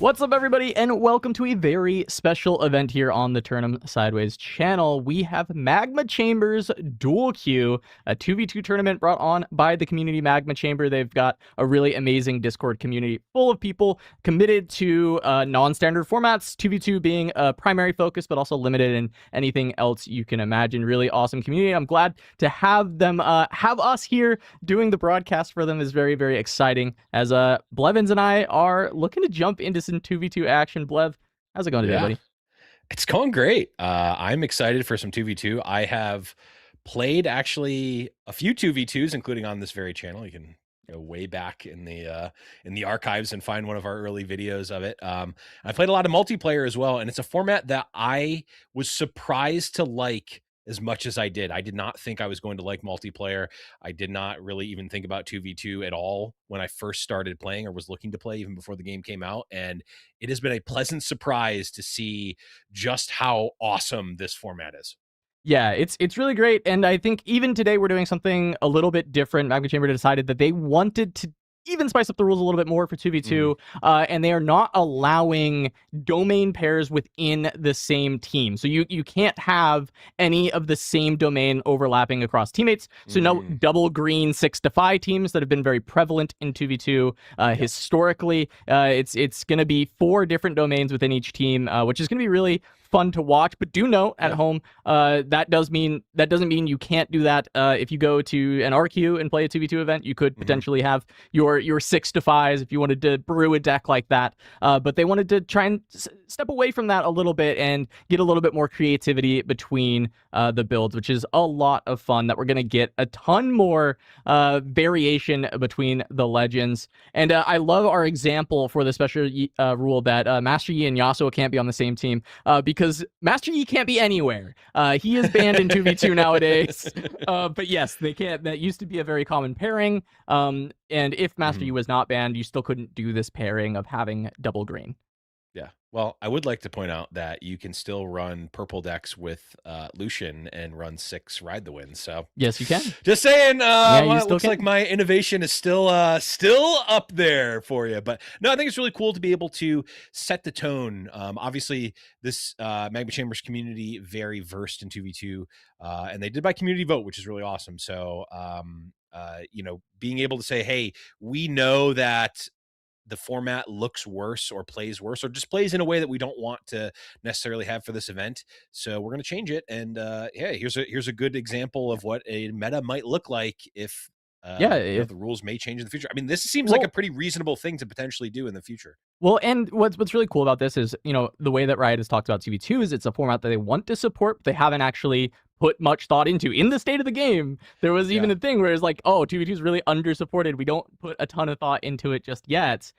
What's up, everybody, and welcome to a very special event here on the Tournament Sideways channel. We have Magma Chamber's Dual Queue, a 2v2 tournament brought on by the community Magma Chamber. They've got a really amazing Discord community full of people committed to non-standard formats, 2v2 being a primary focus, but also limited in anything else you can imagine. Really awesome community. I'm glad to have them, have us here doing the broadcast for them is very, very exciting, as Blevins and I are looking to jump into some 2v2 action. Blev, how's it going today, buddy? It's going great. I'm excited for some 2v2. I have played actually a few 2v2s, including on this very channel. You can go way back in the archives and find one of our early videos of it. I played a lot of multiplayer as well, and it's a format that I was surprised to like as much as I did. I did not think I was going to like multiplayer. I did not really even think about 2v2 at all when I first started playing or was looking to play even before the game came out. And it has been a pleasant surprise to see just how awesome this format is. Yeah, it's really great. And I think even today we're doing something a little bit different. Magma Chamber decided that they wanted to even spice up the rules a little bit more for 2v2, and they are not allowing domain pairs within the same team. So you can't have any of the same domain overlapping across teammates. So no double green 6-5 teams that have been very prevalent in 2v2 historically. It's going to be 4 different domains within each team, which is going to be really fun to watch. But do note at home, that doesn't mean you can't do that. If you go to an RQ and play a 2v2 event, you could potentially have your 6-5s if you wanted to brew a deck like that. But they wanted to try and step away from that a little bit and get a little bit more creativity between the builds, which is a lot of fun. That we're going to get a ton more variation between the legends. And I love our example for the special rule that Master Yi and Yasuo can't be on the same team, because Master Yi can't be anywhere. He is banned in 2v2 nowadays. But yes, they can't. That used to be a very common pairing. And if Master Yi was not banned, you still couldn't do this pairing of having double green. Yeah. Well, I would like to point out that you can still run purple decks with Lucian and run 6 Ride the Wind. So yes, you can. Just saying, it looks like my innovation is still up there for you. But no, I think it's really cool to be able to set the tone. Obviously, this Magma Chambers community very versed in 2v2, and they did by community vote, which is really awesome. So, being able to say, hey, we know that the format looks worse or plays worse or just plays in a way that we don't want to necessarily have for this event. So we're going to change it. And here's a good example of what a meta might look like if the rules may change in the future. I mean, this seems like a pretty reasonable thing to potentially do in the future. Well, and what's really cool about this is, the way that Riot has talked about 2v2 is it's a format that they want to support, but they haven't actually put much thought into. In the state of the game, there was even a thing where it's like, oh, 2v2 is really under-supported. We don't put a ton of thought into it just yet.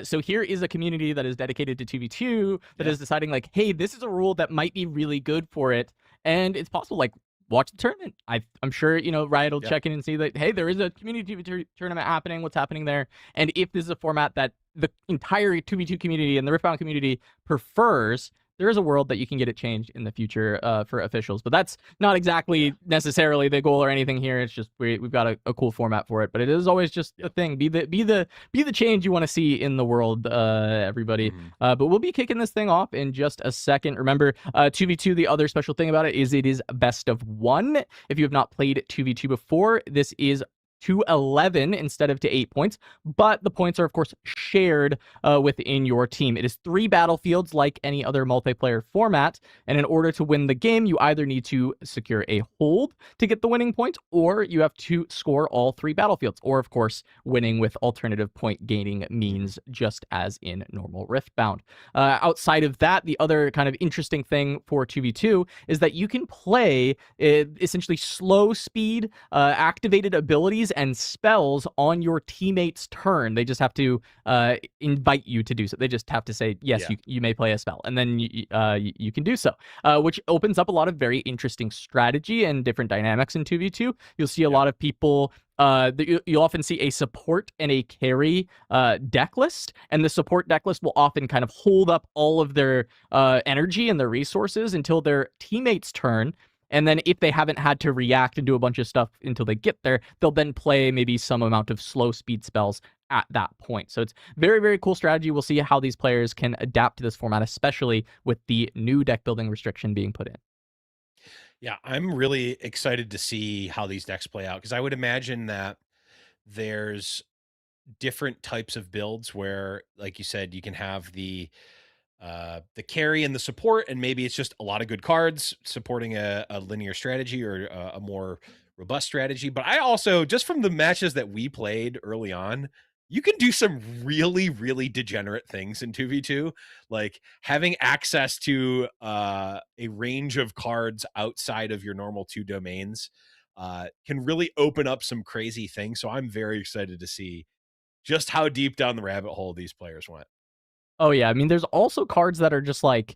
So here is a community that is dedicated to 2v2 that is deciding, like, hey, this is a rule that might be really good for it. And it's possible, like, watch the tournament. I'm sure, Riot will check in and see that, hey, there is a community 2v2 tournament happening. What's happening there? And if this is a format that the entire 2v2 community and the Riftbound community prefers, there is a world that you can get it changed in the future for officials. But that's not exactly necessarily the goal or anything here. It's just we've got a cool format for it. But it is always just the thing. Be the change you want to see in the world, everybody. But we'll be kicking this thing off in just a second. Remember, 2v2, the other special thing about it is best of 1. If you have not played 2v2 before, this is to 11 instead of to 8 points, but the points are, of course, shared within your team. It is 3 battlefields like any other multiplayer format, and in order to win the game, you either need to secure a hold to get the winning points, or you have to score all 3 battlefields, or, of course, winning with alternative point gaining means, just as in normal Riftbound. Outside of that, the other kind of interesting thing for 2v2 is that you can play essentially slow speed activated abilities and spells on your teammate's turn. They just have to invite you to do so. They just have to say, yes, you may play a spell, and then you can do so, which opens up a lot of very interesting strategy and different dynamics in 2v2. You'll see a lot of people you'll often see a support and a carry deck list, and the support deck list will often kind of hold up all of their energy and their resources until their teammate's turn. And then if they haven't had to react and do a bunch of stuff until they get there, they'll then play maybe some amount of slow speed spells at that point. So it's very, very cool strategy. We'll see how these players can adapt to this format, especially with the new deck building restriction being put in. Yeah, I'm really excited to see how these decks play out, because I would imagine that there's different types of builds where, like you said, you can have the carry and the support, and maybe it's just a lot of good cards supporting a linear strategy or a more robust strategy. But I also, just from the matches that we played early on, you can do some really, really degenerate things in 2v2, like having access to a range of cards outside of your normal 2 domains can really open up some crazy things. So I'm very excited to see just how deep down the rabbit hole these players went. Oh yeah, I mean, there's also cards that are just like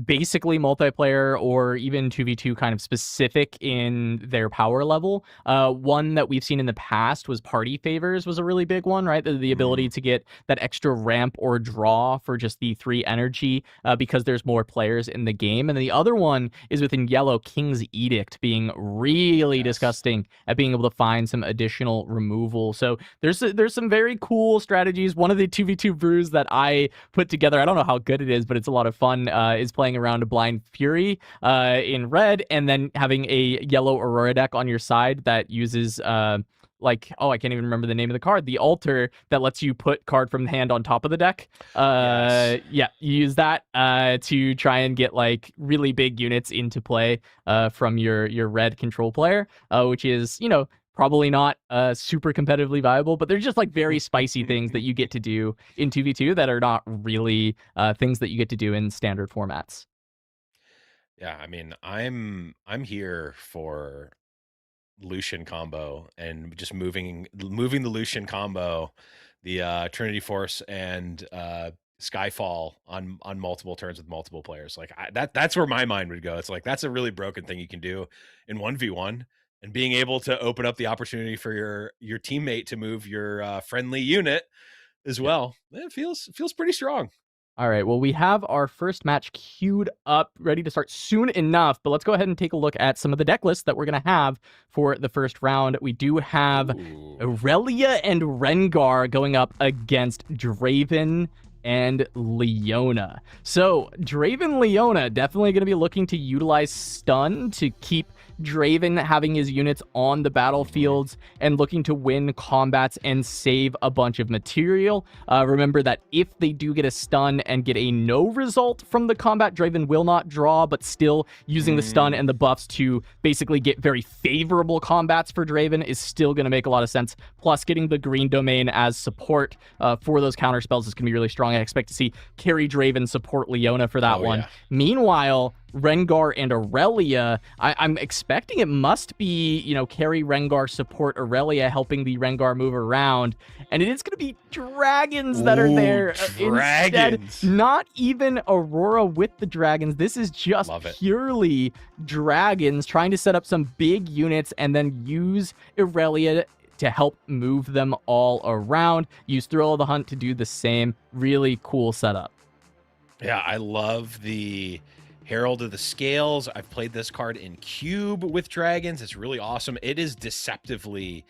basically multiplayer or even 2v2 kind of specific in their power level. One that we've seen in the past was Party Favors was a really big one, right? The ability to get that extra ramp or draw for just the 3 energy because there's more players in the game. And then the other one is within yellow, King's Edict being really disgusting at being able to find some additional removal. So there's some very cool strategies. One of the 2v2 brews that I put together, I don't know how good it is, but it's a lot of fun, is playing around a Blind Fury in red, and then having a yellow Aurora deck on your side that uses like, oh, I can't even remember the name of the card, the altar that lets you put card from the hand on top of the deck. Yeah, you use that to try and get like really big units into play from your red control player, which is, you know, probably not super competitively viable, but they're just like very spicy things that you get to do in 2v2 that are not really things that you get to do in standard formats. Yeah, I mean, I'm here for Lucian combo, and just moving the Lucian combo, the Trinity Force and Skyfall on multiple turns with multiple players. Like that's where my mind would go. It's like, that's a really broken thing you can do in 1v1, and being able to open up the opportunity for your teammate to move your friendly unit as well. It feels pretty strong. All right, well, we have our first match queued up, ready to start soon enough, but let's go ahead and take a look at some of the deck lists that we're going to have for the first round. We do have Aurelia and Rengar going up against Draven and Leona. So Draven Leona definitely going to be looking to utilize stun to keep Draven having his units on the battlefields and looking to win combats and save a bunch of material. Remember that if they do get a stun and get a no result from the combat, Draven will not draw, but still using the stun and the buffs to basically get very favorable combats for Draven is still going to make a lot of sense. Plus, getting the green domain as support for those counter spells is going to be really strong. I expect to see carry Draven support Leona for that one. Yeah. Meanwhile, Rengar and Aurelia, I'm expecting it must be, you know, carry Rengar, support Aurelia, helping the Rengar move around. And it is going to be dragons that are there. Dragons. Instead, not even Aurora with the dragons. This is just purely dragons trying to set up some big units and then use Aurelia to help move them all around. Use Thrill of the Hunt to do the same. Really cool setup. Yeah, I love the Herald of the Scales. I've played this card in Cube with dragons. It's really awesome. It is deceptively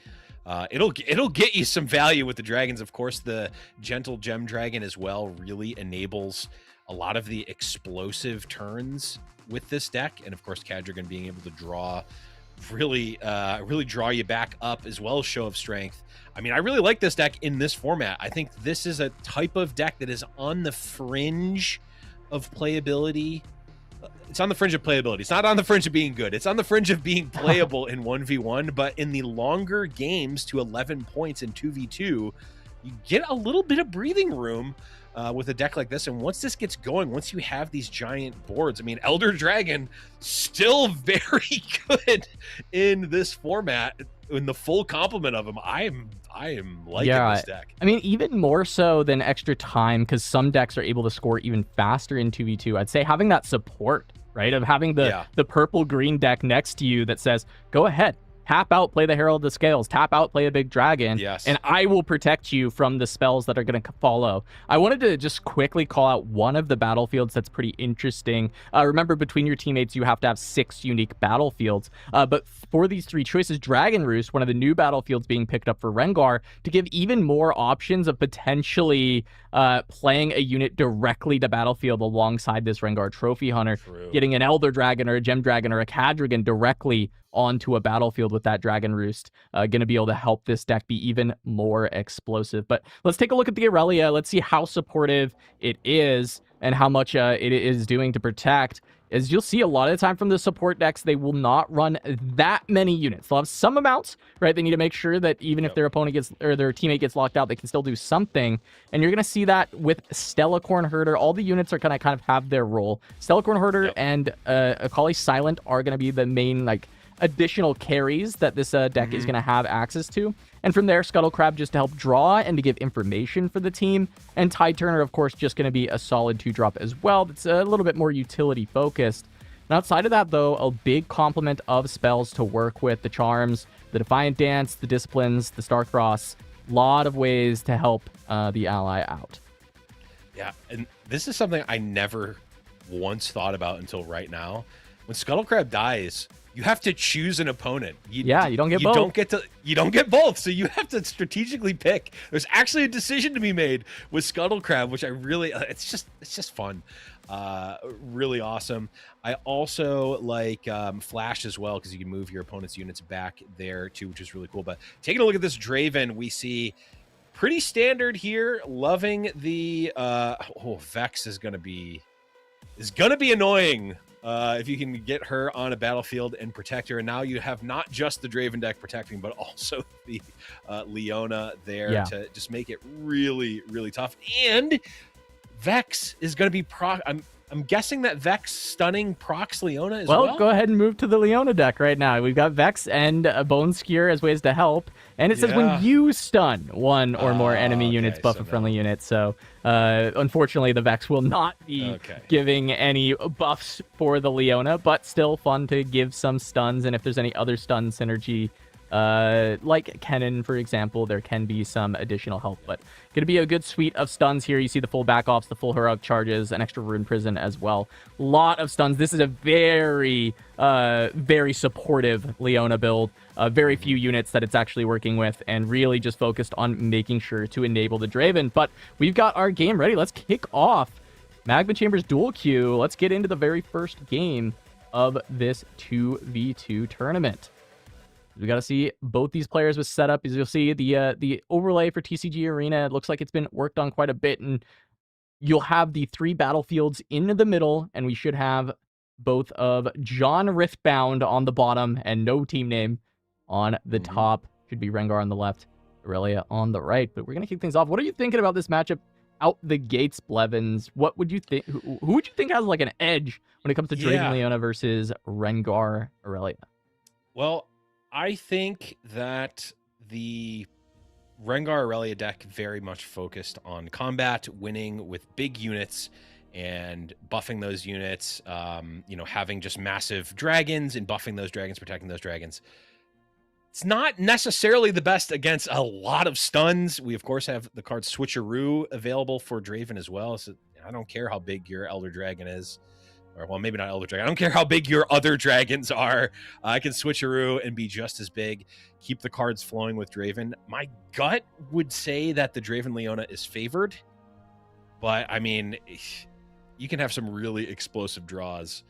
it'll get you some value with the dragons. Of course, the Gentle Gem Dragon as well really enables a lot of the explosive turns with this deck, and of course Cadragon being able to draw really draw you back up, as well as Show of Strength. I mean, I really like this deck in this format. I think this is a type of deck that is on the fringe of playability. It's on the fringe of playability. It's not on the fringe of being good. It's on the fringe of being playable in 1v1, but in the longer games to 11 points in 2v2, you get a little bit of breathing room with a deck like this. And once this gets going, once you have these giant boards, I mean, Elder Dragon still very good in this format. In the full complement of them, I am liking this deck. I mean, even more so than extra time, because some decks are able to score even faster in 2v2. I'd say having that support, right, of having the purple green deck next to you that says, go ahead, tap out, play the Herald of the Scales, tap out, play a big dragon, Yes. and I will protect you from the spells that are going to follow. I wanted to just quickly call out one of the battlefields that's pretty interesting. Remember, between your teammates, you have to have 6 unique battlefields. But for these 3 choices, Dragon Roost, one of the new battlefields being picked up for Rengar, to give even more options of potentially playing a unit directly to battlefield alongside this Rengar Trophy Hunter, getting an Elder Dragon or a Gem Dragon or a Cadragon directly onto a battlefield with that Dragon Roost, going to be able to help this deck be even more explosive. But let's take a look at the Aurelia. Let's see how supportive it is and how much it is doing to protect. As you'll see, a lot of the time from the support decks, they will not run that many units. They'll have some amounts, right? They need to make sure that even if their opponent gets, or their teammate gets locked out, they can still do something. And you're going to see that with Stellacorn Herder. All the units are going to kind of have their role. Stellacorn Herder and Akali Silent are going to be the main, like, additional carries that this deck is going to have access to. And from there, Scuttle Crab just to help draw and to give information for the team. And Tide Turner, of course, just going to be a solid 2-drop as well. That's a little bit more utility focused. And outside of that, though, a big complement of spells to work with. The Charms, the Defiant Dance, the Disciplines, the Starcross. A lot of ways to help the ally out. Yeah, and this is something I never once thought about until right now. When Scuttle Crab dies, you have to choose an opponent. You don't get both. You don't get both. So you have to strategically pick. There's actually a decision to be made with Scuttle Crab, which I really, it's just fun. Really awesome. I also like Flash as well, because you can move your opponent's units back there too, which is really cool. But taking a look at this Draven, we see pretty standard here. Loving the Vex is gonna be annoying. If you can get her on a battlefield and protect her. And now you have not just the Draven deck protecting, but also the Leona there to just make it really, really tough. And Vex is going to be I'm guessing that Vex stunning procs Leona as well. Well, go ahead and move to the Leona deck right now. We've got Vex and Bone Skewer as ways to help. And it says when you stun one or more enemy units, buff a friendly unit. So unfortunately, the Vex will not be giving any buffs for the Leona, but still fun to give some stuns. And if there's any other stun synergy, like Kennen, for example, there can be some additional help. But going to be a good suite of stuns here. You see the full back offs, the full heroic charges, an extra Rune Prison as well. Lot of stuns. This is a very, very supportive Leona build. Very few units that it's actually working with, and really just focused on making sure to enable the Draven. But we've got our game ready. Let's kick off Magma Chamber's dual queue. Let's get into the very first game of this 2v2 tournament. We got to see both these players with setup. As you'll see, the overlay for TCG Arena, it looks like it's been worked on quite a bit, and you'll have the 3 battlefields in the middle, and we should have both of John Riftbound on the bottom and no team name on the top. Should be Rengar on the left, Aurelia on the right. But we're gonna kick things off. What are you thinking about this matchup out the gates, Blevins? What would you think? Who would you think has like an edge when it comes to Draven Leona versus Rengar Aurelia? Well, I think that the Rengar Aurelia deck very much focused on combat, winning with big units and buffing those units, having just massive dragons and buffing those dragons, protecting those dragons. It's not necessarily the best against a lot of stuns. We, of course, have the card Switcheroo available for Draven as well. So I don't care how big your Elder Dragon is. Or, well, maybe not Elder Dragon. I don't care how big your other dragons are. I can Switcheroo and be just as big. Keep the cards flowing with Draven. My gut would say that the Draven Leona is favored. But, I mean, you can have some really explosive draws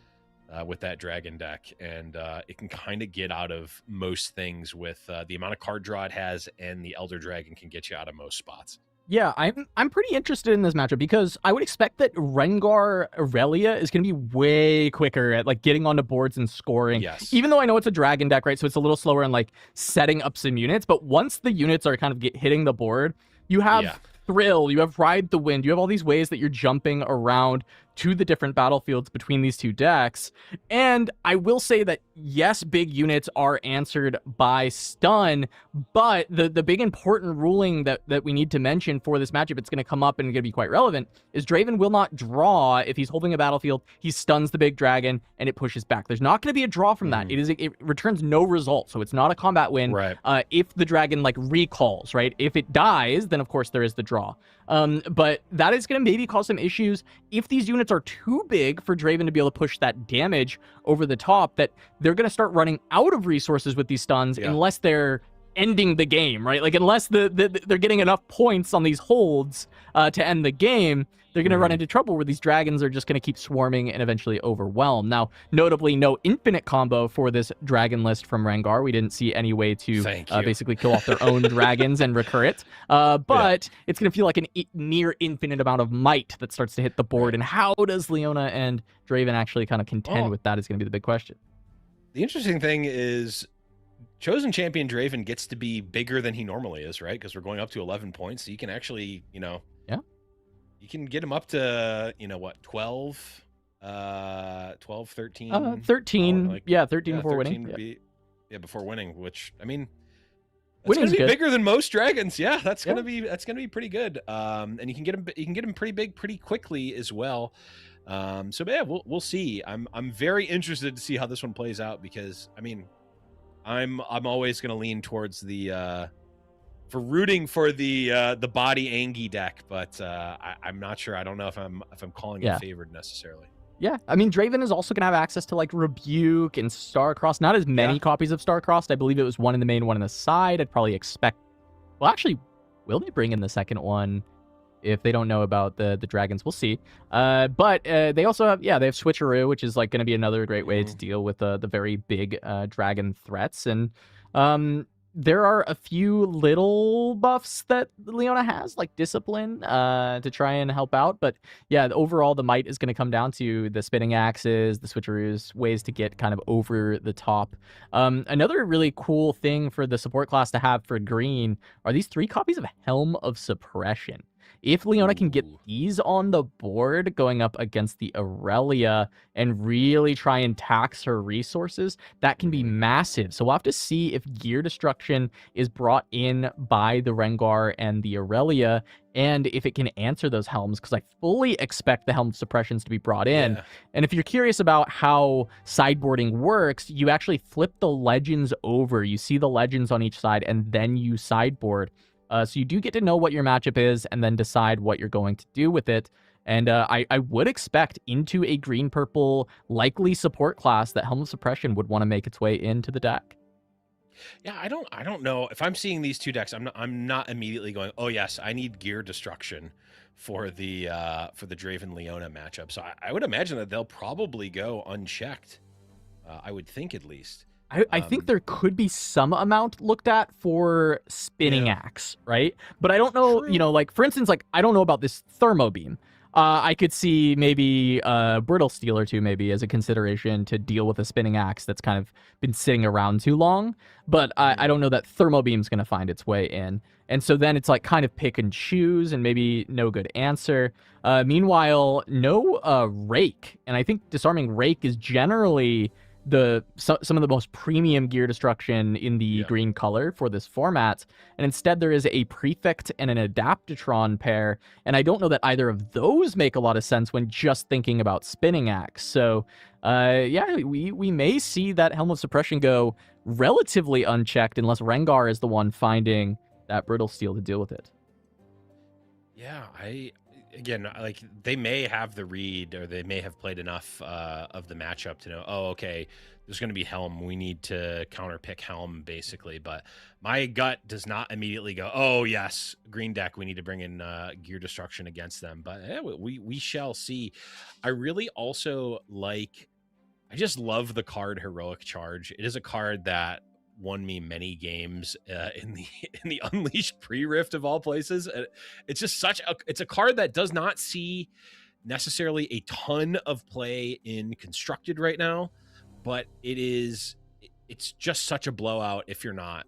with that dragon deck. And it can kind of get out of most things with the amount of card draw it has, and the Elder Dragon can get you out of most spots. Yeah, I'm pretty interested in this matchup because I would expect that Rengar Aurelia is going to be way quicker at like getting onto boards and scoring. Yes. Even though I know it's a dragon deck, right? So it's a little slower in like setting up some units. But once the units are kind of hitting the board, you have Thrill, you have Ride the Wind, you have all these ways that you're jumping around to the different battlefields between these two decks. And I will say that yes, big units are answered by stun, but the big important ruling that we need to mention for this matchup, it's going to come up and going to be quite relevant, is Draven will not draw if he's holding a battlefield. He stuns the big dragon and it pushes back. There's not going to be a draw from that. It returns no result, so it's not a combat win. Right. If the dragon like recalls, right? If it dies, then of course there is the draw. But that is going to maybe cause some issues if these units are too big for Draven to be able to push that damage over the top, that they're going to start running out of resources with these stuns unless they're ending the game, right? Like unless they're getting enough points on these holds to end the game, they're going to run into trouble where these dragons are just going to keep swarming and eventually overwhelm. Now, notably, no infinite combo for this dragon list from Rengar. We didn't see any way to basically kill off their own dragons and recur it. But it's going to feel like an near infinite amount of might that starts to hit the board. And how does Leona and Draven actually kind of contend with that is going to be the big question. The interesting thing is Chosen Champion Draven gets to be bigger than he normally is, right? Because we're going up to 11 points. So you can actually, you can get him up to, what, 12, 12, 13? 13, 13 before 13 winning. Before winning, which, I mean, that's going to be bigger than most dragons. Yeah, that's going to be pretty good. And you can get him pretty big pretty quickly as well. So yeah, we'll see. I'm very interested to see how this one plays out, because I mean, I'm always going to lean towards the for rooting for the body Angie deck, but I'm not sure. I don't know if I'm calling it favored necessarily. Yeah, I mean, Draven is also going to have access to like Rebuke and Starcrossed. Not as many copies of Starcrossed. I believe it was one in the main, one in the side. I'd probably expect. Well, actually, will they bring in the second one? If they don't know about the dragons, we'll see. But they also have, they have Switcheroo, which is like going to be another great way to deal with the very big dragon threats. And there are a few little buffs that Leona has, like Discipline, to try and help out. But yeah, overall, the might is going to come down to the spinning axes, the Switcheroos, ways to get kind of over the top. Another really cool thing for the support class to have for green are these 3 copies of Helm of Suppression. If Leona can get these on the board going up against the Aurelia and really try and tax her resources, that can be massive. So we'll have to see if gear destruction is brought in by the Rengar and the Aurelia, and if it can answer those helms, because I fully expect the helm suppressions to be brought in. And if you're curious about how sideboarding works, you actually flip the legends over. You see the legends on each side, and then you sideboard. So you do get to know what your matchup is and then decide what you're going to do with it. And I would expect into a green-purple likely support class that Helm of Suppression would want to make its way into the deck. Yeah, I don't know if I'm seeing these 2 decks. I'm not immediately going, oh yes, I need gear destruction for the Draven Leona matchup. So I would imagine that they'll probably go unchecked. I would think, at least. I think there could be some amount looked at for spinning axe, right? But I don't know, like, for instance, like, I don't know about this Thermo Beam. I could see maybe Brittle Steel or 2 maybe as a consideration to deal with a spinning axe that's kind of been sitting around too long. But I don't know that Thermo Beam's going to find its way in. And so then it's like kind of pick and choose and maybe no good answer. Meanwhile, no Rake. And I think Disarming Rake is generally some of the most premium gear destruction in the green color for this format, and instead there is a Prefect and an Adaptatron pair, and I don't know that either of those make a lot of sense when just thinking about spinning axe. So we may see that Helm of Suppression go relatively unchecked unless Rengar is the one finding that Brittle Steel to deal with it. Yeah, again, like, they may have the read, or they may have played enough of the matchup to know, oh, okay, there's going to be Helm. We need to counterpick Helm, basically. But my gut does not immediately go, oh, yes, green deck, we need to bring in gear destruction against them. But we shall see. I really also I just love the card Heroic Charge. It is a card that won me many games in the Unleashed pre-Rift of all places. It's just it's a card that does not see necessarily a ton of play in Constructed right now, but it's just such a blowout if you're not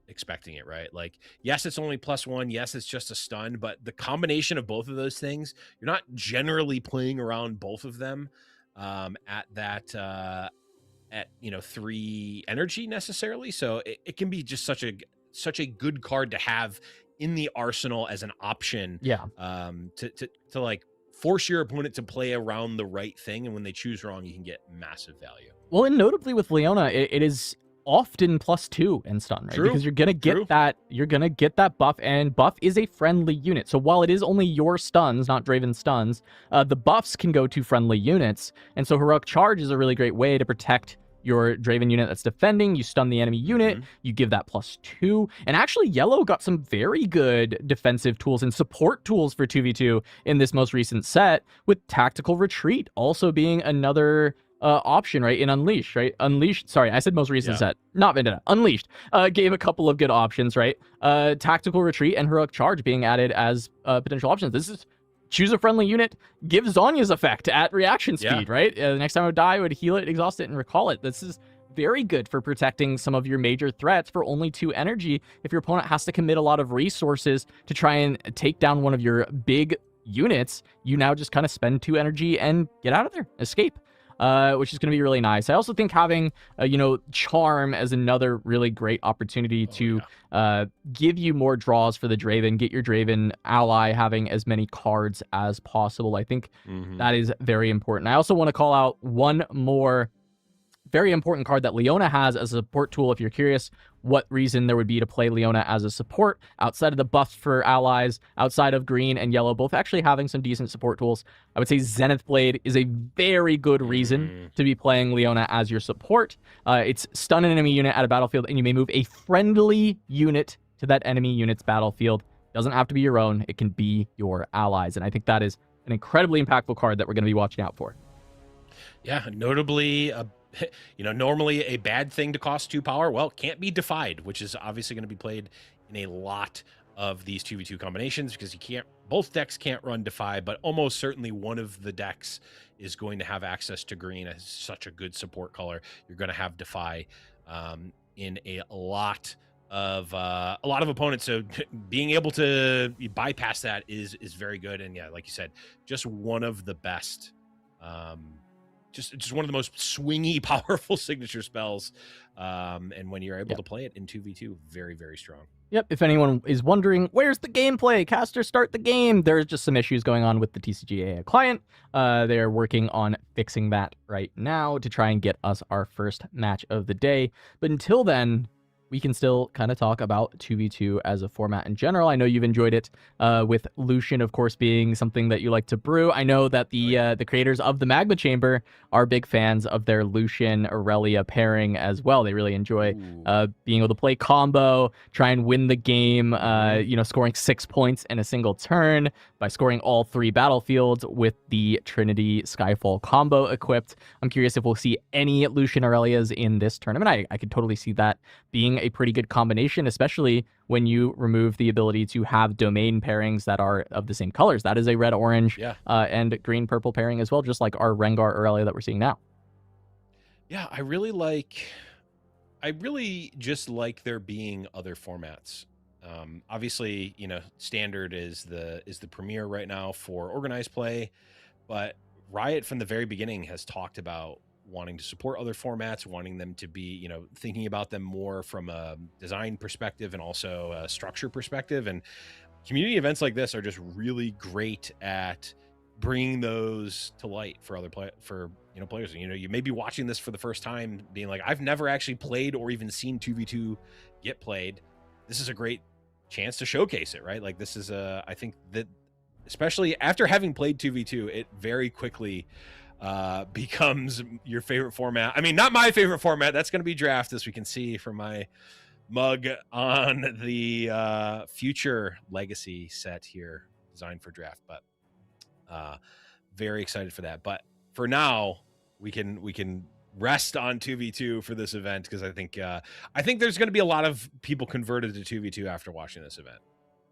expecting it, right? Like, yes, it's only +1, yes, it's just a stun, but the combination of both of those things, you're not generally playing around both of them at that at 3 energy necessarily. So it can be just such a good card to have in the arsenal as an option. Yeah. To like force your opponent to play around the right thing, and when they choose wrong, you can get massive value. Well, and notably with Leona, it is often +2 in stun, right? True. Because you're gonna get that buff, and buff is a friendly unit. So while it is only your stuns, not Draven stuns, the buffs can go to friendly units, and so heroic charge is a really great way to protect your Draven unit that's defending. You stun the enemy unit, you give that +2, and actually Yellow got some very good defensive tools and support tools for 2v2 in this most recent set, with tactical retreat also being another option, right? In Unleashed, right? Unleashed, sorry, I said most recent set, not Vendetta. Unleashed gave a couple of good options, right? Tactical retreat and heroic charge being added as potential options. This is choose a friendly unit, give Zhonya's effect at reaction speed, right? The next time I would die, I would heal it, exhaust it, and recall it. This is very good for protecting some of your major threats for only 2 energy. If your opponent has to commit a lot of resources to try and take down one of your big units, you now just kind of spend 2 energy and get out of there, escape. Which is going to be really nice. I also think having, Charm as another really great opportunity to give you more draws for the Draven, get your Draven ally having as many cards as possible. I think that is very important. I also want to call out one more very important card that Leona has as a support tool. If you're curious what reason there would be to play Leona as a support, outside of the buffs for allies, outside of green and yellow, both actually having some decent support tools, I would say Zenith Blade is a very good reason to be playing Leona as your support. It's stun an enemy unit at a battlefield, and you may move a friendly unit to that enemy unit's battlefield. Doesn't have to be your own. It can be your allies. And I think that is an incredibly impactful card that we're going to be watching out for. Yeah, notably normally a bad thing to cost 2 power, well, can't be defied, which is obviously going to be played in a lot of these 2v2 combinations, because both decks can't run defy, but almost certainly one of the decks is going to have access to green as such a good support color. You're going to have defy in a lot of opponents, so being able to bypass that is very good. And yeah, like you said, just one of the best, just one of the most swingy, powerful signature spells. And when you're able to play it in 2v2, very, very strong. Yep. If anyone is wondering, where's the gameplay? Caster, start the game. There's just some issues going on with the TCG AI client. They are working on fixing that right now to try and get us our first match of the day. But until then, we can still kind of talk about 2v2 as a format in general. I know you've enjoyed it, with Lucian, of course, being something that you like to brew. I know that the creators of the Magma Chamber are big fans of their Lucian Aurelia pairing as well. They really enjoy being able to play combo, try and win the game, scoring 6 points in a single turn by scoring all 3 battlefields with the Trinity Skyfall combo equipped. I'm curious if we'll see any Lucian Aurelias in this tournament. I could totally see that being a pretty good combination, especially when you remove the ability to have domain pairings that are of the same colors. That is a red-orange and green-purple pairing as well, just like our Rengar Aurelia that we're seeing now. Yeah, I really just like there being other formats. Obviously, standard is the premier right now for organized play, but Riot from the very beginning has talked about wanting to support other formats, wanting them to be, thinking about them more from a design perspective and also a structure perspective. And community events like this are just really great at bringing those to light for other players. You may be watching this for the first time being like, I've never actually played or even seen 2v2 get played. This is a great chance to showcase it, right? Like, this is I think that especially after having played 2v2, it very quickly becomes your favorite format. I mean, not my favorite format. That's going to be draft, as we can see from my mug on the future legacy set here, designed for draft. But very excited for that. But for now, we can rest on 2v2 for this event, because I think there's going to be a lot of people converted to 2v2 after watching this event.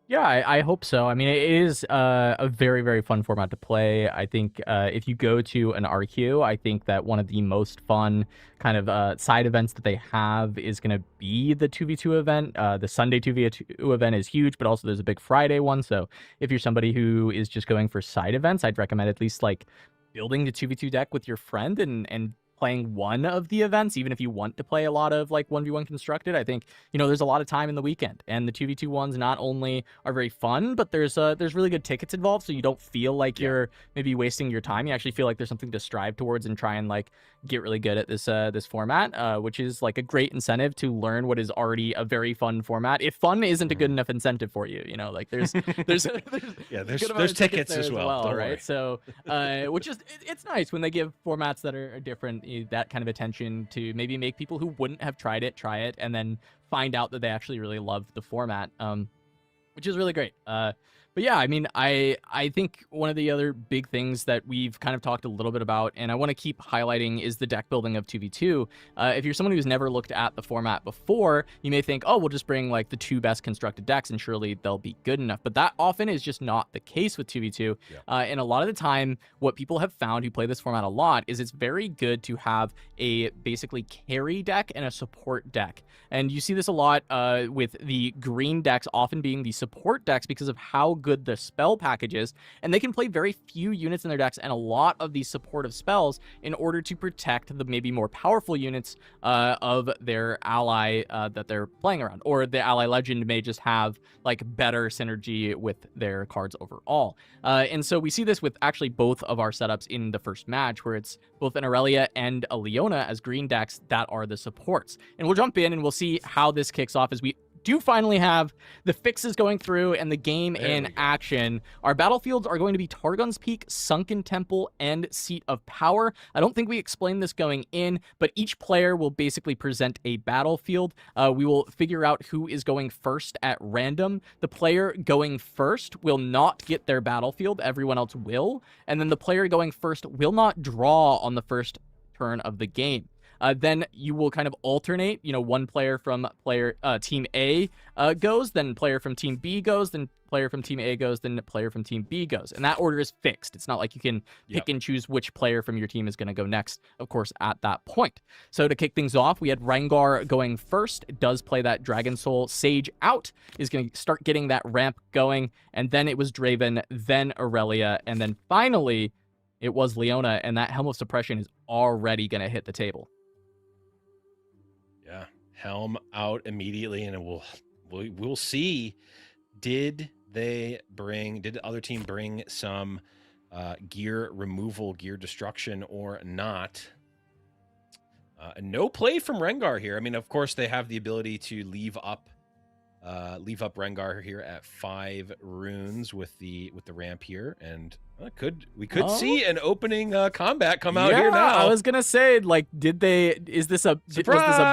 Yeah, I hope so. I mean, it is a very, very fun format to play. I think if you go to an RQ, I think that one of the most fun kind of side events that they have is going to be the 2v2 event. The Sunday 2v2 event is huge, but also there's a big Friday one. So if you're somebody who is just going for side events, I'd recommend at least like building the 2v2 deck with your friend and playing one of the events, even if you want to play a lot of like 1v1 constructed. I think, there's a lot of time in the weekend, and the 2v2 ones not only are very fun, but there's really good tickets involved, so you don't feel like you're maybe wasting your time. You actually feel like there's something to strive towards and try and like get really good at this format, which is like a great incentive to learn what is already a very fun format. If fun isn't a good enough incentive for you, like there's there's tickets as well, right? So which is it's nice when they give formats that are different, that kind of attention to maybe make people who wouldn't have tried it try it, and then find out that they actually really love the format, which is really great. But yeah, I mean, I think one of the other big things that we've kind of talked a little bit about, and I want to keep highlighting, is the deck building of 2v2. If you're someone who's never looked at the format before, you may think, oh, we'll just bring like the 2 best constructed decks and surely they'll be good enough. But that often is just not the case with 2v2. And a lot of the time, what people have found who play this format a lot is it's very good to have a basically carry deck and a support deck. And you see this a lot with the green decks often being the support decks because of how good the spell package is, and they can play very few units in their decks and a lot of these supportive spells in order to protect the maybe more powerful units of their ally that they're playing around, or the ally legend may just have like better synergy with their cards overall. And so we see this with actually both of our setups in the first match, where it's both an Aurelia and a Leona as green decks that are the supports. And we'll jump in and we'll see how this kicks off as we do finally have the fixes going through and the game in action. Our battlefields are going to be Targon's Peak, Sunken Temple, and Seat of Power. I don't think we explained this going in, but each player will basically present a battlefield. We will figure out who is going first at random. The player going first will not get their battlefield. Everyone else will. And then the player going first will not draw on the first turn of the game. Then you will kind of alternate, one player from Team A goes, then player from Team B goes, then player from Team A goes, then player from Team B goes. And that order is fixed. It's not like you can pick and choose which player from your team is going to go next, of course, at that point. So to kick things off, we had Rengar going first. It does play that Dragon Soul. Sage out is going to start getting that ramp going. And then it was Draven, then Aurelia, and then finally it was Leona, and that Helm of Suppression is already going to hit the table. Yeah, Helm out immediately, and we'll see. Did the other team bring some gear removal, gear destruction, or not? No play from Rengar here. I mean, of course, they have the ability to leave up Rengar here at 5 runes with the ramp here, and we could see an opening combat come out here now. I was gonna say, like, was this a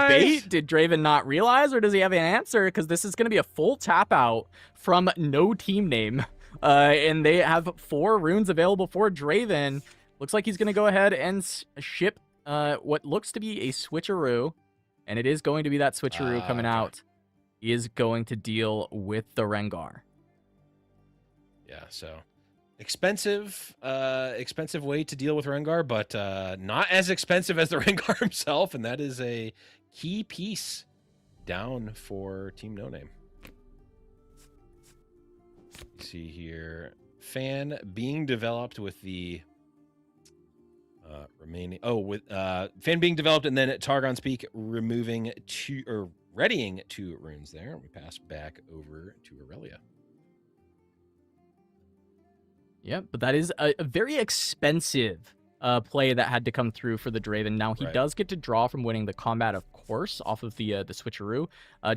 bait? Did Draven not realize, or does he have an answer? Because this is gonna be a full tap out from no team name, and they have 4 runes available for Draven. Looks like he's gonna go ahead and ship what looks to be a switcheroo, and it is going to be that switcheroo coming out. He is going to deal with the Rengar. Yeah, so expensive way to deal with Rengar, but not as expensive as the Rengar himself, and that is a key piece down for Team No Name. See here, Fan being developed with the Fan being developed, and then Targon's Peak readying 2 runes there. We pass back over to Aurelia. Yeah, but that is a very expensive play that had to come through for the Draven. Now, he does get to draw from winning the combat, of course, off of the switcheroo.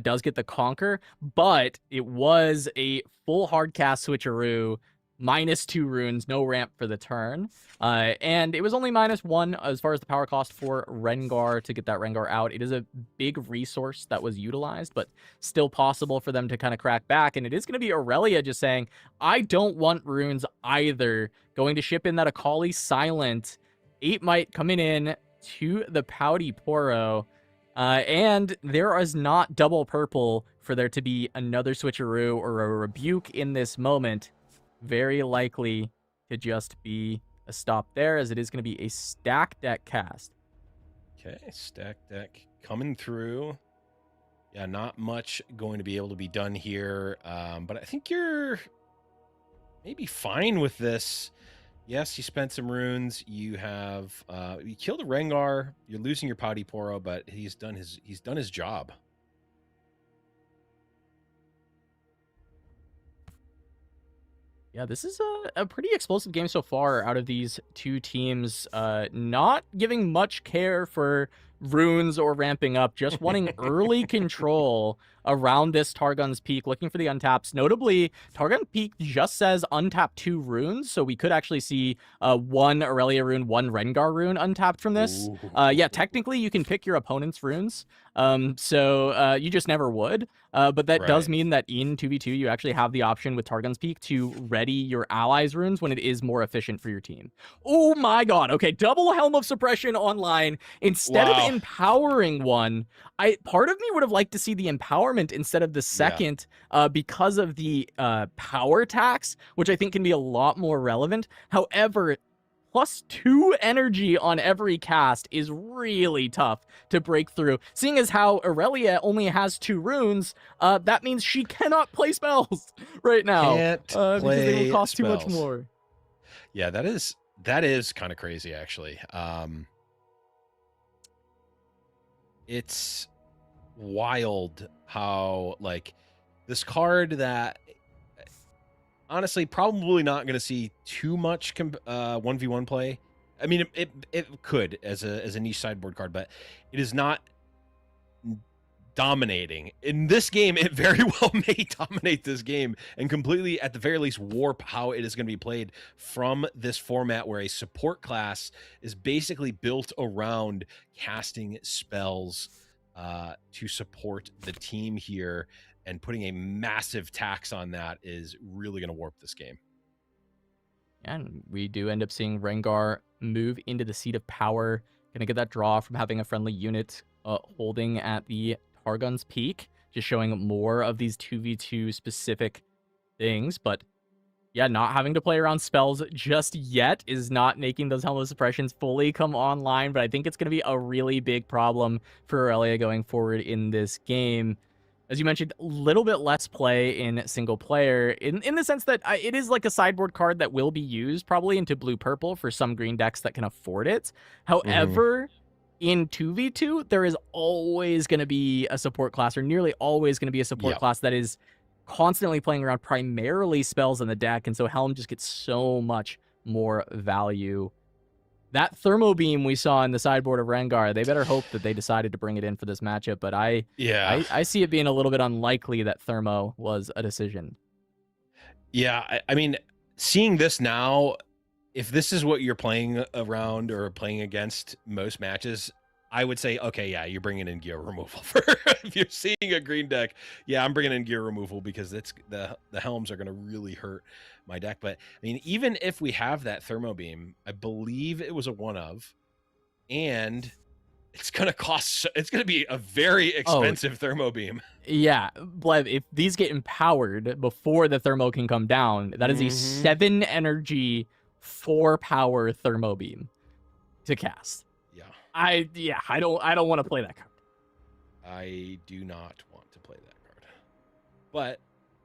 Does get the Conquer, but it was a full hard cast switcheroo, -2 runes, no ramp for the turn. And it was only -1 as far as the power cost for Rengar to get that Rengar out. It is a big resource that was utilized, but still possible for them to kind of crack back. And it is going to be Aurelia just saying, I don't want runes either. Going to ship in that Akali Silent. 8 might coming in to the Pouty Poro. And there is not double purple for there to be another switcheroo or a rebuke in this moment. Very likely to just be a stop there, as it is going to be a stack deck cast. Okay, stack deck coming through. Yeah, not much going to be able to be done here, but I think you're maybe fine with this. Yes, you spent some runes. You have you killed a Rengar. You're losing your Poro, but he's done his job. Yeah, this is a pretty explosive game so far out of these two teams. Not giving much care for runes or ramping up, just wanting early control around this Targon's Peak, looking for the untaps. Notably, Targon Peak just says untap 2 runes, so we could actually see 1 Aurelia rune, 1 Rengar rune untapped from this. Yeah, technically you can pick your opponent's runes, so you just never would. But that does mean that in 2v2, you actually have the option with Targon's Peak to ready your allies' runes when it is more efficient for your team. Oh my god. Okay, double Helm of Suppression online. Instead of empowering one, part of me would have liked to see the empowerment instead of the second, because of the power tax, which I think can be a lot more relevant. However, +2 energy on every cast is really tough to break through. Seeing as how Aurelia only has 2 runes, that means she cannot play spells right now. Because they will cost too much more. Yeah, that is kind of crazy, actually. It's wild how, like, this card that honestly probably not going to see too much 1v1 play. I mean, it could as a niche sideboard card, but it is not dominating in this game. It very well may dominate this game and completely, at the very least, warp how it is going to be played from this format where a support class is basically built around casting spells to support the team here, and putting a massive tax on that is really going to warp this game. And we do end up seeing Rengar move into the seat of power. Gonna get that draw from having a friendly unit holding at the Targon's Peak, just showing more of these 2v2 specific things. But yeah, not having to play around spells just yet is not making those Helm of Suppressions fully come online, but I think it's going to be a really big problem for Aurelia going forward in this game. As you mentioned, a little bit less play in single player, in the sense that it is like a sideboard card that will be used probably into blue-purple for some green decks that can afford it. However, in 2v2, there is always going to be a support class, or nearly always going to be a support class that is constantly playing around primarily spells in the deck, and so Helm just gets so much more value. That Thermo Beam we saw in the sideboard of Rengar, they better hope that they decided to bring it in for this matchup, but I see it being a little bit unlikely that Thermo was a decision. Yeah, I mean, seeing this now, if this is what you're playing around or playing against most matches, I would say, okay, yeah, you're bringing in gear removal. If you're seeing a green deck, yeah, I'm bringing in gear removal, because it's the helms are going to really hurt my deck. But I mean, even if we have that Thermo Beam, I believe it was a one of, and it's going to be a very expensive Thermo Beam. Yeah, Blev, if these get empowered before the Thermo can come down, that is a 7 energy 4 power Thermo Beam to cast. I don't want to play that card. I do not want to play that card, but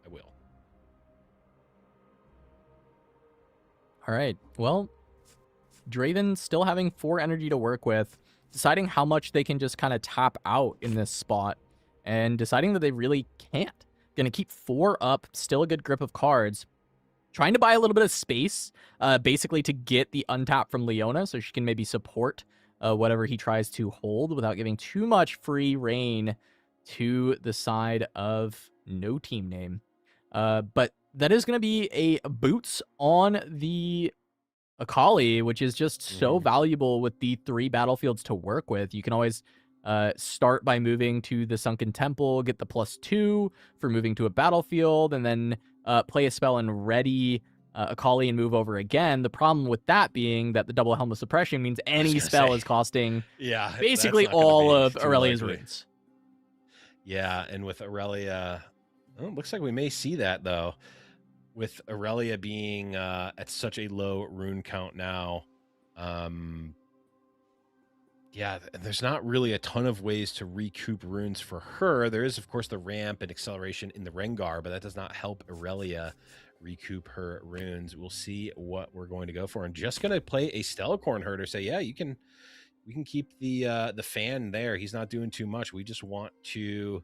I will. All right. Well, Draven still having 4 energy to work with, deciding how much they can just kind of tap out in this spot, and deciding that they really can't. Gonna keep 4 up, still a good grip of cards. Trying to buy a little bit of space, basically to get the untap from Leona, so she can maybe support whatever he tries to hold without giving too much free reign to the side of no team name. But that is going to be a boots on the Akali, which is just so valuable with the 3 battlefields to work with. You can always start by moving to the Sunken Temple, get the +2 for moving to a battlefield, and then play a spell and ready Akali and move over again. The problem with that being that the double Helm of Suppression means any spell is costing basically all of Aurelia's runes. Yeah, and with Aurelia, it looks like we may see that, though. With Aurelia being at such a low rune count now, yeah, there's not really a ton of ways to recoup runes for her. There is, of course, the ramp and acceleration in the Rengar, but that does not help Aurelia recoup her runes. We'll see what we're going to go for. And just going to play a Stellacorn Herder. Say, yeah, we can keep the fan there. He's not doing too much. We just want to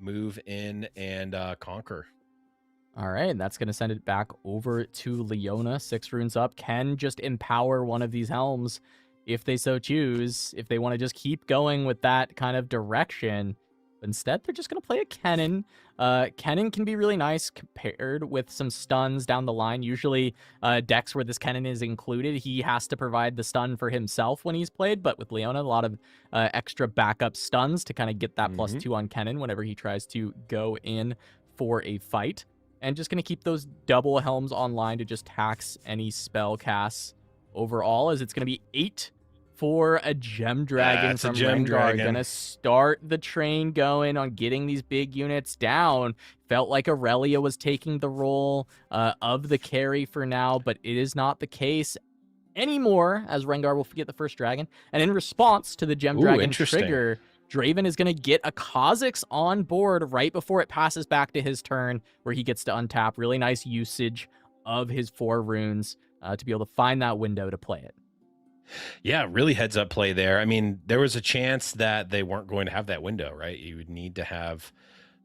move in and conquer. All right, that's going to send it back over to Leona. 6 runes up. Can just empower one of these helms if they so choose, if they want to just keep going with that kind of direction. But instead, they're just going to play a Kennen. Kennen can be really nice paired with some stuns down the line. Usually, decks where this Kennen is included, he has to provide the stun for himself when he's played. But with Leona, a lot of extra backup stuns to kind of get that +2 on Kennen whenever he tries to go in for a fight. And just going to keep those double helms online to just tax any spell casts overall, as it's going to be 8 for a Gem Dragon from Rengar. Going to start the train going on getting these big units down. Felt like Aurelia was taking the role of the carry for now, but it is not the case anymore, as Rengar will get the first dragon. And in response to the Gem Dragon trigger, Draven is going to get a Kha'Zix on board right before it passes back to his turn, where he gets to untap. Really nice usage of his 4 runes to be able to find that window to play it. Yeah, really heads up play there. I mean, there was a chance that they weren't going to have that window, right? You would need to have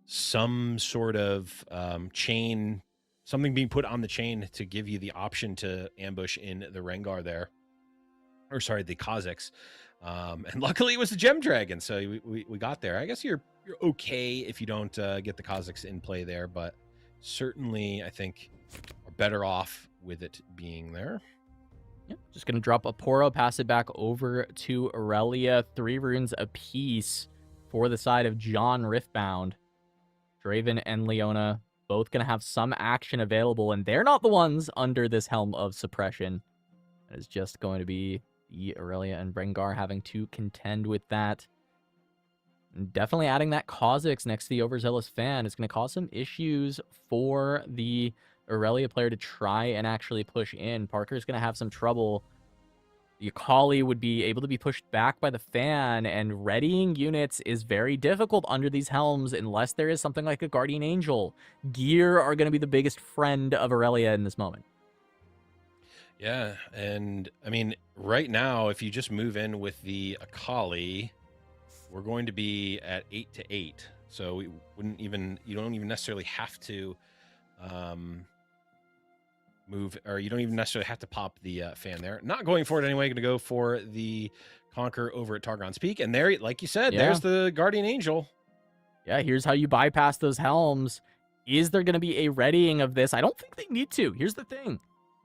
some sort of chain, something being put on the chain to give you the option to ambush in the Rengar there. Or sorry, the Kha'Zix. And luckily it was the Gem Dragon, so we got there. I guess you're okay if you don't get the Kha'Zix in play there, but certainly I think are better off with it being there. Yep, just going to drop a Poro, pass it back over to Aurelia. 3 runes apiece for the side of John Riftbound. Draven and Leona both going to have some action available, and they're not the ones under this Helm of Suppression. It is just going to be Aurelia and Rengar having to contend with that. And definitely adding that Kha'Zix next to the Overzealous Fan is going to cause some issues for the Aurelia player to try and actually push in. Parker's going to have some trouble. The Akali would be able to be pushed back by the Fan, and readying units is very difficult under these helms unless there is something like a Guardian Angel. Gear are going to be the biggest friend of Aurelia in this moment. Yeah, and I mean, right now, if you just move in with the Akali, we're going to be at 8-8. So we wouldn't even, you don't even necessarily have to move, or you don't even necessarily have to pop the Fan there. Not going for it anyway. Going to go for the Conquer over at Targon's Peak. And there, like you said, there's the Guardian Angel. Yeah, here's how you bypass those helms. Is there going to be a readying of this? I don't think they need to. Here's the thing.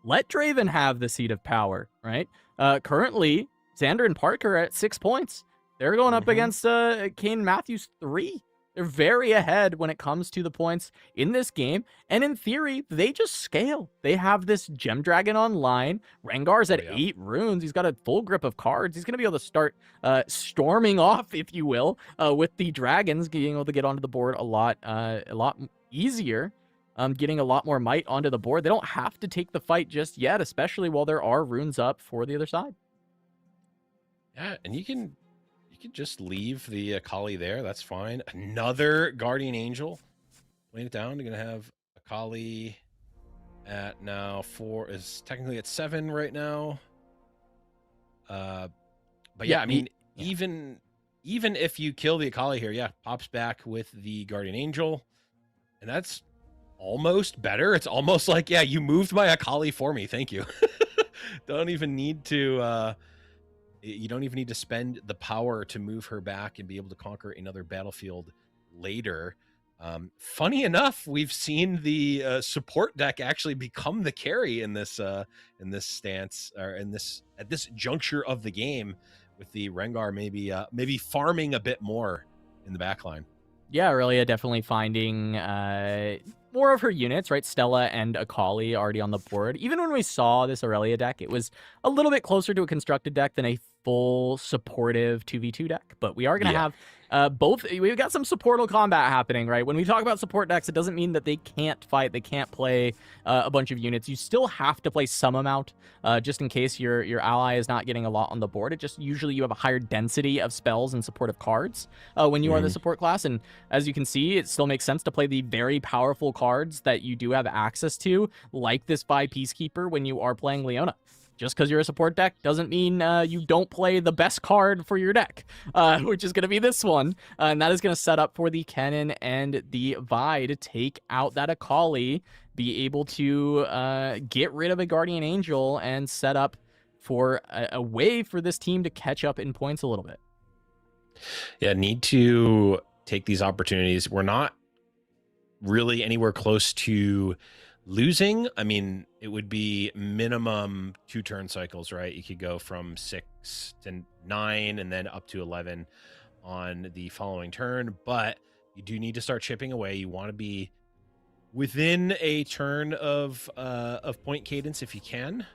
Let Draven have the seat of power, right? Currently, Zander and Parker are at 6 points. They're going up against Kane and Matthews 3. They're very ahead when it comes to the points in this game. And in theory, they just scale. They have this Gem Dragon online. Rengar's at 8 runes. He's got a full grip of cards. He's going to be able to start storming off, if you will, with the dragons, being able to get onto the board a lot easier. Getting a lot more might onto the board. They don't have to take the fight just yet, especially while there are runes up for the other side. Yeah, and you can just leave the Akali there. That's fine. Another Guardian Angel. Laying it down. You're going to have Akali at now 4, is technically at 7 right now. But yeah, I mean, even if you kill the Akali here, pops back with the Guardian Angel. And that's almost better. It's almost like, you moved my Akali for me. Thank you. Don't even need to... you don't even need to spend the power to move her back and be able to conquer another battlefield later. Funny enough, we've seen the support deck actually become the carry in this stance, or at this juncture of the game, with the Rengar maybe farming a bit more in the backline. Yeah, Aurelia definitely finding more of her units, right? Stella and Akali already on the board. Even when we saw this Aurelia deck, it was a little bit closer to a constructed deck than I full supportive 2v2 deck, but we are going to Yeah. have both. We've got some supportal combat happening, right? When we talk about support decks, it doesn't mean that they can't fight, they can't play a bunch of units. You still have to play some amount, just in case your ally is not getting a lot on the board. It just usually you have a higher density of spells and supportive cards when you are the support class, and as you can see, it still makes sense to play the very powerful cards that you do have access to, like this Vi Peacekeeper when you are playing Leona. Just because you're a support deck doesn't mean you don't play the best card for your deck, which is going to be this one. And that is going to set up for the Kennen and the Vi to take out that Akali, be able to get rid of a Guardian Angel, and set up for a way for this team to catch up in points a little bit. Yeah, need to take these opportunities. We're not really anywhere close to losing. I mean, it would be minimum 2 turn cycles, right? You could go from 6 to 9 and then up to 11 on the following turn, but you do need to start chipping away. You want to be within a turn of point cadence if you can.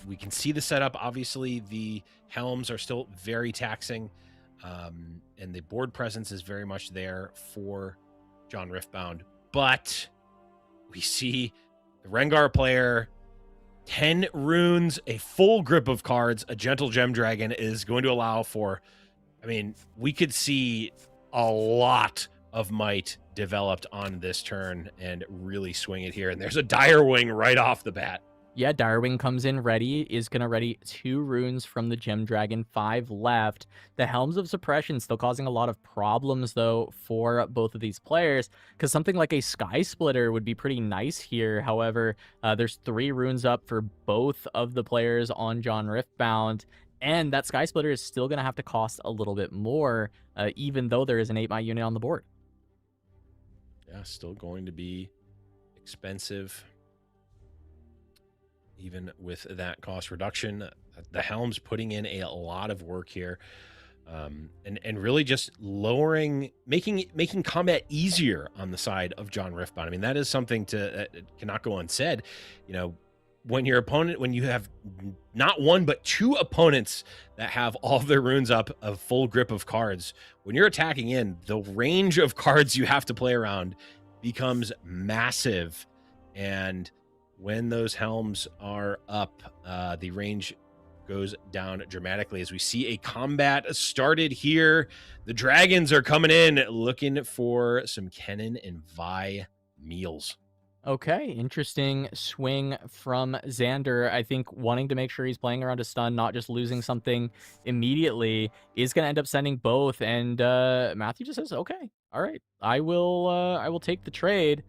We can see the setup. Obviously, the helms are still very taxing, and the board presence is very much there for John Riftbound, but we see the Rengar player, 10 runes, a full grip of cards, a gentle gem dragon is going to allow for, I mean, we could see a lot of might developed on this turn and really swing it here. And there's a Dire Wing right off the bat. Yeah, Direwing comes in ready, is going to ready 2 runes from the Gem Dragon, 5 left. The Helms of Suppression still causing a lot of problems, though, for both of these players, because something like a Sky Splitter would be pretty nice here. However, there's 3 runes up for both of the players on John Riftbound, and that Sky Splitter is still going to have to cost a little bit more, even though there is an 8-my unit on the board. Yeah, still going to be expensive. Even with that cost reduction, the Helm's putting in a lot of work here, and really just lowering, making combat easier on the side of John Riftbound. I mean, that is something that cannot go unsaid. You know, when you have not 1 but 2 opponents that have all of their runes up, a full grip of cards, when you're attacking in, the range of cards you have to play around becomes massive, and when those helms are up, the range goes down dramatically as we see a combat started here. The dragons are coming in looking for some Kennen and Vi meals. Okay, interesting swing from Zander. I think wanting to make sure he's playing around a stun, not just losing something immediately, is going to end up sending both. And Matthew just says, okay, all right, I will take the trade.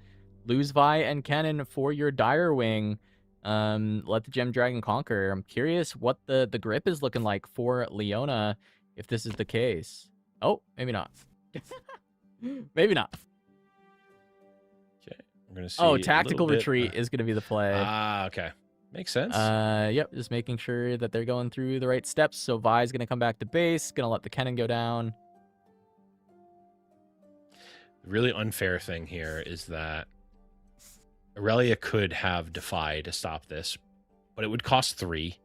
Lose Vi and Kennen for your Dire Wing. Let the Gem Dragon conquer. I'm curious what the grip is looking like for Leona if this is the case. Oh, maybe not. Maybe not. Okay, we're gonna see. Tactical retreat is gonna be the play. Okay, makes sense. Yep, just making sure that they're going through the right steps. So Vi's gonna come back to base, gonna let the Kennen go down. The really unfair thing here is that Aurelia could have Defy to stop this, but it would cost 3,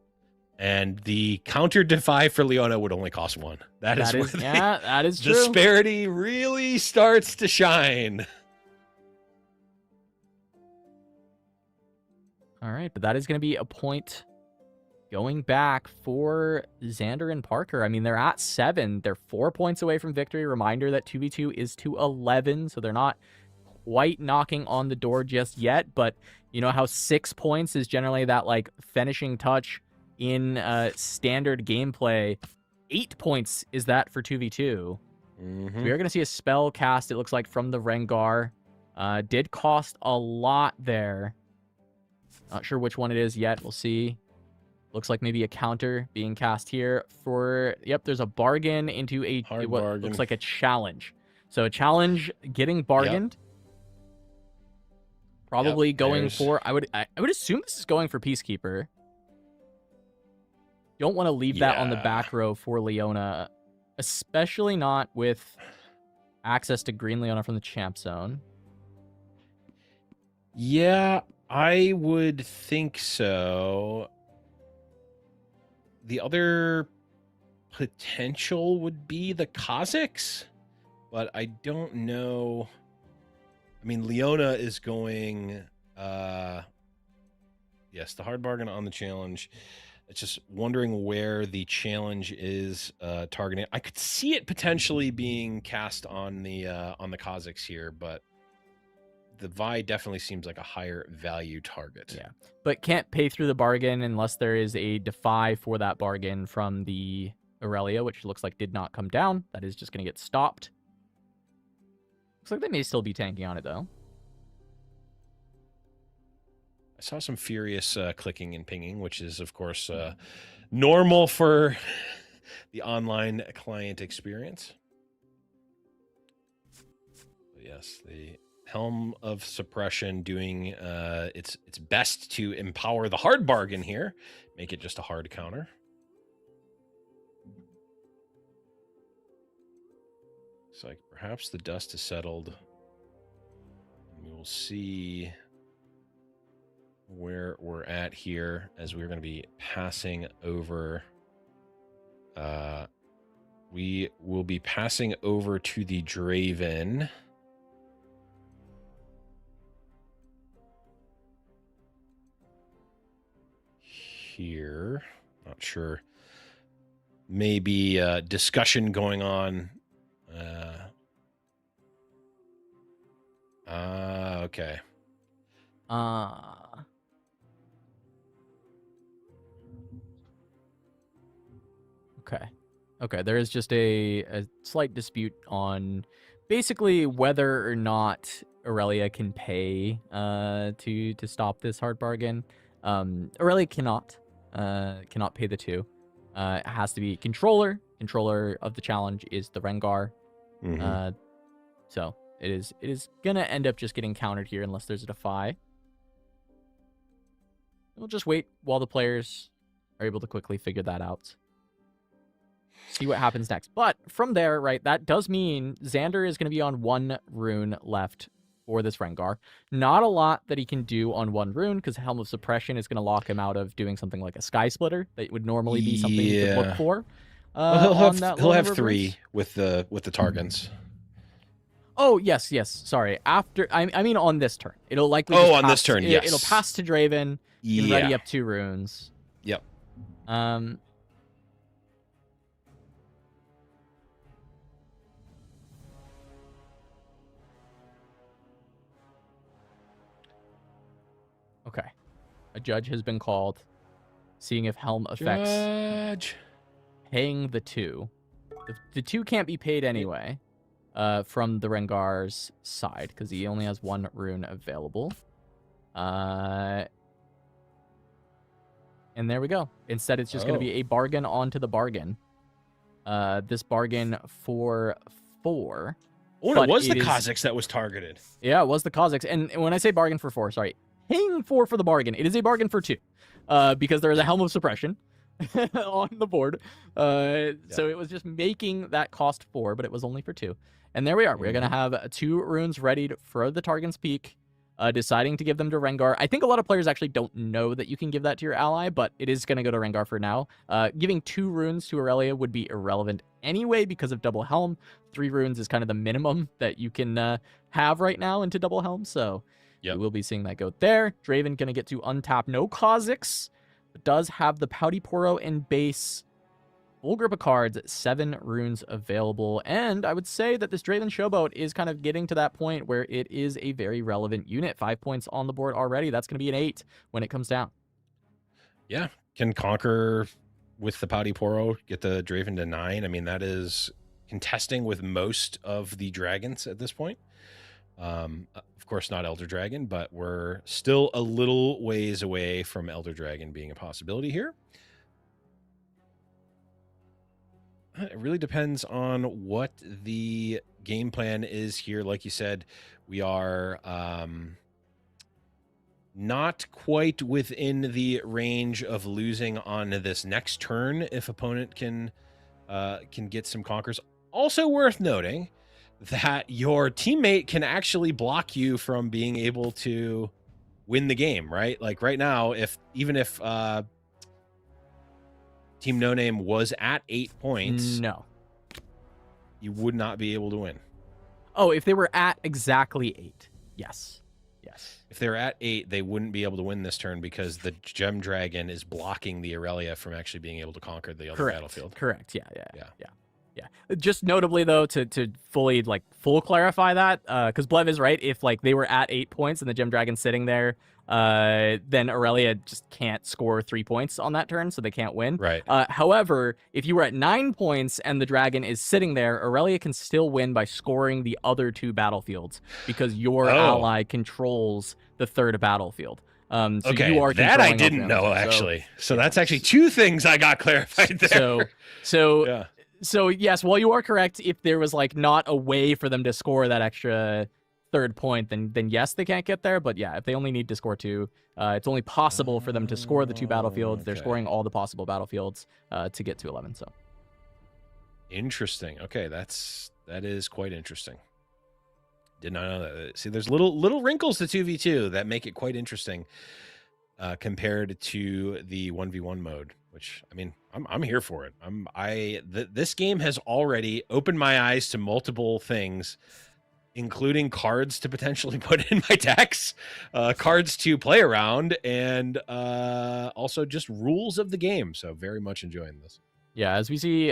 and the counter Defy for Leona would only cost 1. That is where that is true. Disparity really starts to shine. All right, but that is going to be a point going back for Zander and Parker. I mean, they're at 7. They're 4 points away from victory. Reminder that 2v2 is to 11, so they're not quite knocking on the door just yet, but you know how 6 points is generally that like finishing touch in standard gameplay. 8 points is that for 2v2. Mm-hmm. So we are going to see a spell cast, it looks like, from the Rengar. Did cost a lot there. Not sure which one it is yet. We'll see. Looks like maybe a counter being cast here for, yep, there's a bargain into what looks like a challenge. So a challenge getting bargained. Yep. Probably going for, I would assume this is going for Peacekeeper. Don't want to leave that on the back row for Leona, especially not with access to Green Leona from the champ zone. Yeah, I would think so. the other potential would be the Kazakhs, but I don't know. I mean, Leona is going, yes, the hard bargain on the challenge. It's just wondering where the challenge is targeting. I could see it potentially being cast on the Kazakhs here, but the Vi definitely seems like a higher value target. Yeah, but can't pay through the bargain unless there is a defy for that bargain from the Aurelia, which looks like did not come down. That is just going to get stopped. Looks like they may still be tanking on it, though. I saw some furious clicking and pinging, which is, of course, normal for the online client experience. But yes, the Helm of Suppression doing its best to empower the hard bargain here, make it just a hard counter. Looks like perhaps the dust has settled. We will see where we're at here as we're going to be passing over. We will be passing over to the Draven. Here, not sure. Maybe discussion going on. Okay. Okay, there is just a slight dispute on basically whether or not Aurelia can pay to stop this hard bargain. Aurelia cannot pay the 2. It has to be controller. Controller of the challenge is the Rengar. Mm-hmm. So it is gonna end up just getting countered here unless there's a defy. We'll just wait while the players are able to quickly figure that out. See what happens next. But from there, right, that does mean Zander is going to be on 1 rune left for this Rengar. Not a lot that he can do on 1 rune, because Helm of Suppression is going to lock him out of doing something like a Sky Splitter that would normally be something you could look for. Well, he'll have 3 with the Targans. Oh, yes. Sorry. After I mean on this turn. It'll likely on this turn, yes. It'll pass to Draven and ready up 2 runes. Yep. Okay. A judge has been called, seeing if Helm affects paying the 2. The 2 can't be paid anyway from the Rengar's side, because he only has 1 rune available. And there we go. Instead, it's just going to be a bargain onto the bargain. This bargain for 4. Oh, it was the Kazakhs that was targeted. Yeah, it was the Kazakhs. And when I say bargain for 4, sorry, paying 4 for the bargain. It is a bargain for 2, because there is a Helm of Suppression on the board. So it was just making that cost 4, but it was only for 2. And there we are. We're going to have 2 runes readied for the Targon's Peak, deciding to give them to Rengar. I think a lot of players actually don't know that you can give that to your ally, but it is going to go to Rengar for now. Giving 2 runes to Aurelia would be irrelevant anyway because of double Helm. 3 runes is kind of the minimum that you can have right now into double Helm, so... Yep. We will be seeing that go there. Draven going to get to untap no Kazakhs, but does have the Pouty Poro and base. Full grip of cards, 7 runes available. And I would say that this Draven Showboat is kind of getting to that point where it is a very relevant unit. 5 points on the board already. That's going to be an 8 when it comes down. Yeah, can conquer with the Pouty Poro, get the Draven to 9. I mean, that is contesting with most of the dragons at this point. Of course, not Elder Dragon, but we're still a little ways away from Elder Dragon being a possibility here. It really depends on what the game plan is here. Like you said, we are not quite within the range of losing on this next turn if opponent can get some conquers. Also worth noting that your teammate can actually block you from being able to win the game, right? Like right now, even if Team No Name was at 8 points, No. you would not be able to win. Oh, if they were at exactly 8. Yes. Yes. If they're at 8, they wouldn't be able to win this turn because the Gem Dragon is blocking the Aurelia from actually being able to conquer the other battlefield. Correct. Yeah. Just notably though, to fully full clarify that, because Blev is right. If they were at 8 points and the Gem Dragon's sitting there, then Aurelia just can't score 3 points on that turn, so they can't win. Right. However, if you were at 9 points and the dragon is sitting there, Aurelia can still win by scoring the other 2 battlefields because your ally controls the 3rd battlefield. So okay, you are that I didn't know actually. So that's actually 2 things I got clarified there. So yes, while you are correct, if there was not a way for them to score that extra 3rd point, then yes, they can't get there. But yeah, if they only need to score 2, it's only possible for them to score the 2 battlefields. They're scoring all the possible battlefields to get to 11. So interesting. Okay, that is quite interesting. Did not know that. See, there's little wrinkles to 2v2 that make it quite interesting compared to the 1v1 mode, which I mean, I'm here for it. This game has already opened my eyes to multiple things, including cards to potentially put in my decks, cards to play around, and also just rules of the game. So very much enjoying this. Yeah, as we see,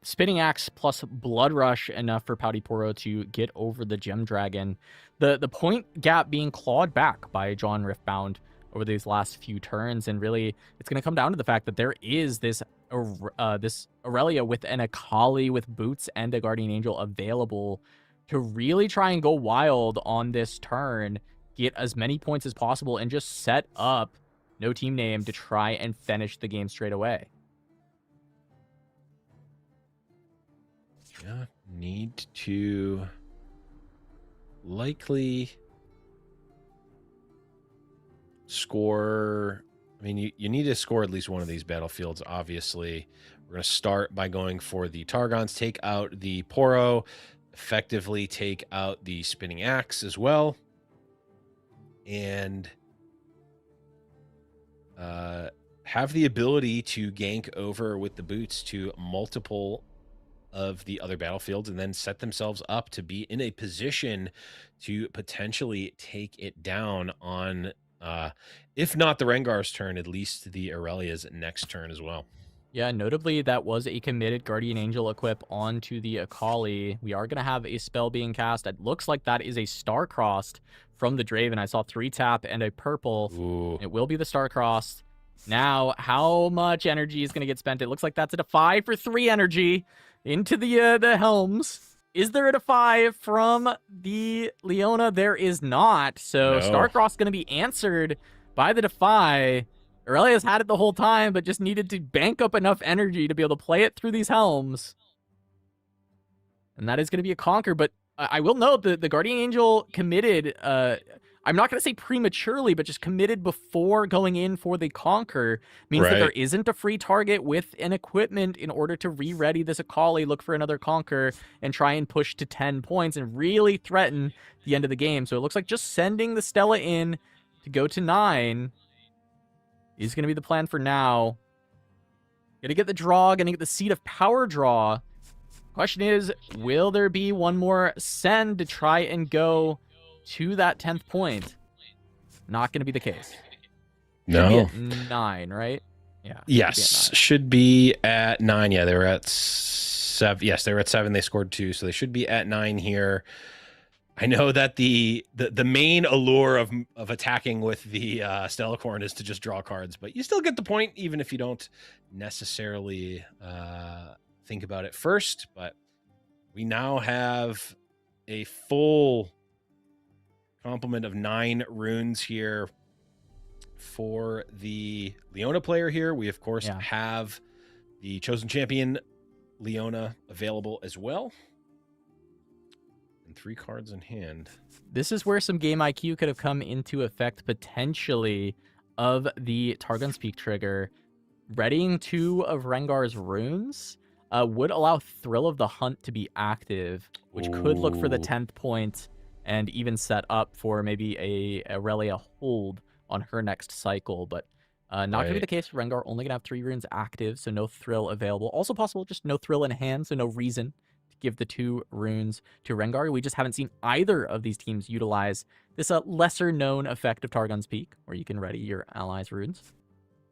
Spinning Axe plus Blood Rush enough for Pouty Poro to get over the Gem Dragon. The point gap being clawed back by John Riftbound over these last few turns, and really it's going to come down to the fact that there is this Aurelia with an Akali with boots and a Guardian Angel available to really try and go wild on this turn, get as many points as possible, and just set up No Team Name to try and finish the game straight away. Yeah, need to likely score. I mean, you need to score at least one of these battlefields, obviously. We're going to start by going for the Targons, take out the Poro, effectively take out the Spinning Axe as well, and have the ability to gank over with the boots to multiple of the other battlefields and then set themselves up to be in a position to potentially take it down on if not the Rengar's turn, at least the Aurelia's next turn as well. Yeah, notably that was a committed Guardian Angel equip onto the Akali. We are going to have a spell being cast. It looks like that is a Star-Crossed from the Draven. I saw 3 tap and a purple. Ooh. It will be the Star-Crossed. Now, how much energy is going to get spent? It looks like that's a Defy for 3 energy into the Helms. Is there a Defy from the Leona? There is not. So No. Star-Crossed going to be answered by the Defy. Aurelia's had it the whole time, but just needed to bank up enough energy to be able to play it through these Helms. And that is going to be a conquer. But I will note that the Guardian Angel committed, I'm not going to say prematurely, but just committed before going in for the conquer. Means that there isn't a free target with an equipment in order to re-ready this Akali, look for another conquer, and try and push to 10 points and really threaten the end of the game. So it looks like just sending the Stella in to go to 9 is going to be the plan for now. Gonna get the draw, gonna get the Seed of Power draw. Question is, will there be one more send to try and go to that 10th point? Not gonna be the case. No. Should be at 9, right? Yeah. Yes, should be at 9. Yeah, they were at 7. Yes, they were at 7. They scored 2, so they should be at 9 here. I know that the main allure of attacking with the Stellacorn is to just draw cards, but you still get the point even if you don't necessarily think about it first. But we now have a full complement of 9 runes here for the Leona player here. We, of course, have the Chosen Champion Leona available as well. 3 cards in hand. This is where some game IQ could have come into effect potentially of the Targon's Peak trigger. Readying 2 of Rengar's runes would allow Thrill of the Hunt to be active, which could look for the 10th point and even set up for maybe a Aurelia hold on her next cycle. But Not going to be the case for Rengar. Only going to have 3 runes active, so no Thrill available. Also possible, just no Thrill in hand, so no reason to give the 2 runes to Rengar. We just haven't seen either of these teams utilize this lesser-known effect of Targon's Peak, where you can ready your allies' runes.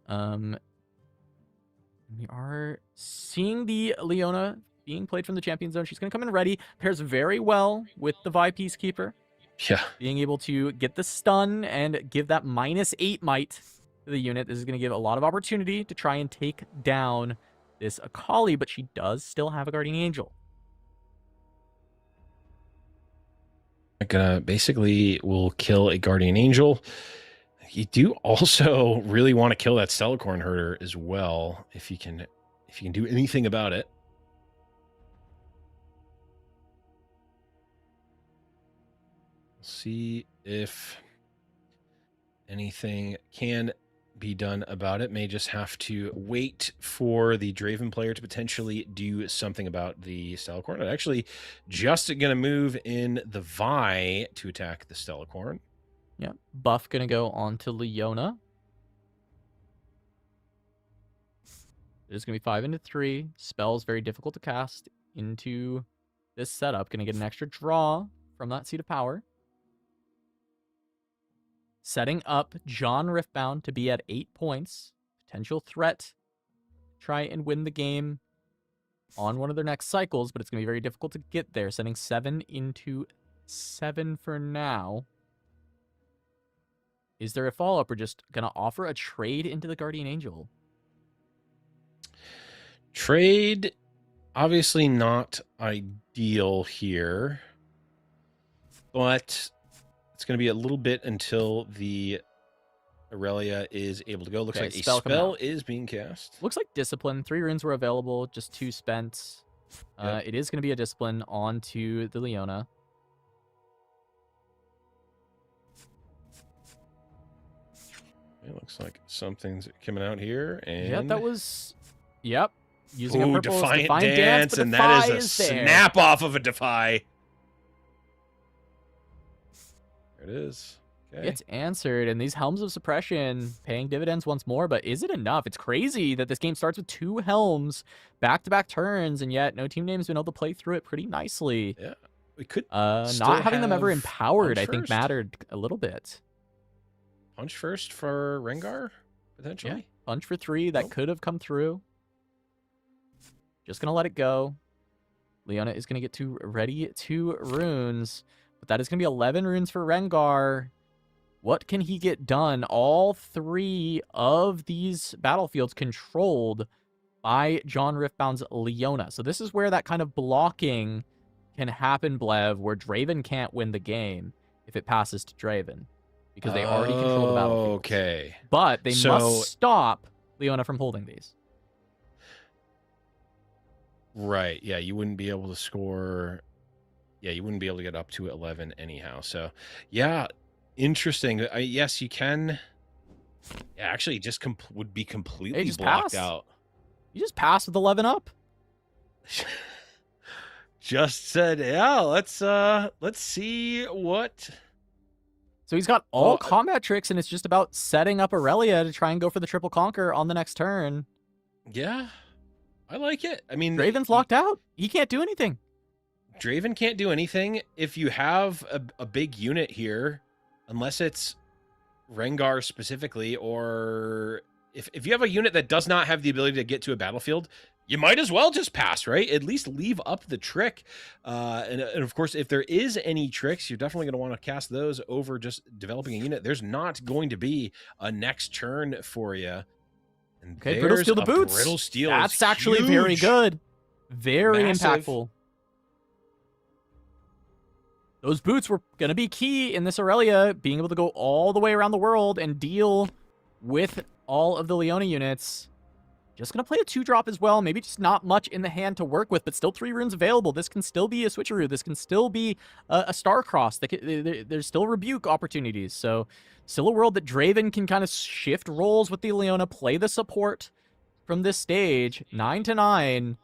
We are seeing the Leona being played from the champion zone. She's going to come in ready. Pairs very well with the Vi Peacekeeper. Yeah. Being able to get the stun and give that -8 might to the unit. This is going to give a lot of opportunity to try and take down this Akali, but she does still have a Guardian Angel. Gonna basically will kill a Guardian Angel. You do also really want to kill that Stellacorn herder as well, if you can do anything about it. See if anything can be done about it. May just have to wait for the Draven player to potentially do something about the Stellacorn. And actually, just going to move in the Vi to attack the Stellacorn. Yeah, buff going to go on to Leona. There's going to be 5 into 3. Spells very difficult to cast into this setup. Going to get an extra draw from that Seat of Power. Setting up John Riftbound to be at 8 points. Potential threat. Try and win the game on one of their next cycles, but it's going to be very difficult to get there. Setting 7 into 7 for now. Is there a follow-up? We're just going to offer a trade into the Guardian Angel. Trade, obviously not ideal here, but it's going to be a little bit until the Aurelia is able to go. Looks like a spell is being cast. Looks like Discipline. 3 runes were available, just 2 spent. Yep. It is going to be a Discipline onto the Leona. It looks like something's coming out here. And yeah, that was... Yep. Using a purple Defiant Dance, and that is a snap off of a Defy. There it is. Okay. It's answered, and these Helms of Suppression paying dividends once more, but is it enough? It's crazy that this game starts with 2 Helms, back-to-back turns, and yet no team name's been able to play through it pretty nicely. Yeah, we could not having them ever empowered, I think, mattered a little bit. Punch first for Rengar, potentially? Yeah, punch for 3, that could have come through. Just gonna let it go. Leona is gonna get to ready 2 runes, but that is gonna be 11 runes for Rengar. What can he get done? All 3 of these battlefields controlled by John Riftbound's Leona. So this is where that kind of blocking can happen, Blev, where Draven can't win the game if it passes to Draven, because they already control the battlefield. Okay. But they must stop Leona from holding these. Right. Yeah, you wouldn't be able to score. Yeah, you wouldn't be able to get up to 11 anyhow. So, yeah, interesting. Yes, you can. Yeah, actually, just would be completely blocked out. You just passed with 11 up. Just said, yeah. Let's see what. So he's got all combat tricks, and it's just about setting up Aurelia to try and go for the triple conquer on the next turn. Yeah. I like it. I mean, Draven's locked out. He can't do anything. Draven can't do anything. If you have a big unit here, unless it's Rengar specifically, or if you have a unit that does not have the ability to get to a battlefield, you might as well just pass, right? At least leave up the trick. And of course, if there is any tricks, you're definitely going to want to cast those over just developing a unit. There's not going to be a next turn for you. And okay, Brittle Steel the boots. Brittle Steel. That's actually very good. Very impactful. Those boots were going to be key in this Aurelia, being able to go all the way around the world and deal with all of the Leona units. Just going to play a 2-drop as well. Maybe just not much in the hand to work with, but still 3 runes available. This can still be a switcheroo. This can still be a Starcross. There's still rebuke opportunities. So still a world that Draven can kind of shift roles with the Leona, play the support from this stage. 9 to 9.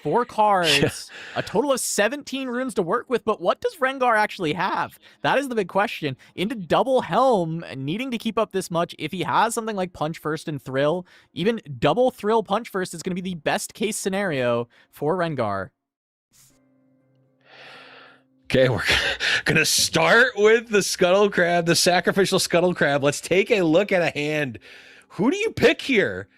4 cards, a total of 17 runes to work with, but what does Rengar actually have? That is the big question. Into double Helm, needing to keep up this much, if he has something like Punch First and Thrill, even double Thrill Punch First is going to be the best case scenario for Rengar. Okay, we're going to start with the Scuttle Crab, the sacrificial Scuttle Crab. Let's take a look at a hand. Who do you pick here?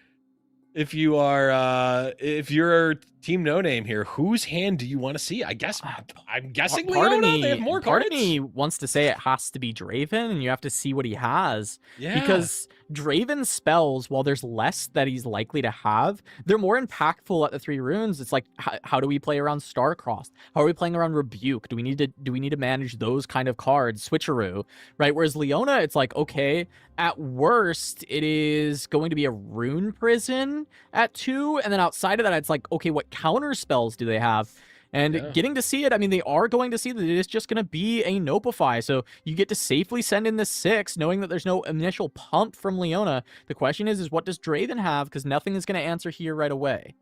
If you are, if you're Team No Name here, whose hand do you want to see? I guess I'm guessing Leona. They have more cards. Part of me wants to say it has to be Draven, and you have to see what he has. Yeah. Because Draven's spells, while there's less that he's likely to have, they're more impactful at the 3 runes. It's like, how do we play around Starcrossed? How are we playing around Rebuke? Do we need to manage those kind of cards? Switcheroo, right? Whereas Leona, it's like, okay, at worst, it is going to be a Rune Prison at 2, and then outside of that, it's like, okay, what counter spells do they have? And getting to see it, I mean, they are going to see that it is just going to be a Nopify, so you get to safely send in the 6, knowing that there's no initial pump from Leona. The question is what does Draven have? Because nothing is going to answer here right away.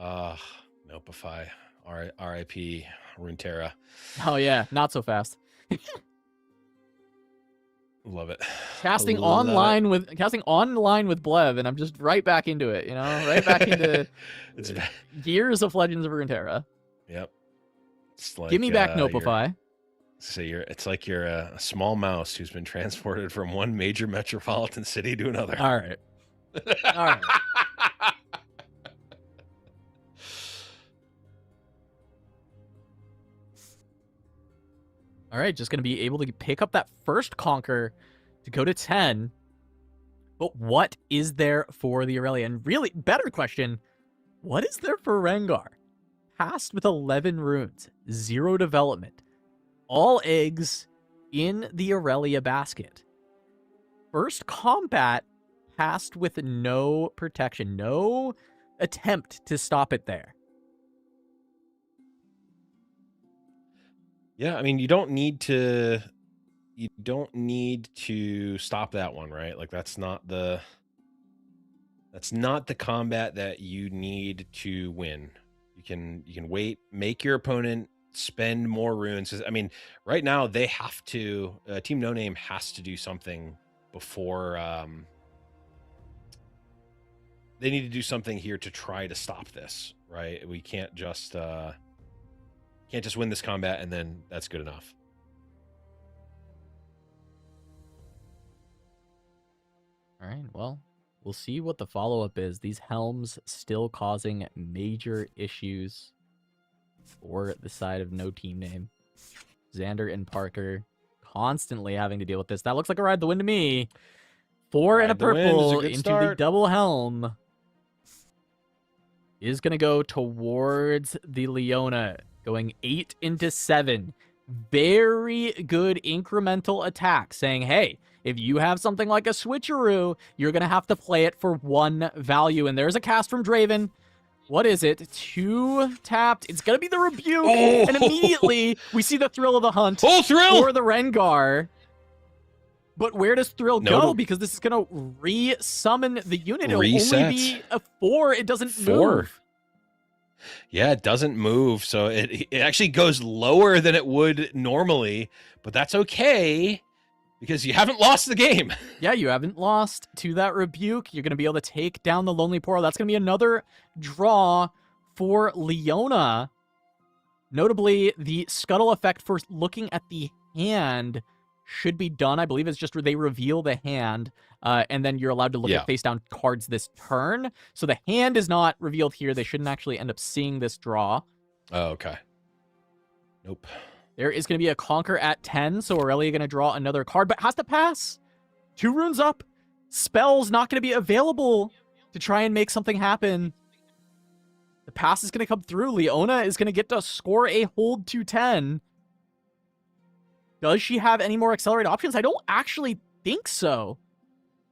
Nopify, R.I.P. Runeterra. Oh yeah, not so fast. Love it. Casting online with Blev, and I'm just right back into it, you know, right back into years of Legends of Runeterra. Yep. It's like, give me back Nopify. It's like you're a small mouse who's been transported from one major metropolitan city to another. All right. All right. All right, just going to be able to pick up that first Conquer to go to 10. But what is there for the Aurelia? And really, better question, what is there for Rengar? Passed with 11 runes, 0 development, all eggs in the Aurelia basket. First combat, passed with no protection, no attempt to stop it there. Yeah, I mean, you don't need to stop that one, right? Like that's not the combat that you need to win. You can wait, make your opponent spend more runes. I mean, right now they have to Team No Name has to do something before they need to do something here to try to stop this, right? We can't just win this combat and then that's good enough. All right, well, we'll see what the follow-up is. These helms still causing major issues for the side of No Team Name. Zander and Parker constantly having to deal with this. That looks like a ride the wind to me. 4 and a purple into the double helm is going to go towards the Leona. Going 8 into 7. Very good incremental attack, saying, hey, if you have something like a switcheroo, you're going to have to play it for 1 value. And there's a cast from Draven. What is it? 2 tapped. It's going to be the Rebuke. Oh. And immediately, we see the Thrill of the Hunt for the Rengar. But where does Thrill go? Because this is going to re-summon the unit. It'll only be a 4. It doesn't move. Yeah, it doesn't move, so it actually goes lower than it would normally, but that's okay because you haven't lost the game. Yeah, you haven't lost to that Rebuke. You're going to be able to take down the Lonely Portal. That's going to be another draw for Leona. Notably, the Scuttle effect for looking at the hand should be done. I believe it's just where they reveal the hand, and then you're allowed to look at face-down cards this turn. So the hand is not revealed here. They shouldn't actually end up seeing this draw. Oh, okay. Nope. There is going to be a Conquer at 10, so Aurelia going to draw another card, but has to pass. 2 runes up. Spell's not going to be available to try and make something happen. The pass is going to come through. Leona is going to get to score a hold to 10. Does she have any more accelerate options? I don't actually think so.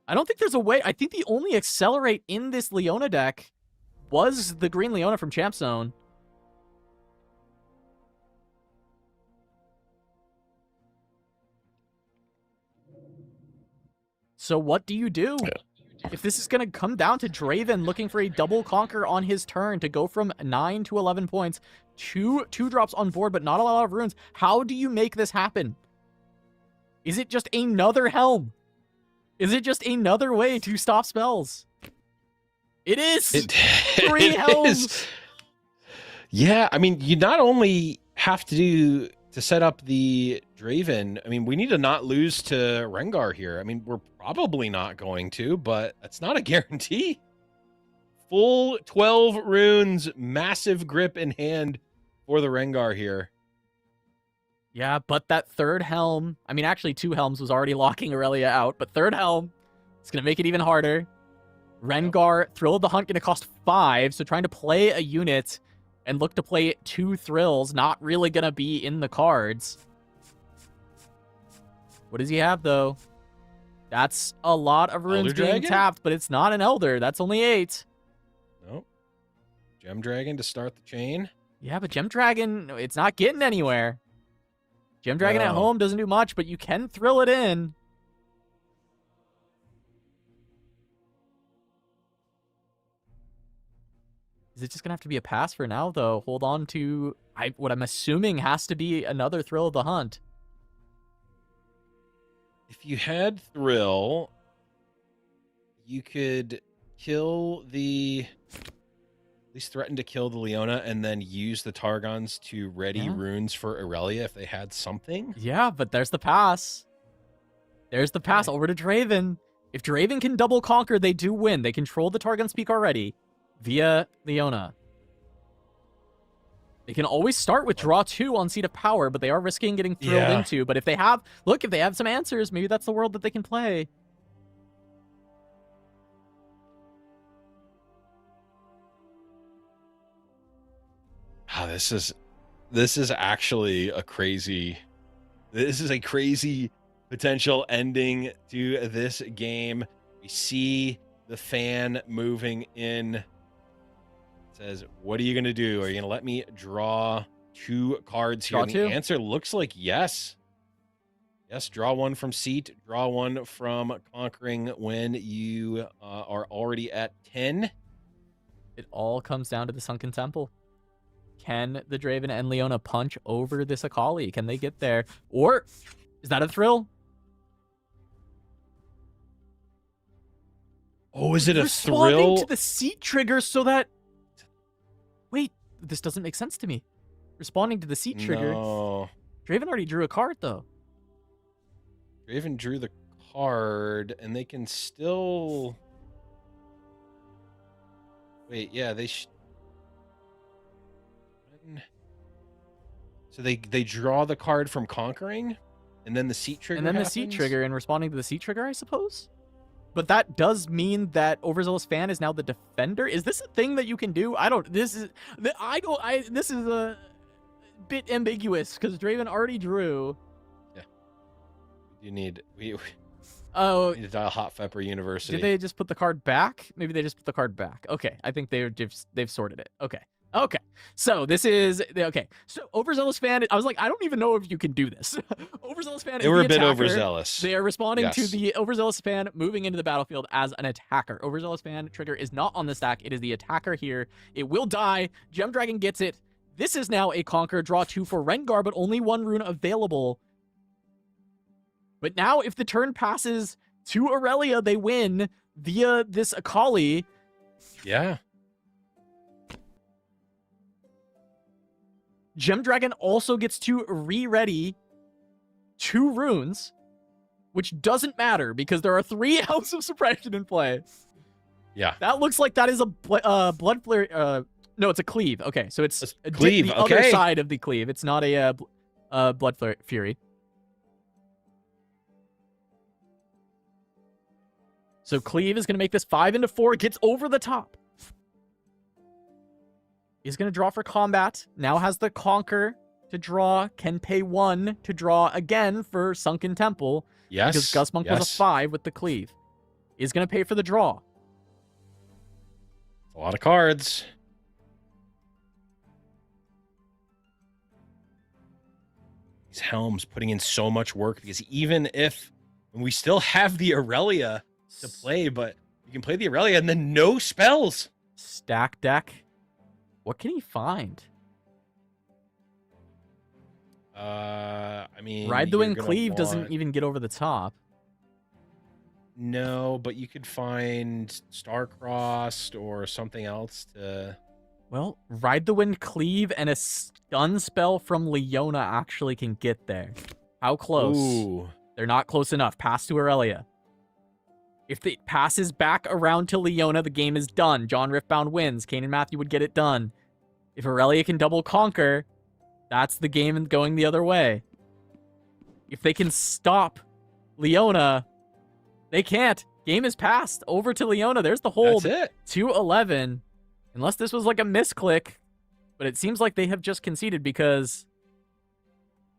I don't think there's a way. I think the only accelerate in this Leona deck was the green Leona from Champ Zone. So what do you do? if this is going to come down to Draven looking for a double conquer on his turn to go from 9 to 11 points, two drops on board, but not a lot of runes, how do you make this happen? Is it just another Helm? Is it just another way to stop spells? It is! 3 Helms! Yeah, I mean, you not only have to set up the Draven, I mean, we need to not lose to Rengar here. I mean, we're probably not going to, but that's not a guarantee. Full 12 runes, massive grip in hand for the Rengar here. Yeah, but that third Helm, I mean, actually 2 Helms was already locking Aurelia out, but third Helm, it's going to make it even harder. Rengar, Thrill of the Hunt going to cost 5, so trying to play a unit and look to play 2 Thrills, not really going to be in the cards. What does he have, though? That's a lot of runes being tapped, but it's not an Elder. That's only 8. Nope. Gem Dragon to start the chain. Yeah, but Gem Dragon, it's not getting anywhere. Gem Dragon at home doesn't do much, but you can thrill it in. Is it just going to have to be a pass for now, though? Hold on to what I'm assuming has to be another Thrill of the Hunt. If you had Thrill, you could kill the... At least threaten to kill the Leona and then use the Targons to ready runes for Aurelia if they had something. Yeah, but there's the pass. There's the pass over to Draven. If Draven can double conquer, they do win. They control the Targon Speak already via Leona. They can always start with draw 2 on Seat of Power, but they are risking getting thrilled into. But if they have, look, if they have some answers, maybe that's the world that they can play. Oh, this is actually a crazy potential ending to this game. We see the fan moving in. It says, what are you going to do? Are you going to let me draw 2 cards here? And the answer looks like yes. Yes, draw 1 from Seat, draw 1 from Conquering when you are already at 10. It all comes down to the Sunken Temple. Can the Draven and Leona punch over this Akali? Can they get there? Or is that a thrill? Oh, is it a Responding thrill? to the seat trigger so that... Wait, this doesn't make sense to me. Responding to the seat trigger. No. Draven already drew a card, though. Draven drew the card, and they can still... Wait, yeah, they... So they draw the card from Conquering, and then the seat trigger And then happens? the seat trigger, and responding to the seat trigger, I suppose? But that does mean that Overzealous Fan is now the defender? Is this a thing that you can do? I don't... This is... This is a bit ambiguous, because Draven already drew. Yeah. You need... We Oh, need to dial Hot Pepper University. did they just put the card back? Maybe they just put the card back. Okay, I think they've sorted it. Okay. Okay, so this is... Okay, so Overzealous Fan... I was like, I don't even know if you can do this. Overzealous Fan is They were the a bit attacker. overzealous. They are responding to Yes. the Overzealous Fan moving into the battlefield as an attacker. Overzealous Fan trigger is not on the stack. It is the attacker here. It will die. Gem Dragon gets it. This is now a Conquer. Draw 2 for Rengar, but only 1 rune available. But now if the turn passes to Aurelia, they win via this Akali. Yeah. Gem Dragon also gets to re-ready 2 runes, which doesn't matter because there are 3 House of Suppression in play. Yeah. That looks like that is a Blood Flurry. No, it's a Cleave. Okay, so it's Cleave, the okay. other side of the Cleave. It's not a Blood Fury. So Cleave is going to make this 5 into 4. Gets over the top. He's going to draw for combat. Now has the Conquer to draw. Can pay 1 to draw again for Sunken Temple. Yes. Because Gusmonk was a 5 with the Cleave. Is going to pay for the draw. A lot of cards. These Helms putting in so much work because even if we still have the Aurelia to play, but You can play the Aurelia and then no spells. Stack deck. What can he find? I mean, Ride the you're Wind gonna Cleave want- doesn't even get over the top. No, but you could find Star-Crossed or something else to... Well, Ride the Wind Cleave and a stun spell from Leona actually can get there. How close? Ooh. They're not close enough. Pass to Aurelia. If it passes back around to Leona, the game is done. John Riftbound wins. Kane and Matthew would get it done. If Aurelia can double conquer, that's the game and going the other way. If they can stop Leona, they can't. Game is passed. Over to Leona. There's the hold. That's it. 2-11. Unless this was like a misclick. But it seems like they have just conceded because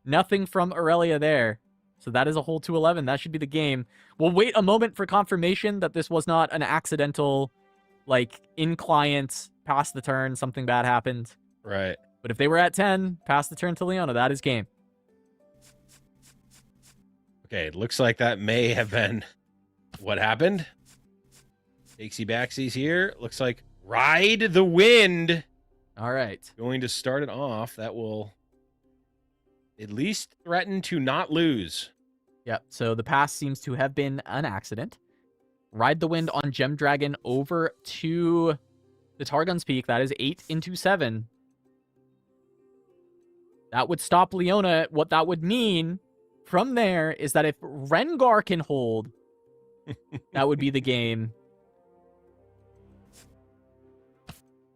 nothing from Aurelia there. So that is a whole 2-11. That should be the game. We'll wait a moment for confirmation that this was not an accidental, like, in-client, pass the turn, something bad happened. Right. But if they were at 10, pass the turn to Leona. That is game. Okay, it looks like that may have been what happened. Takesy backsies here. Looks like Ride the Wind. All right. Going to start it off. That will at least threaten to not lose. Yep. So the pass seems to have been an accident. Ride the Wind on Gem Dragon over to the Targon's Peak. That is 8 into 7. That would stop Leona. What that would mean from there is that if Rengar can hold, that would be the game.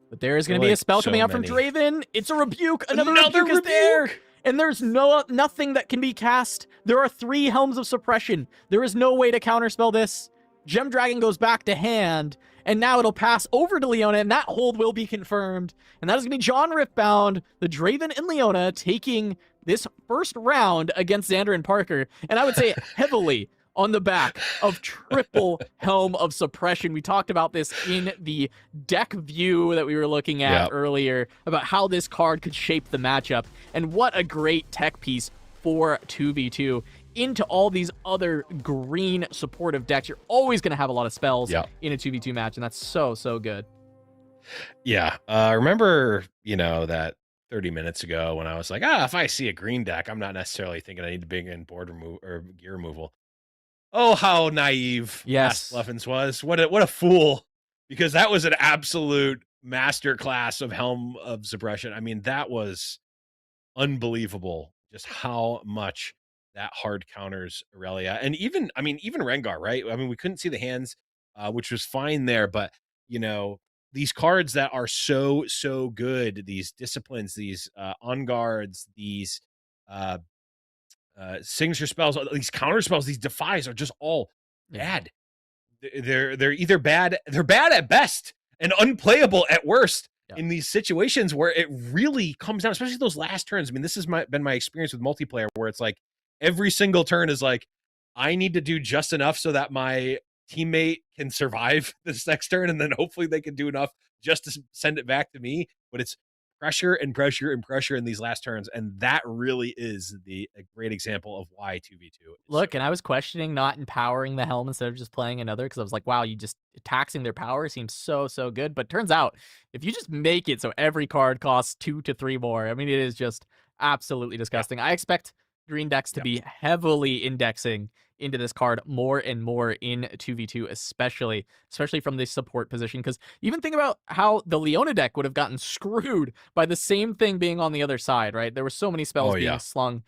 But there is going to be a spell coming out from Draven. It's a rebuke. Another rebuke is there. And there's nothing that can be cast. There are 3 Helms of Suppression. There is no way to counterspell this. Gem Dragon goes back to hand. And now it'll pass over to Leona, and that hold will be confirmed. And that is going to be John Riftbound, the Draven and Leona, taking this first round against Zander and Parker. And I would say heavily on the back of triple Helm of Suppression. We talked about this in the deck view that we were looking at earlier, about how this card could shape the matchup. And what a great tech piece for 2v2. Into all these other green supportive decks. You're always going to have a lot of spells in a 2v2 match, and that's so, so good. Yeah. Remember, that 30 minutes ago when I was like, if I see a green deck, I'm not necessarily thinking I need to bring in board remove or gear removal. Oh, how naive Leffens was. What a fool. Because that was an absolute masterclass of Helm of Suppression. I mean, that was unbelievable just how much that hard counters Aurelia. And even Rengar, right? I mean, we couldn't see the hands, which was fine there, but these cards that are so good, these disciplines, these on guards, these signature spells, these counter spells, these defies are just all bad. They're either bad, they're bad at best and unplayable at worst. In these situations where it really comes down, especially those last turns. I mean, this has been my experience with multiplayer, where it's like every single turn is like, I need to do just enough so that my teammate can survive this next turn, and then hopefully they can do enough just to send it back to me. But it's pressure and pressure and pressure in these last turns, and that really is a great example of why 2v2. Look, and I was questioning not empowering the Helm instead of just playing another, because I was like, wow, you just taxing their power seems so good. But turns out, if you just make it so every card costs 2 to 3 more, I mean, it is just absolutely disgusting. I expect green decks to be heavily indexing into this card more and more in 2v2, especially from the support position. Because even think about how the Leona deck would have gotten screwed by the same thing being on the other side, right? There were so many spells being slung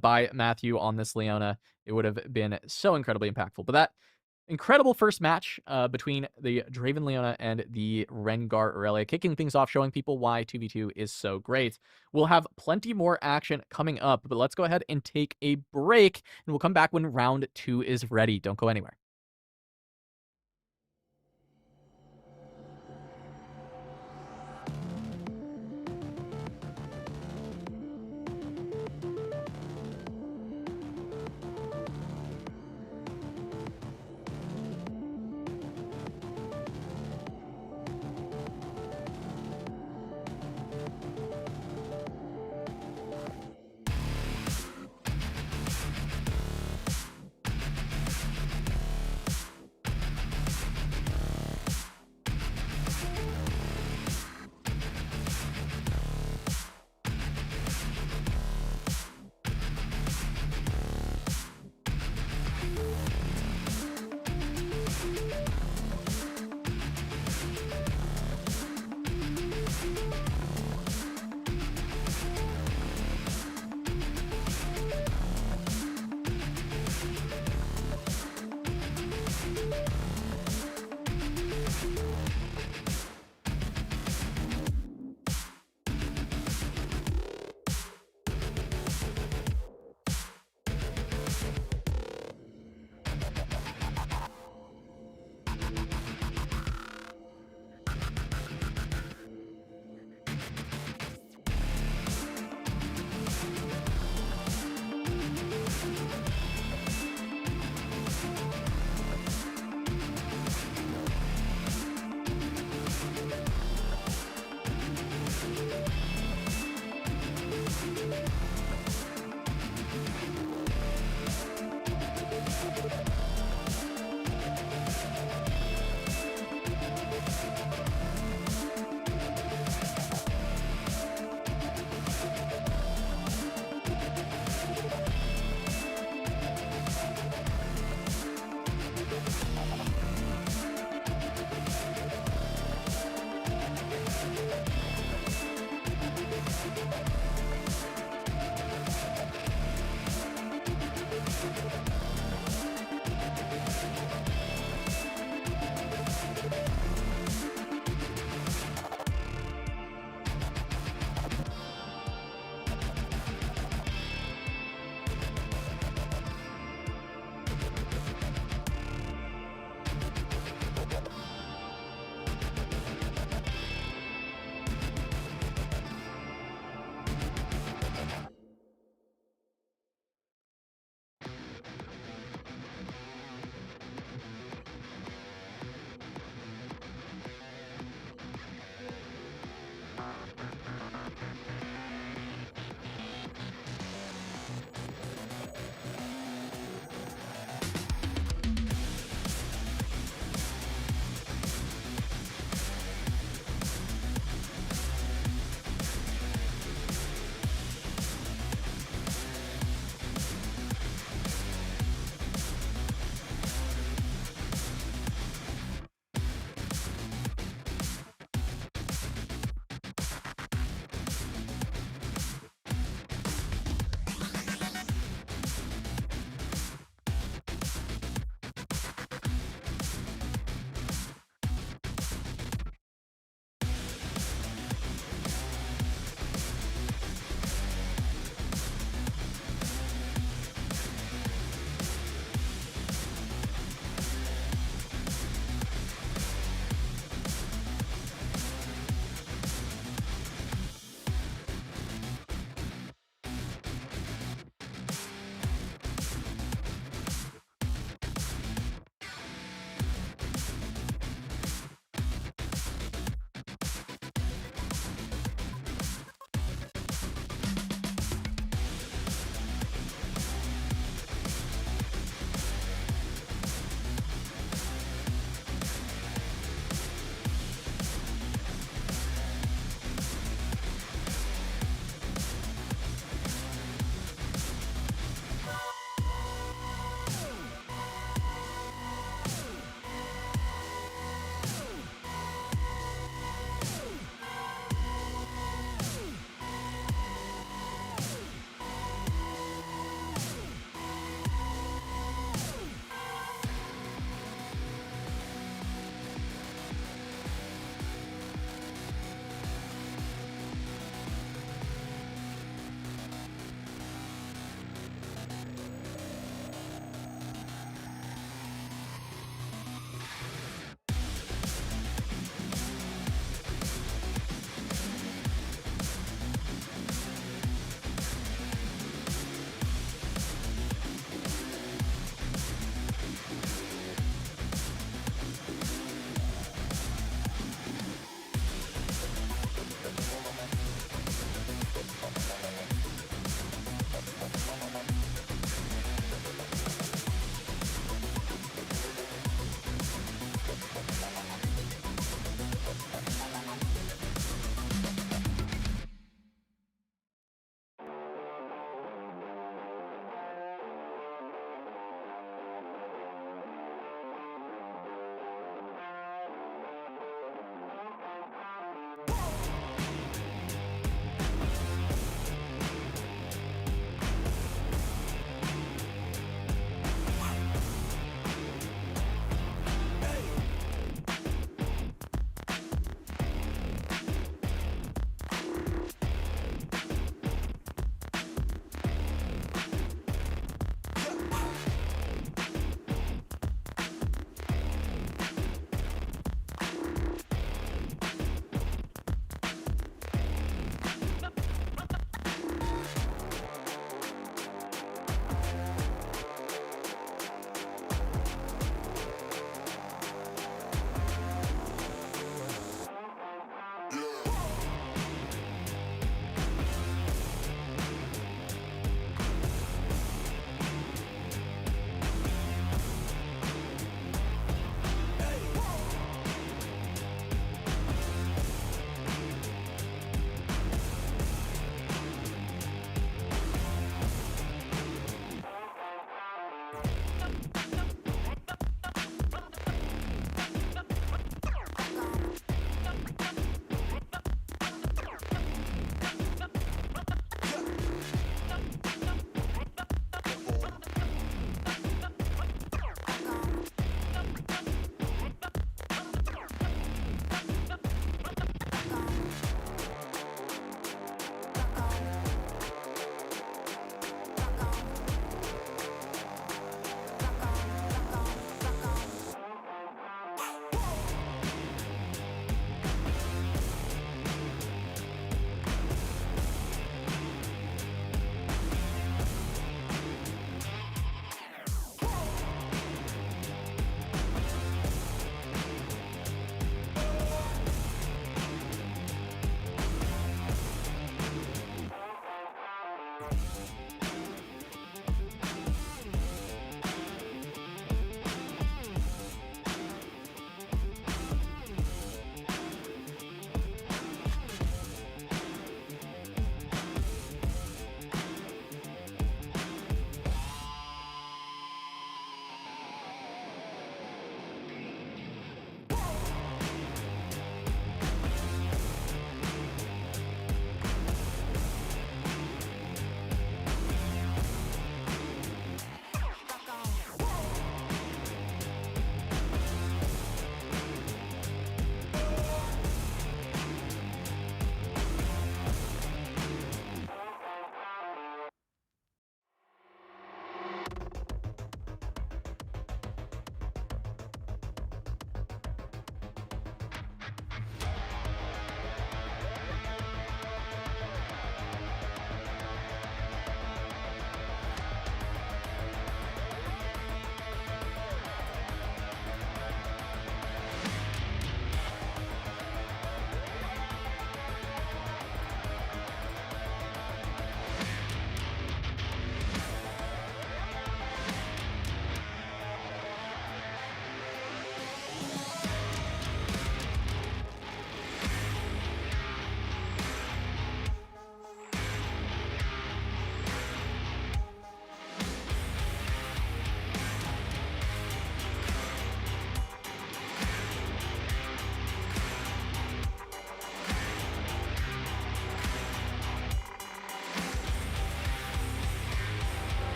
by Matthew on this Leona. It would have been so incredibly impactful. But that incredible first match between the Draven Leona and the Rengar Aurelia, kicking things off, showing people why 2v2 is so great. We'll have plenty more action coming up, but let's go ahead and take a break, and we'll come back when round 2 is ready. Don't go anywhere.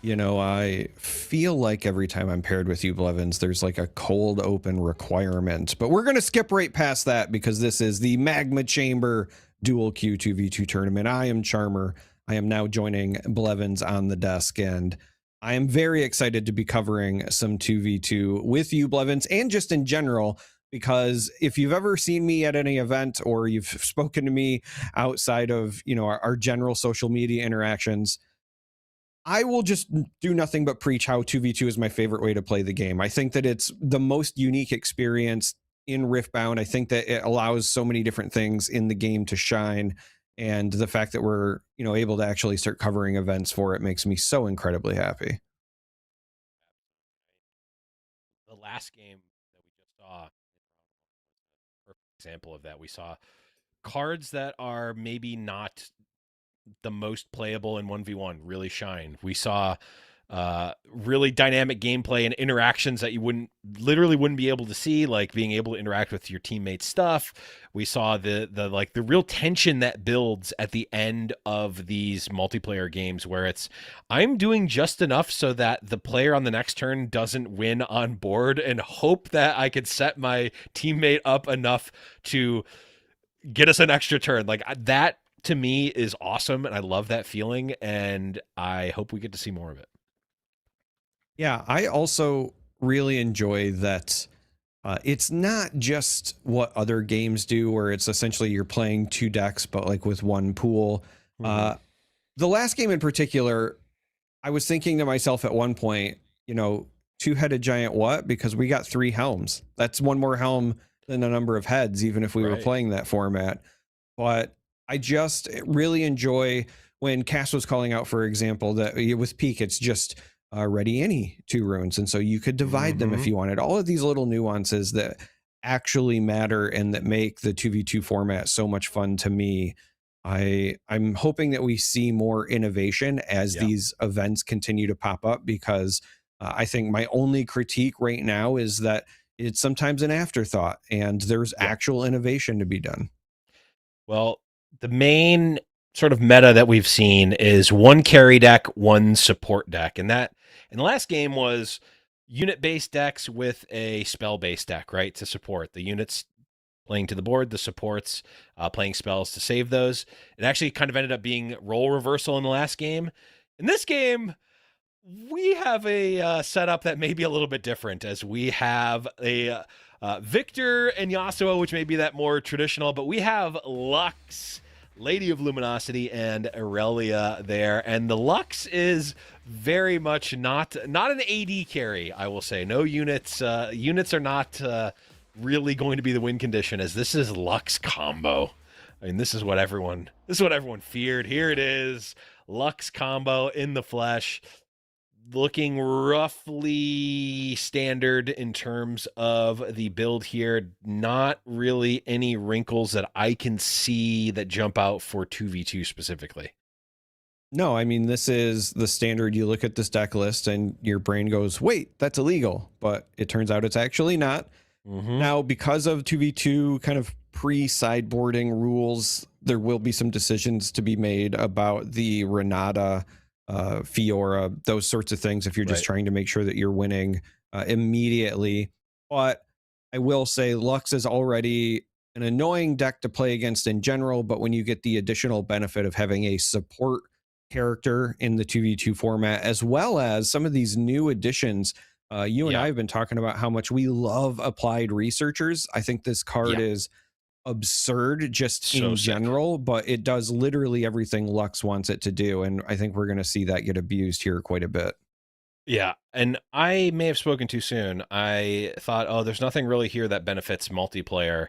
You know, I feel like every time I'm paired with you, Blevins, there's like a cold open requirement. But we're going to skip right past that because this is the Magma Chamber Dual Q 2v2 tournament. I am Charmer. I am now joining Blevins on the desk, and I am very excited to be covering some 2v2 with you, Blevins, and just in general, because if you've ever seen me at any event or you've spoken to me outside of, you know, our general social media interactions, I will just do nothing but preach how 2v2 is my favorite way to play the game. I think that it's the most unique experience in Riftbound. I think that it allows so many different things in the game to shine. And the fact that we're, you know, able to actually start covering events for it makes me so incredibly happy. The last game that we just saw, perfect example of that. We saw cards that are maybe not the most playable in 1v1 really shine. We saw really dynamic gameplay and interactions that you literally wouldn't be able to see, like being able to interact with your teammates' stuff. We saw the real tension that builds at the end of these multiplayer games where it's, I'm doing just enough so that the player on the next turn doesn't win on board, and hope that I could set my teammate up enough to get us an extra turn. Like that to me is awesome, and I love that feeling, and I hope we get to see more of it. Yeah, I also really enjoy that it's not just what other games do where it's essentially you're playing two decks but like with one pool. The last game in particular, I was thinking to myself at one point, you know, two-headed giant what? Because we got 3 helms. That's one more helm than the number of heads, even if we were playing that format. But I just really enjoy when Cass was calling out, for example, that with Peak, it's just ready any 2 runes. And so you could divide them if you wanted. All of these little nuances that actually matter and that make the 2v2 format so much fun to me. I'm hoping that we see more innovation as these events continue to pop up, because I think my only critique right now is that it's sometimes an afterthought and there's actual innovation to be done. Well, the main sort of meta that we've seen is 1 carry deck, 1 support deck. And that in the last game was unit-based decks with a spell-based deck, right, to support. The units playing to the board, the supports playing spells to save those. It actually kind of ended up being role reversal in the last game. In this game, we have a setup that may be a little bit different, as we have a Victor and Yasuo, which may be that more traditional, but we have Lux, Lady of Luminosity, and Aurelia there. And the Lux is very much not an AD carry, I will say. No units. Units are not really going to be the win condition, as this is Lux combo. I mean, this is what everyone feared. Here it is. Lux combo in the flesh. Looking roughly standard in terms of the build here. Not really any wrinkles that I can see that jump out for 2v2 specifically. No, I mean, this is the standard. You look at this deck list and your brain goes, wait, that's illegal. But it turns out it's actually not. Now, because of 2v2 kind of pre-sideboarding rules, there will be some decisions to be made about the Renata, Fiora, those sorts of things, if you're just trying to make sure that you're winning immediately. But I will say Lux is already an annoying deck to play against in general, but when you get the additional benefit of having a support character in the 2v2 format, as well as some of these new additions, you and I have been talking about how much we love applied researchers. I think this card is absurd just in general, but it does literally everything Lux wants it to do, and I think we're going to see that get abused here quite a bit. Yeah, and I may have spoken too soon. I thought, oh, there's nothing really here that benefits multiplayer.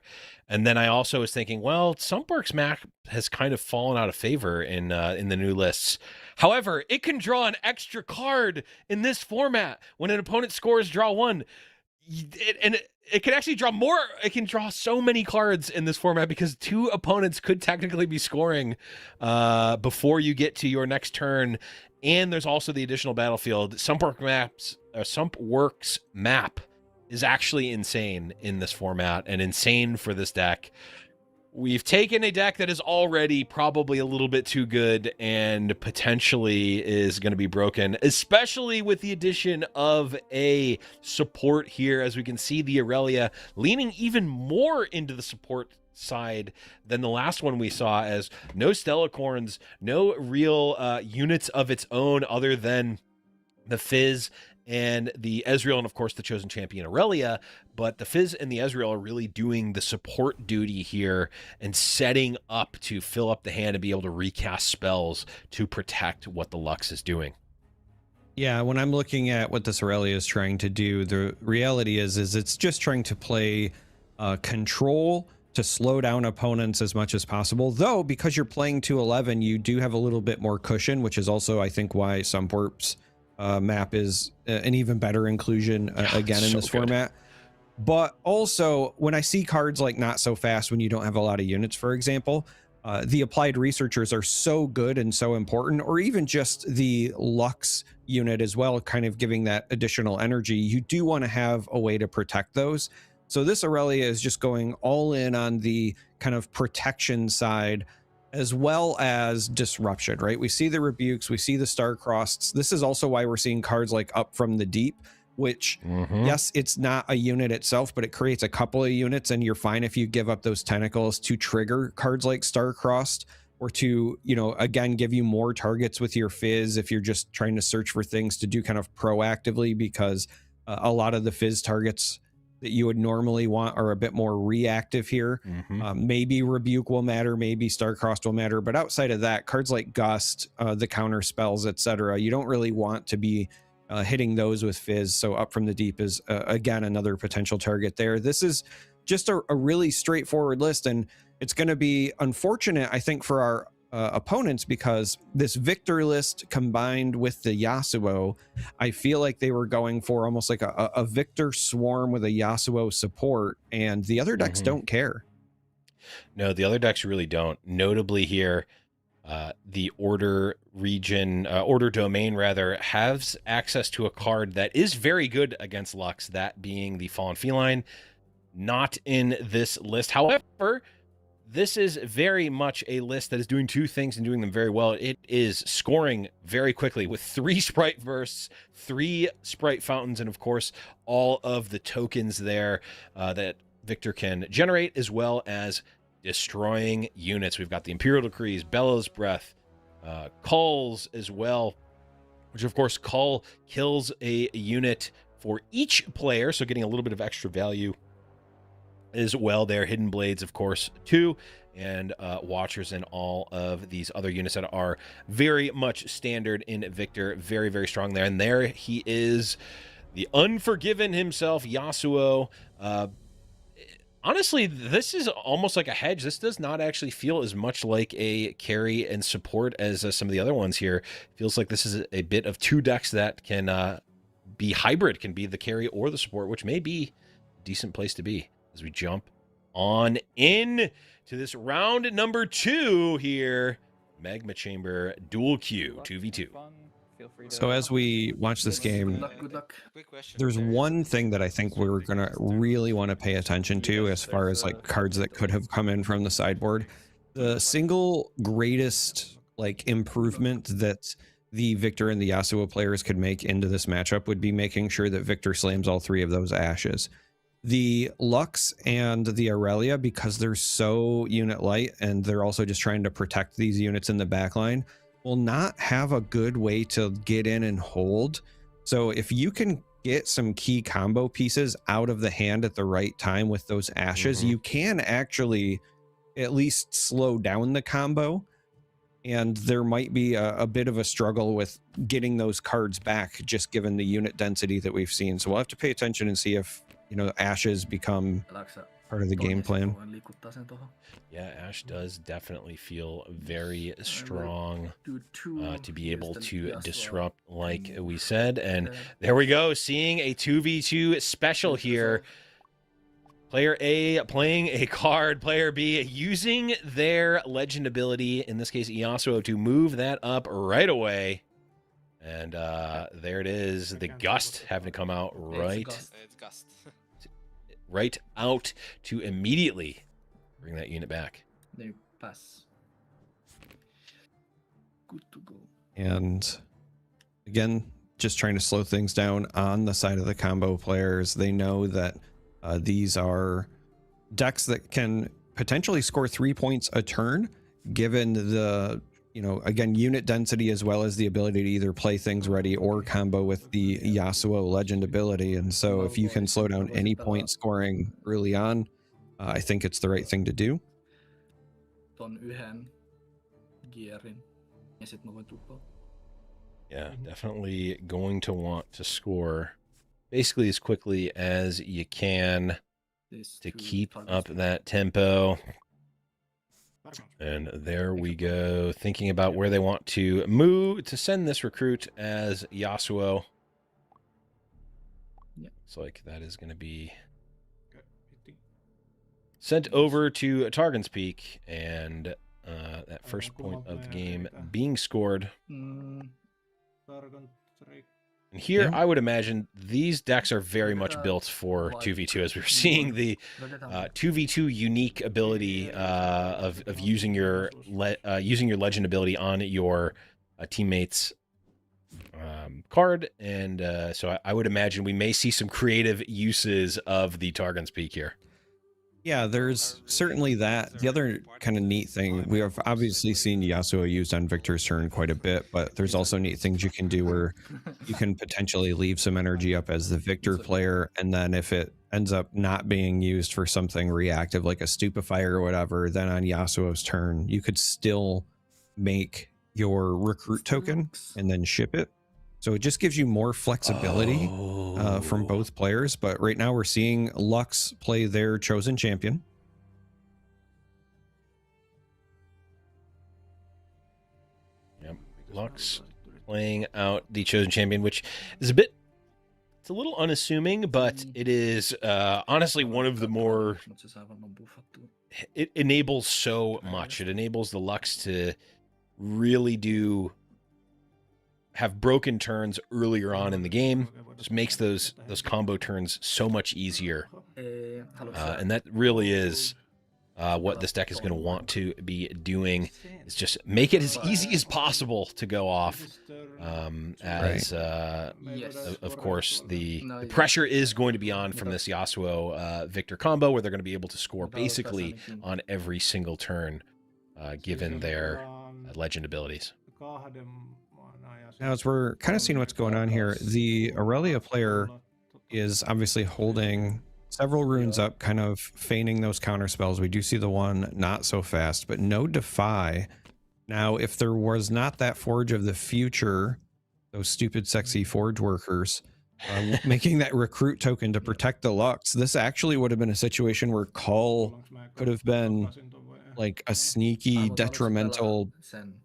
And then I also was thinking, well, Sumpworks map has kind of fallen out of favor in the new lists. However, it can draw an extra card in this format. When an opponent scores draw 1, it can actually draw more. It can draw so many cards in this format because 2 opponents could technically be scoring before you get to your next turn. And there's also the additional battlefield. Sumpworks map is actually insane in this format and insane for this deck. We've taken a deck that is already probably a little bit too good and potentially is going to be broken, especially with the addition of a support here. As we can see, the Aurelia leaning even more into the support side than the last one we saw, as no Stellacorns, no real units of its own other than the Fizz and the Ezreal, and of course the chosen champion Aurelia. But the Fizz and the Ezreal are really doing the support duty here and setting up to fill up the hand and be able to recast spells to protect what the Lux is doing. Yeah, when I'm looking at what this Aurelia is trying to do, the reality is it's just trying to play control to slow down opponents as much as possible. Though, because you're playing 211, you do have a little bit more cushion, which is also, I think, why Sunporp's map is an even better inclusion again in this format. But also, when I see cards like Not So Fast when you don't have a lot of units, for example, the applied researchers are so good and so important, or even just the Lux unit as well, kind of giving that additional energy. You do want to have a way to protect those. So this Aurelia is just going all in on the kind of protection side, as well as disruption, right? We see the rebukes, we see the star-crossed. This is also why we're seeing cards like Up from the Deep, which, yes, it's not a unit itself, but it creates a couple of units, and you're fine if you give up those tentacles to trigger cards like star-crossed, or to, you know, again, give you more targets with your Fizz if you're just trying to search for things to do kind of proactively, because a lot of the Fizz targets that you would normally want are a bit more reactive here. Maybe Rebuke will matter, maybe Star-Crossed will matter, but outside of that, cards like Gust, the counter spells, etc., you don't really want to be hitting those with Fizz. So Up from the Deep is again another potential target there. This is just a really straightforward list, and it's going to be unfortunate, I think, for our opponents, because this Victor list combined with the Yasuo, I feel like they were going for almost like a Victor swarm with a Yasuo support, and the other decks don't care. No, the other decks really don't. Notably here, the Order region, Order domain rather, has access to a card that is very good against Lux, that being the Fallen Feline. Not in this list. However, this is very much a list that is doing two things and doing them very well. It is scoring very quickly with 3 sprite bursts, 3 sprite fountains, and of course, all of the tokens there that Victor can generate, as well as destroying units. We've got the Imperial Decrees, Bellows Breath, Calls as well, which of course, Call kills a unit for each player, so getting a little bit of extra value as well there. Hidden Blades, of course, too, and Watchers and all of these other units that are very much standard in Victor. Very, very strong there. And there he is, the Unforgiven himself, Yasuo. Honestly, this is almost like a hedge. This does not actually feel as much like a carry and support as some of the other ones here. Feels like this is a bit of 2 decks that can be hybrid, can be the carry or the support, which may be a decent place to be as we jump on in to this round number 2 here. Magma Chamber dual Q 2v2. So as we watch this game, there's one thing that I think we're gonna really want to pay attention to as far as like cards that could have come in from the sideboard. The single greatest like improvement that the Victor and the Yasuo players could make into this matchup would be making sure that Victor slams all 3 of those ashes. The Lux and the Aurelia, because they're so unit light and they're also just trying to protect these units in the backline, will not have a good way to get in and hold. So if you can get some key combo pieces out of the hand at the right time with those ashes, you can actually at least slow down the combo. And there might be a bit of a struggle with getting those cards back, just given the unit density that we've seen. So we'll have to pay attention and see if, you know, ashes become part of the game plan. Yeah, Ash does definitely feel very strong to be able to disrupt, like we said. And there we go, seeing a 2v2 special here. Player A playing a card, player B using their legend ability, in this case Yasuo, to move that up right away. And there it is, the Gust having to come out right out to immediately bring that unit back. They pass. Good to go. And again, just trying to slow things down on the side of the combo players. They know that these are decks that can potentially score 3 points a turn, given the, you know, again, unit density as well as the ability to either play things ready or combo with the Yasuo legend ability. And so if you can slow down any point scoring early on, I think it's the right thing to do. Ton yhden gearin. Ja sit mä voin tuppaa. Yeah, definitely going to want to score basically as quickly as you can to keep up that tempo. And there we go, thinking about where they want to move to send this recruit as Yasuo. Yeah. Looks like that is going to be sent over to Targon's Peak, and that first point of the game being scored. And here, I would imagine these decks are very much built for 2v2, as we were seeing the 2v2 unique ability of using your legend ability on your teammate's card, and so I would imagine we may see some creative uses of the Targon's Peak here. Yeah, there's certainly that. The other kind of neat thing, we have obviously seen Yasuo used on Victor's turn quite a bit, but there's also neat things you can do where you can potentially leave some energy up as the Victor player, and then if it ends up not being used for something reactive like a stupefier or whatever, then on Yasuo's turn, you could still make your recruit token and then ship it. So it just gives you more flexibility from both players. But right now we're seeing Lux play their chosen champion. Yep, Lux playing out the chosen champion, which is it's a little unassuming, but it is honestly one of the more, it enables so much. It enables the Lux to really have broken turns earlier on in the game. Just makes those combo turns so much easier. And that really is what this deck is going to want to be doing, is just make it as easy as possible to go off. Of course, the pressure is going to be on from this Yasuo Victor combo, where they're going to be able to score basically on every single turn, given their legend abilities. Now, as we're kind of seeing what's going on here, the Aurelia player is obviously holding several runes up, kind of feigning those counter spells. We do see the one not so fast, but no Defy. Now, if there was not that Forge of the Future, those stupid, sexy Forge workers, making that recruit token to protect the Lux, this actually would have been a situation where Call could have been like a sneaky detrimental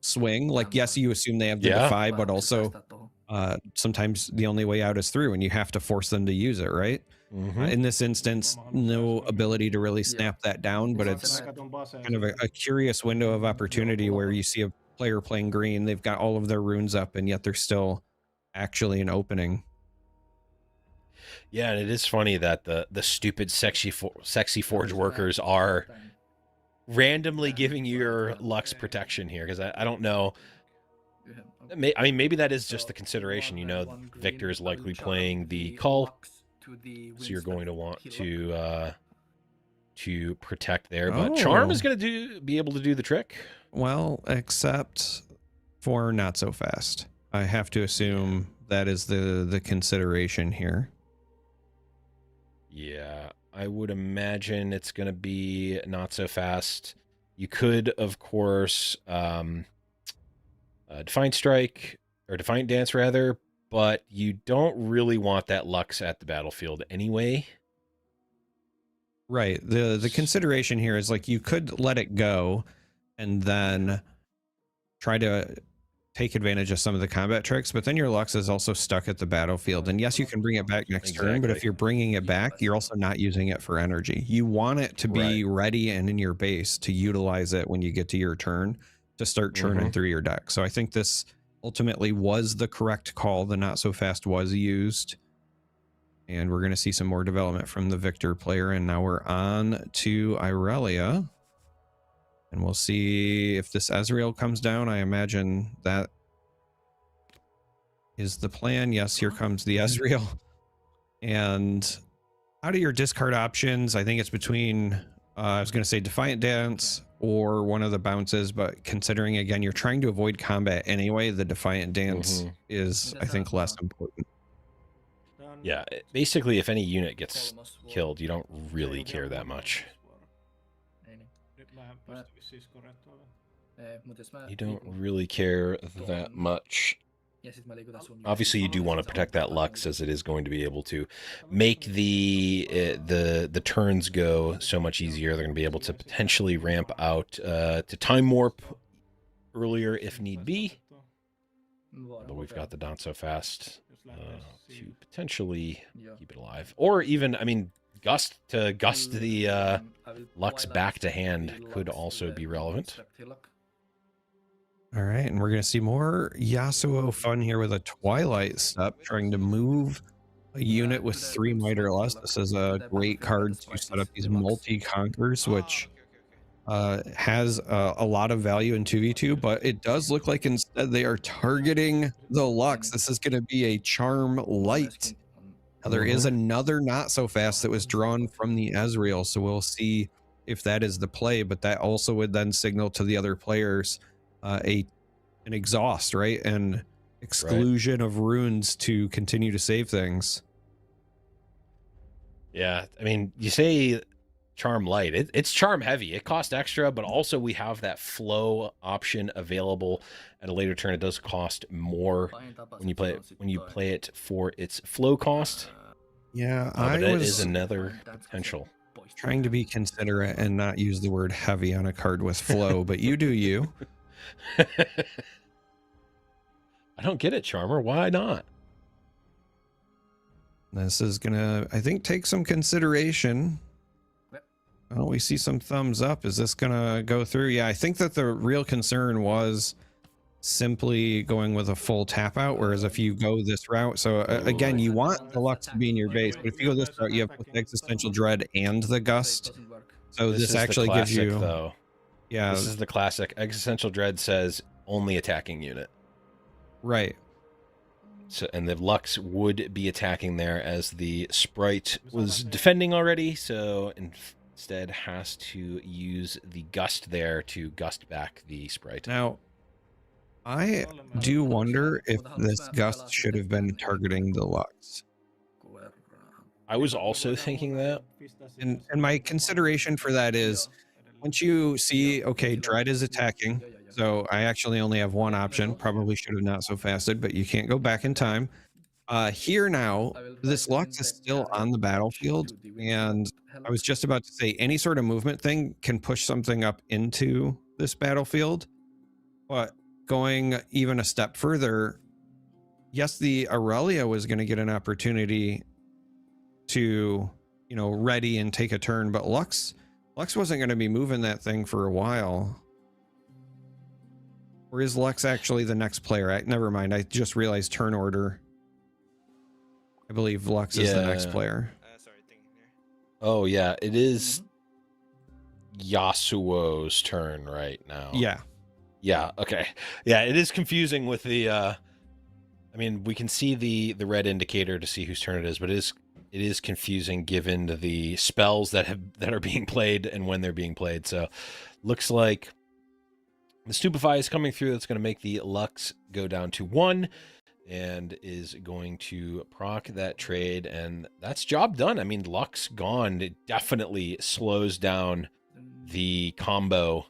swing. Like, yes, you assume they have the Defy, but also sometimes the only way out is through, and you have to force them to use it, right? In this instance, no ability to really snap that down, but it's kind of a curious window of opportunity where you see a player playing green, they've got all of their runes up, and yet there's still actually an opening. Yeah, and it is funny that the stupid sexy Forge workers are randomly giving you your Lux protection here, because I don't know. I mean, maybe that is just the consideration. You know, Victor is likely playing the Call, so you're going to want to protect there. But Charm is going to be able to do the trick. Well, except for not so fast. I have to assume that is the consideration here. Yeah, I would imagine it's going to be not so fast. You could, of course, Defiant Strike, or Defiant Dance, rather, but you don't really want that Lux at the battlefield anyway. Right. The consideration here is, like, you could let it go and then try to take advantage of some of the combat tricks, but then your Lux is also stuck at the battlefield. And yes, you can bring it back next turn, but if you're bringing it back, you're also not using it for energy. You want it to be ready and in your base to utilize it when you get to your turn to start churning through your deck. So I think this ultimately was the correct call. The not so fast was used, and we're going to see some more development from the Victor player. And now we're on to Irelia. And we'll see if this Ezreal comes down. I imagine that is the plan. Yes, here comes the Ezreal. And out of your discard options, I think it's between, I was going to say Defiant Dance or one of the bounces, but considering, again, you're trying to avoid combat anyway, the Defiant Dance is, I think, less important. Yeah, basically, if any unit gets killed, you don't really care that much. You don't really care that much. Obviously, you do want to protect that Lux, as it is going to be able to make the turns go so much easier. They're going to be able to potentially ramp out to Time Warp earlier if need be. But we've got the Daan so fast to potentially keep it alive. Or even, I mean, gust the Lux back to hand could also be relevant. All right, and we're going to see more Yasuo fun here with a Twilight Step, trying to move a unit with 3 might or less. This is a great card to set up these multi-conquers, which has a lot of value in 2v2, but it does look like instead they are targeting the Lux. This is going to be a Charm Light. Now, there is another not so fast that was drawn from the Ezreal, so we'll see if that is the play, but that also would then signal to the other players an exhaust, right? And exclusion of runes to continue to save things. Yeah, I mean, you say Charm Light, it's Charm heavy. It costs extra, but also we have that flow option available at a later turn. It does cost more when you play it for its flow cost. Yeah, but it is another potential. Trying to be considerate and not use the word heavy on a card with flow, but you do you. I don't get it, Charmer. Why not? This is gonna, I think, take some consideration. Oh, we see some thumbs up. Is this gonna go through? Yeah, I think that the real concern was simply going with a full tap out, whereas if you go this route, so again, you want the Lux to be in your base, but if you go this route, you have both Existential Dread and the Gust. So this actually gives you, though. Yeah, this is the classic. Existential Dread says only attacking unit. Right. So, and the Lux would be attacking there as the Sprite was defending already, so instead has to use the Gust there to Gust back the Sprite. Now, I do wonder if this Gust should have been targeting the Lux. I was also thinking that. And my consideration for that is, once you see, okay, Dread is attacking, so I actually only have one option, probably should have not so fasted, but you can't go back in time. Here now, this Lux is still on the battlefield, and I was just about to say, any sort of movement thing can push something up into this battlefield, but going even a step further, yes, the Aurelia was going to get an opportunity to, you know, ready and take a turn, but Lux wasn't going to be moving that thing for a while. Or is Lux actually the next player? Never mind. I just realized turn order. I believe Lux is the next player. Oh, yeah. It is Yasuo's turn right now. Yeah. Yeah. Okay. Yeah. It is confusing with the, I mean, we can see the red indicator to see whose turn it is, but it is confusing given the spells that are being played and when they're being played. So looks like the Stupefy is coming through. That's going to make the Lux go down to 1 and is going to proc that trade. And that's job done. I mean, Lux gone. It definitely slows down the combo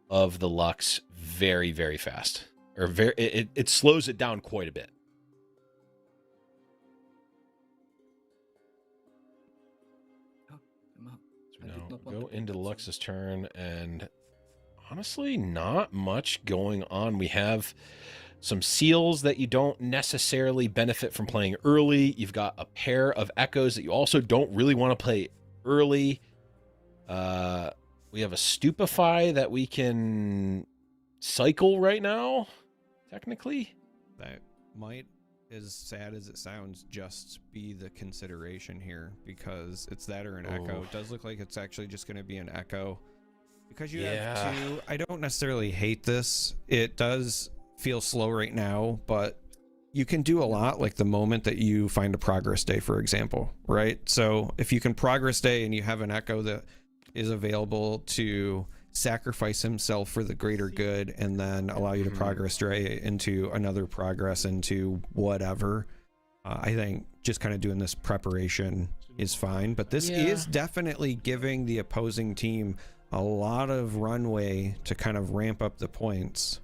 of the Lux very, very fast. Or it slows it down quite a bit. So now go into the Lux's turn, and honestly, not much going on. We have some seals that you don't necessarily benefit from playing early. You've got a pair of echoes that you also don't really want to play early. We have a Stupefy that we can cycle right now, technically. That might, as sad as it sounds, just be the consideration here, because it's that or an echo. It does look like it's actually just going to be an echo. Because you have two, I don't necessarily hate this. It does feel slow right now, but you can do a lot like the moment that you find a progress day, for example, right? So if you can progress day and you have an echo that is available to sacrifice himself for the greater good and then allow you to progress day into another progress into whatever, I think just kind of doing this preparation is fine. But this is definitely giving the opposing team a lot of runway to kind of ramp up the points.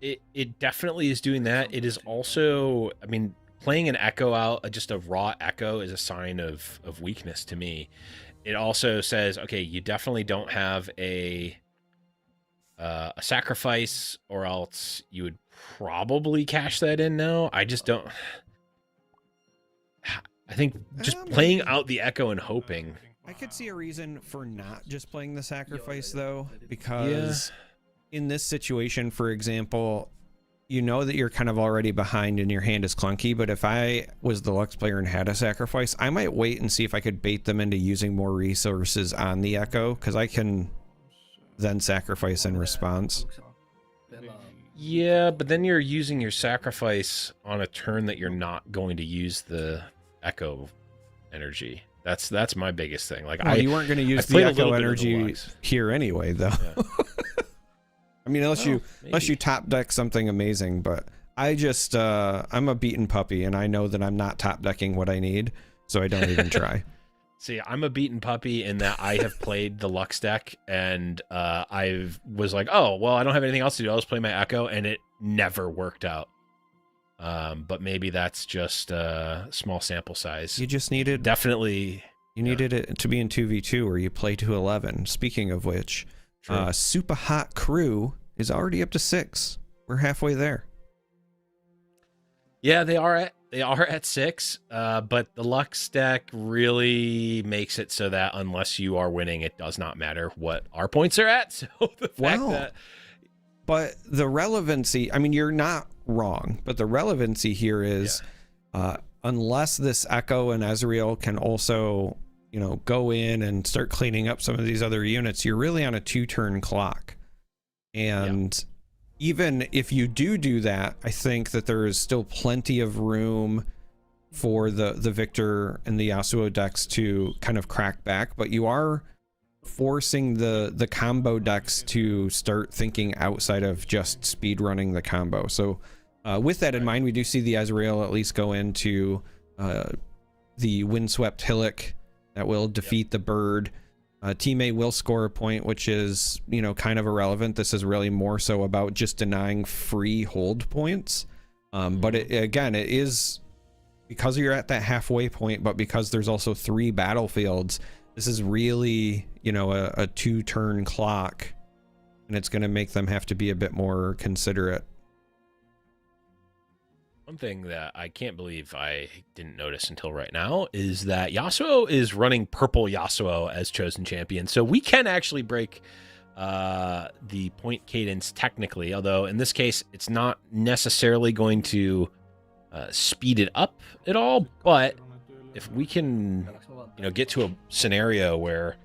It definitely is doing that. It is also, I mean, playing an echo out, just a raw echo, is a sign of weakness to me. It also says, okay, you definitely don't have a sacrifice, or else you would probably cash that in now. I just don't. I think just playing out the echo and hoping. I could see a reason for not just playing the sacrifice, though, because in this situation, for example, you know that you're kind of already behind and your hand is clunky, but if I was the Lux player and had a sacrifice, I might wait and see if I could bait them into using more resources on the echo, because I can then sacrifice in response. Yeah, but then you're using your sacrifice on a turn that you're not going to use the echo energy. That's my biggest thing. Like, you weren't going to use the echo energy here anyway, though. Yeah. I mean, unless you top deck something amazing, but I just I'm a beaten puppy, and I know that I'm not top decking what I need, so I don't even try. See, I'm a beaten puppy in that I have played the Lux deck, and I was like, oh, well, I don't have anything else to do. I'll just play my echo, and it never worked out. But maybe that's just a small sample size. You just needed needed it to be in 2v2 where you play to 11. Speaking of which, Super Hot Crew is already up to 6. We're halfway there. Yeah, they are at 6. But the Lux deck really makes it so that unless you are winning, it does not matter what our points are at. So the fact that. But the relevancy, I mean, you're not wrong, but the relevancy here is unless this Echo and Ezreal can also, go in and start cleaning up some of these other units, you're really on a 2-turn clock. And even if you do that, I think that there is still plenty of room for the Victor and the Yasuo decks to kind of crack back, but you are forcing the combo decks to start thinking outside of just speed running the combo. So with that in mind, we do see the Ezreal at least go into the windswept hillock that will defeat the bird. Team A will score a point, which is kind of irrelevant. This is really more so about just denying free hold points. But it is because you're at that halfway point, but because there's also 3 battlefields, this is really, a 2-turn clock, and it's going to make them have to be a bit more considerate. One thing that I can't believe I didn't notice until right now is that Yasuo is running purple Yasuo as chosen champion. So we can actually break the point cadence technically, although in this case, it's not necessarily going to speed it up at all. But if we can, get to a scenario where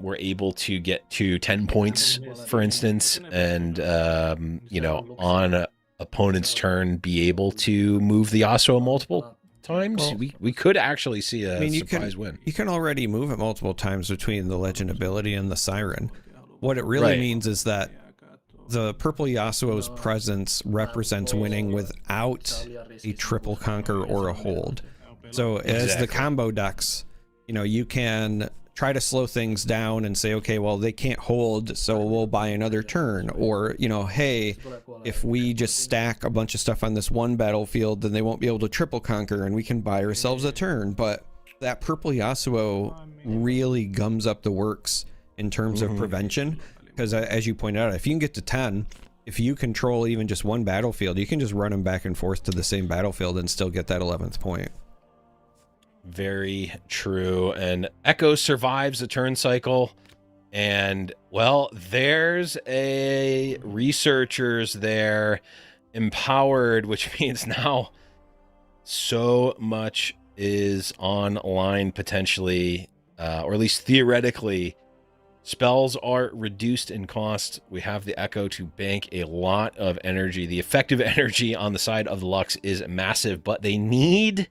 we're able to get to 10 points, for instance, and, on a opponent's turn be able to move the Yasuo multiple times, we could actually see a surprise win. You can already move it multiple times between the Legend ability and the Siren. What it really means is that the purple Yasuo's presence represents winning without a triple conquer or a hold. So as the combo decks, you can try to slow things down and say, okay, well, they can't hold, so we'll buy another turn. Or, hey, if we just stack a bunch of stuff on this one battlefield, then they won't be able to triple conquer and we can buy ourselves a turn. But that purple Yasuo really gums up the works in terms of prevention. Because as you pointed out, if you can get to 10, if you control even just one battlefield, you can just run them back and forth to the same battlefield and still get that 11th point. Very true. And Echo survives a turn cycle. And, well, there's a researchers there empowered, which means now so much is online potentially, or at least theoretically, Spells are reduced in cost. We have the Echo to bank a lot of energy. The effective energy on the side of the Lux is massive, but they need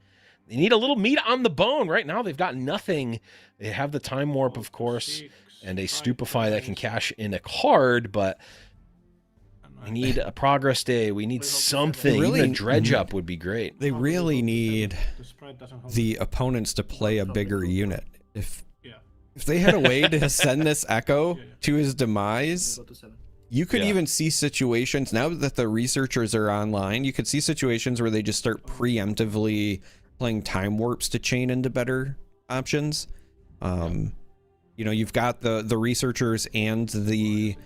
a little meat on the bone. Right now, they've got nothing. They have the Time Warp, of course, and a Stupefy that can cash in a card, but we need a Progress Day. We need something. Really, even a Dredge Up would be great. They really need the opponents to play a bigger unit. If they had a way to send this Echo to his demise, you could even see situations, now that the researchers are online, you could see situations where they just start preemptively playing Time Warps to chain into better options. You know, you've got the researchers and the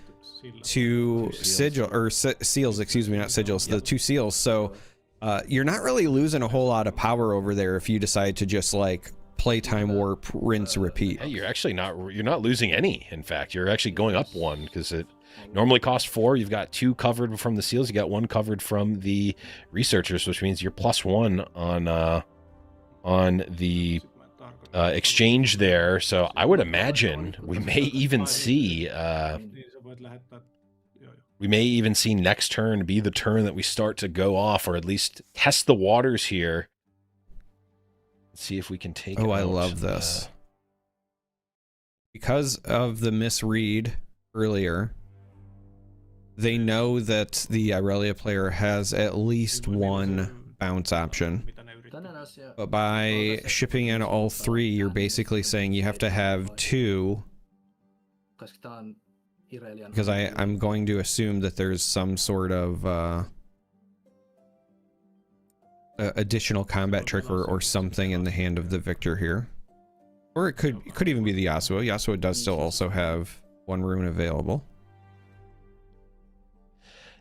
two sigil or seals, excuse me, not sigils, the two seals. So you're not really losing a whole lot of power over there if you decide to just like play Time Warp, rinse, repeat. Yeah, you're not losing any. In fact, you're actually going up one because it normally costs 4. You've got 2 covered from the seals. You got 1 covered from the researchers, which means you're +1 on the exchange there. So I would imagine we may even see next turn be the turn that we start to go off, or at least test the waters here. See if we can take. Oh, I love this. Because of the misread earlier, they know that the Irelia player has at least 1 bounce option. But by shipping in all 3, you're basically saying you have to have 2. Because I'm going to assume that there's some sort of additional combat trick or something in the hand of the victor here, or it could even be the Yasuo. Yasuo does still also have 1 rune available.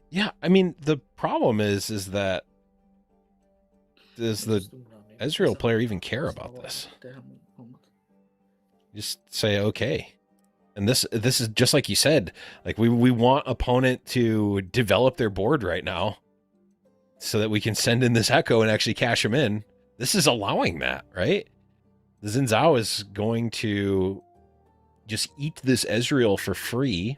Yeah, I mean the problem is that does the Ezreal player even care about this? Just say okay. And this is just like you said, like we want opponent to develop their board right now, so that we can send in this Echo and actually cash him in. This is allowing that, right? The Xin Zhao is going to just eat this Ezreal for free.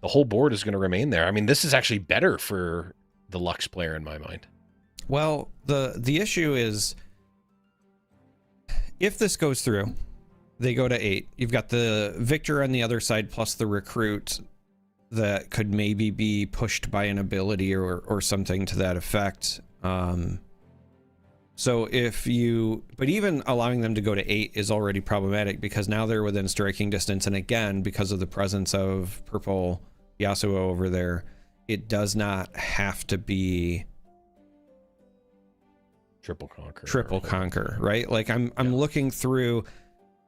The whole board is going to remain there. I mean, this is actually better for the Lux player in my mind. Well, the issue is, if this goes through, they go to 8. You've got the victor on the other side plus the recruit that could maybe be pushed by an ability or something to that effect. So but even allowing them to go to 8 is already problematic, because now they're within striking distance, and again, because of the presence of purple Yasuo over there, it does not have to be triple conquer, right? Like I'm looking through.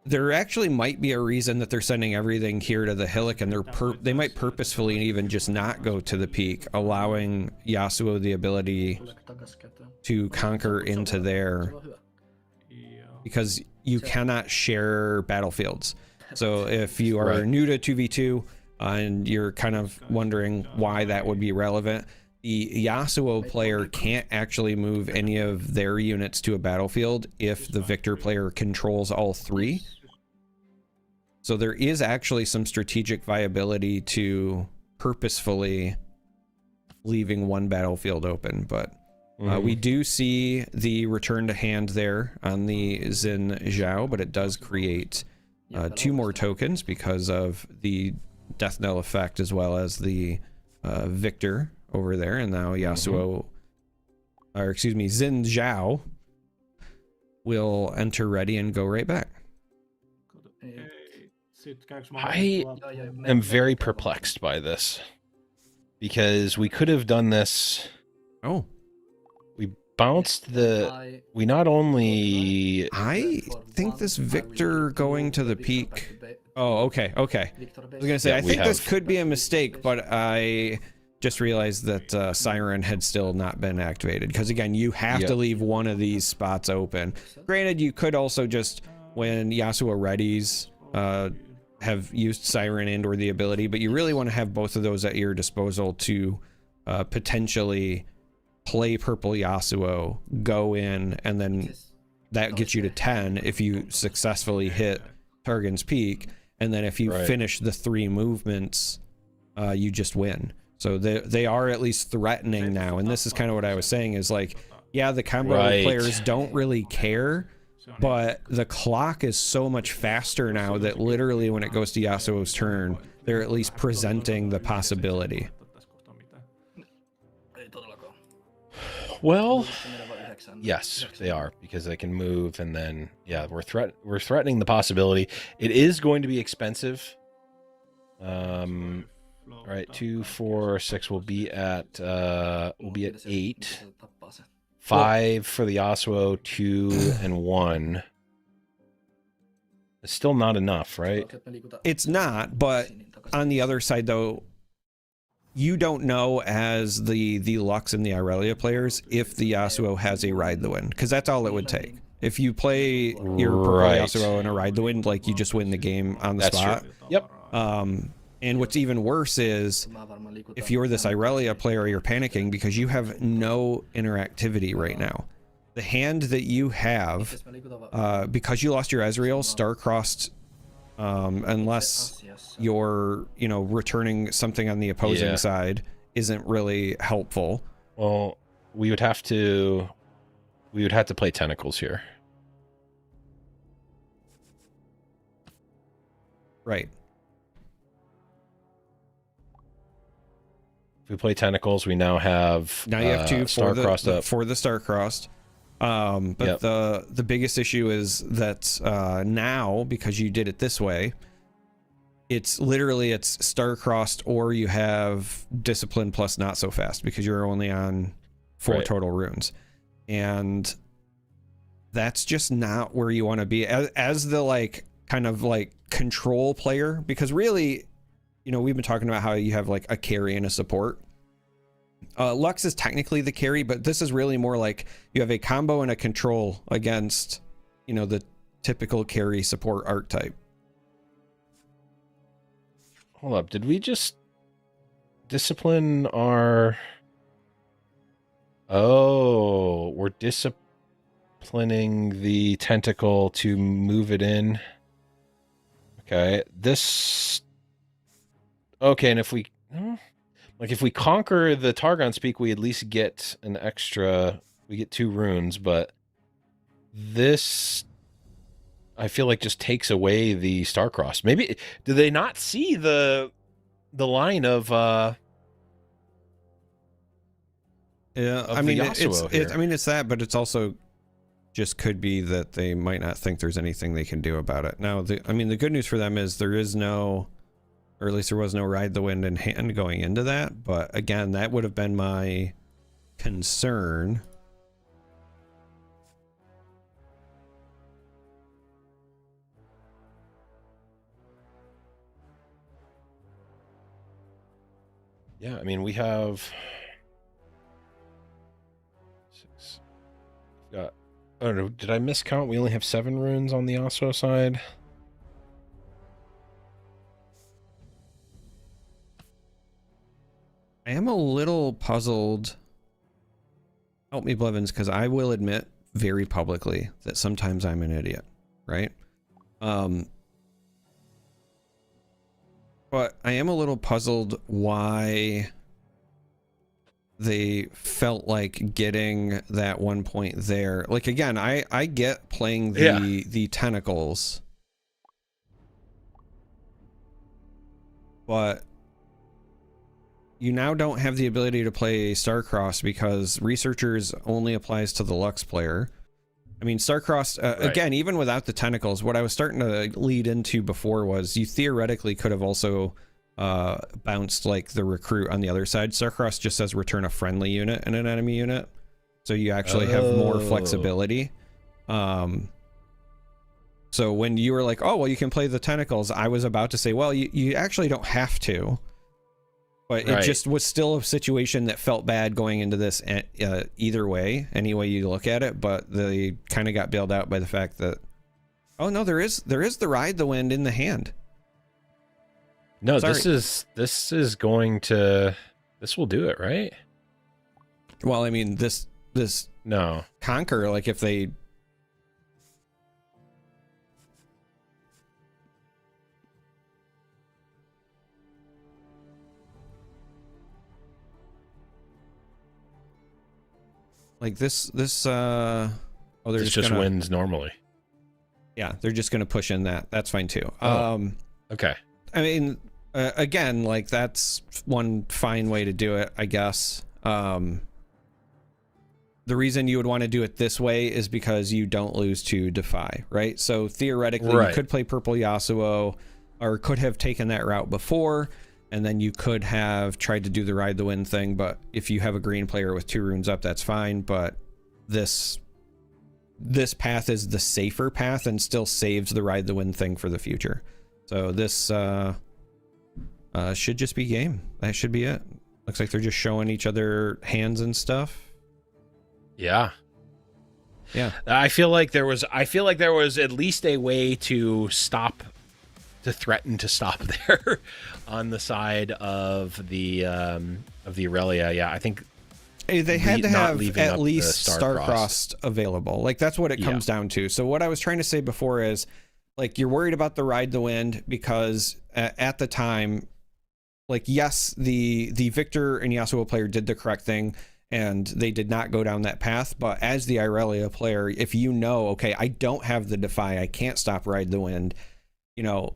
There actually might be a reason that they're sending everything here to the Hillock, and they might purposefully even just not go to the peak, allowing Yasuo the ability to conquer into there, because you cannot share battlefields. So if you are new to 2v2 and you're kind of wondering why that would be relevant, the Yasuo player can't actually move any of their units to a battlefield if the victor player controls all 3. So there is actually some strategic viability to purposefully leaving 1 battlefield open, but we do see the return to hand there on the Xin Zhao, but it does create 2 more tokens because of the Death Knell effect, as well as the victor over there, and now Yasuo, or excuse me, Xin Zhao will enter ready and go right back. I am very perplexed by this, because we could have done this. Oh, we bounced we not only, I think this victor going to the peak. Oh, okay. I was gonna say, I think this could be a mistake, but I just realized that Siren had still not been activated, because again, you have to leave 1 of these spots open. Granted, you could also just, when Yasuo readies, have used Siren and or the ability, but you really want to have both of those at your disposal to potentially play purple Yasuo, go in, and then that gets you to 10 if you successfully hit Targon's Peak, and then if you finish the 3 movements, you just win. So they are at least threatening now, and this is kind of what I was saying is like, yeah, the combo players don't really care, but the clock is so much faster now that literally when it goes to Yasuo's turn, they're at least presenting the possibility. Well, yes, they are, because they can move, and then we're threatening the possibility. It is going to be expensive. All right, 2, 4, 6 will be at 8. 5 for the Yasuo, 2 and 1. It's still not enough, right? It's not, but on the other side though, you don't know as the Lux and the Irelia players if the Yasuo has a ride the wind, because that's all it would take. If you play your purple Yasuo and a ride the wind, like you just win the game on the spot. True. Yep. And what's even worse is if you're this Irelia player, you're panicking because you have no interactivity right now. The hand that you have, because you lost your Ezreal, star-crossed, unless you're, returning something on the opposing side, isn't really helpful. Well, we would have to play Tentacles here. Right. If we play Tentacles, we now have you have 2 for the star-crossed. But the biggest issue is that now, because you did it this way, it's star-crossed, or you have discipline plus not so fast, because you're only on 4 total runes, and that's just not where you want to be as the kind of control player, because really, we've been talking about how you have a carry and a support. Lux is technically the carry, but this is really more like you have a combo and a control against, the typical carry support archetype. Hold up, did we just discipline our... Oh, we're disciplining the tentacle to move it in. Okay, this... Okay, and if we... if we conquer the Targon's Peak, we at least get an extra... We get 2 runes, but this... I feel like just takes away the Starcross. Maybe... Do they not see the line of... Yeah, I mean, it's that, but it's also just could be that they might not think there's anything they can do about it. Now, the good news for them is there is no... Or at least there was no ride the wind in hand going into that. But again, that would have been my concern. Yeah, I mean, we have 6. We've got... I don't know, did I miscount? We only have 7 runes on the Yasuo side. I am a little puzzled. Help me, Blevins, because I will admit very publicly that sometimes I'm an idiot, right? But I am a little puzzled why they felt like getting that 1 point there. Again, I get playing the tentacles, but you now don't have the ability to play Starcross because Researchers only applies to the Lux player. I mean, Starcross, again, even without the tentacles, what I was starting to lead into before was you theoretically could have also bounced the recruit on the other side. Starcross just says return a friendly unit and an enemy unit. So you actually have more flexibility. So when you were like, oh, well, you can play the tentacles, I was about to say, well, you actually don't have to. But it just was still a situation that felt bad going into this either way, any way you look at it. But they kind of got bailed out by the fact that, oh no, there is the ride the wind in the hand. No, this is going to, this will do it, right? Well, I mean, this no conquer, if they, Like this they're This just gonna, wins normally. yeah, they're just gonna push in that. That's fine too. Oh. Okay. I mean, again, like that's one fine way to do it, I guess. The reason you would want to do it this way is because you don't lose to Defy, right? So theoretically, you could play Purple Yasuo, or could have taken that route before, and then you could have tried to do the Ride the Wind thing. But if you have a green player with 2 runes up, that's fine. But this path is the safer path and still saves the Ride the Wind thing for the future. So this should just be game. That should be it. Looks like they're just showing each other hands and stuff. Yeah. Yeah. I feel like there was at least a way to threaten to stop there on the side of the Aurelia. Yeah, I think they had to have at least Star-Crossed available. Like that's what it comes down to. So what I was trying to say before is, like, you're worried about the Ride the Wind because at the time, like, yes, the Victor and Yasuo player did the correct thing and they did not go down that path. But as the Irelia player, if you know, okay, I don't have the Defy, I can't stop Ride the Wind, you know,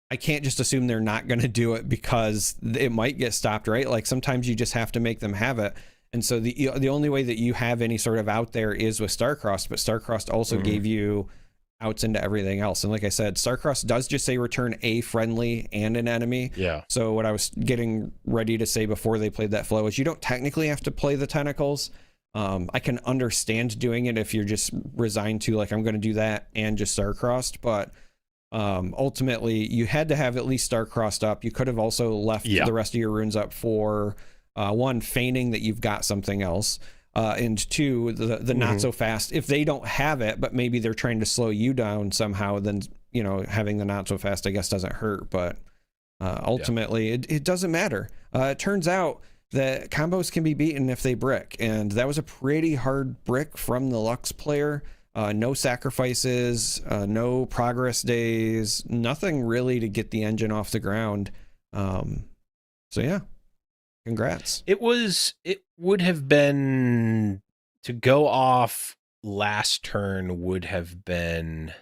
I can't just assume they're not going to do it because it might get stopped, right? Like sometimes you just have to make them have it. And so the only way that you have any sort of out there is with Star-Crossed, but Star-Crossed also gave you outs into everything else. And like I said, Star-Crossed does just say return a friendly and an enemy. Yeah. So what I was getting ready to say before they played that flow is you don't technically have to play the tentacles. I can understand doing it if you're just resigned to, like, I'm going to do that and just Star-Crossed, but ultimately you had to have at least Star-Crossed up. You could have also left the rest of your runes up for one, feigning that you've got something else, and 2, the not so fast. If they don't have it, but maybe they're trying to slow you down somehow, then, you know, having the not so fast, I guess, doesn't hurt. But ultimately, it doesn't matter. It turns out that combos can be beaten if they brick, and that was a pretty hard brick from the Lux player. No sacrifices, no progress days, nothing really to get the engine off the ground. So yeah. Congrats. It would have been, to go off last turn would have been,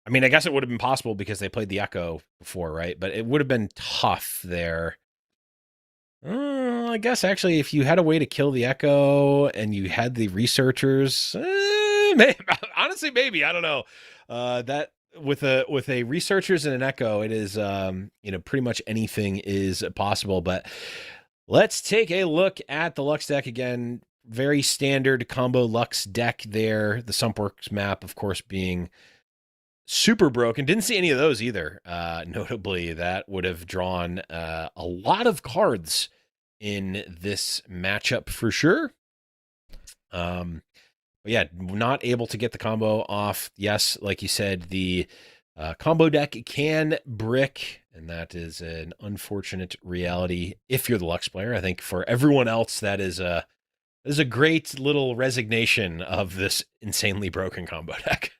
I mean, I guess it would have been possible because they played the Echo before, right? But it would have been tough there. I guess actually if you had a way to kill the Echo and you had the researchers, honestly, maybe, I don't know. That with a researchers and an Echo, it is pretty much anything is possible. But let's take a look at the Lux deck again. Very standard combo Lux deck there. The Sumpworks map, of course, being super broken. Didn't see any of those either. Notably, that would have drawn a lot of cards in this matchup for sure. But yeah, not able to get the combo off. Yes, like you said, the combo deck can brick, and that is an unfortunate reality if you're the Lux player. I think for everyone else, that is a great little resignation of this insanely broken combo deck.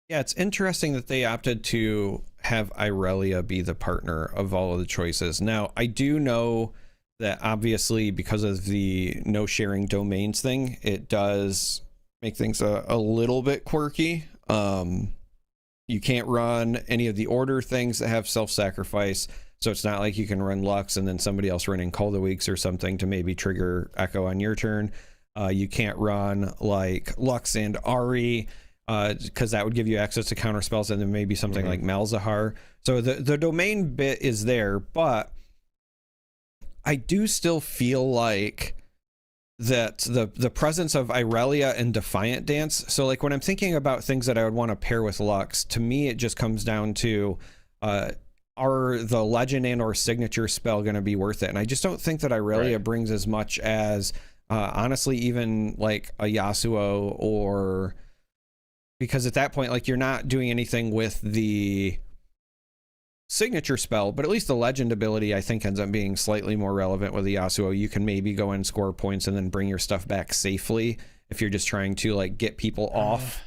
Yeah, it's interesting that they opted to have Irelia be the partner of all of the choices. Now, I do know that obviously because of the no sharing domains thing, it does make things a little bit quirky. You can't run any of the order things that have self-sacrifice, so it's not like you can run Lux and then somebody else running Call the Weeks or something to maybe trigger Echo on your turn. You can't run like Lux and Ari, because that would give you access to counter spells, and then maybe something like Malzahar. So the domain bit is there, but I do still feel like that the presence of Irelia and Defiant Dance. So like when I'm thinking about things that I would want to pair with Lux, to me it just comes down to are the legend and or signature spell going to be worth it? And I just don't think that Irelia brings as much as honestly even like a Yasuo, or because at that point, like, you're not doing anything with the signature spell, but at least the legend ability I think ends up being slightly more relevant with the Yasuo. You can maybe go and score points and then bring your stuff back safely if you're just trying to like get people off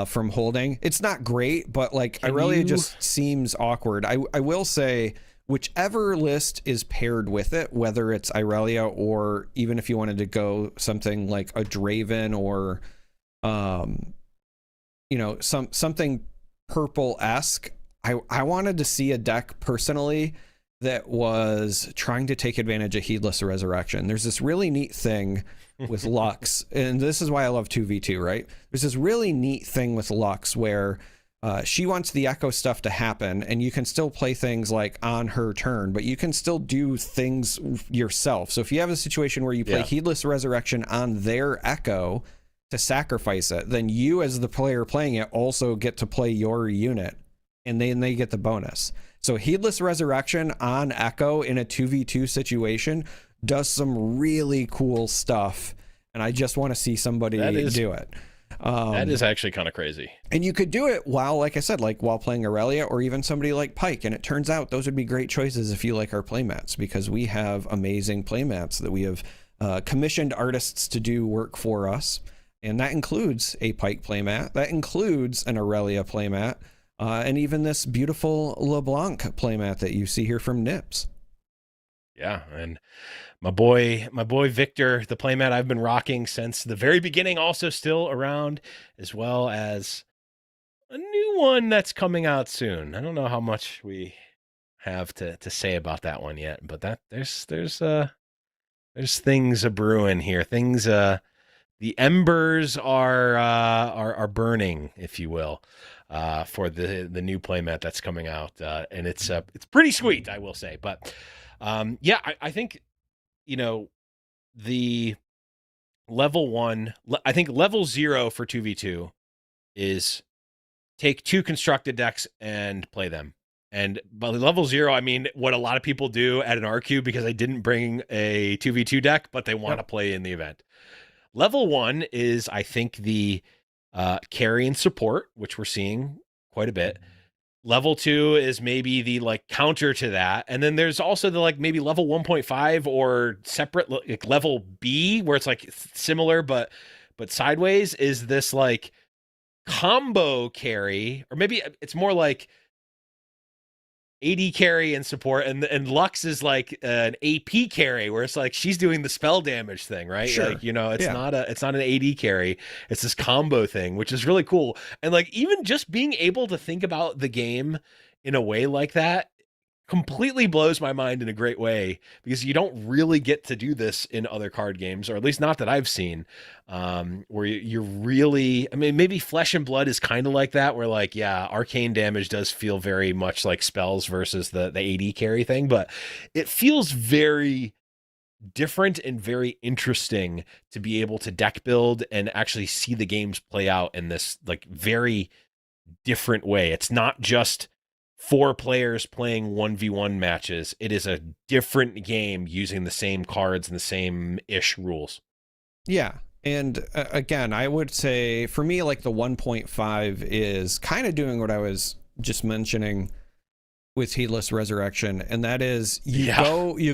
from holding. It's not great, but like Irelia just seems awkward. I will say whichever list is paired with it, whether it's Irelia or even if you wanted to go something like a Draven or, you know, something purple-esque. I wanted to see a deck personally that was trying to take advantage of Heedless Resurrection. There's this really neat thing with Lux, and this is why I love 2v2, right? There's this really neat thing with Lux where she wants the echo stuff to happen, and you can still play things like on her turn, but you can still do things yourself. So if you have a situation where you play Heedless Resurrection on their echo to sacrifice it, then you as the player playing it also get to play your unit, and then they get the bonus. So Heedless Resurrection on echo in a 2v2 situation does some really cool stuff, and I just want to see somebody do it. That is actually kind of crazy. And you could do it while, like I said, like while playing Aurelia or even somebody like Pike. And it turns out those would be great choices if you like our playmats, because we have amazing playmats that we have commissioned artists to do work for us. And that includes a Pike playmat. That includes an Aurelia playmat. And even this beautiful LeBlanc playmat that you see here from Nips. Yeah, and my boy Victor, the playmat I've been rocking since the very beginning, also still around, as well as a new one that's coming out soon. I don't know how much we have to say about that one yet, but that there's things a brewing here. Things the embers are burning, if you will, for the new playmat that's coming out, and it's pretty sweet, I will say. But yeah, I think, you know, the level 1, I think level 0 for 2v2 is take 2 constructed decks and play them. And by level 0, I mean what a lot of people do at an RQ because they didn't bring a 2v2 deck, but they want to play in the event. Level 1 is, I think, the carry and support, which we're seeing quite a bit. Level 2 is maybe the like counter to that. And then there's also the like maybe level 1.5 or separate like level B, where it's like similar but sideways, is this like combo carry, or maybe it's more like AD carry and support, and Lux is like an AP carry, where it's like she's doing the spell damage thing, right? Sure. Like, you know, it's not an AD carry, it's this combo thing, which is really cool. And like even just being able to think about the game in a way like that completely blows my mind in a great way, because you don't really get to do this in other card games, or at least not that I've seen, where you're really, I mean, maybe Flesh and Blood is kind of like that, where like, yeah, arcane damage does feel very much like spells versus the AD carry thing, but it feels very different and very interesting to be able to deck build and actually see the games play out in this like very different way. It's not just 4 players playing 1v1 matches. It is a different game using the same cards and the same-ish rules. Yeah. And again, I would say for me, like the 1.5 is kind of doing what I was just mentioning with Heedless Resurrection. And that is you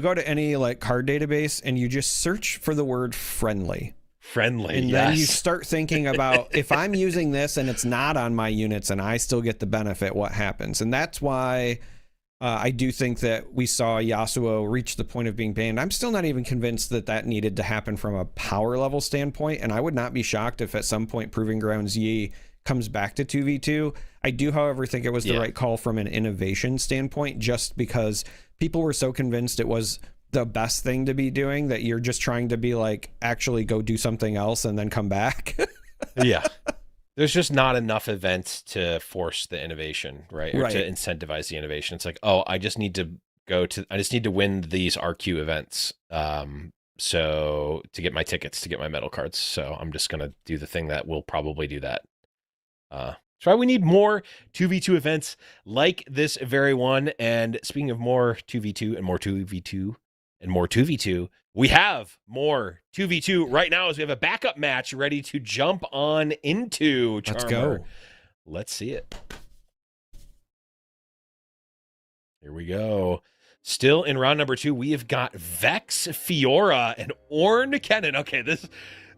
go to any like card database and you just search for the word friendly. And then you start thinking about, if I'm using this and it's not on my units and I still get the benefit, what happens? And that's why I do think that we saw Yasuo reach the point of being banned. I'm still not even convinced that that needed to happen from a power level standpoint, and I would not be shocked if at some point Proving Grounds Yi comes back to 2v2. I do, however, think it was the right call from an innovation standpoint, just because people were so convinced it was the best thing to be doing that you're just trying to be like, actually go do something else and then come back. Yeah. There's just not enough events to force the innovation, right? Or to incentivize the innovation. It's like, oh, I just need to win these RQ events. So to get my tickets, to get my medal cards. So I'm just going to do the thing that will probably do that. That's why we need more 2v2 events like this very one. And speaking of more 2v2 and more 2v2, and more 2v2, we have more 2v2 right now, as we have a backup match ready to jump on into. Charmer. Let's go. Let's see it. Here we go. Still in round number 2, we have got Vex, Fiora, and Ornn Kennen. Okay,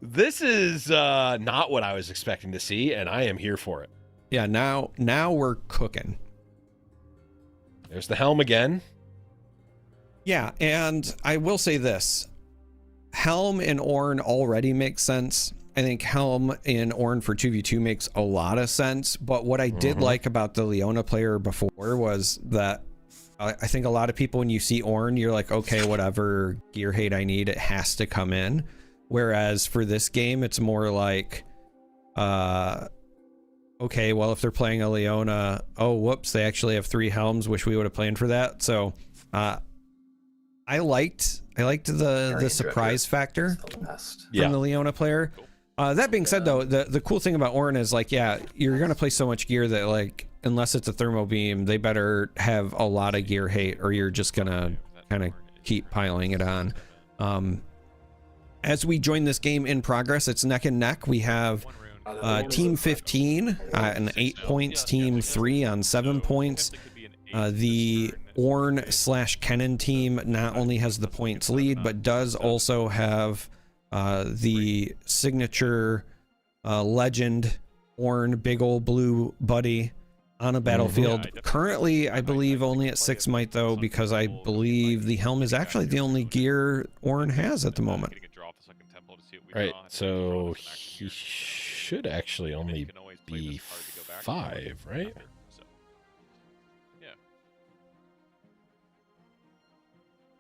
this is not what I was expecting to see, and I am here for it. Yeah, now we're cooking. There's the helm again. Yeah, and I will say this. Helm and Ornn already makes sense. I think Helm and Ornn for 2v2 makes a lot of sense. But what I did like about the Leona player before was that I think a lot of people, when you see Ornn, you're like, okay, whatever gear hate I need, it has to come in. Whereas for this game, it's more like, okay, well, if they're playing a Leona, oh, whoops, they actually have 3 Helms. Wish we would have planned for that. So I liked the surprise factor from the Leona player. That being said, though, the cool thing about Ornn is, like, yeah, you're gonna play so much gear that, like, unless it's a thermo beam, they better have a lot of gear hate, or you're just gonna kind of keep piling it on. As we join this game in progress, it's neck and neck. We have Team 15 on 8 points, Team 3 on 7 points. The Ornn/Kennen team not only has the points lead, but does also have the signature legend Ornn, big old blue buddy, on a battlefield. Currently, I believe only at 6 might, though, because I believe the helm is actually the only gear Ornn has at the moment. Right, so he should actually only be 5, right?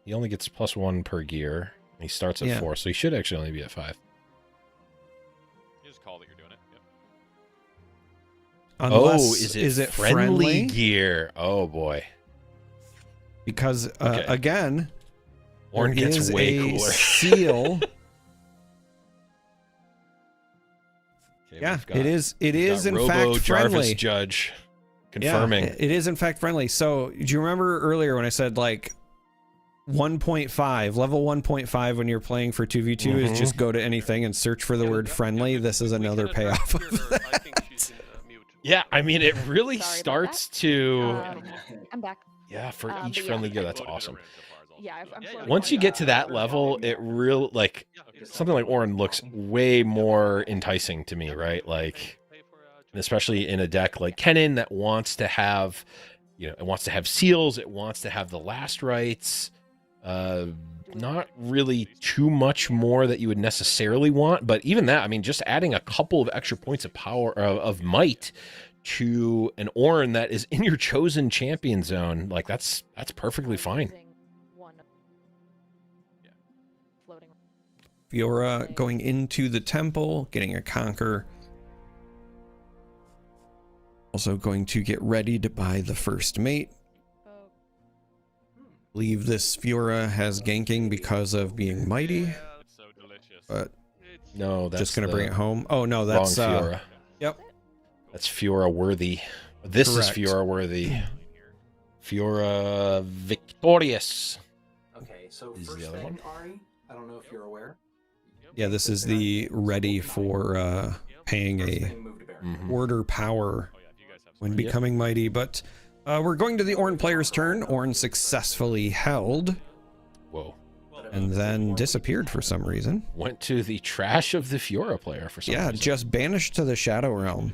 He only gets +1 per gear. He starts at 4, so he should actually only be at 5. You just call that you're doing it. Unless, is it friendly gear? Oh boy. Because again, Ornn gets way cooler. Seal. Yeah, it is in fact friendly. Judge confirming. Yeah, it is in fact friendly. So do you remember earlier when I said, like, 1.5, level 1.5 when you're playing for 2v2 is just go to anything and search for the word friendly? This is another payoff of that. Yeah, I mean, it really starts to... I'm back. Yeah, for each friendly gear, that's awesome. Yeah, Once you get to that level, it really, like, something like Ornn looks way more enticing to me, right? Like, especially in a deck like Kennen that wants to have, you know, it wants to have seals, it wants to have the last rites. Not really too much more that you would necessarily want, but even that, I mean, just adding a couple of extra points of power, of might, to an Ornn that is in your chosen champion zone, like, that's perfectly fine. Fiora going into the temple, getting a conquer. Also going to get ready to buy the first mate. Believe this Fiora has ganking because of being mighty, but no, that's just gonna bring it home. Oh no, that's wrong Fiora. Yep, that's Fiora worthy. This Correct. is Fiora worthy. Fiora victorious. Okay, so Is first the other thing, one? Ari, I don't know if you're aware. yeah. This is the ready for paying First a thing, move to bear. order power when becoming mighty, but. We're going to the Ornn player's turn. Ornn successfully held. Whoa. And then disappeared for some reason. Went to the trash of the Fiora player for some reason. Just banished to the Shadow Realm.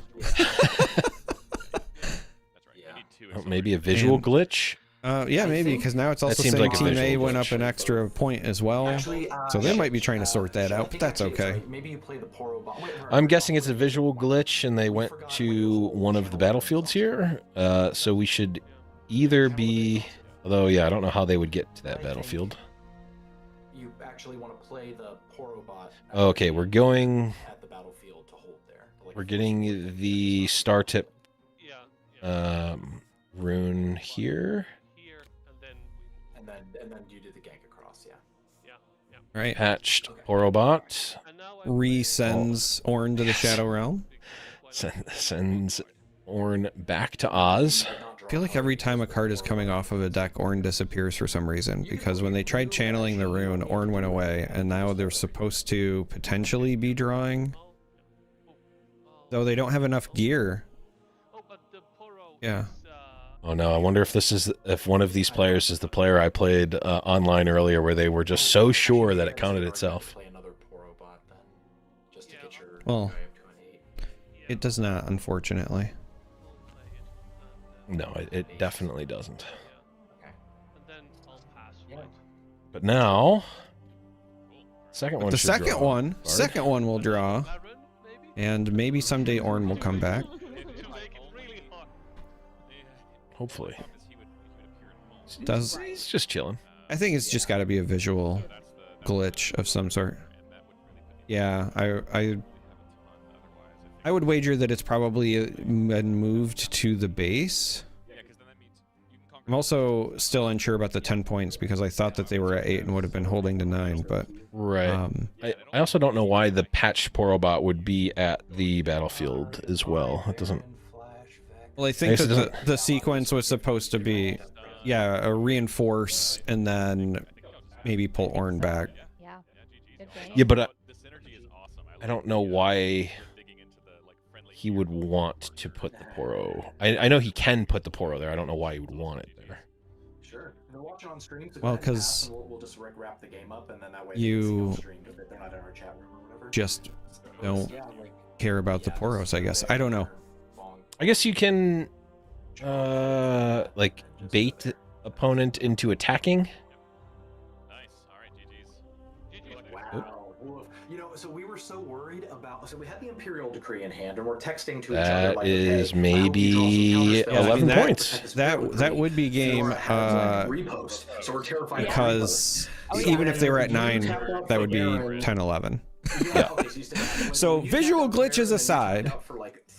Maybe a visual glitch? Yeah, maybe, because now it's also seems saying like a Team A visual went glitch. up an extra point as well. Actually, So they might be trying to sort that out, but that's okay. Maybe you play the Poro bot. I'm guessing it's a visual glitch and they went to one of the battlefields here. So we should either be... Although, yeah, I don't know how they would get to that battlefield. You actually want to play the Poro bot. Okay, we're going... At the battlefield to hold there. We're getting the star tip rune here. And then you do the gank across, yeah. Right. Patched Porobot. Resends Ornn to the Shadow Realm. Sends Ornn back to Oz. I feel like every time a card is coming off of a deck, Ornn disappears for some reason, because when they tried channeling the rune, Ornn went away, and now they're supposed to potentially be drawing. Though they don't have enough gear. Yeah. Oh no, I wonder if one of these players is the player I played online earlier, where they were just so sure that it counted itself. Well, it does not, unfortunately. No, it definitely doesn't. But now, second one. The should second draw. one, Bard. second one will draw, and maybe someday Ornn will come back. Hopefully. Does He's just chilling. I think it's just got to be a visual glitch of some sort. Yeah, I would wager that it's probably been moved to the base. I'm also still unsure about the 10 points because I thought that they were at 8 and would have been holding to 9, but Right. I also don't know why the patched Porobot would be at the battlefield as well. It doesn't. well, I think guess it that the sequence was supposed to be, yeah, a reinforce and then maybe pull Ornn back. Yeah. Good game. Yeah, but I don't know why he would want to put the Poro. I know he can put the Poro there. I don't know why he would want it there. Sure. They're watching on stream. Well, 'cause we'll just wrap the game up, and then that way you they're not in our chat room or whatever. just don't care about the Poros, I guess. I don't know. I guess you can, like, bait opponent into attacking. Wow. You know, so we were so worried about. So we had the Imperial Decree in hand, and we're texting to each other. That Like, is okay, maybe I hope 11 that- points. That would be game, repost. So we're terrified because even if they were at 9, that would be 10, 11. So visual glitches aside,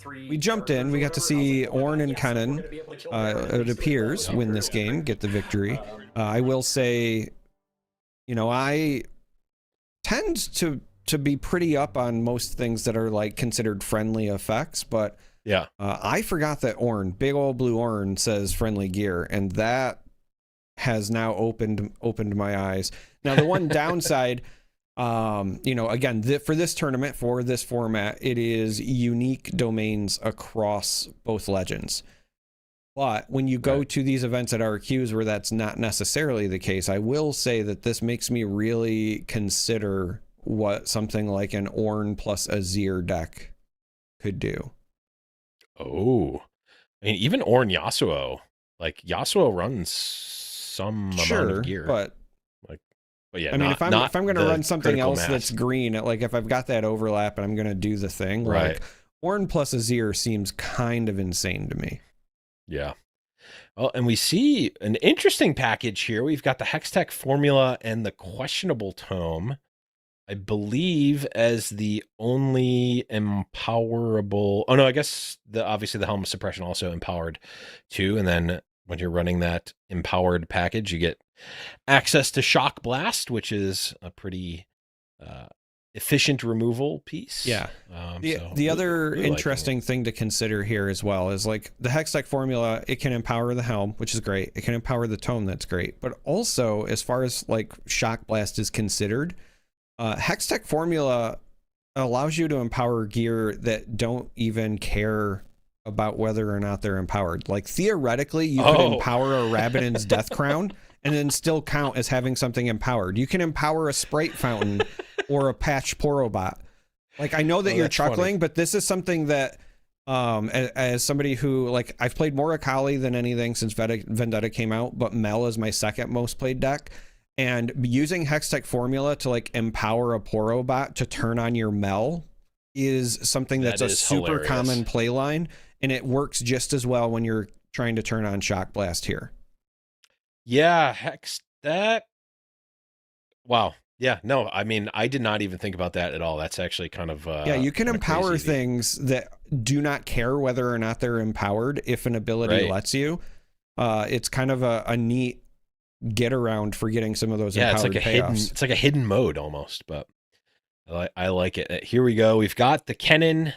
we jumped in. We got to see Ornn and Kane, it appears, win this game, get the victory. I will say, you know, I tend to be pretty up on most things that are like considered friendly effects, but Yeah. I forgot that Ornn, big old blue Ornn, says friendly gear, and that has now opened my eyes. Now the one downside, you know, again, for this tournament, for this format, it is unique domains across both legends. But when you go to these events at RQs where that's not necessarily the case, I will say that this makes me really consider what something like an Ornn plus Azir deck could do. Oh. I mean, even Ornn Yasuo. Like, Yasuo runs some amount of gear. But yeah, I mean, if I'm going to run something critical else mass. that's green, like if I've got that overlap and I'm going to do the thing, Right. like Ornn plus Azir seems kind of insane to me. Yeah. Well, and we see an interesting package here. We've got the Hextech formula and the questionable tome, I believe, as the only empowerable. Oh no, I guess obviously the Helm of Suppression also empowered too. And then when you're running that empowered package, you get access to Shock Blast, which is a pretty efficient removal piece. Yeah. So The other really interesting thing to consider here as well is like the Hextech formula, it can empower the Helm, which is great. It can empower the Tome, that's great. But also, as far as like Shock Blast is considered, Hextech formula allows you to empower gear that don't even care about whether or not they're empowered. Like theoretically, you could empower a Rabadon's Death Crown and then still count as having something empowered. You can empower a Sprite Fountain or a patched Porobot. Like, I know that you're chuckling, but this is something that, as somebody who, like, I've played more Akali than anything since Vendetta came out, but Mel is my second most played deck. And using Hextech formula to, like, empower a Porobot to turn on your Mel is something that's a super common play line, and it works just as well when you're trying to turn on Shock Blast here. Yeah, that. Wow. Yeah, no, I mean, I did not even think about that at all. That's actually kind of yeah, you can empower crazy. things that do not care whether or not they're empowered if an ability lets you. It's kind of a neat get around for getting some of those empowered payoffs. It's like a hidden mode almost, but I like it. Here we go. We've got the Kennen,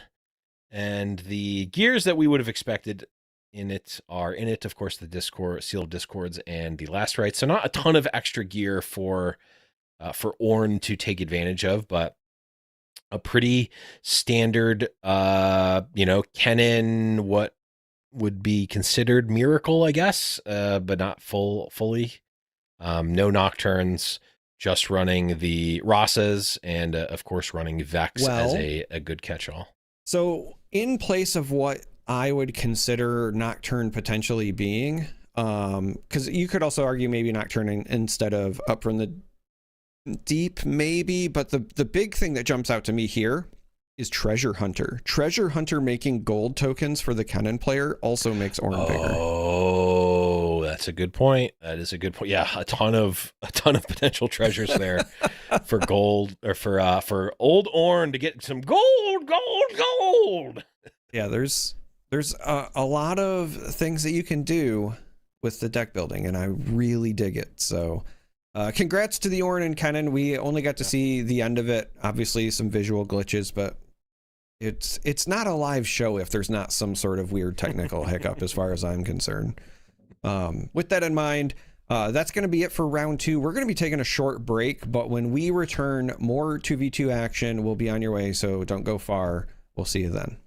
and the gears that we would have expected in it are in it. Of course, the Discord, Seal of Discords, and the Last Rites. So not a ton of extra gear for Ornn to take advantage of, but a pretty standard, Kennen, what would be considered miracle, I guess, but not fully. No Nocturnes, just running the Rasas, and of course running Vex as a good catch-all. So in place of what I would consider Nocturne potentially being, Because you could also argue maybe Nocturne instead of Up from the Deep, maybe. But the big thing that jumps out to me here is Treasure Hunter. Treasure Hunter making gold tokens for the Kennen player also makes Ornn bigger. Oh, that's a good point. That is a good point. Yeah, a ton of potential treasures there for gold, or for old Ornn to get some gold. Yeah, there's a lot of things that you can do with the deck building, and I really dig it. So congrats to the Ornn and Kennen. We only got to see the end of it. Obviously some visual glitches, but it's not a live show if there's not some sort of weird technical hiccup as far as I'm concerned. With that in mind, that's going to be it for round 2. We're going to be taking a short break, but when we return, more 2v2 action will be on your way, so don't go far. We'll see you then.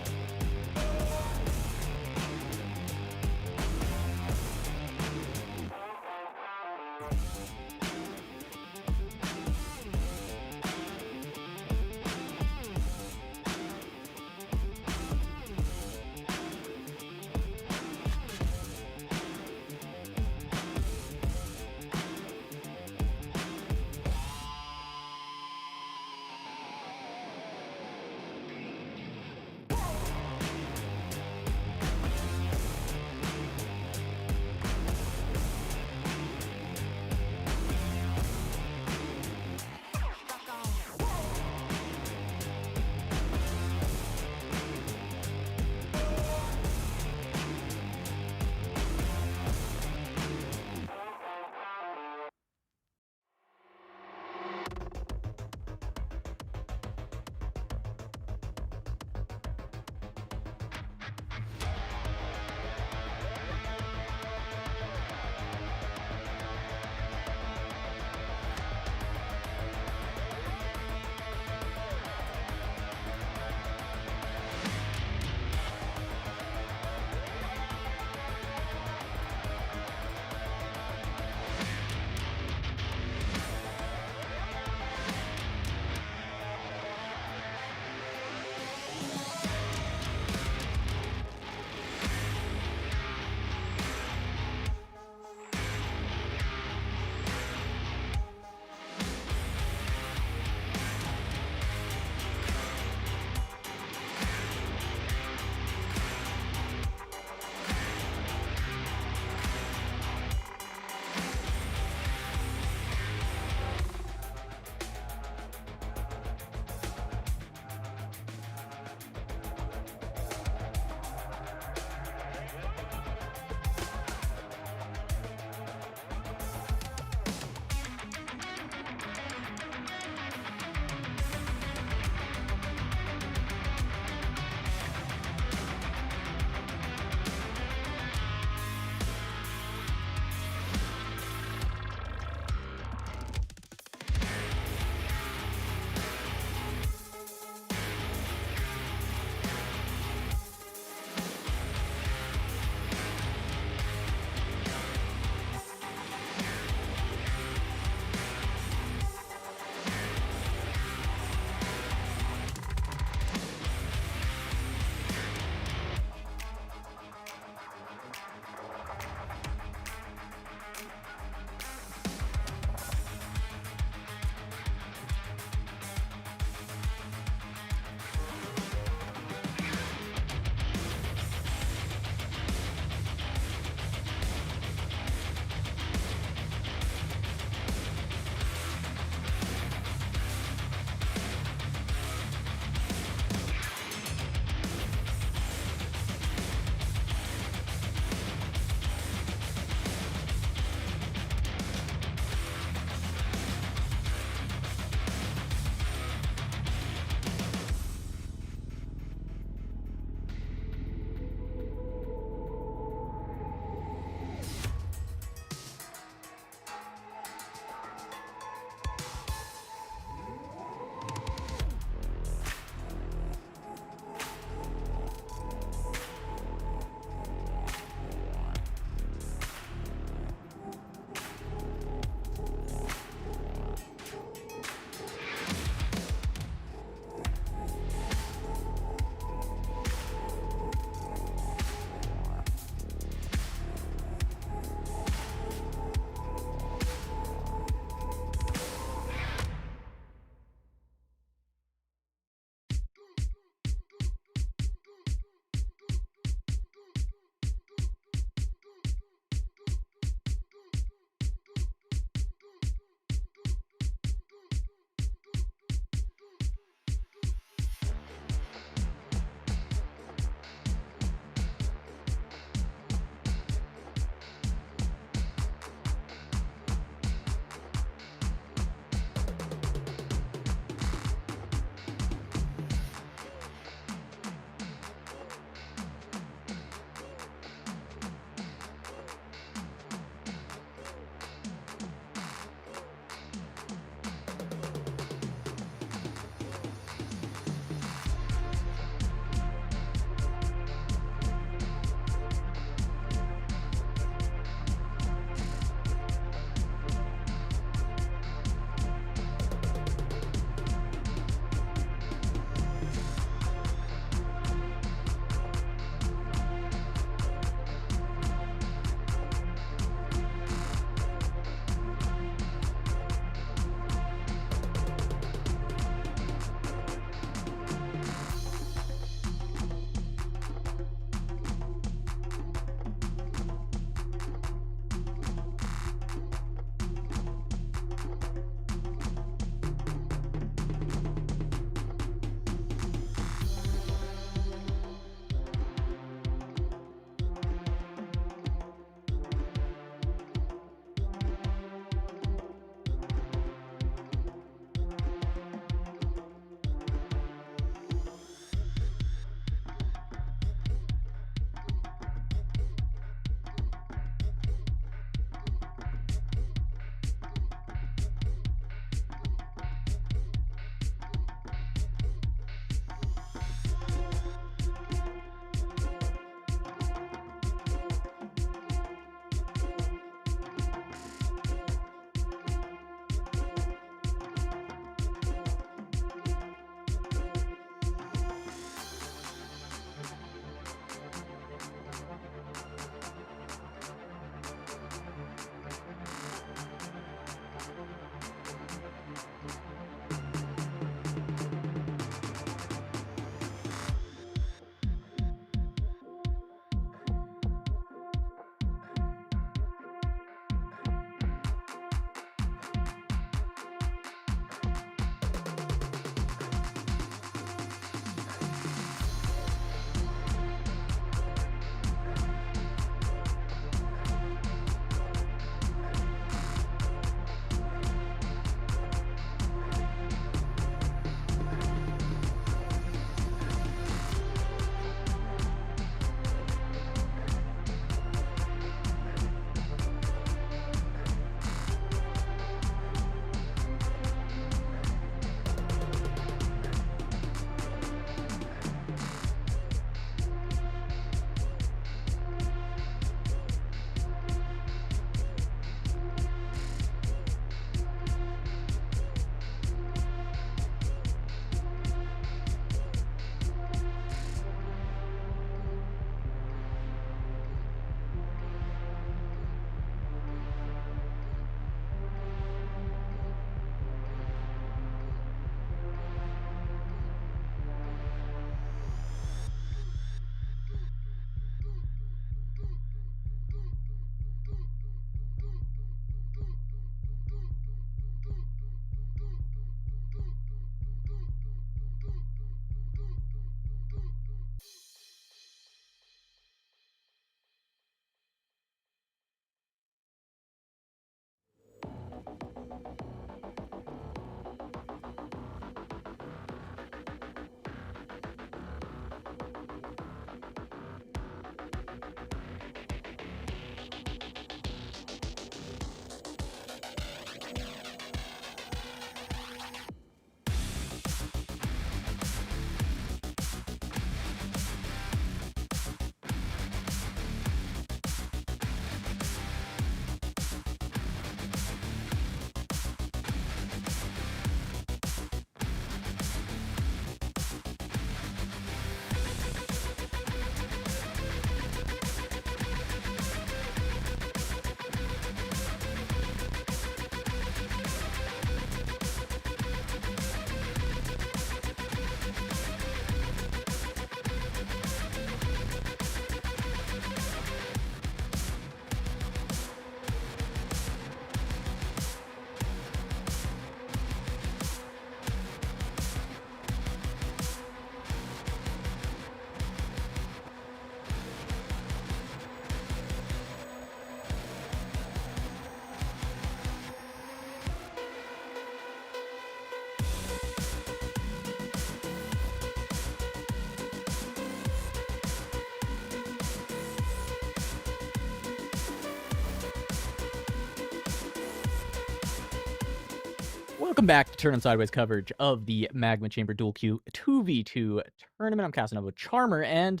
Welcome back to Turn 'em Sideways coverage of the Magma Chamber Dual Q 2v2 tournament. I'm Casanova Charmer, and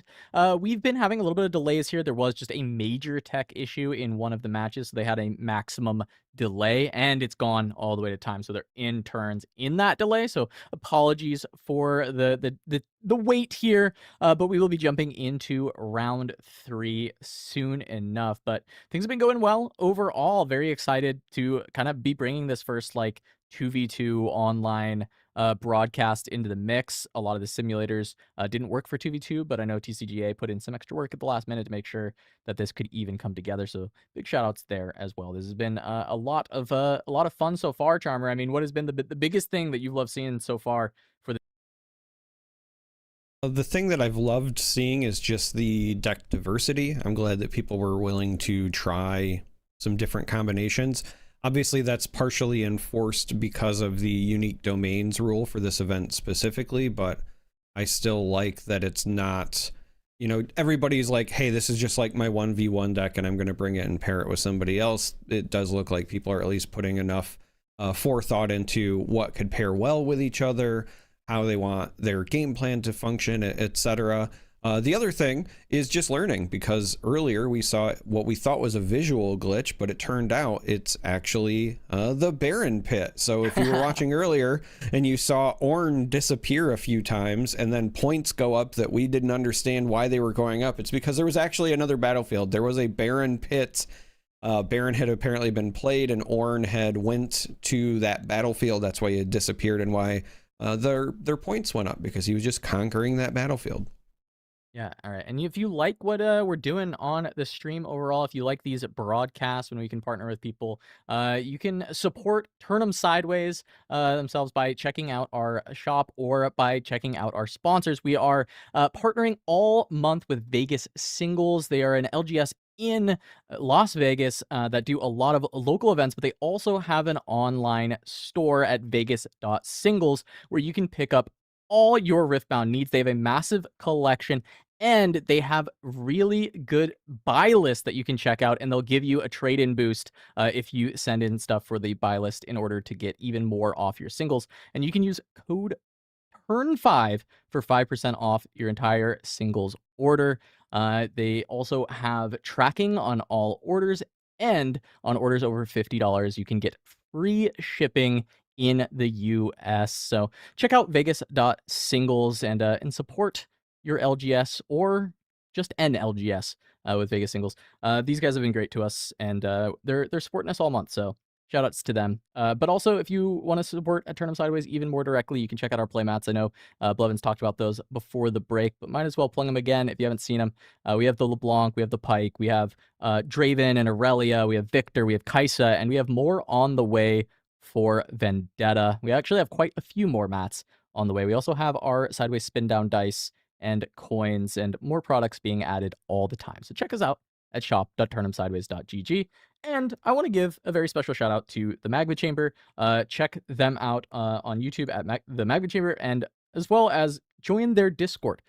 we've been having a little bit of delays here. There was just a major tech issue in one of the matches, so they had a maximum delay, and it's gone all the way to time, so they're in turns in that delay. So apologies for the wait here, but we will be jumping into round 3 soon enough. But things have been going well overall. Very excited to kind of be bringing this first like 2v2 online broadcast into the mix. A lot of the simulators didn't work for 2v2, but I know TCGA put in some extra work at the last minute to make sure that this could even come together. So big shout outs there as well. This has been a lot of fun so far, Charmer. I mean, what has been the biggest thing that you've loved seeing so far for the thing that I've loved seeing is just the deck diversity. I'm glad that people were willing to try some different combinations. Obviously, that's partially enforced because of the unique domains rule for this event specifically, but I still like that it's not, you know, everybody's like, hey, this is just like my 1v1 deck and I'm going to bring it and pair it with somebody else. It does look like people are at least putting enough forethought into what could pair well with each other, how they want their game plan to function, etc. The other thing is just learning, because earlier we saw what we thought was a visual glitch, but it turned out it's actually the Baron pit. So if you were watching earlier and you saw Ornn disappear a few times and then points go up that we didn't understand why they were going up, it's because there was actually another battlefield. There was a Baron pit. Baron had apparently been played and Ornn had went to that battlefield. That's why he had disappeared and why their points went up, because he was just conquering that battlefild. Yeah, all right. And if you like what we're doing on the stream overall, if you like these broadcasts when we can partner with people, you can support Turn 'em Sideways themselves by checking out our shop or by checking out our sponsors. We are partnering all month with Vegas Singles. They are an LGS in Las Vegas that do a lot of local events, but they also have an online store at vegas.singles where you can pick up all your Riftbound needs. They have a massive collection and they have really good buy list that you can check out, and they'll give you a trade-in boost if you send in stuff for the buy list in order to get even more off your singles. And you can use code TURN5 for 5% off your entire singles order. They also have tracking on all orders, and on orders over $50, you can get free shipping in the US. So check out vegas.singles and support your LGS or just an LGS with Vegas Singles. These guys have been great to us, and they're supporting us all month. So shout outs to them. But also, if you want to support a Turn 'em Sideways even more directly, you can check out our playmats. I know Blevin's talked about those before the break, but might as well plug them again if you haven't seen them. We have the LeBlanc, we have the Pike, we have Draven and Aurelia, we have Victor, we have Kaisa, and we have more on the way for Vendetta. We actually have quite a few more mats on the way. We also have our Sideways spin down dice and coins and more products being added all the time. So check us out at shop.turnemsideways.gg. And I want to give a very special shout out to the Magma Chamber. Check them out on YouTube at the Magma Chamber, and as well as join their Discord.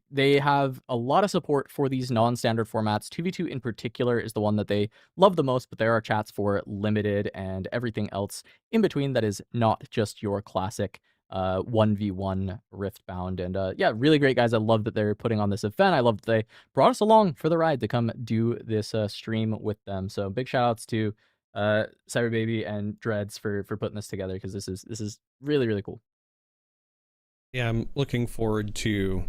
They have a lot of support for these non-standard formats. 2v2 in particular is the one that they love the most, but there are chats for limited and everything else in between that is not just your classic 1v1 Riftbound. And yeah, really great guys. I love that they're putting on this event. I love that they brought us along for the ride to come do this stream with them. So big shout outs to Cyber Baby and Dreads for putting this together, because this is really, really cool. Yeah, I'm looking forward to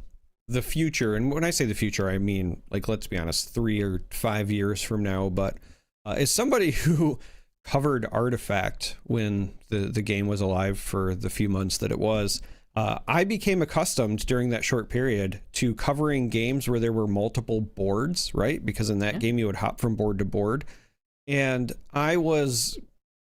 the future. And when I say the future, I mean, like, let's be honest, 3 or 5 years from now. But as somebody who covered Artifact when the game was alive for the few months that it was, I became accustomed during that short period to covering games where there were multiple boards, right? Because in that game, you would hop from board to board. And I was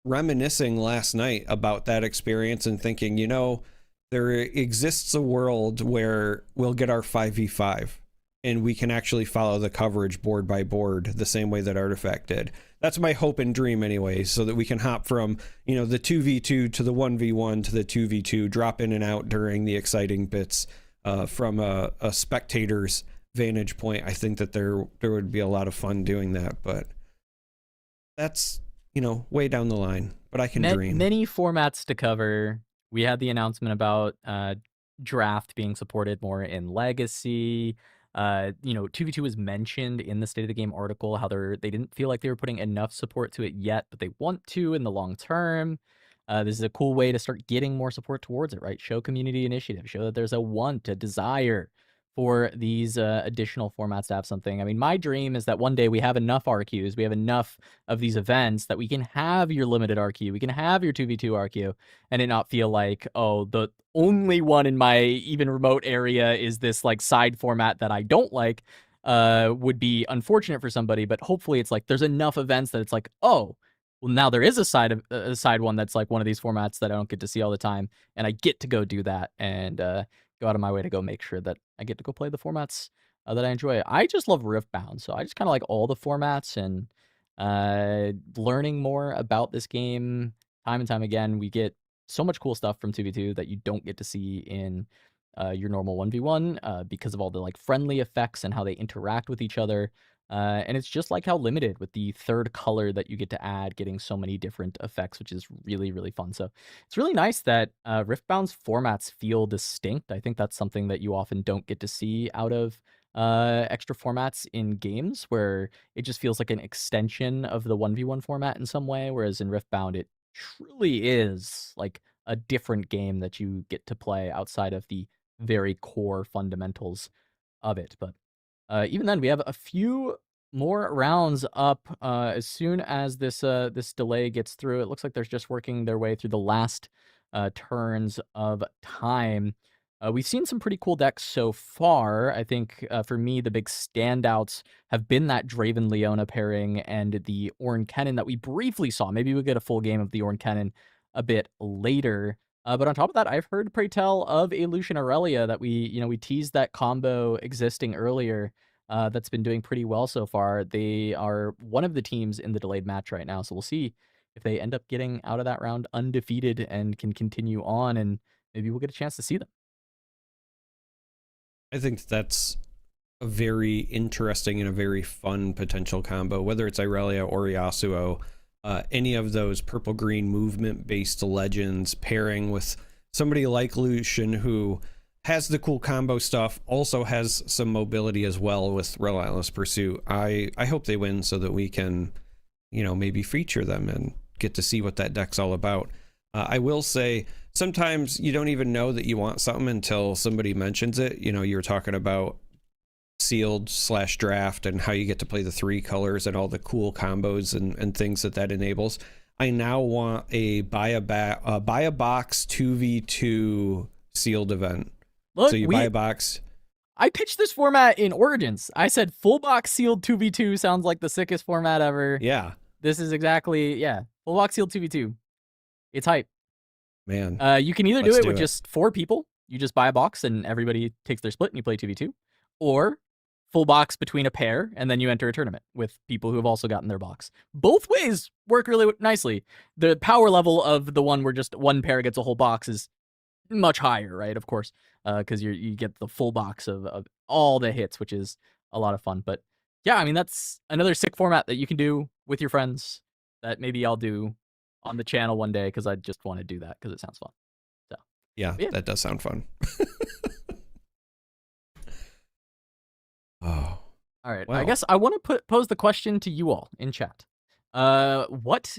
reminiscing last night about that experience and thinking, you know, there exists a world where we'll get our 5v5 and we can actually follow the coverage board by board the same way that Artifact did. That's my hope and dream anyway, so that we can hop from, you know, the 2v2 to the 1v1 to the 2v2, drop in and out during the exciting bits from a spectator's vantage point. I think that there would be a lot of fun doing that, but that's, you know, way down the line. but I can dream. Many formats to cover. We had the announcement about draft being supported more in Legacy. 2v2 was mentioned in the State of the Game article, how they didn't feel like they were putting enough support to it yet, but they want to in the long term. This is a cool way to start getting more support towards it, right? Show community initiative, show that there's a want, a desire for these additional formats to have something. I mean, my dream is that one day we have enough RQs, we have enough of these events that we can have your limited RQ, we can have your 2v2 RQ, and it not feel like, oh, the only one in my even remote area is this like side format that I don't like. Would be unfortunate for somebody, but hopefully it's like there's enough events that it's like, oh, well, now there is a side one that's like one of these formats that I don't get to see all the time, and I get to go do that and go out of my way to go make sure that I get to go play the formats that I enjoy. I just love Riftbound, so I just kind of like all the formats and learning more about this game time and time again. We get so much cool stuff from 2v2 that you don't get to see in your normal 1v1 because of all the like friendly effects and how they interact with each other. And it's just like how limited with the third color that you get to add, getting so many different effects, which is really, really fun. So it's really nice that Riftbound's formats feel distinct. I think that's something that you often don't get to see out of extra formats in games, where it just feels like an extension of the 1v1 format in some way, whereas in Riftbound, it truly is like a different game that you get to play outside of the very core fundamentals of it. But even then, we have a few more rounds up as soon as this delay gets through. It looks like they're just working their way through the last turns of time. We've seen some pretty cool decks so far. I think for me, the big standouts have been that Draven Leona pairing and the Ornn Kennen that we briefly saw. Maybe we'll get a full game of the Ornn Kennen a bit later. But on top of that, I've heard pray tell of a Lucian Aurelia that we teased that combo existing earlier. That's been doing pretty well so far. They are one of the teams in the delayed match right now, so we'll see if they end up getting out of that round undefeated and can continue on, and maybe we'll get a chance to see them. I think that's a very interesting and a very fun potential combo, whether it's Irelia or Yasuo. Any of those purple-green movement-based legends pairing with somebody like Lucian, who has the cool combo stuff, also has some mobility as well with Relentless Pursuit. I hope they win so that we can, maybe feature them and get to see what that deck's all about. I will say, sometimes you don't even know that you want something until somebody mentions it. You were talking about sealed/draft and how you get to play the 3 colors and all the cool combos and things that enables. I now want a buy a box 2v2 sealed event. Look, so you buy a box. I pitched this format in Origins. I said full box sealed 2v2 sounds like the sickest format ever. Yeah. This is exactly, full box sealed 2v2. It's hype. Man. You can either do it with just 4 people. You just buy a box and everybody takes their split and you play 2v2. Or full box between a pair and then you enter a tournament with people who have also gotten their box. Both ways work really nicely. The power level of the one where just one pair gets a whole box is much higher, right? Of course, because you get the full box of all the hits, which is a lot of fun. But yeah, I mean, that's another sick format that you can do with your friends that maybe I'll do on the channel one day, because I just want to do that because it sounds fun. So yeah, that does sound fun. Oh, all right. Well. I guess I want to pose the question to you all in chat. What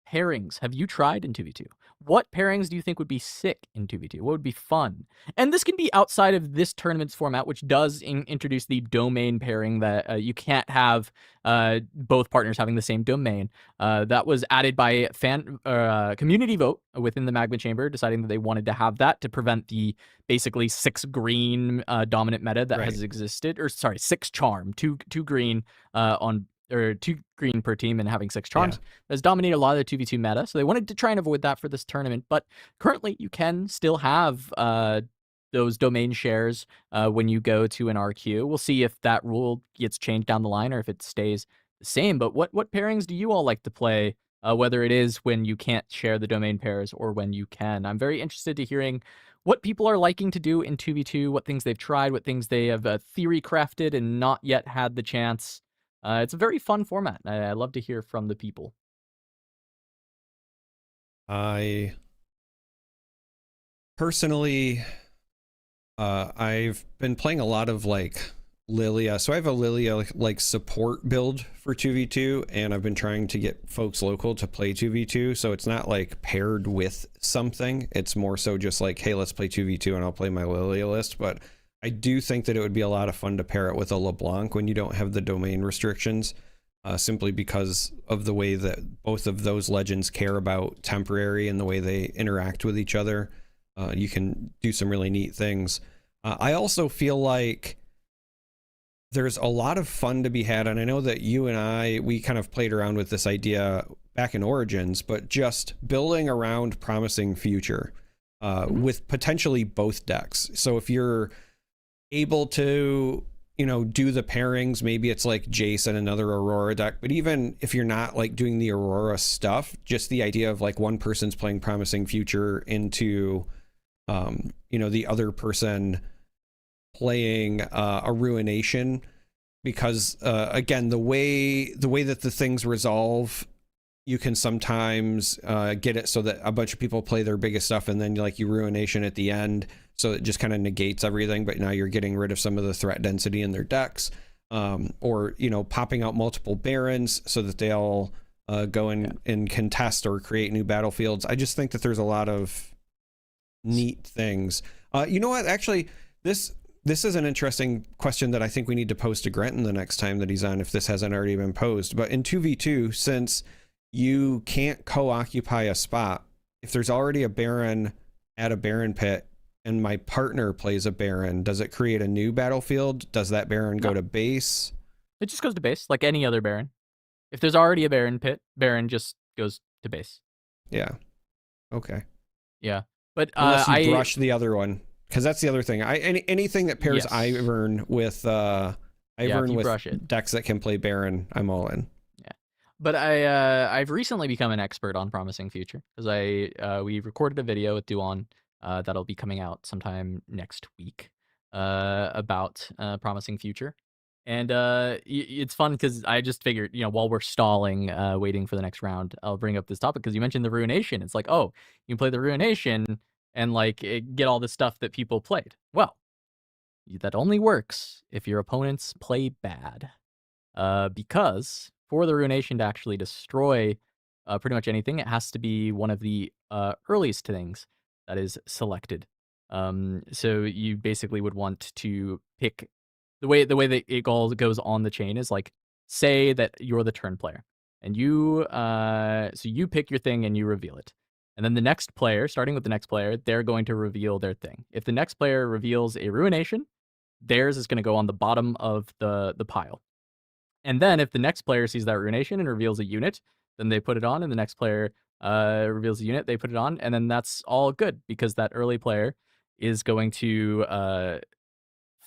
pairings have you tried in 2v2? What pairings do you think would be sick in 2v2? What would be fun? And this can be outside of this tournament's format, which does introduce the domain pairing that you can't have both partners having the same domain. That was added by community vote within the Magma Chamber, deciding that they wanted to have that to prevent the basically 6 green dominant meta that has existed, or sorry, 6 charm, 2 green or 2 green per team and having 6 charms. That's dominated a lot of the 2v2 meta, so they wanted to try and avoid that for this tournament. But currently, you can still have those domain shares when you go to an RQ. We'll see if that rule gets changed down the line or if it stays the same. But what pairings do you all like to play, whether it is when you can't share the domain pairs or when you can? I'm very interested to hearing what people are liking to do in 2v2, what things they've tried, what things they have theory crafted and not yet had the chance. It's a very fun format. I love to hear from the people. I personally, I've been playing a lot of like Lilia. So I have a Lilia like support build for 2v2, and I've been trying to get folks local to play 2v2. So it's not like paired with something. It's more so just like, hey, let's play 2v2 and I'll play my Lilia list. But I do think that it would be a lot of fun to pair it with a LeBlanc when you don't have the domain restrictions, simply because of the way that both of those legends care about temporary and the way they interact with each other. You can do some really neat things. I also feel like there's a lot of fun to be had, and I know that you and we kind of played around with this idea back in Origins, but just building around Promising Future with potentially both decks. So if you're able to, you know, do the pairings, maybe it's like Jace and another Aurora deck, but even if you're not like doing the Aurora stuff, just the idea of like one person's playing Promising Future into, you know, the other person playing a Ruination, because again, the way that the things resolve, you can sometimes get it so that a bunch of people play their biggest stuff and then like you Ruination at the end, so it just kind of negates everything, but now you're getting rid of some of the threat density in their decks, or, you know, popping out multiple Barons so that they all go and contest or create new battlefields. I just think that there's a lot of neat things. You know what, actually, this is an interesting question that I think we need to pose to Grenton the next time that he's on, if this hasn't already been posed. But in 2v2, since you can't co-occupy a spot, if there's already a Baron at a Baron pit and my partner plays a Baron, does it create a new battlefield? Does that Baron go to base? It just goes to base, like any other Baron. If there's already a Baron pit, Baron just goes to base. Yeah. Okay. Yeah. But unless you brush the other one, because that's the other thing. Anything that pairs Yes. Ivern with brush it. decks that can play Baron, I'm all in. Yeah. But I've recently become an expert on Promising Future, because we recorded a video with Daan that'll be coming out sometime next week about Promising Future. And it's fun because I just figured, you know, while we're stalling, waiting for the next round, I'll bring up this topic because you mentioned the Ruination. It's like, oh, you can play the Ruination and like get all the stuff that people played. Well, that only works if your opponents play bad, because for the Ruination to actually destroy pretty much anything, it has to be one of the earliest things that is selected. So you basically would want to pick the way that it goes on the chain is like, say that you're the turn player and you pick your thing and you reveal it. And then the next player, starting with the next player, they're going to reveal their thing. If the next player reveals a Ruination, theirs is going to go on the bottom of the pile. And then if the next player sees that Ruination and reveals a unit, then they put it on, and the next player reveals a unit, they put it on, and then that's all good because that early player is going to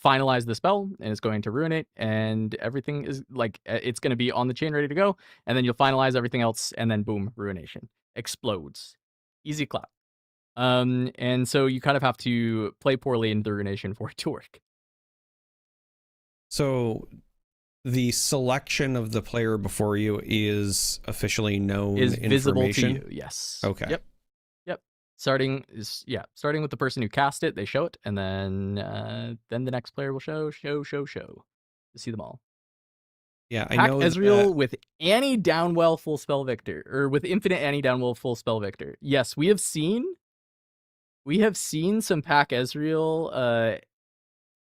finalize the spell and it's going to ruinate, and everything is like, it's going to be on the chain ready to go, and then you'll finalize everything else, and then boom, Ruination explodes. Easy clap. And so you kind of have to play poorly in the Ruination for it to work. So the selection of the player before you is officially known, Is visible to information? you, yes. Okay. Yep. Starting with the person who cast it, they show it, and then the next player will show to see them all. Yeah, I Pack know Ezreal with Annie Downwell full spell victor, or with Infinite Annie Downwell full spell victor. Yes, we have seen some Pack Ezreal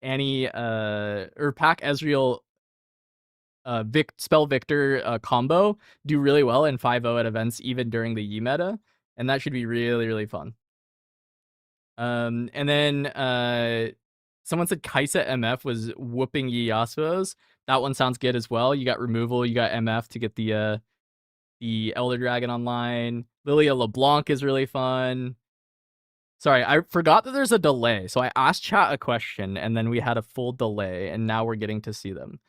Annie or Pack Ezreal spell victor combo do really well in 5-0 at events, even during the Yi meta. And that should be really, really fun. And then someone said Kaisa MF was whooping Yasuo's. That one sounds good as well. You got removal, you got MF to get the Elder Dragon online. Lilia LeBlanc is really fun. Sorry, I forgot that there's a delay. So I asked chat a question, and then we had a full delay, and now we're getting to see them.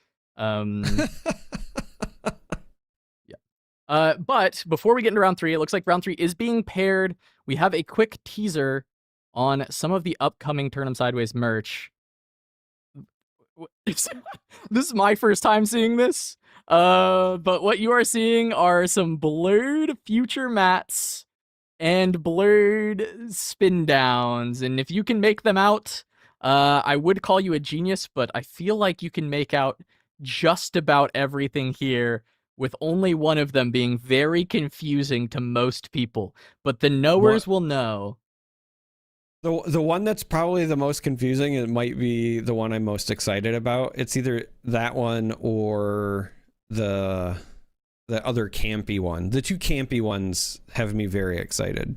But before we get into round 3, it looks like round 3 is being paired. We have a quick teaser on some of the upcoming Turn 'em Sideways merch. This is my first time seeing this. But what you are seeing are some blurred future mats and blurred spin downs. And if you can make them out, I would call you a genius, but I feel like you can make out just about everything here, with only one of them being very confusing to most people. But the knowers will know. The one that's probably the most confusing, it might be the one I'm most excited about. It's either that one or the other campy one. The two campy ones have me very excited.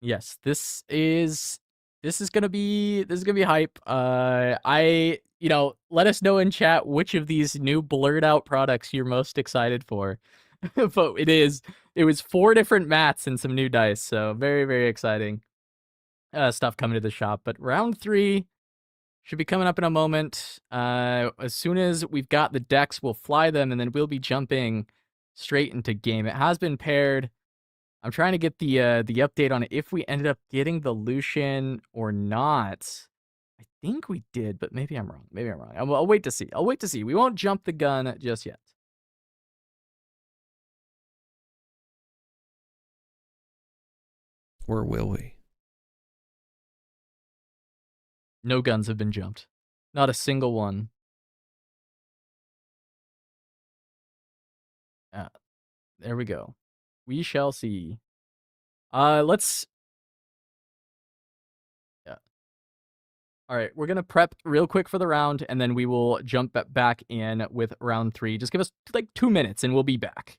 Yes, this is gonna be hype. Let us know in chat which of these new blurred out products you're most excited for. But it was 4 different mats and some new dice, so very, very exciting stuff coming to the shop. But round 3 should be coming up in a moment. As soon as we've got the decks, we'll fly them, and then we'll be jumping straight into game. It has been paired. I'm trying to get the update on it, if we ended up getting the Lucian or not. I think we did, but maybe I'm wrong. I'll wait to see. We won't jump the gun just yet. Or will we? No guns have been jumped. Not a single one. There we go. We shall see. Let's... Yeah. All right, we're going to prep real quick for the round, and then we will jump back in with round 3. Just give us, like, 2 minutes, and we'll be back.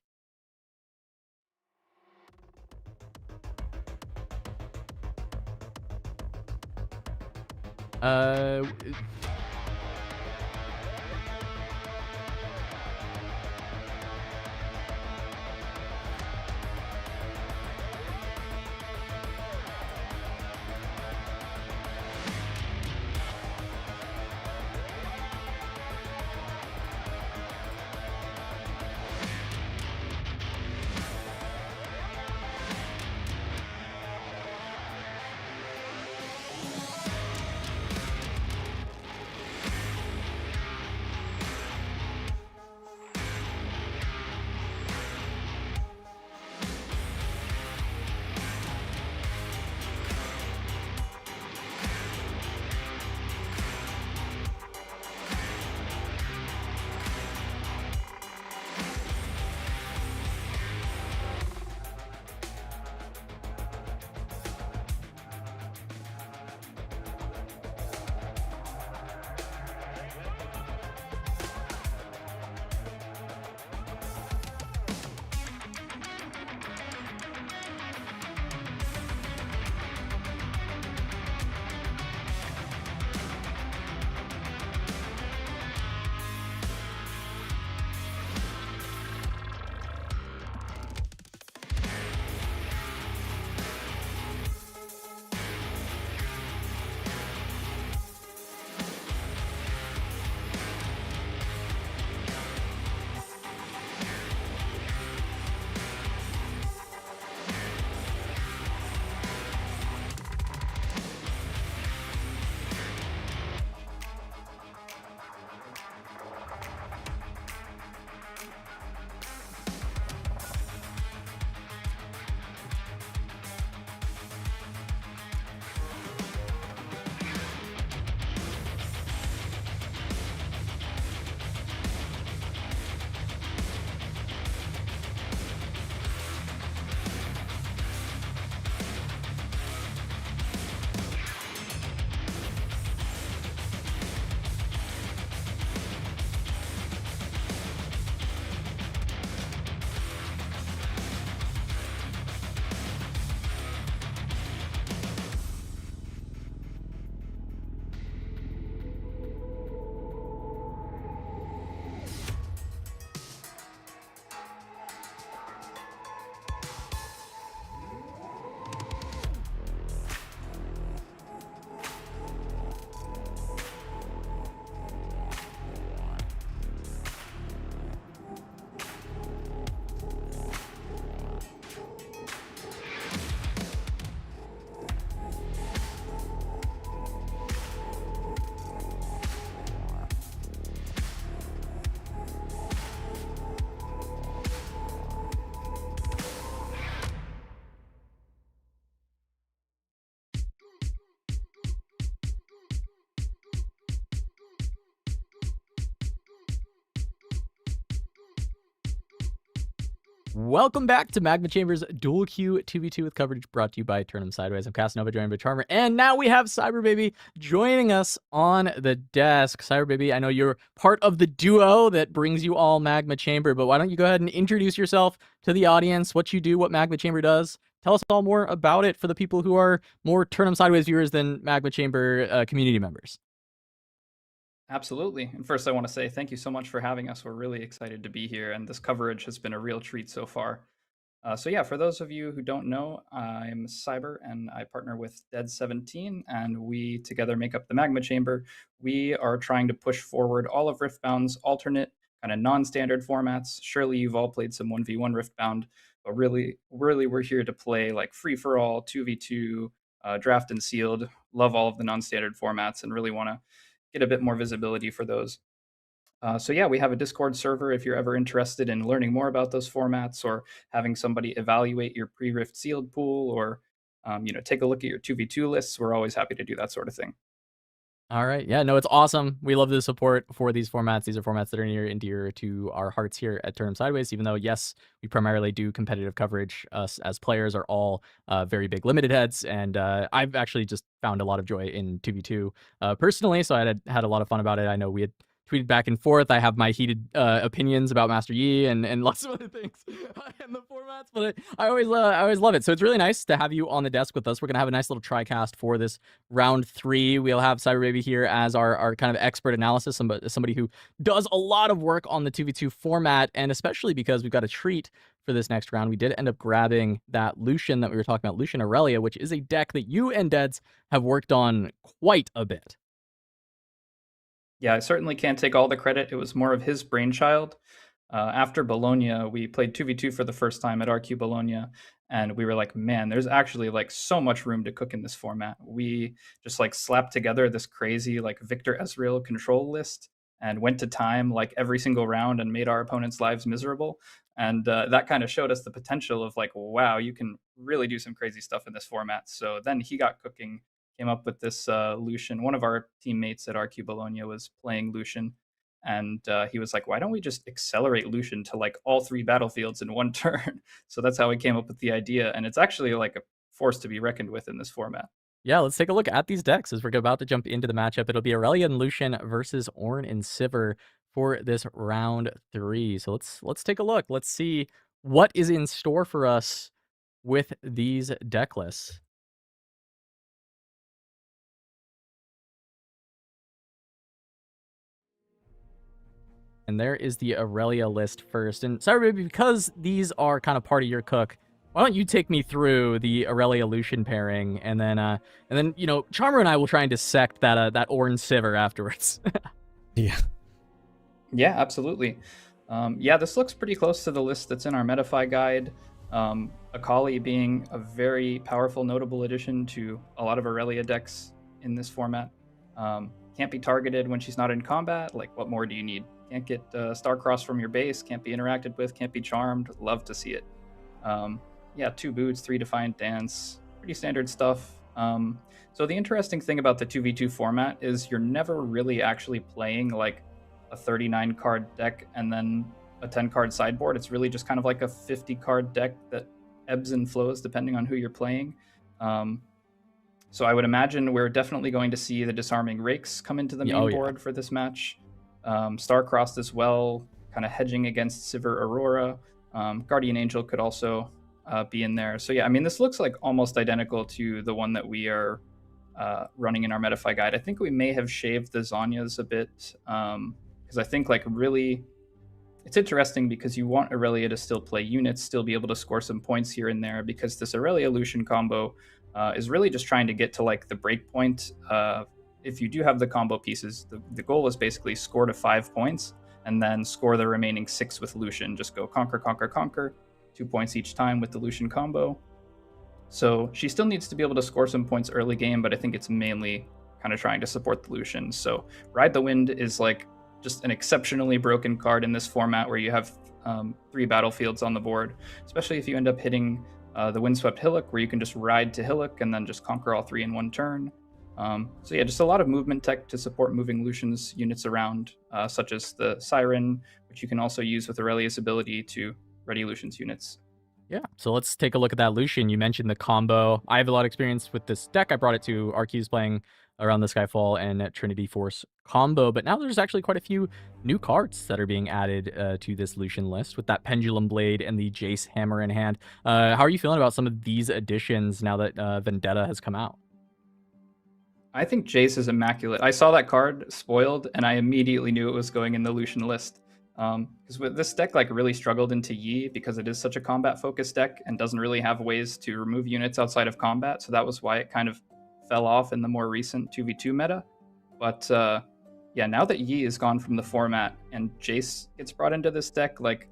Welcome back to Magma Chamber's Dual Q 2v2 with coverage brought to you by Turn 'em Sideways. I'm Casanova, joined by Charmer, and now we have Cyberbaby joining us on the desk. Cyberbaby, I know you're part of the duo that brings you all Magma Chamber, but why don't you go ahead and introduce yourself to the audience, what you do, what Magma Chamber does. Tell us all more about it for the people who are more Turn 'em Sideways viewers than Magma Chamber community members. Absolutely. And first, I want to say thank you so much for having us. We're really excited to be here, and this coverage has been a real treat so far. So yeah, for those of you who don't know, I'm Cyber, and I partner with Dead17, and we together make up the Magma Chamber. We are trying to push forward all of Riftbound's alternate, kind of non-standard formats. Surely you've all played some 1v1 Riftbound, but really we're here to play like free-for-all, 2v2, draft and sealed. Love all of the non-standard formats, and really want to get a bit more visibility for those. So yeah, we have a Discord server if you're ever interested in learning more about those formats, or having somebody evaluate your pre-rift sealed pool, or take a look at your 2v2 lists. We're always happy to do that sort of thing. All right. Yeah, no, it's awesome. We love the support for these formats. These are formats that are near and dear to our hearts here at Turn 'em Sideways, even though, yes, we primarily do competitive coverage. Us as players are all very big limited heads, and I've actually just found a lot of joy in 2v2 personally, so I had a lot of fun about it. I know we had tweeted back and forth. I have my heated opinions about Master Yi and lots of other things in the formats, but I always love it. So it's really nice to have you on the desk with us. We're gonna have a nice little TriCast for this round 3. We'll have Cyberbaby here as our kind of expert analysis, somebody who does a lot of work on the 2v2 format, and especially because we've got a treat for this next round. We did end up grabbing that Lucian that we were talking about, Lucian Aurelia, which is a deck that you and Deads have worked on quite a bit. Yeah, I certainly can't take all the credit. It was more of his brainchild. After Bologna, we played 2v2 for the first time at RQ Bologna, and we were like, man, there's actually like so much room to cook in this format. We just like slapped together this crazy like Victor Ezreal control list and went to time like every single round and made our opponents' lives miserable. And that kind of showed us the potential of like, wow, you can really do some crazy stuff in this format. So then he got cooking, came up with this Lucian. One of our teammates at RQ Bologna was playing Lucian, and he was like, why don't we just accelerate Lucian to like all 3 battlefields in one turn? So that's how we came up with the idea, and it's actually like a force to be reckoned with in this format. Yeah, let's take a look at these decks as we're about to jump into the matchup. It'll be Aurelia and Lucian versus Ornn and Sivert for this round 3. So let's take a look. Let's see what is in store for us with these deck lists. And there is the Aurelia list first. And Cyberbaby, because these are kind of part of your cook, why don't you take me through the Aurelia Lucian pairing, and then Charmer and I will try and dissect that Ornn Sivert afterwards. Yeah. Yeah, absolutely. This looks pretty close to the list that's in our Metafy guide. Akali being a very powerful, notable addition to a lot of Aurelia decks in this format. Can't be targeted when she's not in combat. Like, what more do you need? Can't get Starcross from your base, can't be interacted with, can't be charmed. Love to see it. 2 boots, 3 defiant dance, pretty standard stuff. So the interesting thing about the 2v2 format is you're never really actually playing like a 39 card deck and then a 10 card sideboard. It's really just kind of like a 50 card deck that ebbs and flows depending on who you're playing. So I would imagine we're definitely going to see the Disarming Rakes come into the main board for this match. Starcrossed as well, kind of hedging against Sivert Aurora. Guardian Angel could also be in there. So yeah, I mean, this looks like almost identical to the one that we are running in our Metafy guide. I think we may have shaved the Zanyas a bit, because I think like really, it's interesting because you want Aurelia to still play units, still be able to score some points here and there, because this Aurelia Lucian combo is really just trying to get to like the break point. If you do have the combo pieces, the goal is basically score to 5 points and then score the remaining 6 with Lucian. Just go conquer, conquer, conquer, 2 points each time with the Lucian combo. So she still needs to be able to score some points early game, but I think it's mainly kind of trying to support the Lucian. So Ride the Wind is like just an exceptionally broken card in this format where you have 3 battlefields on the board, especially if you end up hitting the Windswept Hillock, where you can just ride to Hillock and then just conquer all 3 in one turn. So yeah, just a lot of movement tech to support moving Lucian's units around, such as the Siren, which you can also use with Aurelia's ability to Ready Lucian's units. Yeah, so let's take a look at that Lucian. You mentioned the combo. I have a lot of experience with this deck. I brought it to Arceus playing around the Skyfall and Trinity Force combo, but now there's actually quite a few new cards that are being added to this Lucian list with that Pendulum Blade and the Jace Hammer in hand. How are you feeling about some of these additions now that Vendetta has come out? I think Jace is immaculate. I saw that card spoiled, and I immediately knew it was going in the Lucian list. Because with this deck, like, really struggled into Yi because it is such a combat-focused deck and doesn't really have ways to remove units outside of combat. So that was why it kind of fell off in the more recent 2v2 meta. But yeah, now that Yi is gone from the format and Jace gets brought into this deck, like,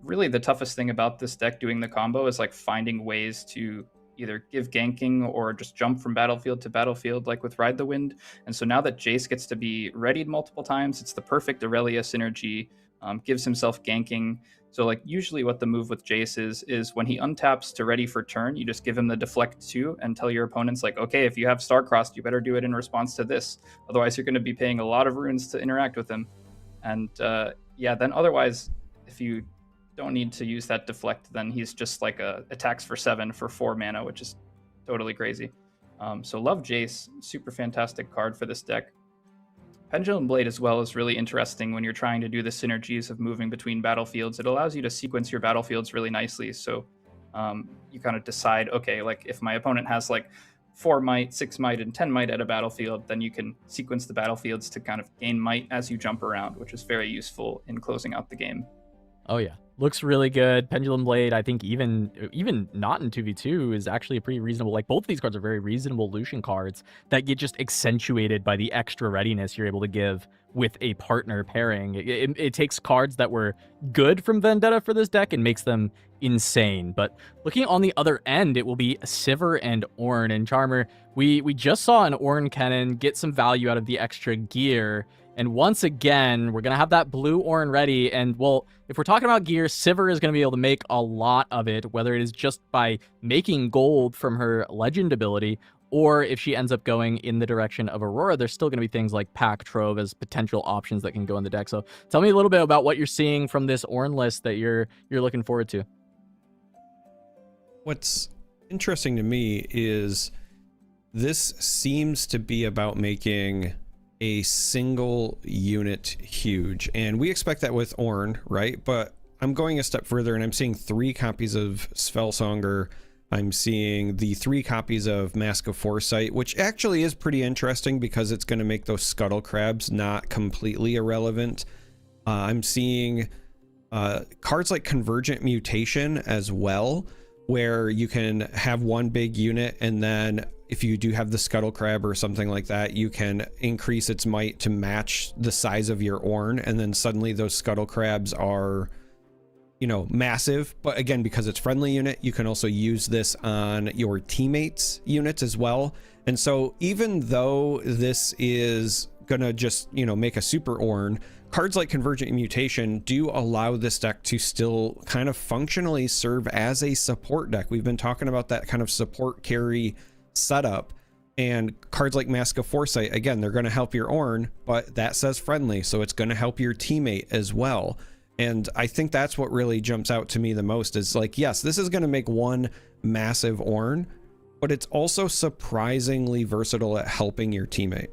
really the toughest thing about this deck doing the combo is like finding ways to either give ganking or just jump from battlefield to battlefield, like with Ride the Wind. And so now that Jace gets to be readied multiple times, it's the perfect Aurelia synergy, gives himself ganking. So like usually what the move with Jace is when he untaps to ready for turn, you just give him the deflect 2 and tell your opponents like, okay, if you have Starcrossed, you better do it in response to this. Otherwise you're going to be paying a lot of runes to interact with him. And yeah, then otherwise, if you don't need to use that deflect, then he's just like attacks for 7 for 4 mana, which is totally crazy. So love Jace, super fantastic card for this deck. Pendulum Blade as well is really interesting when you're trying to do the synergies of moving between battlefields. It allows you to sequence your battlefields really nicely. So you kind of decide, okay, like if my opponent has like 4 might, 6 might, and 10 might at a battlefield, then you can sequence the battlefields to kind of gain might as you jump around, which is very useful in closing out the game. Oh yeah, looks really good. Pendulum Blade, I think even not in 2v2 is actually a pretty reasonable, like both of these cards are very reasonable Lucian cards that get just accentuated by the extra readiness you're able to give with a partner pairing. It takes cards that were good from Vendetta for this deck and makes them insane. But looking on the other end, it will be Sivert and Ornn. And Charmer, we just saw an Ornn cannon get some value out of the extra gear. And once again, we're going to have that blue Ornn ready. And, well, if we're talking about gear, Sivert is going to be able to make a lot of it, whether it is just by making gold from her legend ability, or if she ends up going in the direction of Aurora, there's still going to be things like Pack Trove as potential options that can go in the deck. So tell me a little bit about what you're seeing from this Ornn list that you're looking forward to. What's interesting to me is this seems to be about making a single unit huge, and we expect that with Ornn, right? But I'm going a step further and I'm seeing 3 copies of Svelsonger. I'm seeing the 3 copies of Mask of Foresight, which actually is pretty interesting because it's going to make those Scuttle Crabs not completely irrelevant. I'm seeing cards like Convergent Mutation as well, where you can have one big unit, and then if you do have the Scuttle Crab or something like that, you can increase its might to match the size of your Ornn, and then suddenly those Scuttle Crabs are, you know, massive. But again, because it's friendly unit, you can also use this on your teammates' units as well. And so even though this is gonna just, you know, make a super Ornn, cards like Convergent Mutation do allow this deck to still kind of functionally serve as a support deck. We've been talking about that kind of support carry setup, and cards like Mask of Foresight, again, they're going to help your Ornn, but that says friendly, so it's going to help your teammate as well. And I think that's what really jumps out to me the most is like, yes, this is going to make one massive Ornn, but it's also surprisingly versatile at helping your teammate.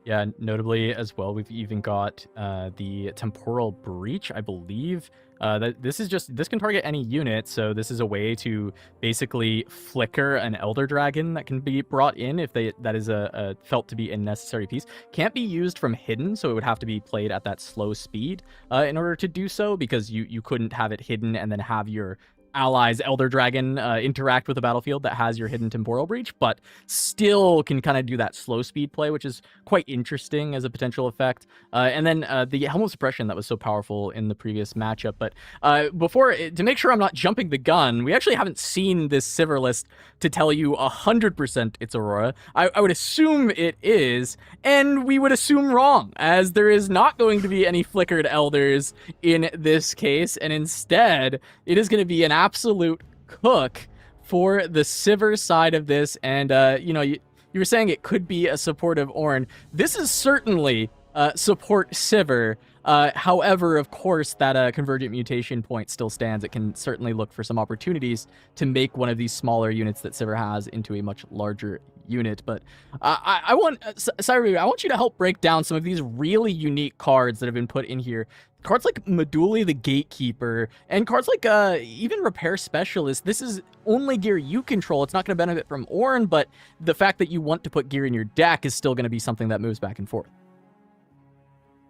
Yeah, notably as well, we've even got the Temporal Breach, I believe. That this can target any unit, so this is a way to basically flicker an Elder Dragon that can be brought in if that is a felt to be a necessary piece. Can't be used from hidden, so it would have to be played at that slow speed in order to do so, because you couldn't have it hidden and then have your allies Elder Dragon interact with a battlefield that has your hidden Temporal Breach, but still can kind of do that slow speed play, which is quite interesting as a potential effect. And then the Helm of Suppression that was so powerful in the previous matchup. But to make sure I'm not jumping the gun, we actually haven't seen this Sivert list to tell you 100% it's Aurora. I would assume it is, and we would assume wrong, as there is not going to be any flickered elders in this case, and instead it is going to be an absolute cook for the Sivert side of this. And you were saying it could be a supportive Ornn. This is certainly support Sivert. However, of course, that convergent mutation point still stands. It can certainly look for some opportunities to make one of these smaller units that Sivert has into a much larger unit. But I want, Sivert, I want you to help break down some of these really unique cards that have been put in here. Cards like Meduli the Gatekeeper, and cards like even Repair Specialist. This is only gear you control. It's not going to benefit from Ornn, but the fact that you want to put gear in your deck is still going to be something that moves back and forth.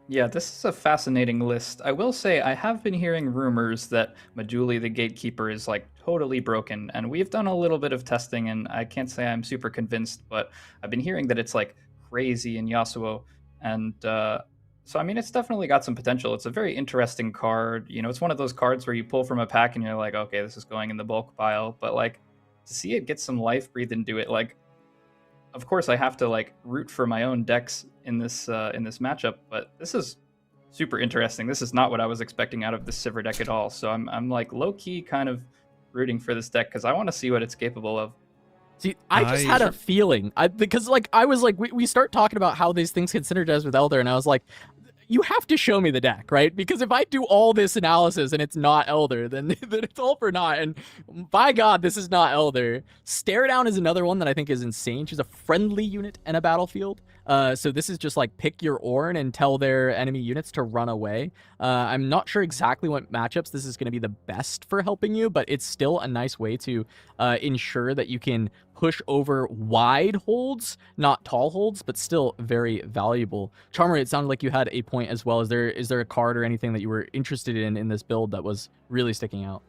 Yeah, this is a fascinating list. I will say I have been hearing rumors that Meduli the Gatekeeper is like totally broken, and we've done a little bit of testing, and I can't say I'm super convinced, but I've been hearing that it's like crazy in Yasuo, and so I mean it's definitely got some potential. It's a very interesting card. You know, it's one of those cards where you pull from a pack and you're like, okay, this is going in the bulk pile, but like to see it get some life breathed into it, like of course I have to like root for my own decks in this matchup, but this is super interesting. This is not what I was expecting out of the Sivert deck at all. So I'm like low key kind of rooting for this deck because I want to see what it's capable of. See, I just had a feeling because like I was like we start talking about how these things can synergize with Elder, and I was like, you have to show me the deck, right? Because if I do all this analysis and it's not Elder, then it's all for naught. And by God, this is not Elder. Stare Down is another one that I think is insane. She's a friendly unit in a battlefield. So this is just like pick your Ornn and tell their enemy units to run away. I'm not sure exactly what matchups this is going to be the best for helping you, but it's still a nice way to ensure that you can push over wide holds, not tall holds, but still very valuable. Charmer, it sounded like you had a point as well. Is there a card or anything that you were interested in this build that was really sticking out?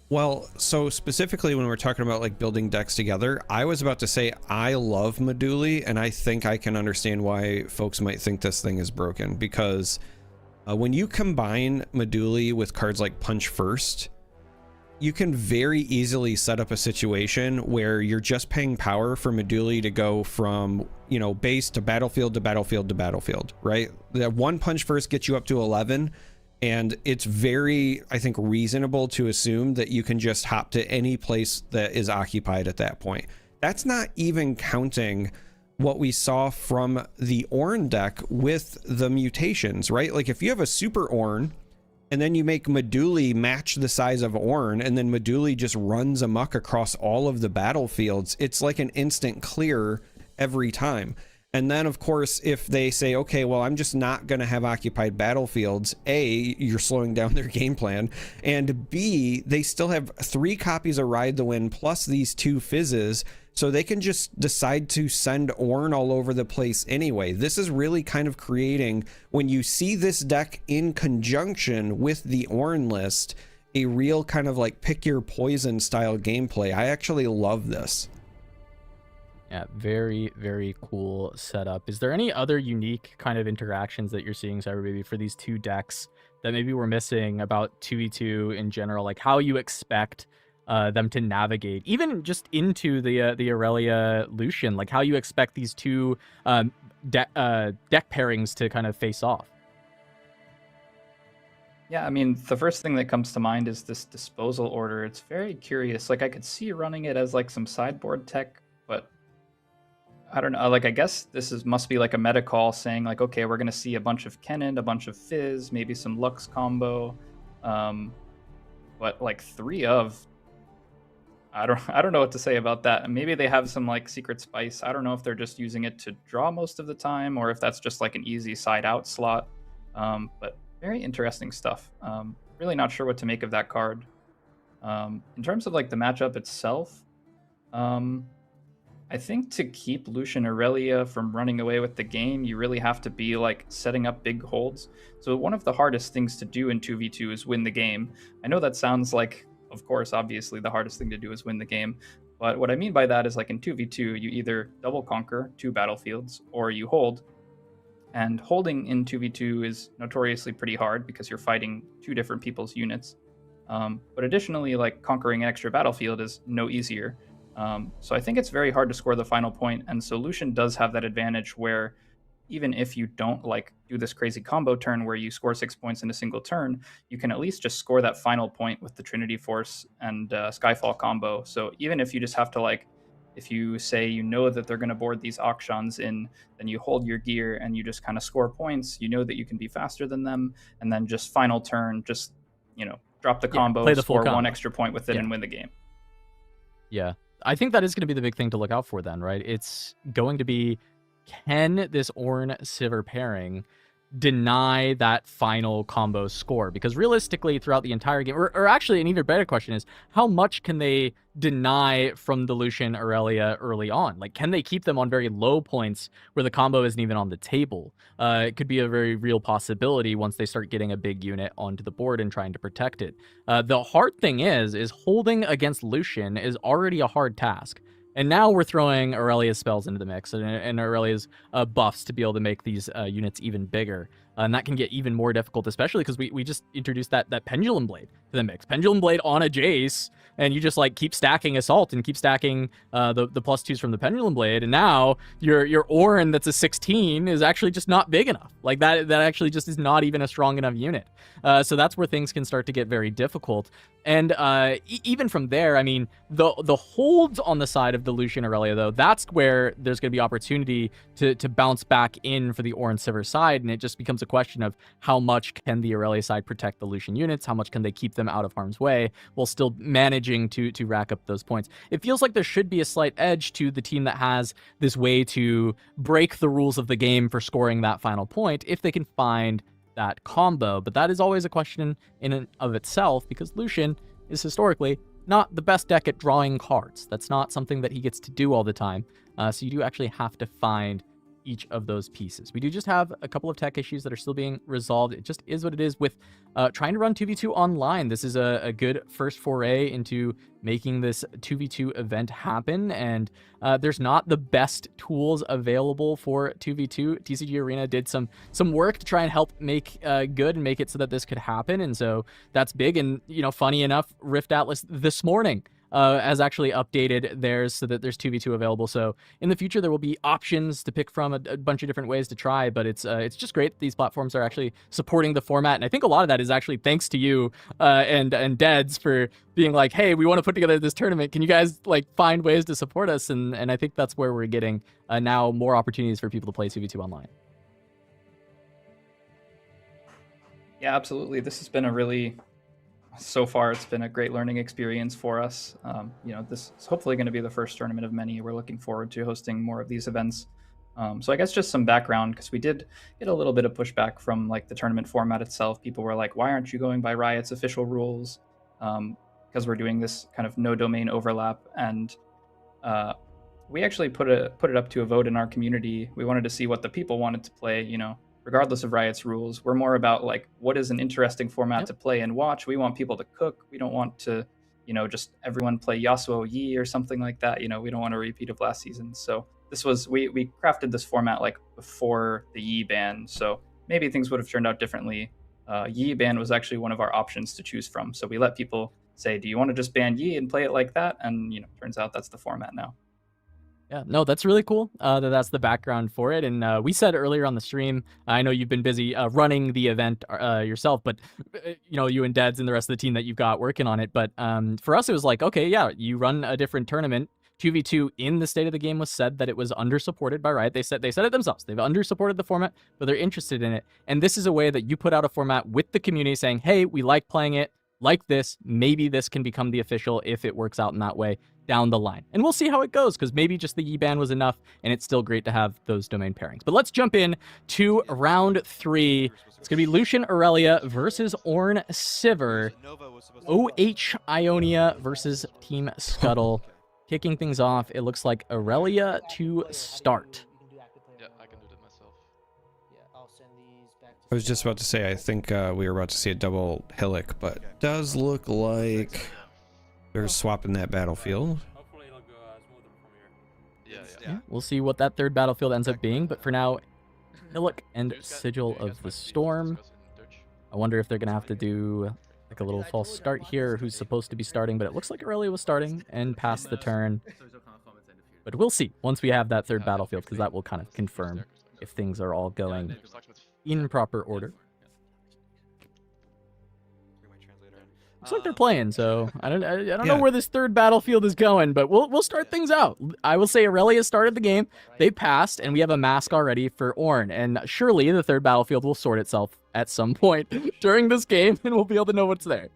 Well, so specifically when we're talking about like building decks together, I was about to say I love Meduli, and I think I can understand why folks might think this thing is broken, because when you combine Meduli with cards like Punch First, you can very easily set up a situation where you're just paying power for Meduli to go from, you know, base to battlefield to battlefield to battlefield, right? That one Punch First gets you up to 11. And it's very, I think, reasonable to assume that you can just hop to any place that is occupied at that point. That's not even counting what we saw from the Ornn deck with the mutations, right? Like if you have a super Ornn and then you make Meduli match the size of Ornn, and then Meduli just runs amok across all of the battlefields, it's like an instant clear every time. And then, of course, if they say, okay, well, I'm just not going to have occupied battlefields, A, you're slowing down their game plan, and B, they still have 3 copies of Ride the Wind plus these 2 fizzes, so they can just decide to send Ornn all over the place anyway. This is really kind of creating, when you see this deck in conjunction with the Ornn list, a real kind of like pick your poison style gameplay. I actually love this. Yeah, very, very cool setup. Is there any other unique kind of interactions that you're seeing, Cyberbaby, for these 2 decks that maybe we're missing about 2v2 in general? Like how you expect them to navigate, even just into the Aurelia Lucian, like how you expect these 2 deck pairings to kind of face off? Yeah, I mean, the first thing that comes to mind is this disposal order. It's very curious. Like I could see running it as like some sideboard tech, but I don't know, like I guess this must be like a meta call saying like, okay, we're gonna see a bunch of Kennen, a bunch of Fizz, maybe some Lux combo, but like 3 of, I don't know what to say about that. Maybe they have some like secret spice. I don't know if they're just using it to draw most of the time, or if that's just like an easy side out slot. But very interesting stuff. Really not sure what to make of that card. In terms of like the matchup itself, I think to keep Lucian Aurelia from running away with the game, you really have to be like setting up big holds. So one of the hardest things to do in 2v2 is win the game. I know that sounds like, of course, obviously the hardest thing to do is win the game. But what I mean by that is like in 2v2, you either double conquer 2 battlefields or you hold. And holding in 2v2 is notoriously pretty hard because you're fighting 2 different people's units. But additionally, like conquering an extra battlefield is no easier. So I think it's very hard to score the final point, and so Lucian does have that advantage where even if you don't like do this crazy combo turn where you score 6 points in a single turn, you can at least just score that final point with the Trinity Force and Skyfall combo. So even if you just have to like If you say you know that they're going to board these auctions in, then you hold your gear and you just kind of score points. You know that you can be faster than them, and then just final turn, just, you know, drop the combo, play the full score combo. one extra point with it, and win the game. Yeah, I think that is going to be the big thing to look out for then, right? It's going to be, can this Ornn-Sivert pairing deny that final combo score? Because realistically, throughout the entire game, or actually an even better question is, how much can they deny from the Lucian Aurelia early on? Like, can they keep them on very low points where the combo isn't even on the table? It could be a very real possibility once they start getting a big unit onto the board and trying to protect it. The hard thing is holding against Lucian is already a hard task. And now we're throwing Aurelia's spells into the mix and Aurelia's buffs to be able to make these units even bigger. And that can get even more difficult, especially because we just introduced that Pendulum Blade to the mix. Pendulum Blade on a Jace, and you just like keep stacking Assault and keep stacking the +2s from the Pendulum Blade, and now your Ornn that's a 16 is actually just not big enough. Like that actually just is not even a strong enough unit. So that's where things can start to get very difficult. And even from there, I mean, the holds on the side of the Lucian Aurelia, though, that's where there's going to be opportunity to bounce back in for the Ornn-Sivert side, and it just becomes a question of how much can the Aurelia side protect the Lucian units, how much can they keep them out of harm's way while still managing to rack up those points. It feels like there should be a slight edge to the team that has this way to break the rules of the game for scoring that final point if they can find that combo, but that is always a question in and of itself, because Lucian is historically not the best deck at drawing cards. That's not something that he gets to do all the time, so you do actually have to find each of those pieces. We do just have a couple of tech issues that are still being resolved. It just is what it is with trying to run 2v2 online. This is a good first foray into making this 2v2 event happen, and there's not the best tools available for 2v2. TCG Arena did some work to try and help make good and make it so that this could happen, and so that's big. And, you know, funny enough, Rift Atlas this morning has actually updated theirs so that there's 2v2 available. So in the future, there will be options to pick from, a bunch of different ways to try, but it's just great that these platforms are actually supporting the format. And I think a lot of that is actually thanks to you and Deads for being like, hey, we want to put together this tournament. Can you guys like find ways to support us? And I think that's where we're getting now more opportunities for people to play 2v2 online. Yeah, absolutely. This has been so far, it's been a great learning experience for us. You know, this is hopefully going to be the first tournament of many. We're looking forward to hosting more of these events. So I guess just some background, because we did get a little bit of pushback from like the tournament format itself. People were like, why aren't you going by Riot's official rules? Because we're doing this kind of no domain overlap. And we actually put it up to a vote in our community. We wanted to see what the people wanted to play, you know, regardless of Riot's rules. We're more about like, what is an interesting format to play and watch? We want people to cook. We don't want to, you know, just everyone play Yasuo Yi or something like that. You know, we don't want a repeat of last season. So this was, we crafted this format like before the Yi ban. So maybe things would have turned out differently. Yi ban was actually one of our options to choose from. So we let people say, do you want to just ban Yi and play it like that? And, you know, turns out that's the format now. Yeah, no, that's really cool that's the background for it. And we said earlier on the stream, I know you've been busy running the event yourself, but, you know, you and Deads and the rest of the team that you've got working on it. But for us, it was like, okay, yeah, you run a different tournament. 2v2 in the state of the game was said that it was under-supported by Riot. They said it themselves. They've under-supported the format, but they're interested in it. And this is a way that you put out a format with the community saying, hey, we like playing it like this. Maybe this can become the official if it works out in that way down the line. And we'll see how it goes, because maybe just the Yi ban was enough, and it's still great to have those domain pairings. But let's jump in to round 3. It's going to be Lucian Aurelia versus Ornn-Sivert. OH Ionia versus Team Scuttle. Kicking things off, it looks like Aurelia to start. Yeah, I can do that myself. I was just about to say, I think we were about to see a double Hillock, but it does look like they're swapping that battlefield. Hopefully it'll go smoother from here. Yeah, we'll see what that third battlefield ends up being, but for now, Hillock and Sigil of the Storm. I wonder if they're going to have to do like a little false start here, who's supposed to be starting, but it looks like Aurelia was starting and passed the turn. But we'll see once we have that third battlefield, because that will kind of confirm if things are all going in proper order. Looks like they're playing, so I don't Yeah. know where this third battlefield is going, but we'll start things out. I will say Aurelia started the game, they passed, and we have a mask already for Ornn, and surely the third battlefield will sort itself at some point during this game, and we'll be able to know what's there.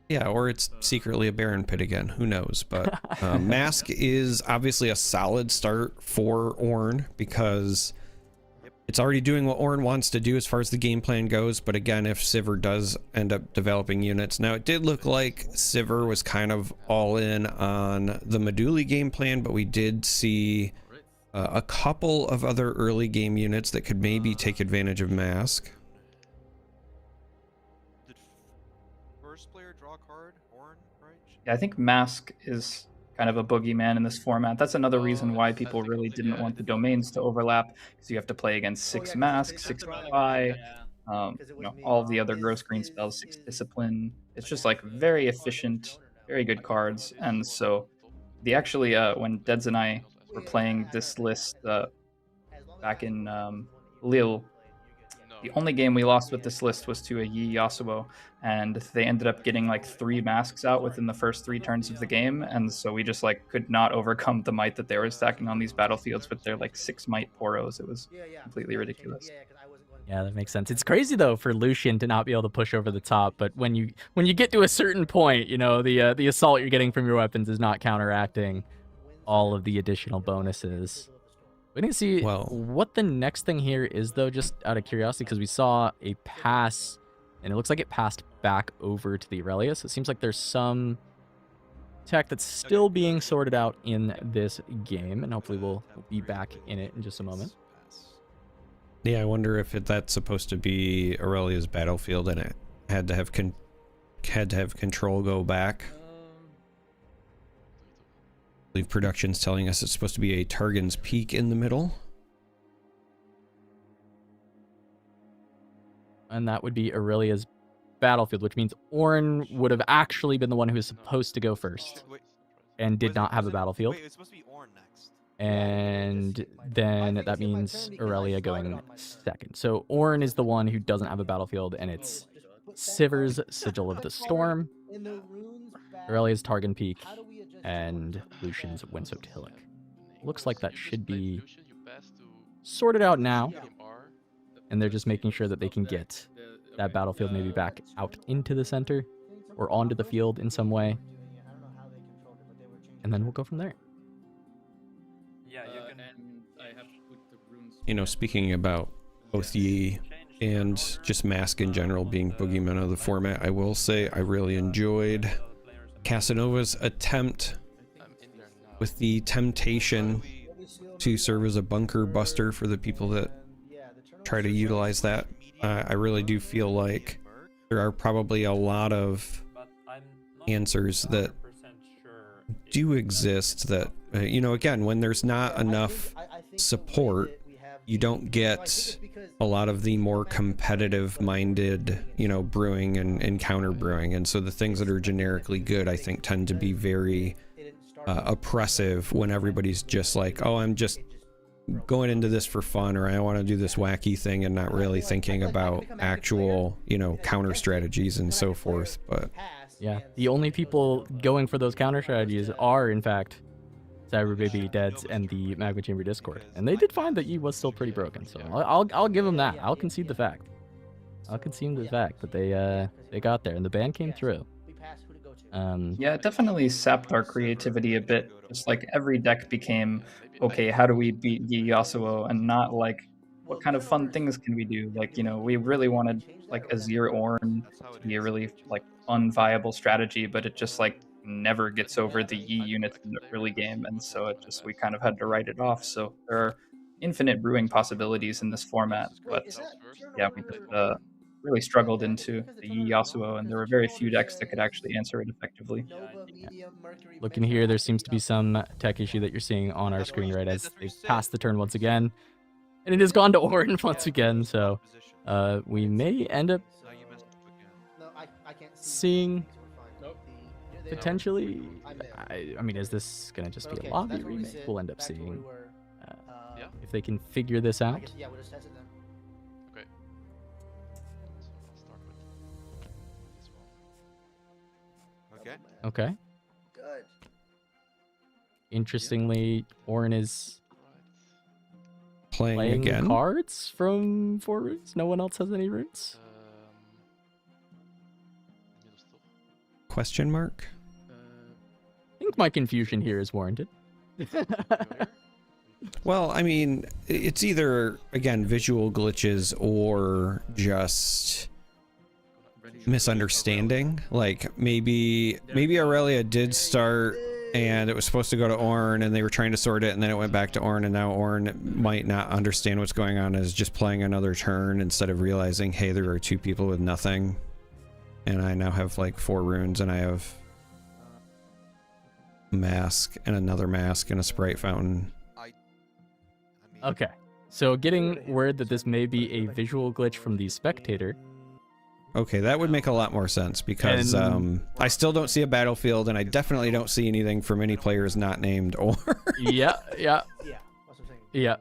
Yeah, or it's secretly a Baron pit again. Who knows? But Mask is obviously a solid start for Ornn because it's already doing what Ornn wants to do as far as the game plan goes. But again, if Sivert does end up developing units. Now, it did look like Sivert was kind of all in on the Meduli game plan, but we did see a couple of other early game units that could maybe take advantage of Mask. Yeah, I think Mask is kind of a boogeyman in this format. That's another reason why people really didn't want the domains to overlap, because you have to play against 6 Mask, 6 Defy, all of the other gross green spells, 6 Discipline. It's just like very efficient, very good cards. And so the actually, when Deads and I were playing this list back in Lille, the only game we lost with this list was to a Yi Yasuo, and they ended up getting like 3 masks out within the first 3 turns of the game, and so we just like could not overcome the might that they were stacking on these battlefields with their like 6 might poros. It was completely ridiculous. Yeah, that makes sense. It's crazy though for Lucian to not be able to push over the top, but when you get to a certain point, you know, the assault you're getting from your weapons is not counteracting all of the additional bonuses. We need to see what the next thing here is, though, just out of curiosity, because we saw a pass, and it looks like it passed back over to the Aurelia, so it seems like there's some tech that's still being sorted out in this game, and hopefully we'll be back in it in just a moment. Yeah, I wonder if that's supposed to be Aurelia's battlefield, and it had to have control go back. I believe production's telling us it's supposed to be a Targon's Peak in the middle. And that would be Aurelia's battlefield, which means Ornn would have actually been the one who was supposed to go first and did not have a battlefield. Wait, it's supposed to be Ornn next. And then that means Aurelia going second. So Ornn is the one who doesn't have a battlefield, and it's Siver's Sigil of the Storm, Aurelia's Targon Peak, and Lucian's Windsoaked Hillock. Looks like that should be sorted out now, and they're just making sure that they can get that battlefield maybe back out into the center or onto the field in some way, and then we'll go from there. You know, speaking about both Yi and just Mask in general being boogeymen of the format, I will say I really enjoyed Casanova's attempt with the temptation to serve as a bunker buster for the people that try to utilize that. I really do feel like there are probably a lot of answers that do exist that, you know, again, when there's not enough support, you don't get a lot of the more competitive minded, you know, brewing and counter brewing. And so the things that are generically good, I think, tend to be very oppressive when everybody's just like, oh, I'm just going into this for fun, or I want to do this wacky thing, and not really thinking about actual, you know, counter strategies and so forth. But yeah, the only people going for those counter strategies are, in fact, Cyberbaby, Deads, and the Magma Chamber Discord, and they did find that Yi was still pretty broken. So I'll give them that. I'll concede the fact. I'll concede the fact that they got there, and the ban came through. Yeah, it definitely sapped our creativity a bit. Just like every deck became, okay, how do we beat Yi Yasuo, and not like, what kind of fun things can we do? Like, you know, we really wanted like Azir Ornn to be a really like fun, viable strategy, but it just like never gets over the Yi units in the early game, and so it just, we kind of had to write it off. So there are infinite brewing possibilities in this format, but yeah, we just really struggled into the Yi Yasuo, and there were very few decks that could actually answer it effectively. Yeah. Looking here, there seems to be some tech issue that you're seeing on our screen right as they pass the turn once again, and it has gone to Ornn once again. So we may end up seeing potentially, I mean, is this gonna just be a lobby remake? We'll end up seeing if they can figure this out. Okay. So I'll start with this one. Okay. Okay. Good. Interestingly, Ornn is Playing playing again. cards from 4 runes. No one else has any runes. Question mark? I think my confusion here is warranted. Well, I mean, it's either, again, visual glitches or just misunderstanding. Like, maybe Aurelia did start and it was supposed to go to Ornn and they were trying to sort it and then it went back to Ornn and now Ornn might not understand what's going on and is just playing another turn instead of realizing, hey, there are 2 people with nothing. And I now have like 4 runes and I have a mask and another mask and a sprite fountain. Okay, so getting word that this may be a visual glitch from the spectator. Okay, that would make a lot more sense because I still don't see a battlefield and I definitely don't see anything from any players not named or. Yeah. Yeah, that's what I'm saying. Yeah.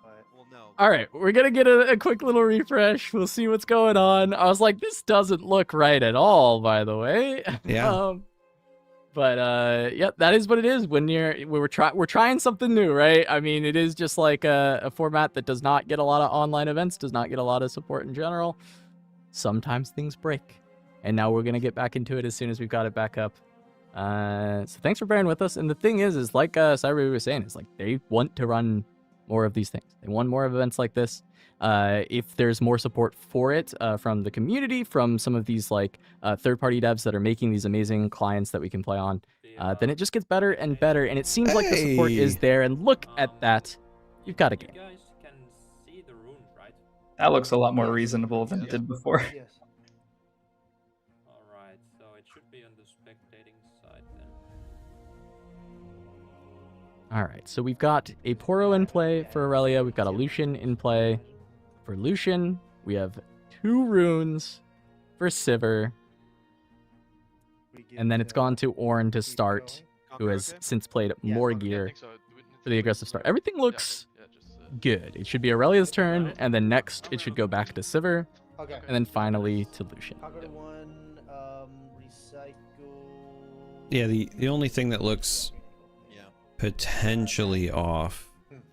Well, no. All right, we're gonna get a quick little refresh. We'll see what's going on. I was like, this doesn't look right at all, by the way. Yeah. But yeah, that is what it is when we're trying something new, right? I mean, it is just like a format that does not get a lot of online events, does not get a lot of support in general. Sometimes things break, and now we're gonna get back into it as soon as we've got it back up. So thanks for bearing with us. And the thing is like Cyber was saying, is like they want to run more of these things. They want more of events like this. If there's more support for it from the community, from some of these like third-party devs that are making these amazing clients that we can play on, then it just gets better and better. And it seems like the support is there. And look at that. You've got a game. You guys can see the rune, right? That looks a lot more reasonable than it did before. Yes. Alright, so it should be on the spectating side then. All right, so we've got a Poro in play for Aurelia. We've got a Lucian in play. For Lucian, we have 2 runes for Sivert. And then it's gone to Ornn to start, who has since played more gear for the aggressive start. Everything looks good. It should be Aurelia's turn, and then next it should go back to Sivert, Okay. and then finally to Lucian. I'll go to 1, recycle. Yeah, the only thing that looks potentially off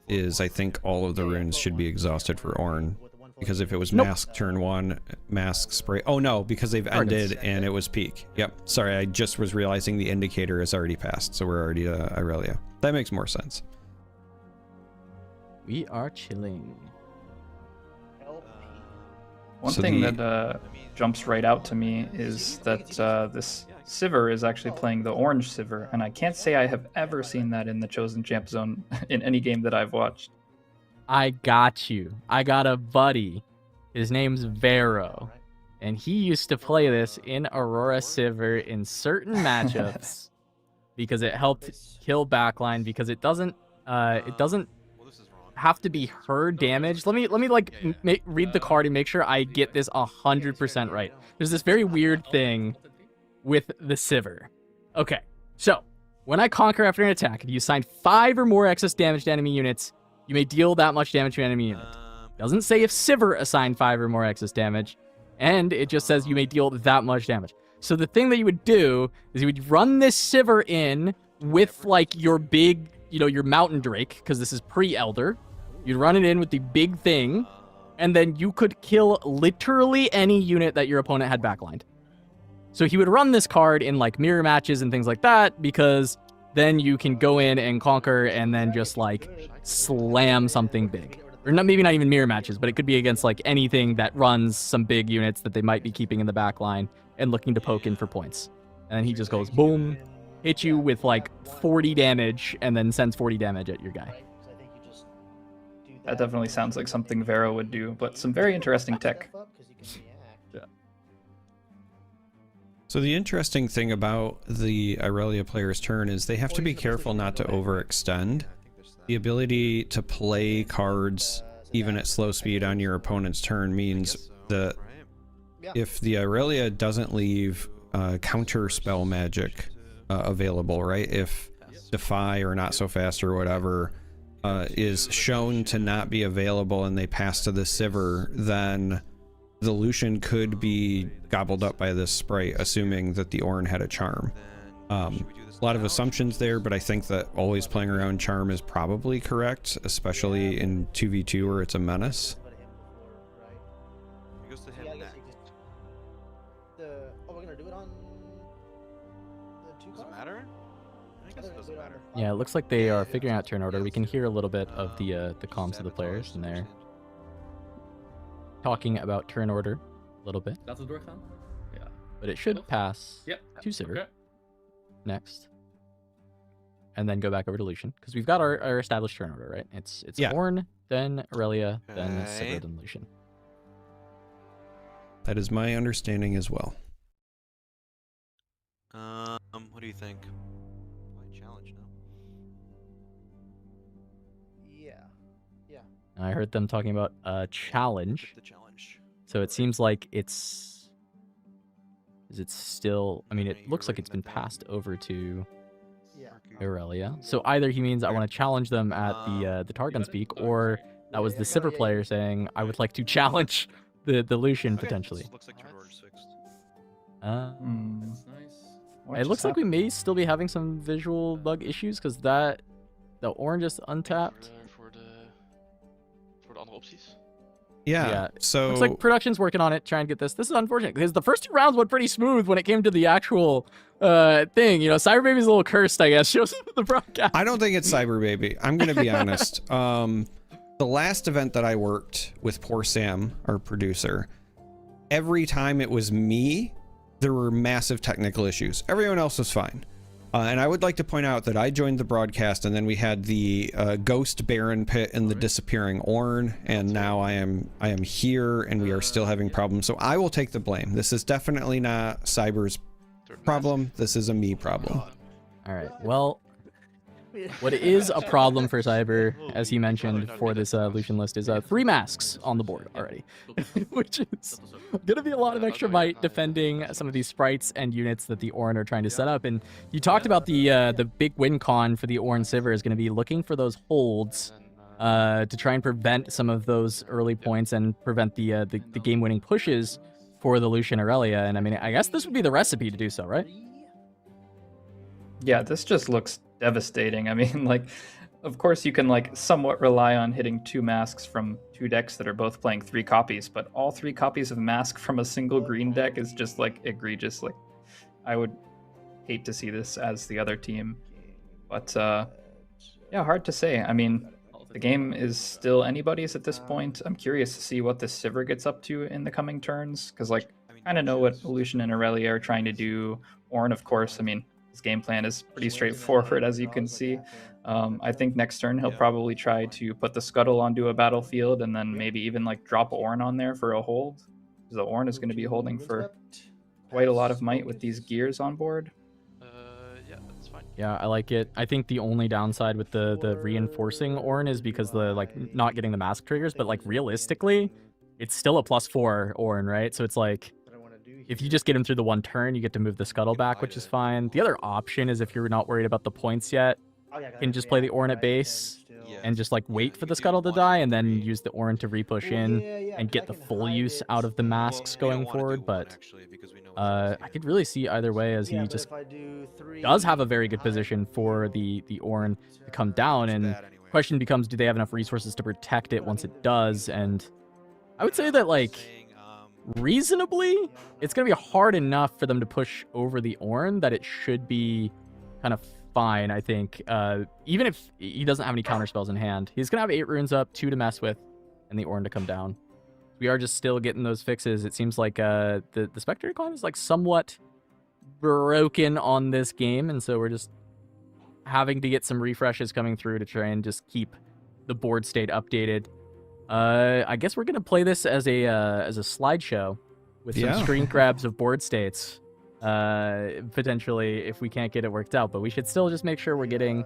is I think all of the runes should be exhausted for Ornn. Because if it was mask turn 1, mask spray. Oh no, because they've ended and it was peak. Yep. Sorry, I just was realizing the indicator is already passed, so we're already to Aurelia. That makes more sense. We are chilling. One So thing the- that jumps right out to me is that this Sivert is actually playing the orange Sivert, and I can't say I have ever seen that in the Chosen Champ Zone in any game that I've watched. I got you. I got a buddy. His name's Vero. And he used to play this in Aurora Sivert in certain matchups because it helped kill backline, because it doesn't have to be her damage. Let me like read the card and make sure I get this 100% right. There's this very weird thing with the Sivert. Okay, so when I conquer after an attack, if you assign 5 or more excess damage to enemy units, you may deal that much damage to an enemy unit. Doesn't say if Sivert assigned 5 or more excess damage, and it just says you may deal that much damage. So the thing that you would do is you would run this Sivert in with like your big, your Mountain Drake, because this is pre-Elder. You'd run it in with the big thing, and then you could kill literally any unit that your opponent had backlined. So he would run this card in like mirror matches and things like that, because then you can go in and conquer and then just like slam something big. Or not, maybe not even mirror matches, but it could be against like anything that runs some big units that they might be keeping in the back line and looking to poke in for points. And then he just goes boom, hit you with like 40 damage, and then sends 40 damage at your guy. That definitely sounds like something Vero would do, but some very interesting tech. So the interesting thing about the Aurelia player's turn is they have to be careful not to overextend. The ability to play cards even at slow speed on your opponent's turn means that if the Aurelia doesn't leave counter spell magic available, right? If Defy or Not So Fast or whatever is shown to not be available and they pass to the Sivert, then the Lucian could be gobbled up by this sprite, assuming that the Ornn had a charm. A lot of assumptions there, but I think that always playing around charm is probably correct, especially in 2v2 where it's a menace. He goes to him next. We're gonna do it on the 2 Does it matter? I guess it doesn't matter. Yeah, it looks like they are figuring out turn order. We can hear a little bit of the comms of the players, and they're talking about turn order a little bit. Laten we doorgaan? Ja. But it should pass Yep. to Sivert Okay. next. And then go back over to Lucian. Because we've got our established turn order, right? It's Yeah. Ornn, then Aurelia, then Okay. Sivert, and Lucian. That is my understanding as well. What do you think? Why challenge now? Yeah. I heard them talking about a challenge. The challenge. So it seems like it's... Is it still... I mean, it looks like it's been passed over to Yeah. Aurelia. So either he means I want to challenge them at the Targon Speak, or that was the Sivert player saying I would like to challenge the Lucian Okay, potentially. Looks like turn order's fixed. Uh, That's nice. What it just looks like we happened? may still be having some visual bug issues because the Ornn just untapped. Voor de andere opties. Yeah. So Looks like production's working on it, trying to get this. This is unfortunate because the first 2 rounds went pretty smooth when it came to the actual thing. You know, Cyber Baby's a little cursed, I guess. Shows up in the broadcast. I don't think it's Cyber Baby. I'm gonna be honest. The last event that I worked with Poor Sam, our producer, every time it was me, there were massive technical issues. Everyone else was fine. And I would like to point out that I joined the broadcast, and then we had the Ghost Baron pit and the disappearing Ornn, and now I am here, and we are still having problems. So I will take the blame. This is definitely not Cyber's problem. This is a me problem. All right. Well, what is a problem for Cyber, as he mentioned for this Lucian list, is 3 masks on the board already, which is going to be a lot of extra might defending some of these sprites and units that the Ornn are trying to set up. And you talked about the big win con for the Ornn Sivert is going to be looking for those holds to try and prevent some of those early points and prevent the game-winning pushes for the Lucian Aurelia. And I mean, I guess this would be the recipe to do so, right? Yeah, this just looks devastating. I mean, like, of course you can like somewhat rely on hitting 2 masks from 2 decks that are both playing 3 copies, but all 3 copies of mask from a single green deck is just like egregious. Like, I would hate to see this as the other team, but yeah, hard to say. I mean, the game is still anybody's at this point. I'm curious to see what this Sivert gets up to in the coming turns, because like, I kind of know what Lucian and Aurelia are trying to do. Ornn, of course, I mean, his game plan is pretty straightforward, as you can see. I think next turn he'll probably try to put the Scuttle onto a battlefield and then maybe even like drop Ornn on there for a hold. Because the Ornn is going to be holding for quite a lot of might with these gears on board. Yeah, that's fine. Yeah, I like it. I think the only downside with the reinforcing Ornn is because the like not getting the mask triggers, but like realistically, it's still a +4 Ornn, right? So it's like if you just get him through the 1 turn, you get to move the Scuttle back, which is fine. The other option is if you're not worried about the points yet, you can just play the Ornn at base and just like wait for the Scuttle to die and then use the Ornn to repush in and get the full use out of the masks going forward. But I could really see either way, as he just does have a very good position for the Ornn to come down, and the question becomes, do they have enough resources to protect it once it does? And I would say that like reasonably, it's going to be hard enough for them to push over the Ornn that it should be kind of fine, I think. Even if he doesn't have any counter spells in hand, he's going to have 8 runes up, 2 to mess with, and the Ornn to come down. We are just still getting those fixes. It seems like the Spectre Icon is like somewhat broken on this game, and so we're just having to get some refreshes coming through to try and just keep the board state updated. I guess we're gonna play this as a slideshow with some screen grabs of board states, potentially, if we can't get it worked out. But we should still just make sure we're getting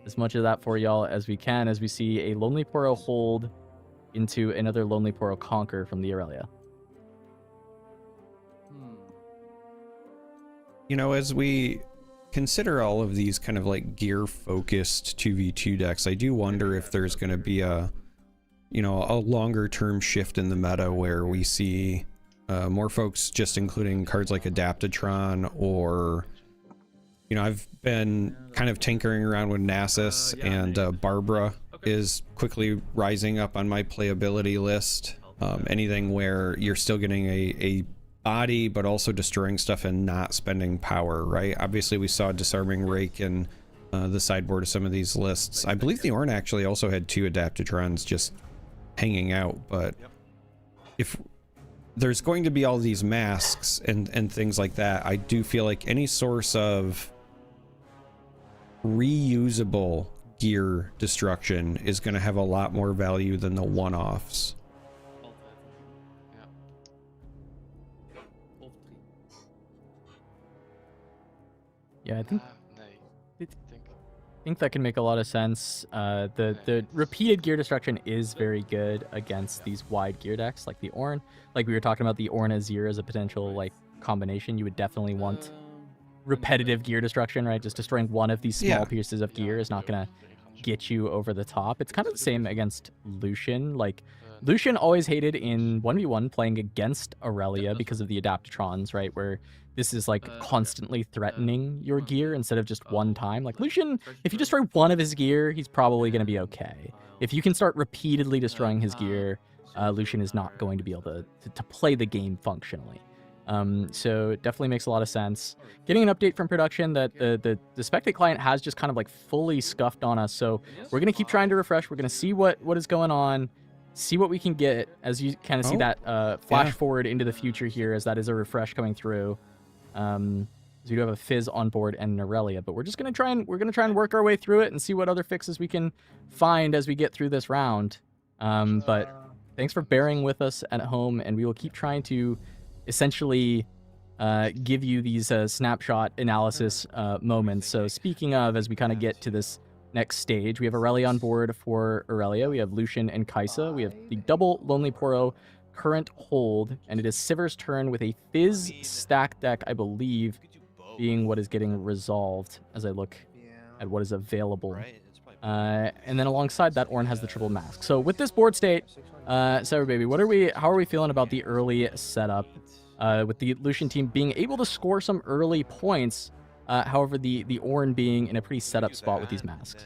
as much of that for y'all as we can, as we see a Lonely Poro hold into another Lonely Poro conquer from the Aurelia. You know, as we consider all of these kind of like gear focused 2v2 decks, I do wonder if there's going to be a you know, a longer term shift in the meta where we see more folks just including cards like Adaptatron, or, you know, I've been kind of tinkering around with Nasus, and Barbara is quickly rising up on my playability list. Anything where you're still getting a body but also destroying stuff and not spending power, right? Obviously we saw Disarming Rake in the sideboard of some of these lists. I believe the Ornn actually also had 2 Adaptatrons just hanging out, but if there's going to be all these masks and things like that, I do feel like any source of reusable gear destruction is going to have a lot more value than the one-offs. Yeah, I think that can make a lot of sense. The repeated gear destruction is very good against these wide gear decks like the Ornn. Like we were talking about the Ornn Azir as a potential like combination. You would definitely want repetitive gear destruction, right? Just destroying one of these small pieces of gear is not gonna get you over the top. It's kind of the same against Lucian. Like Lucian always hated in 1v1 playing against Aurelia because of the Adaptatrons, right? Where this is like constantly threatening your gear instead of just one time. Like Lucian, if you destroy one of his gear, he's probably going to be okay. If you can start repeatedly destroying his gear, Lucian is not going to be able to play the game functionally. So it definitely makes a lot of sense. Getting an update from production that the Spectate client has just kind of like fully scuffed on us. So we're going to keep trying to refresh. We're going to see what is going on, see what we can get as you kind of see that flash forward into the future here, as that is a refresh coming through. So we do have a Fizz on board and an Aurelia, but we're just going to try and work our way through it and see what other fixes we can find as we get through this round. But thanks for bearing with us at home, and we will keep trying to essentially give you these snapshot analysis moments. So speaking of, as we kind of get to this next stage, we have Aurelia on board for Aurelia. We have Lucian and Kaisa. We have the double Lonely Poro current hold, and it is Siver's turn with a Fizz stack deck, I believe, being what is getting resolved as I look at what is available. And then alongside that, Ornn has the triple mask. So with this board state, Sever Baby, how are we feeling about the early setup? With the Lucian team being able to score some early points, however, the Ornn being in a pretty set-up spot with these masks.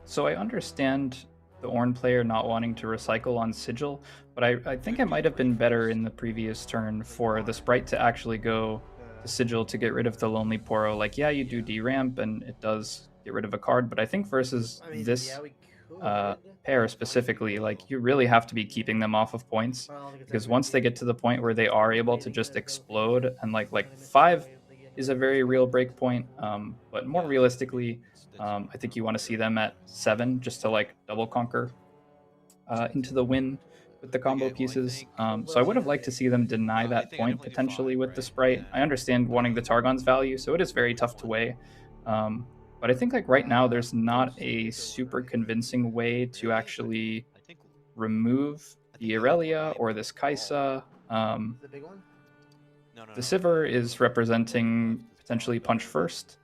So I understand the Ornn player not wanting to recycle on Sigil, but I think it might have been better in the previous turn for the Sprite to actually go to Sigil to get rid of the Lonely Poro. Like, yeah, you do deramp and it does get rid of a card, but I think versus this pair specifically, like, you really have to be keeping them off of points, because once they get to the point where they are able to just explode, and like 5 is a very real break point, but more realistically, I think you want to see them at 7 just to like double conquer into the win with the combo pieces. So I would have liked to see them deny that point potentially with the Sprite. I understand wanting the Targon's value, so it is very tough to weigh. But I think like right now there's not a super convincing way to actually remove the Aurelia or this Kaisa. The Sivert is representing potentially punch first.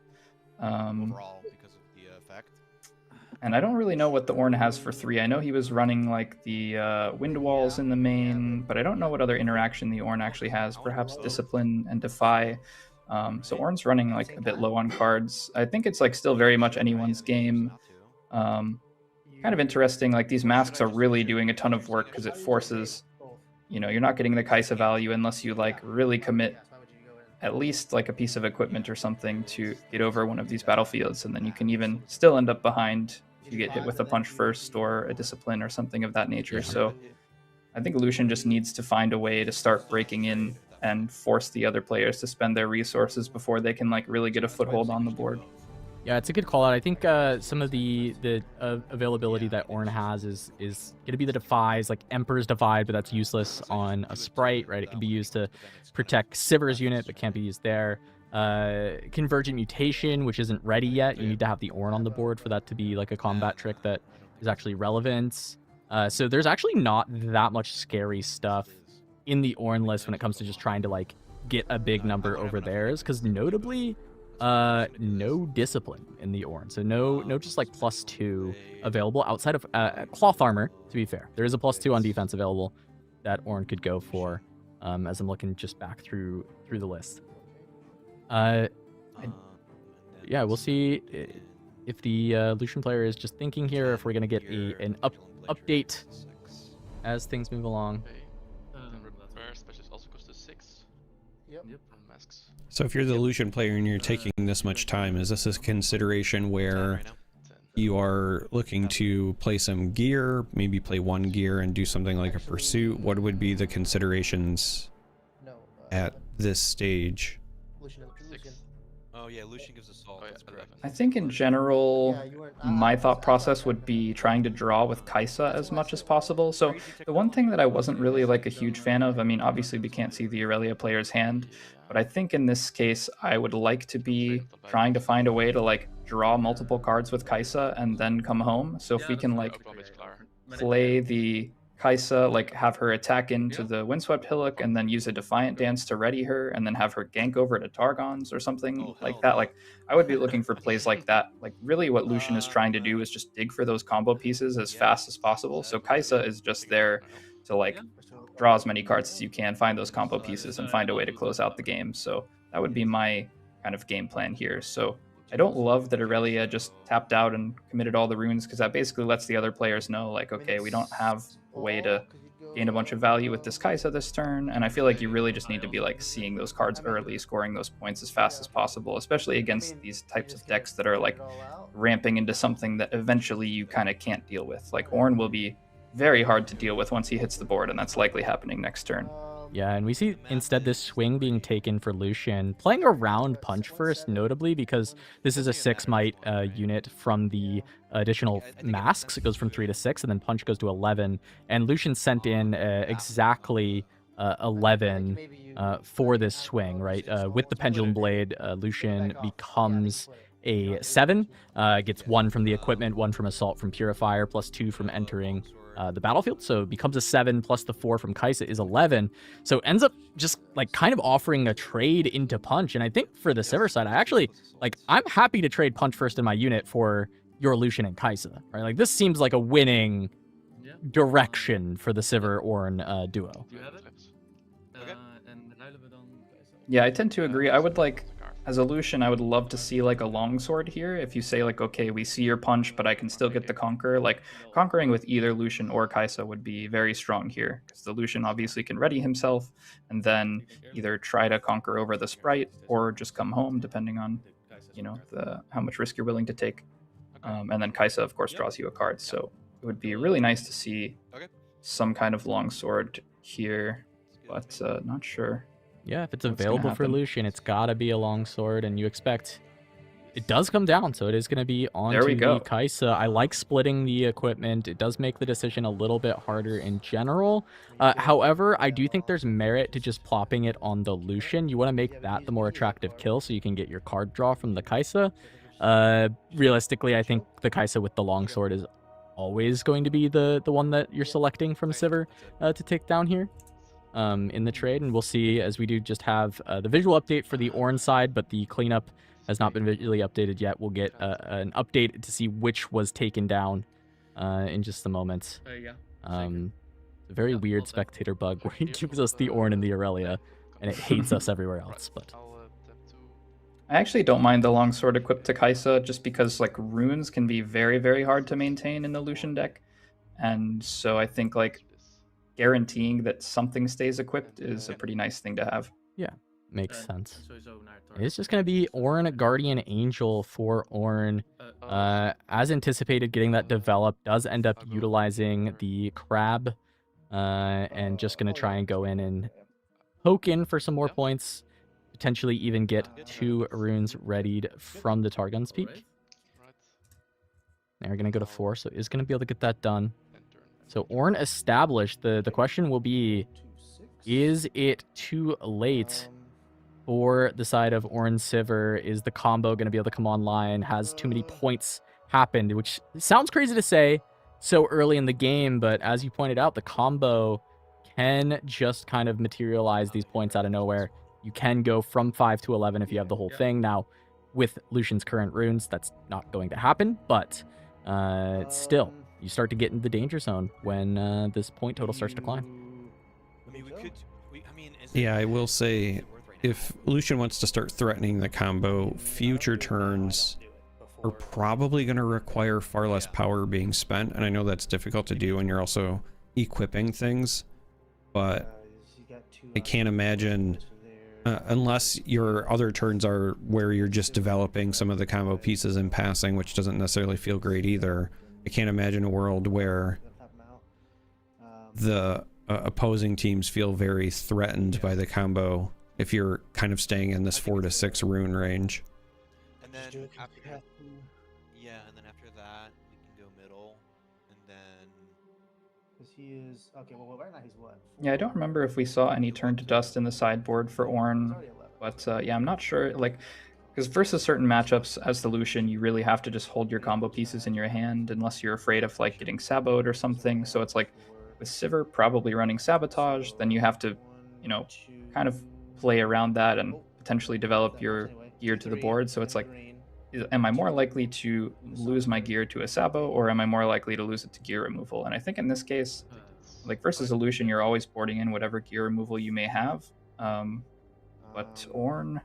And I don't really know what the Ornn has for 3. I know he was running like the wind walls in the main, but I don't know what other interaction the Ornn actually has. Perhaps Discipline and Defy. So Ornn's running like a bit low on cards. I think it's like still very much anyone's game. Kind of interesting, like these masks are really doing a ton of work because it forces, you know, you're not getting the Kaisa value unless you like really commit at least like a piece of equipment or something to get over one of these battlefields, and then you can even still end up behind if you get hit with a punch first or a discipline or something of that nature. So I think Lucian just needs to find a way to start breaking in and force the other players to spend their resources before they can like really get a foothold on the board. Yeah, it's a good call out. I think some of the availability that Ornn has is going to be the Defies, like Emperor's Divide, but that's useless on a Sprite, right? It can be used to protect Siver's unit, but can't be used there. Convergent Mutation, which isn't ready yet. You need to have the Ornn on the board for that to be like a combat trick that is actually relevant. So there's actually not that much scary stuff in the Ornn list when it comes to just trying to like get a big number over theirs, because notably No discipline in the Ornn, so no just like +2 available outside of cloth armor. To be fair, there is a +2 on defense available that Ornn could go for. As I'm looking just back through the list. Yeah, we'll see if the Lucian player is just thinking here, or if we're gonna get an update as things move along. Repair specialist also goes to 6. Yep. Masks. So if you're the Lucian player and you're taking this much time, is this a consideration where you are looking to play some gear, maybe play one gear and do something like a pursuit? What would be the considerations No. at this stage? Lucian. Oh yeah, Lucian gives assault. Oh, yeah, That's correct. 11. I think in general, Yeah, you weren't- my thought process would be trying to draw with Kaisa as much as possible. So the one thing that I wasn't really like a huge fan of, I mean, obviously we can't see the Aurelia player's hand, but I think in this case, I would like to be trying to find a way to like draw multiple cards with Kaisa and then come home. So if we can like play the Kaisa, like have her attack into the Windswept Hillock and then use a Defiant Dance to ready her and then have her gank over to Targons or something like that. Like I would be looking for plays like that. Like really what Lucian is trying to do is just dig for those combo pieces as fast as possible. So Kaisa is just there to like draw as many cards as you can, find those combo pieces and find a way to close out the game. So that would be my kind of game plan here. So I don't love that Aurelia just tapped out and committed all the runes, because that basically lets the other players know, like, okay, we don't have a way to gain a bunch of value with this Kaisa this turn, and I feel like you really just need to be like seeing those cards early, scoring those points as fast as possible, especially against these types of decks that are like ramping into something that eventually you kind of can't deal with. Like Ornn will be very hard to deal with once he hits the board, and that's likely happening next turn. Yeah, and we see instead this swing being taken for Lucian, playing around Punch first, notably because this is a 6 might unit from the additional masks. It goes from 3 to 6, and then Punch goes to 11. And Lucian sent in exactly 11 for this swing, right? With the Pendulum Blade, Lucian becomes a 7, gets 1 from the equipment, 1 from Assault from Purifier, plus 2 from entering the battlefield, so it becomes a 7 plus the 4 from Kaisa is 11. So ends up just like kind of offering a trade into Punch. And I think for the Sivert side, I actually like, I'm happy to trade Punch first in my unit for your Lucian and Kaisa, right? Like this seems like a winning direction for the Sivert Ornn duo. Do you have it? Okay. And ruilen we dan Kaisa? Yeah, I tend to agree. I would like, as a Lucian, I would love to see like a longsword here. If you say like, okay, we see your Punch, but I can still get the Conquer. Like conquering with either Lucian or Kaisa would be very strong here, because the Lucian obviously can ready himself and then either try to conquer over the Sprite or just come home, depending on, you know, how much risk you're willing to take. And then Kaisa, of course, draws you a card. So it would be really nice to see some kind of longsword here, but not sure. Yeah, if it's What's gonna available for happen? Lucian, it's gotta be a longsword, and you expect it does come down, so it is gonna be on There we to go. the Kaisa. I like splitting the equipment. It does make the decision a little bit harder in general. However, I do think there's merit to just plopping it on the Lucian. You want to make that the more attractive kill, so you can get your card draw from the Kaisa. Realistically, I think the Kaisa with the longsword is always going to be the one that you're selecting from Sivert to take down here. In the trade, and we'll see as we do just have the visual update for the Ornn side, but the cleanup has not been visually updated yet. We'll get an update to see which was taken down in just a moment. A very weird spectator bug where he gives us the Ornn and the Aurelia, and it hates us everywhere else. But I actually don't mind the longsword equipped to Kaisa, just because like runes can be very, very hard to maintain in the Lucian deck, and so I think like guaranteeing that something stays equipped is a pretty nice thing to have. yeah, makes sense. Sowieso naar Target. It's just going to be Ornn Guardian Angel for Ornn. As anticipated, getting that developed, does end up utilizing the Crab, and just going to try and go in and poke in for some more points, potentially even get 2 runes readied from the Targon's Peak. They're going to go to 4, so is going to be able to get that done. So Ornn established. The question will be, is it too late for the side of Ornn Sivert? Is the combo going to be able to come online? Has too many points happened? Which sounds crazy to say so early in the game, but as you pointed out, the combo can just kind of materialize these points out of nowhere. You can go from 5 to 11 if you have the whole thing. Now, with Lucian's current runes, that's not going to happen, but still, you start to get into the danger zone when this point total starts to climb. I mean, Yeah, I will say, if Lucian wants to start threatening the combo, future turns are probably going to require far less power being spent, and I know that's difficult to do when you're also equipping things, but I can't imagine, unless your other turns are where you're just developing some of the combo pieces in passing, which doesn't necessarily feel great either. I can't imagine a world where the opposing teams feel very threatened by the combo if you're kind of staying in this 4 to 6 rune range. And then after, yeah, and then after that we can go middle, and then he is okay. Well, right now he's what? Yeah, I don't remember if we saw any turn to dust in the sideboard for Ornn, but yeah, I'm not sure. Like, because versus certain matchups as the Lucian, you really have to just hold your combo pieces in your hand unless you're afraid of like getting saboed or something. So it's like with Sivert probably running sabotage, then you have to, you know, kind of play around that and potentially develop your gear to the board. So it's like, am I more likely to lose my gear to a sabo, or am I more likely to lose it to gear removal? And I think in this case, like versus a Lucian, you're always boarding in whatever gear removal you may have. But Ornn,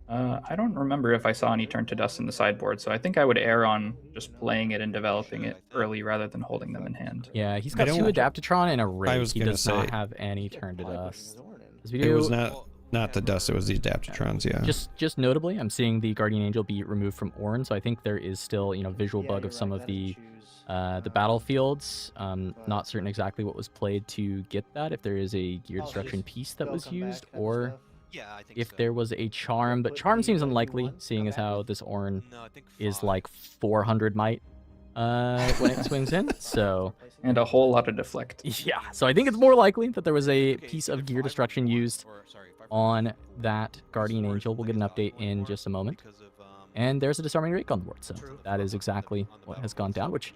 I don't remember if I saw any turn to dust in the sideboard, so I think I would err on just playing it and developing it early rather than holding them in hand. Yeah, he's got 2 Adaptatron and a Rig. He does not say, have any turn to dust. It was not the dust, it was the Adaptatrons, yeah. Just notably, I'm seeing the Guardian Angel be removed from Ornn, so I think there is still, you know, visual bug of some of the battlefields. Not certain exactly what was played to get that, if there is a gear destruction piece that was used, or if there was a charm, but charm seems unlikely, seeing as how this Ornn is like 400 might when it swings in, so... And a whole lot of deflect. Yeah, so I think it's more likely that there was a piece of gear destruction used on that Guardian Angel. We'll get an update in just a moment. And there's a disarming rake on the board, so that is exactly what has gone down, which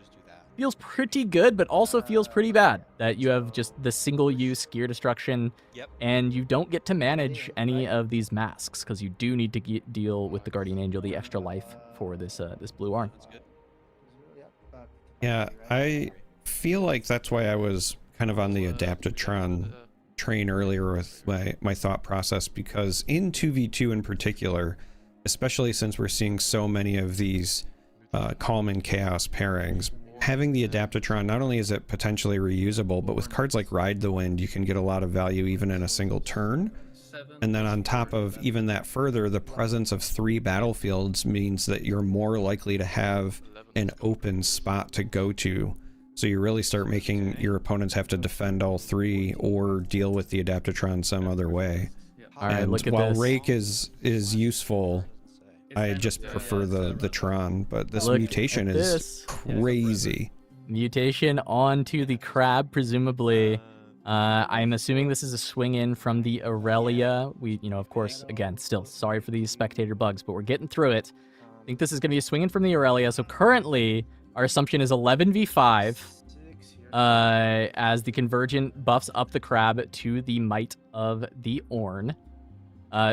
feels pretty good, but also feels pretty bad that you have just the single-use gear destruction, and you don't get to manage any of these masks, because you do need to deal with the Guardian Angel, the extra life for this this blue Ornn. Yeah, I feel like that's why I was kind of on the Adaptatron train earlier with my thought process, because in 2v2 in particular, especially since we're seeing so many of these Calm and Chaos pairings, having the Adaptatron, not only is it potentially reusable, but with cards like Ride the Wind, you can get a lot of value even in a single turn. And then on top of even that further, the presence of 3 battlefields means that you're more likely to have an open spot to go to. So you really start making your opponents have to defend all 3 or deal with the Adaptatron some other way. All right, and look at while this. Rake is useful, I just prefer the Tron, but this Look mutation at is this. crazy. Mutation onto the crab, presumably. I'm assuming this is a swing in from the Aurelia. We, you know, of course, again, still sorry for these spectator bugs, but we're getting through it. I think this is going to be a swing in from the Aurelia. So currently, our assumption is 11v5 as the Convergent buffs up the crab to the might of the Ornn.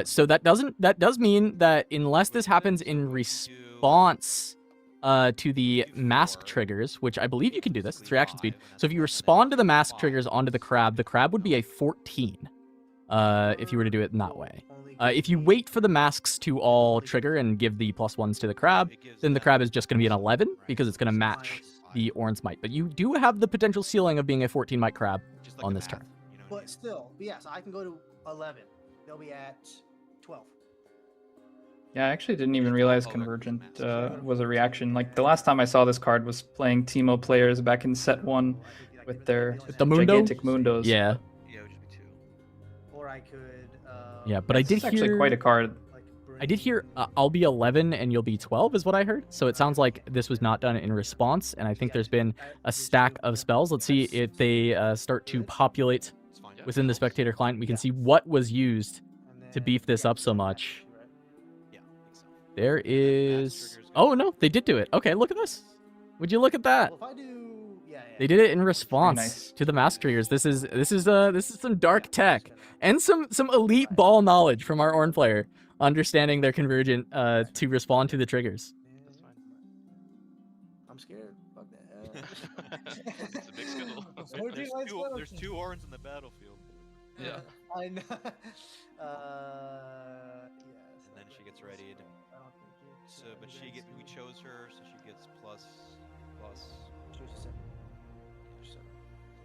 So that does mean that unless this happens in response to the mask triggers, which I believe you can do this, it's reaction speed. So if you respond to the mask triggers onto the crab would be a 14 if you were to do it in that way. If you wait for the masks to all trigger and give the +1s to the crab, then the crab is just going to be an 11 because it's going to match the Ornn's might. But you do have the potential ceiling of being a 14 might crab on this turn. But still, yes, I can go to 11. They'll be at 12. Yeah, I actually didn't even realize Convergent was a reaction. Like, the last time I saw this card was playing Teemo players back in set 1 with their the Mundo? gigantic Mundos. Yeah. Or I could... Yeah, but I did It's hear... actually quite a card. I did hear I'll be 11 and you'll be 12 is what I heard. So it sounds like this was not done in response, and I think there's been a stack of spells. Let's see if they start to populate within the spectator client. We can see what was used to beef this up so much. There is... Oh, no, they did do it. Okay, look at this. Would you look at that? Well, if I do... They did it in response nice. to the mask triggers. This is some dark tech and some elite ball knowledge from our Ornn player understanding their convergent to respond to the triggers. That's fine. I'm scared. Fuck that. It's a big skill. There's two Orns in the battlefield. Yeah. I know. Yes. And then she gets readied. I don't think it's, So, but we chose her, so she gets plus.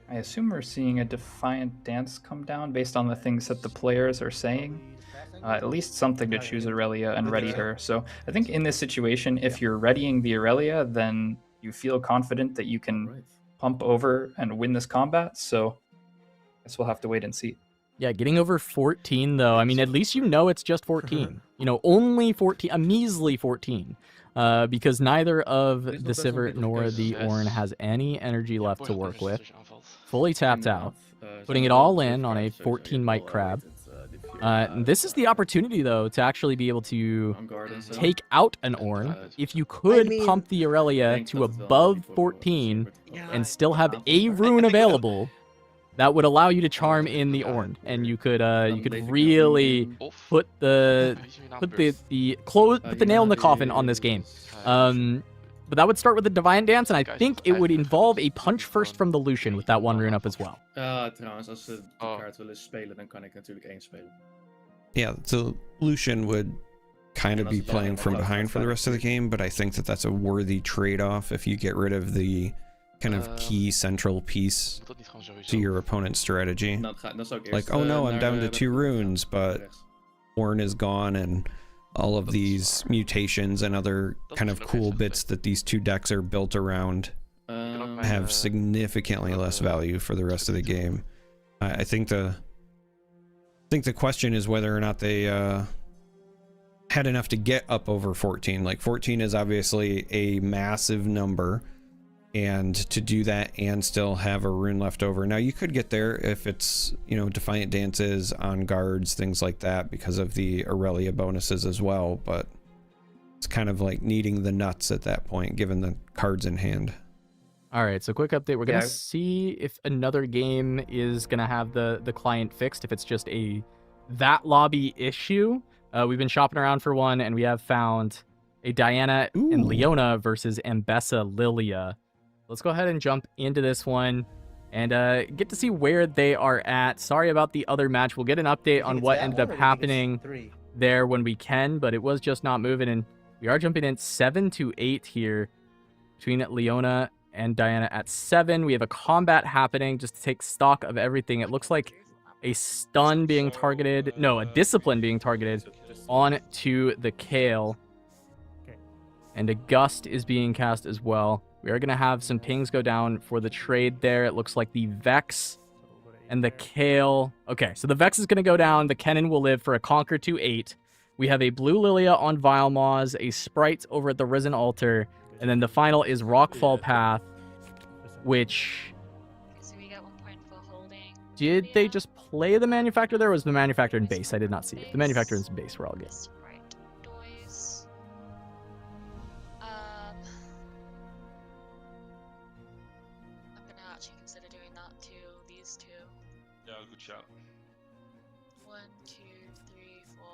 I assume we're seeing a Defiant Dance come down based on the things that the players are saying. At least something to choose Aurelia and ready her. So I think in this situation, if you're readying the Aurelia, then you feel confident that you can pump over and win this combat. So I guess we'll have to wait and see. Yeah, getting over 14 though. I mean, at least you know it's just 14. You know, only 14, a measly 14. Because neither of the Sivert nor the Ornn has any energy left to work with. Fully tapped out. Putting it all in on a 14 mic crab. This is the opportunity, though, to actually be able to take out an Ornn. If you could pump the Aurelia to above 14 and still have a rune available, that would allow you to charm in the Ornn, and you could really put the nail in the coffin on this game. But that would start with the Defiant Dance, and I think it would involve a punch first from the Lucian with that one rune up as well. Trouwens, als ze de kaart willen spelen, dan kan ik natuurlijk 1 spelen. Yeah, so Lucian would kind of be playing from behind for the rest of the game, but I think that that's a worthy trade-off if you get rid of the kind of key central piece to your opponent's strategy. Like, oh no, I'm down to 2 runes, but Ornn is gone, and all of these mutations and other kind of cool bits that these 2 decks are built around have significantly less value for the rest of the game. I think the question is whether or not they had enough to get up over 14. Like 14 is obviously a massive number, and to do that and still have a rune left over. Now you could get there if it's, you know, Defiant Dances on guards, things like that, because of the Aurelia bonuses as well, but it's kind of like needing the nuts at that point, given the cards in hand. All right, so quick update. We're going to see if another game is going to have the client fixed, if it's just that lobby issue. We've been shopping around for one, and we have found a Diana and Leona versus Ambessa Lilia. Let's go ahead and jump into this one and get to see where they are at. Sorry about the other match. We'll get an update on what ended up happening there when we can, but it was just not moving, and we are jumping in 7-8 here between Leona and Diana at 7. We have a combat happening just to take stock of everything. It looks like a stun being targeted, no, a discipline being targeted onto the Kale, and a gust is being cast as well. We are going to have some pings go down for the trade there. It looks like the Vex and the Kale. Okay, so the Vex is going to go down. The Kennen will live for a Conquer 2/8. We have a Blue Lilia on Vile Maws, a Sprite over at the Risen Altar, and then the final is Rockfall Path, which... So we get 1 point for holding. Did they just play the Manufacturer there, or was the Manufacturer in base? I did not see it. The Manufacturer is in base. We're all good. Yeah, good shot. 1, 2, 3, 4,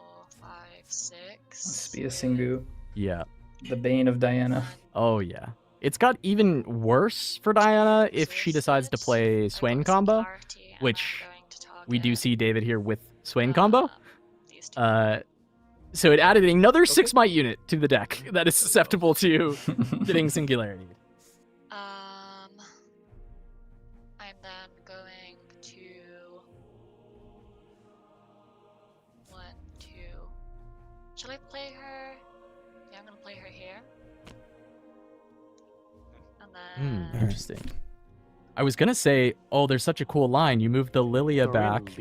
5, 6. Let's be a Singu. Yeah. The bane of Diana. Oh, yeah. It's got even worse for Diana if she decides to play Swain combo, which we do see David here with Swain combo. So it added another 6 might unit to the deck that is susceptible to getting Singularity. I'm then going to 1, 2. Shall I play her? Yeah, I'm gonna play her here. And then Interesting. I was gonna say, oh, there's such a cool line. You move the Lilia back,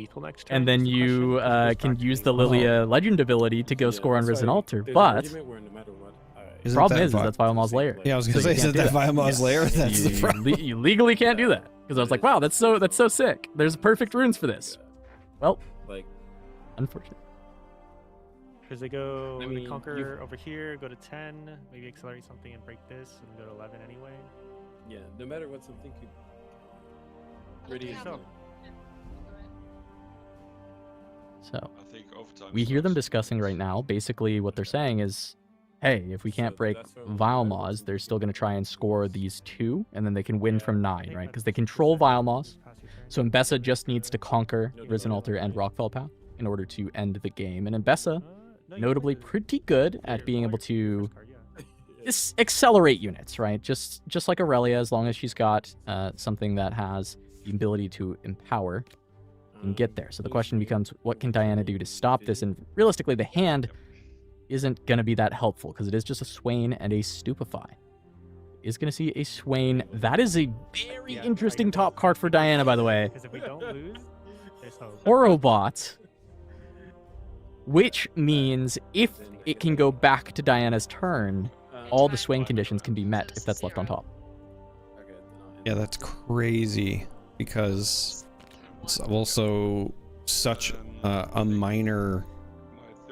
and then you can use the Lilia legend ability to go score on Risen Altar. But the problem is that's Vile Maw's Lair. Yeah, I was gonna say, is that Vile Maw's Lair? That's the problem. You legally can't do that, because I was like, wow, that's so sick. There's perfect runes for this. Well, unfortunate. Because they go conquer over here, go to 10, maybe accelerate something and break this, and go to 11 anyway. Yeah, no matter what something could ready So So I think overtime we hear them starts. discussing right now. Basically, what they're saying is, hey, if we can't break Vilemaws, they're still going to try and score these 2, and then they can win from 9, right? Because they control Vilemaws. So Mbessa just needs to conquer Risen Altar and Rockfell Path in order to end the game. And Mbessa, notably pretty good at being able to accelerate units, right? Just like Aurelia, as long as she's got something that has the ability to empower, can get there. So the question becomes, what can Diana do to stop this? And realistically, the hand isn't going to be that helpful because it is just a Swain and a Stupefy. Is going to see a Swain. That is a very interesting top card for Diana, by the way. Because if we don't lose, there's hope. Horobot, which means if it can go back to Diana's turn, all the Swain conditions can be met if that's left on top. Yeah, that's crazy because it's also such a minor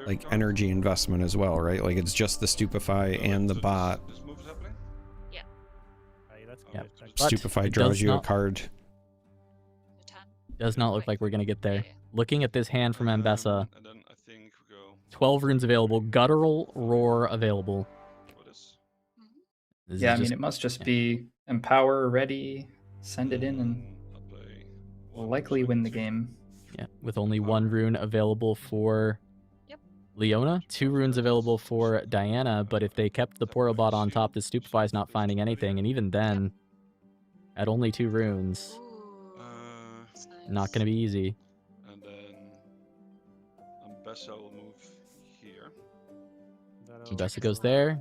like energy investment as well, right? Like it's just the Stupefy and the bot. Yeah. Stupefy draws you a card. Does not look like we're going to get there. Looking at this hand from Mbessa, 12 runes available, Guttural Roar available. Yeah, I mean, it must just be Empower, ready, send it in, and we'll likely win the game. Yeah, with only 1 rune available for Leona, 2 runes available for Diana, but if they kept the Porobot on top, the Stupefy is not finding anything, and even then, at only 2 runes, not going to be easy. And then Mbessa will move here. Mbessa goes there.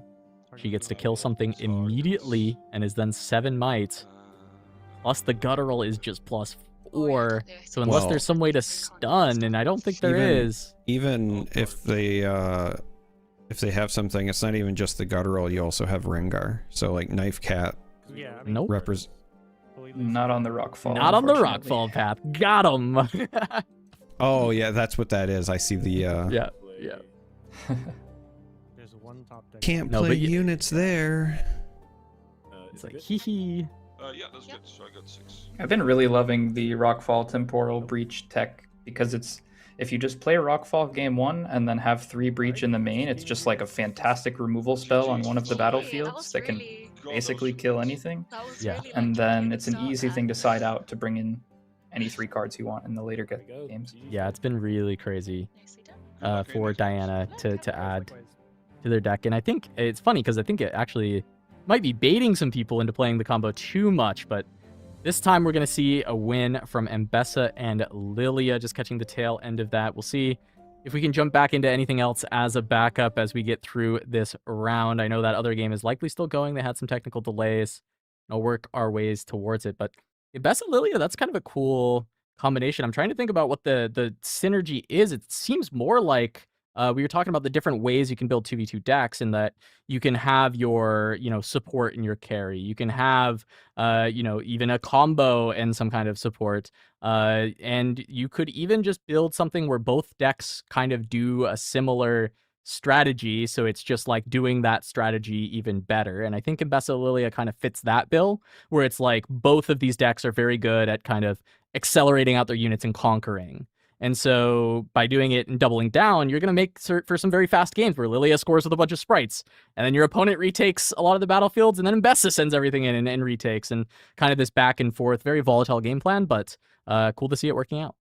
She gets to kill something immediately and is then 7 might. Plus the Guttural is just +4. So unless there's some way to stun, and I don't think there is. Even if they have something, it's not even just the Guttural, you also have Rengar. So like Knife Cat. Yeah, I mean, nope. Not on the Rockfall. Not on the Rockfall path. Got him. Oh yeah, that's what that is. I see the yeah. There's one top deck. Can't play units there. It's like hee hee. Yeah, that's good. So I got 6. I've been really loving the Rockfall Temporal Breach tech because if you just play Rockfall game 1 and then have 3 Breach in the main, it's just like a fantastic removal spell on one of the battlefields that can basically kill anything. Yeah. And then it's an easy thing to side out to bring in any 3 cards you want in the later games. Yeah, it's been really crazy for Diana to add to their deck. And I think it's funny because I think it actually might be baiting some people into playing the combo too much, but this time we're going to see a win from Mbessa and Lilia, just catching the tail end of that. We'll see if we can jump back into anything else as a backup as we get through this round. I know that other game is likely still going. They had some technical delays. I'll work our ways towards it. But Mbessa Lilia, that's kind of a cool combination. I'm trying to think about what the synergy is. It seems more like we were talking about the different ways you can build 2v2 decks, in that you can have your, support in your carry. You can have, even a combo and some kind of support. And you could even just build something where both decks kind of do a similar strategy. So it's just like doing that strategy even better. And I think Mbessa Lilia kind of fits that bill, where it's like both of these decks are very good at kind of accelerating out their units and conquering. And so by doing it and doubling down, you're going to make for some very fast games where Lilia scores with a bunch of sprites. And then your opponent retakes a lot of the battlefields, and then Mbessa sends everything in and retakes. And kind of this back and forth, very volatile game plan, but cool to see it working out.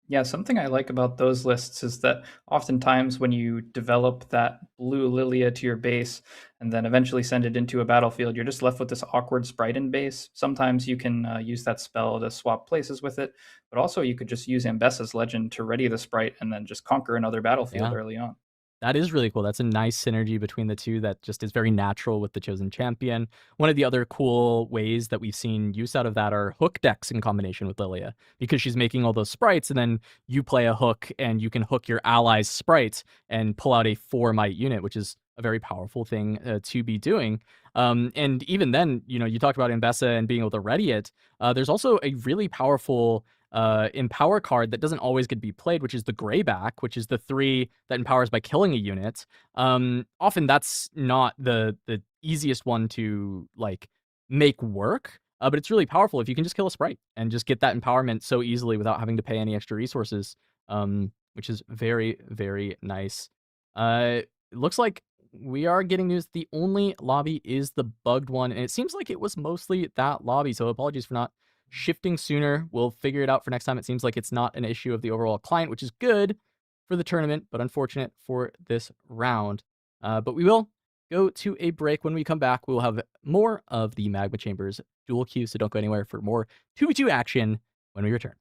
Yeah, something I like about those lists is that oftentimes when you develop that blue Lilia to your base and then eventually send it into a battlefield, you're just left with this awkward sprite in base. Sometimes you can use that spell to swap places with it, but also you could just use Mbessa's Legend to ready the sprite and then just conquer another battlefield early on. That is really cool. That's a nice synergy between the two that just is very natural with the Chosen Champion. One of the other cool ways that we've seen use out of that are hook decks in combination with Lilia, because she's making all those sprites, and then you play a hook and you can hook your allies' sprites and pull out a 4-might unit, which is a very powerful thing to be doing. And even then, you talked about Mbessa and being able to ready it. There's also a really powerful empower card that doesn't always get to be played, which is the Greyback, which is the 3 that empowers by killing a unit. Often that's not the easiest one to make work, but it's really powerful if you can just kill a sprite and just get that empowerment so easily without having to pay any extra resources. which is very, very nice. It looks like we are getting news. The only lobby is the bugged one, and it seems like it was mostly that lobby, so apologies for not shifting sooner. We'll figure it out for next time. It seems like it's not an issue of the overall client, which is good for the tournament, but unfortunate for this round. But we will go to a break. When we come back, we'll have more of the Magma Chambers dual queue, so don't go anywhere for more 2v2 action when we return.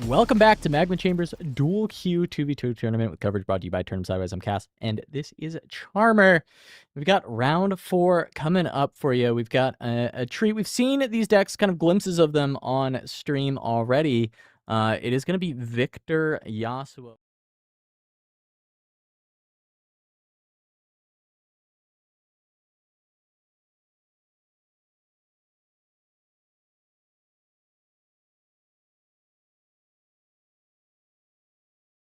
Welcome back to Magma Chamber's Dual Q 2v2 tournament with coverage brought to you by Tournament Sideways. I'm Cass, and this is Charmer. We've got round 4 coming up for you. We've got a treat. We've seen these decks, kind of glimpses of them on stream already. It is going to be Victor Yasuo.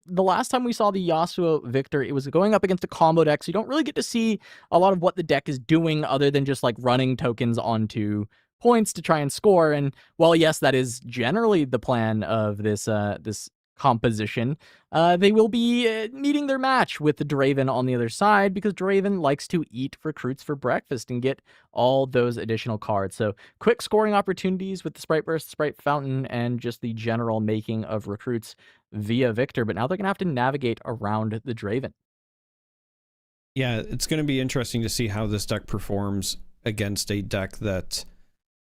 The last time we saw the Yasuo Victor, it was going up against a combo deck, so you don't really get to see a lot of what the deck is doing other than just like running tokens onto points to try and score. And while yes, that is generally the plan of this composition, they will be meeting their match with the Draven on the other side, because Draven likes to eat recruits for breakfast and get all those additional cards. So quick scoring opportunities with the Sprite Burst, Sprite Fountain, and just the general making of recruits via Victor. But now they're going to have to navigate around the Draven. Yeah, it's going to be interesting to see how this deck performs against a deck that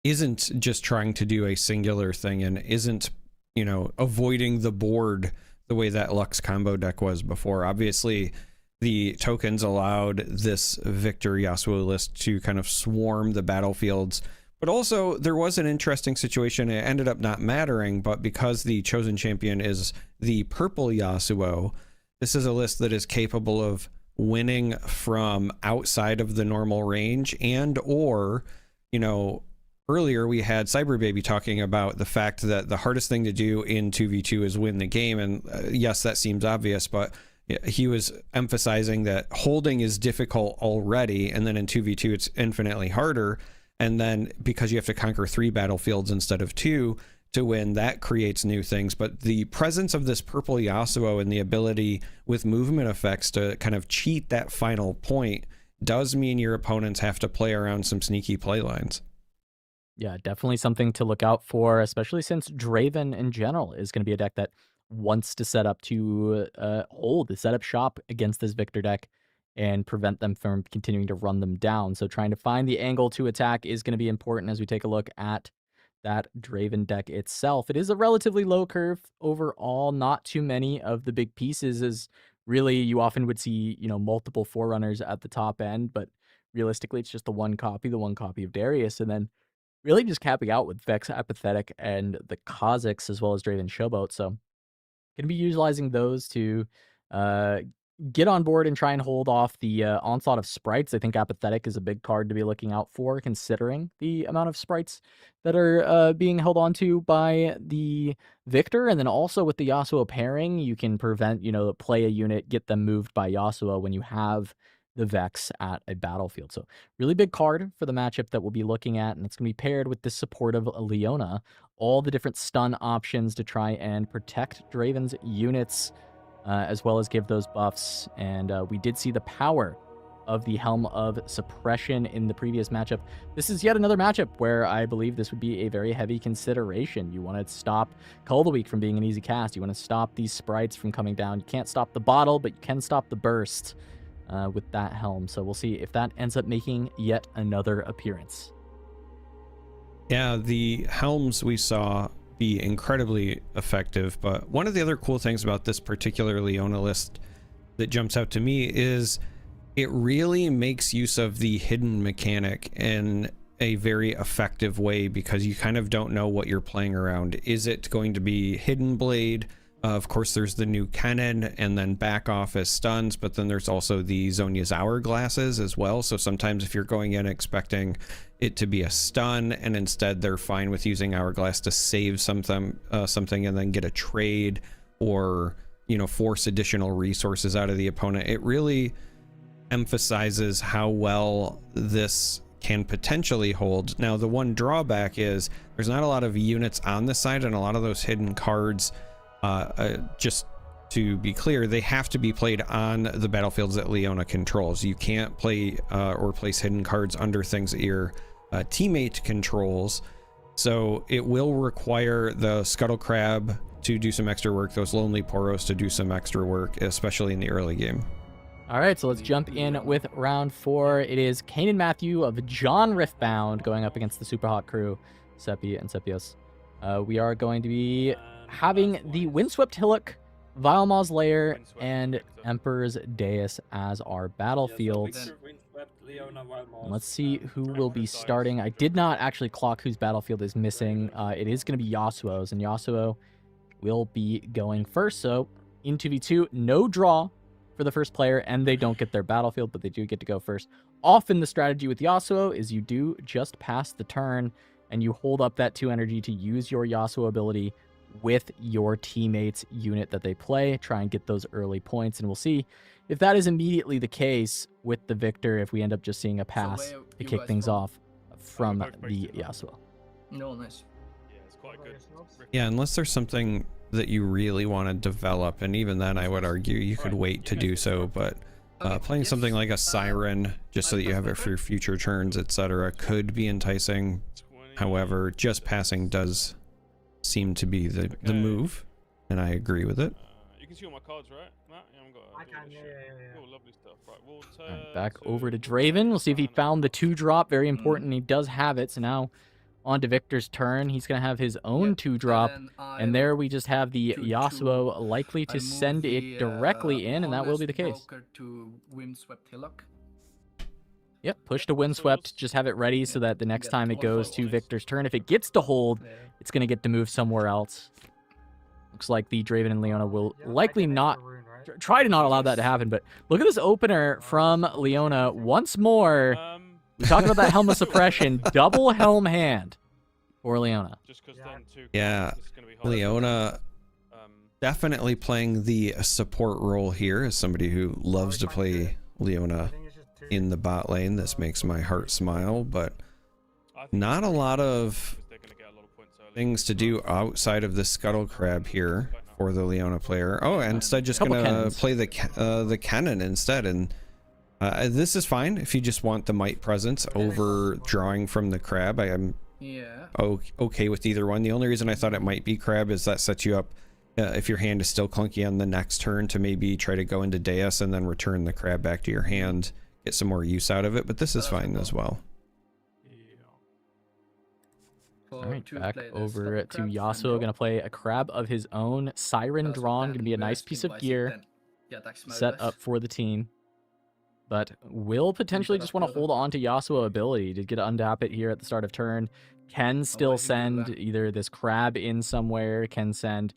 isn't just trying to do a singular thing and isn't, you know, avoiding the board the way that Lux combo deck was before. Obviously, the tokens allowed this Victor Yasuo list to kind of swarm the battlefields, but also there was an interesting situation. It ended up not mattering, but because the chosen champion is the purple Yasuo, this is a list that is capable of winning from outside of the normal range, and or, you know, earlier we had Cyber Baby talking about the fact that the hardest thing to do in 2v2 is win the game. And yes, that seems obvious, but he was emphasizing that holding is difficult already, and then in 2v2 it's infinitely harder. And then because you have to conquer 3 battlefields instead of 2 to win, that creates new things. But the presence of this purple Yasuo and the ability with movement effects to kind of cheat that final point does mean your opponents have to play around some sneaky play lines. Yeah, definitely something to look out for, especially since Draven in general is going to be a deck that wants to set up to set up shop against this Victor deck and prevent them from continuing to run them down. So trying to find the angle to attack is going to be important as we take a look at that Draven deck itself. It is a relatively low curve overall, not too many of the big pieces, as really you often would see, you know, multiple Forerunners at the top end, but realistically it's just the one copy of Darius, and then really just capping out with Vex Apathetic and the Kha'Zix, as well as Draven Showboat. So going to be utilizing those to get on board and try and hold off the onslaught of sprites. I think Apathetic is a big card to be looking out for, considering the amount of sprites that are being held on to by the Victor. And then also with the Yasuo pairing, you can prevent, you know, play a unit, get them moved by Yasuo when you have the Vex at a battlefield. So really big card for the matchup that we'll be looking at, and it's going to be paired with this supportive Leona. All the different stun options to try and protect Draven's units, as well as give those buffs. And we did see the power of the Helm of Suppression in the previous matchup. This is yet another matchup where I believe this would be a very heavy consideration. You want to stop Cull of the Week from being an easy cast. You want to stop these sprites from coming down. You can't stop the bottle, but you can stop the burst with that Helm. So we'll see if that ends up making yet another appearance. Yeah, the Helms we saw be incredibly effective, but one of the other cool things about this particular Leona list that jumps out to me is it really makes use of the hidden mechanic in a very effective way, because you kind of don't know what you're playing around. Is it going to be Hidden Blade? Of course, there's the new cannon, and then back off as stuns, but then there's also the Zhonya's Hourglasses as well. So sometimes if you're going in expecting it to be a stun, and instead they're fine with using Hourglass to save something and then get a trade, or, you know, force additional resources out of the opponent, it really emphasizes how well this can potentially hold. Now, the one drawback is there's not a lot of units on the side, and a lot of those hidden cards, just to be clear, they have to be played on the battlefields that Leona controls. You can't play or place hidden cards under things that your teammate controls. So it will require the Scuttle Crab to do some extra work, those Lonely Poros to do some extra work, especially in the early game. All right, so let's jump in with round 4. It is Kane and Matthew of John Riftbound going up against the Super Hot crew, Sepi and Sepios. We are going to be having the Windswept Hillock, Vilemaw's Lair, and Emperor's Dais as our battlefields. Let's see who will be starting. I did not actually clock whose battlefield is missing. It is going to be Yasuo's, and Yasuo will be going first. So in 2v2, no draw for the first player, and they don't get their battlefield, but they do get to go first. Often the strategy with Yasuo is you do just pass the turn, and you hold up that 2 energy to use your Yasuo ability with your teammates' unit that they play. Try and get those early points, and we'll see if that is immediately the case with the Victor, if we end up just seeing a pass to kick things off from the Yasuo. No, nice. Yeah, it's quite good. Yeah, unless there's something that you really want to develop, and even then I would argue you could wait to do so, but playing something like a Siren just so that you have it for future turns, etc., could be enticing. However, just passing does seem to be the move, and I agree with it. You can see all my cards, right? Matt? I can, yeah. Oh, lovely stuff. Right, water, Alright, back over to Draven. We'll see if he found the 2-drop. Very important. He does have it. So now on to Victor's turn. He's going to have his own 2-drop. And there we just have the Yasuo likely to send it directly in, and that will be the case. To Windswept Hillock. Yep, push to Windswept. Just have it ready so that the next time it goes to Victor's turn, if it gets to hold, it's going to get to move somewhere else. Looks like the Draven and Leona will likely not try to not allow that to happen, but look at this opener from Leona once more. We talked about that Helm of Suppression, double Helm hand for Leona. Yeah, Leona definitely playing the support role here as somebody who loves to play Leona in the bot lane. This makes my heart smile, but not a lot of things to do outside of the Scuttle Crab here for the Leona player. Oh, and instead just gonna play the cannon instead, and this is fine if you just want the might presence over drawing from the crab. I am okay with either one. The only reason I thought it might be crab is that sets you up if your hand is still clunky on the next turn to maybe try to go into Dais and then return the crab back to your hand, get some more use out of it, but this is fine as well. Alright, back over to Yasuo, going to play a crab of his own. Siren drawn, going to be a nice piece of gear set up for the team. But will potentially just want to hold on to Yasuo ability to get untap it here at the start of turn. Can still send either this crab in somewhere, can send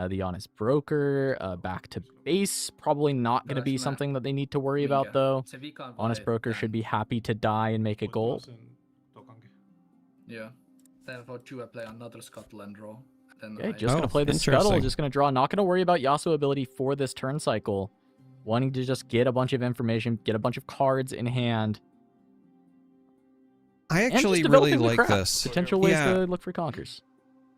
the Honest Broker back to base. Probably not going to be something that they need to worry about, though. Honest Broker should be happy to die and make a gold. Yeah. Then for 2 I play another Scuttle and draw. Okay, just going to play the Scuttle, just going to draw. Not going to worry about Yasuo ability for this turn cycle. Wanting to just get a bunch of information, get a bunch of cards in hand. I actually really like this. Potential ways to look for conquers.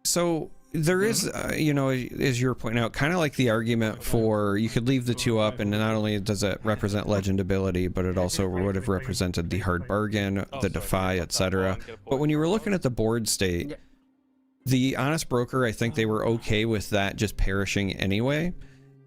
So there is, you know, as you're pointing out, kind of like the argument for you could leave the 2 up, and not only does it represent legend ability, but it also would have represented the hard bargain, the defy, etc. But when you were looking at the board state, the Honest Broker, I think they were okay with that just perishing anyway,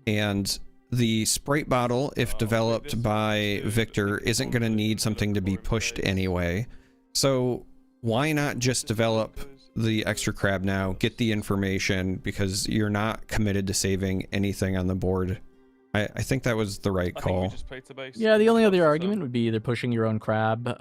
and the Sprite Bottle, if developed by Victor, isn't going to need something to be pushed anyway. So why not just develop the extra crab now, get the information, because you're not committed to saving anything on the board. I think that was the right call. Yeah, the only other argument would be either pushing your own crab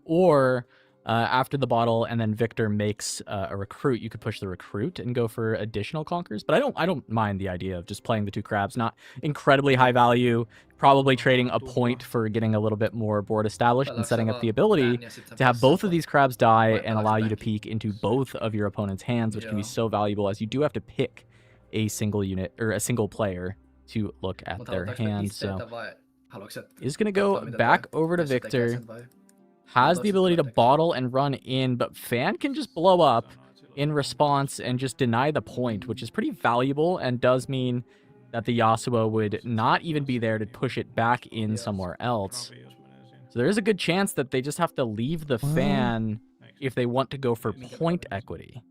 or after the bottle and then Victor makes a recruit, you could push the recruit and go for additional conquers. But I don't mind the idea of just playing the 2 crabs. Not incredibly high value, probably trading a point for getting a little bit more board established and setting up the ability to have both of these crabs die and allow you to peek into both of your opponent's hands, which can be so valuable, as you do have to pick a single unit or a single player to look at their hand. So is going to go back over to Victor. Has the ability to bottle and run in, but Fan can just blow up in response and just deny the point, which is pretty valuable and does mean that the Yasuo would not even be there to push it back in somewhere else. So there is a good chance that they just have to leave the Fan if they want to go for point equity.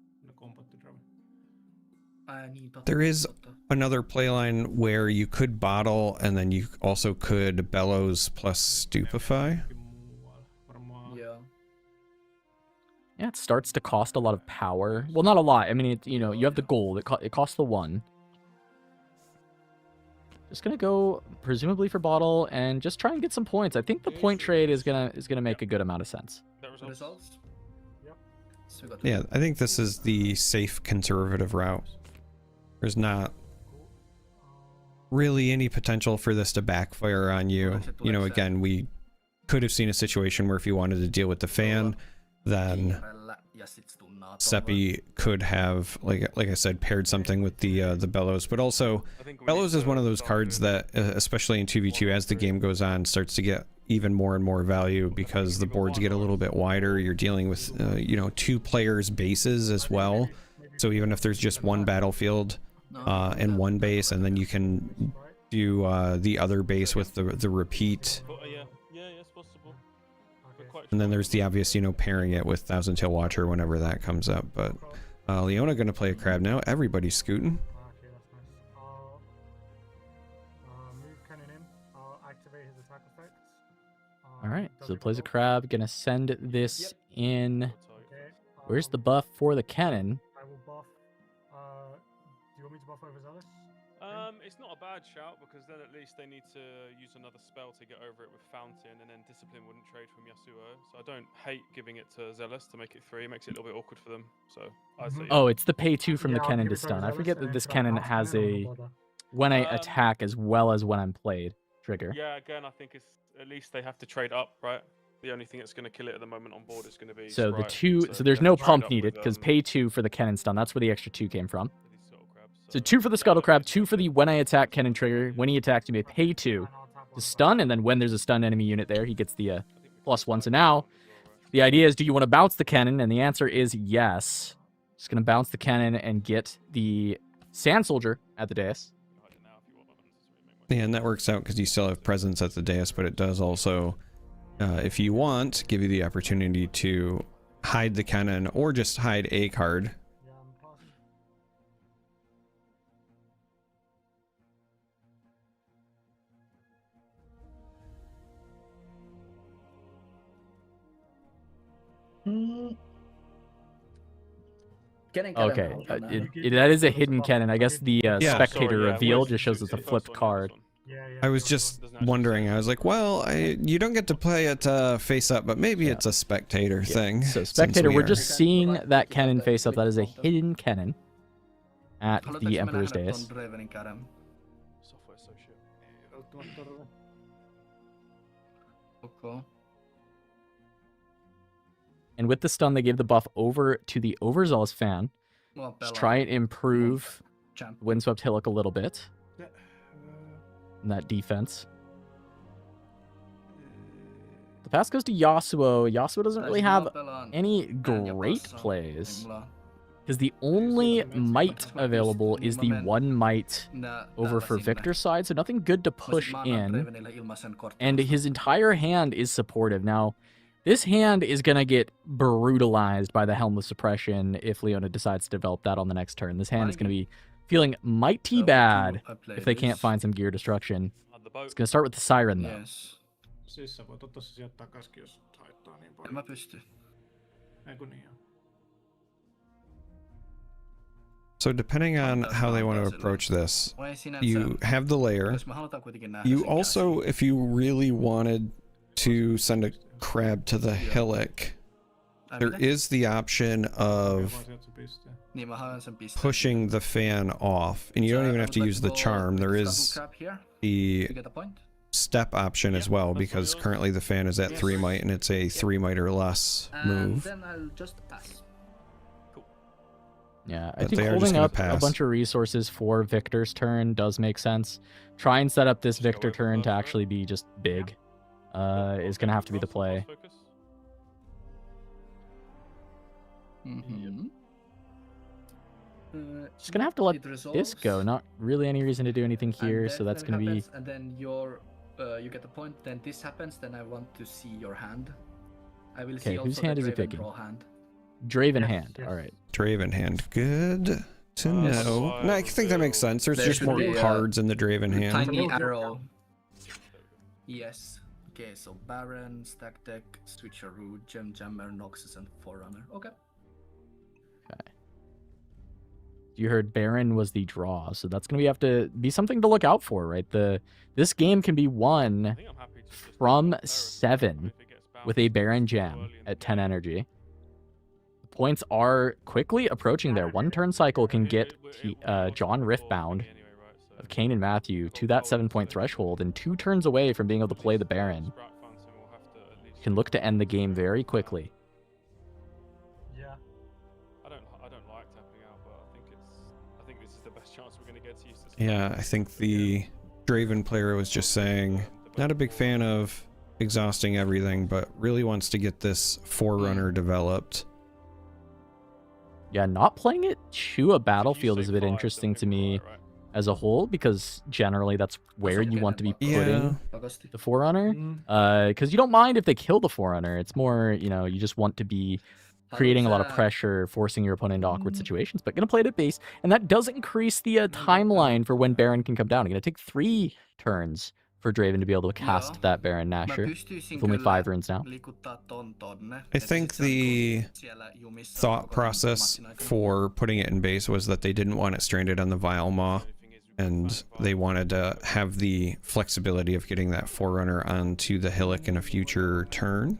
There is another playline where you could bottle and then you also could bellows plus stupefy. Yeah, it starts to cost a lot of power. Well, not a lot. I mean, you know, you have the gold. It costs the 1. Just gonna go presumably for bottle and just try and get some points. I think the point trade is gonna make a good amount of sense. Results? Yep. So we got Yeah, I think this is the safe conservative route. There's not really any potential for this to backfire on you. You know, again, we could have seen a situation where if you wanted to deal with the fan, then Sepi could have, like I said, paired something with the Bellows. But also, Bellows is one of those cards that, especially in 2v2, as the game goes on, starts to get even more and more value because the boards get a little bit wider. You're dealing with, you know, 2 players' bases as well. So even if there's just one battlefield and one base, and then you can do the other base with the repeat. And then there's the obvious, you know, pairing it with Thousand Tail Watcher whenever that comes up. But Leona gonna play a crab now. Everybody's scooting. Okay, that's nice. I'll move Cannon in. I'll activate his attack effects. All right, so it plays a crab. Gonna send this in. Where's the buff for the cannon? I will buff. Do you want me to buff overzealous? It's not a bad shout because then at least they need to use another spell to get over it with Fountain, and then Discipline wouldn't trade from Yasuo. So I don't hate giving it to Zealous to make it 3. It makes it a little bit awkward for them. So I say. Oh, it's the pay 2 from the cannon to stun. I forget that this cannon has a when I attack as well as when I'm played trigger. Yeah, again, I think it's at least they have to trade up, right? The only thing that's going to kill it at the moment on board is going to be. So the Sprite, 2, so there's they no have to trade pump up needed with, because pay 2 for the cannon stun. That's where the extra 2 came from. So So 2 for the Scuttle Crab, 2 for the when I attack cannon trigger. When he attacks, you may pay 2 to stun, and then when there's a stunned enemy unit there, he gets the +1. So now, the idea is, do you want to bounce the cannon? And the answer is yes. Just gonna bounce the cannon and get the Sand Soldier at the dais. Yeah, and that works out because you still have presence at the dais, but it does also, if you want, give you the opportunity to hide the cannon or just hide a card. Okay, that is a hidden cannon. I guess the spectator reveal just shows us a flipped card. I was just wondering. I was like, well, you don't get to play it face up, but maybe it's a spectator thing. So spectator, we're just seeing that cannon face up. That is a hidden cannon at the Emperor's dais. And with the stun, they gave the buff over to the Overzealous fan. Just try and improve Windswept Hillock a little bit. In that defense. The pass goes to Yasuo. Yasuo doesn't really have any great plays. Because the only might available is the 1 might over for Victor's side, so nothing good to push in. And his entire hand is supportive. Now, this hand is going to get brutalized by the Helmless Suppression if Leona decides to develop that on the next turn. This hand is going to be feeling mighty bad if they can't find some gear destruction. It's going to start with the Siren, though. So depending on how they want to approach this, you have the layer. You also, if you really wanted to send a crab to the hillock, there is the option of pushing the fan off, and you don't even have to use the charm. There is the step option as well, because currently the fan is at 3 might and it's a 3 might or less move. Yeah, I think holding up a bunch of resources for Victor's turn does make sense. Try and set up this Victor turn to actually be just big. Is going to have to be the play. Just going to have to let this go. Not really any reason to do anything here, so that's going to be... And then you get the point, then this happens, then I want to see your hand. I will see also whose hand is he picking? Draven hand, alright. Draven hand, good to know. No, I think that makes sense. There's just more cards in the Draven hand. Tiny arrow. Yes. Okay, so Baron, Stack Deck, Switcheroo, Gem Jammer, Noxus, and Forerunner. Okay. You heard Baron was the draw, so that's going to have to be something to look out for, right? This game can be won from 7 with a Baron Jam at 10 energy. The points are quickly approaching there. 1 turn cycle can get John Riftbound of Kane and Matthew to that 7-point threshold, and 2 turns away from being able to play the Baron. Can look to end the game very quickly. Yeah. I don't like tapping out, but I think this is the best chance we're going to get to use this. Yeah, I think the Draven player was just saying, not a big fan of exhausting everything, but really wants to get this Forerunner developed. Yeah, not playing it to a battlefield is a bit interesting to me as a whole, because generally that's where you want to be putting the Forerunner. Because you don't mind if they kill the Forerunner. It's more, you know, you just want to be creating a lot of pressure, forcing your opponent into awkward situations, but going to play it at base. And that does increase the timeline for when Baron can come down. You're going to take 3 turns for Draven to be able to cast that Baron Nasher. With only 5 runes now. I think the thought process for putting it in base was that they didn't want it stranded on the Vile Maw, and they wanted to have the flexibility of getting that Forerunner onto the Hillock in a future turn.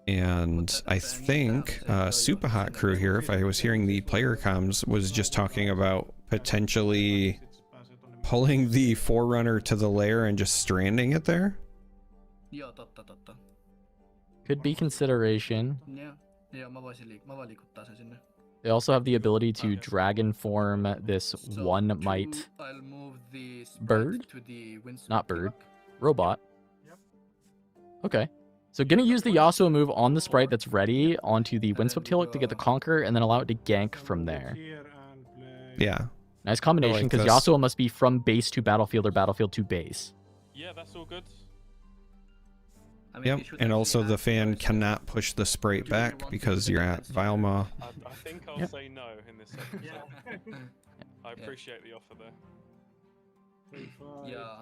And I think Super Hot Crew here, if I was hearing the player comms, was just talking about potentially pulling the Forerunner to the lair and just stranding it there. Could be consideration. They also have the ability to dragon form this 1 might bird? Not bird. Robot. Okay. So gonna use the Yasuo move on the sprite that's ready onto the Windswept Hillock to get the Conquer, and then allow it to gank from there. Yeah. Nice combination, because Yasuo must be from base to battlefield or battlefield to base. Yeah, that's all good. Yep, and also the fan cannot push the sprite back because you're at Vile Maw. I think I'll say no in this episode. I appreciate the offer there. Yeah.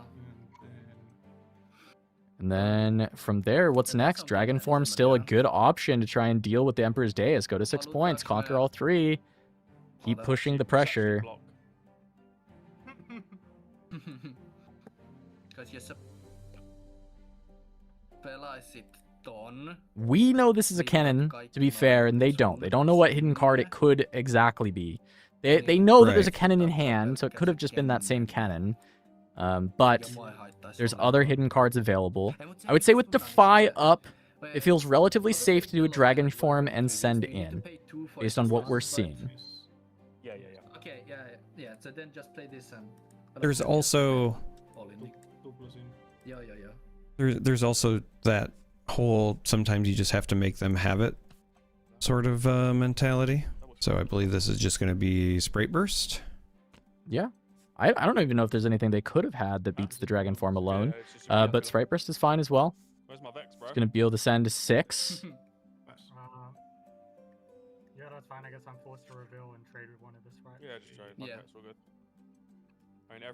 And then from there, what's next? Dragon Form still a good option to try and deal with the Emperor's Dais. Go to 6 points, conquer all 3. Keep pushing the pressure. We know this is a cannon, to be fair, and they don't. They don't know what hidden card it could exactly be. They know that there's a cannon in hand, so it could have just been that same cannon. But there's other hidden cards available. I would say with Defy up, it feels relatively safe to do a Dragon Form and send in, based on what we're seeing. Okay, yeah. So then just play this and... There's also... There's also that whole sometimes you just have to make them have it sort of mentality. So I believe this is just going to be Sprite Burst. Yeah. I don't even know if there's anything they could have had that beats the Dragon Form alone. But Sprite Burst is fine as well. Where's my Vex, bro? It's going to be able to send 6. Yeah, that's fine. I guess I'm forced to reveal and trade with one of this, right? Yeah, just trade. Okay, it's all good.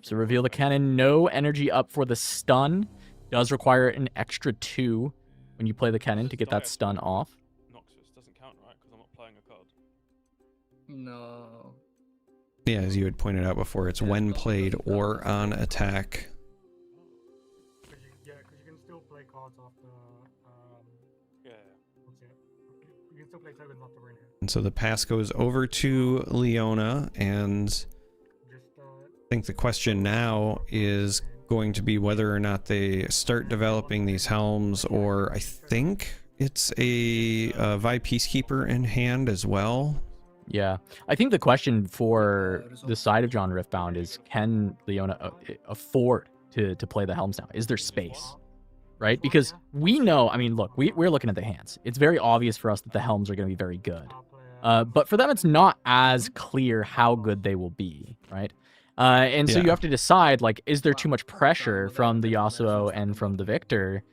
So reveal the cannon. No energy up for the stun. Does require an extra 2 when you play the cannon to get that stun off. Noxus doesn't count, right? Because I'm not playing a card. No. Yeah, as you had pointed out before, it's when played or on attack. Yeah, because you can still play cards off the... What's it? You can still play tokens off the rune here. And so the pass goes over to Leona, and I think the question now is going to be whether or not they start developing these helms, or I think it's a Vi Peacekeeper in hand as well. Yeah, I think the question for the side of John Riftbound is, can Leona afford to play the helms now? Is there space? Right? Because we know, I mean, look, we're looking at the hands. It's very obvious for us that the helms are going to be very good. But for them, it's not as clear how good they will be, right? And so you have to decide, like, is there too much pressure from the Yasuo and from the Victor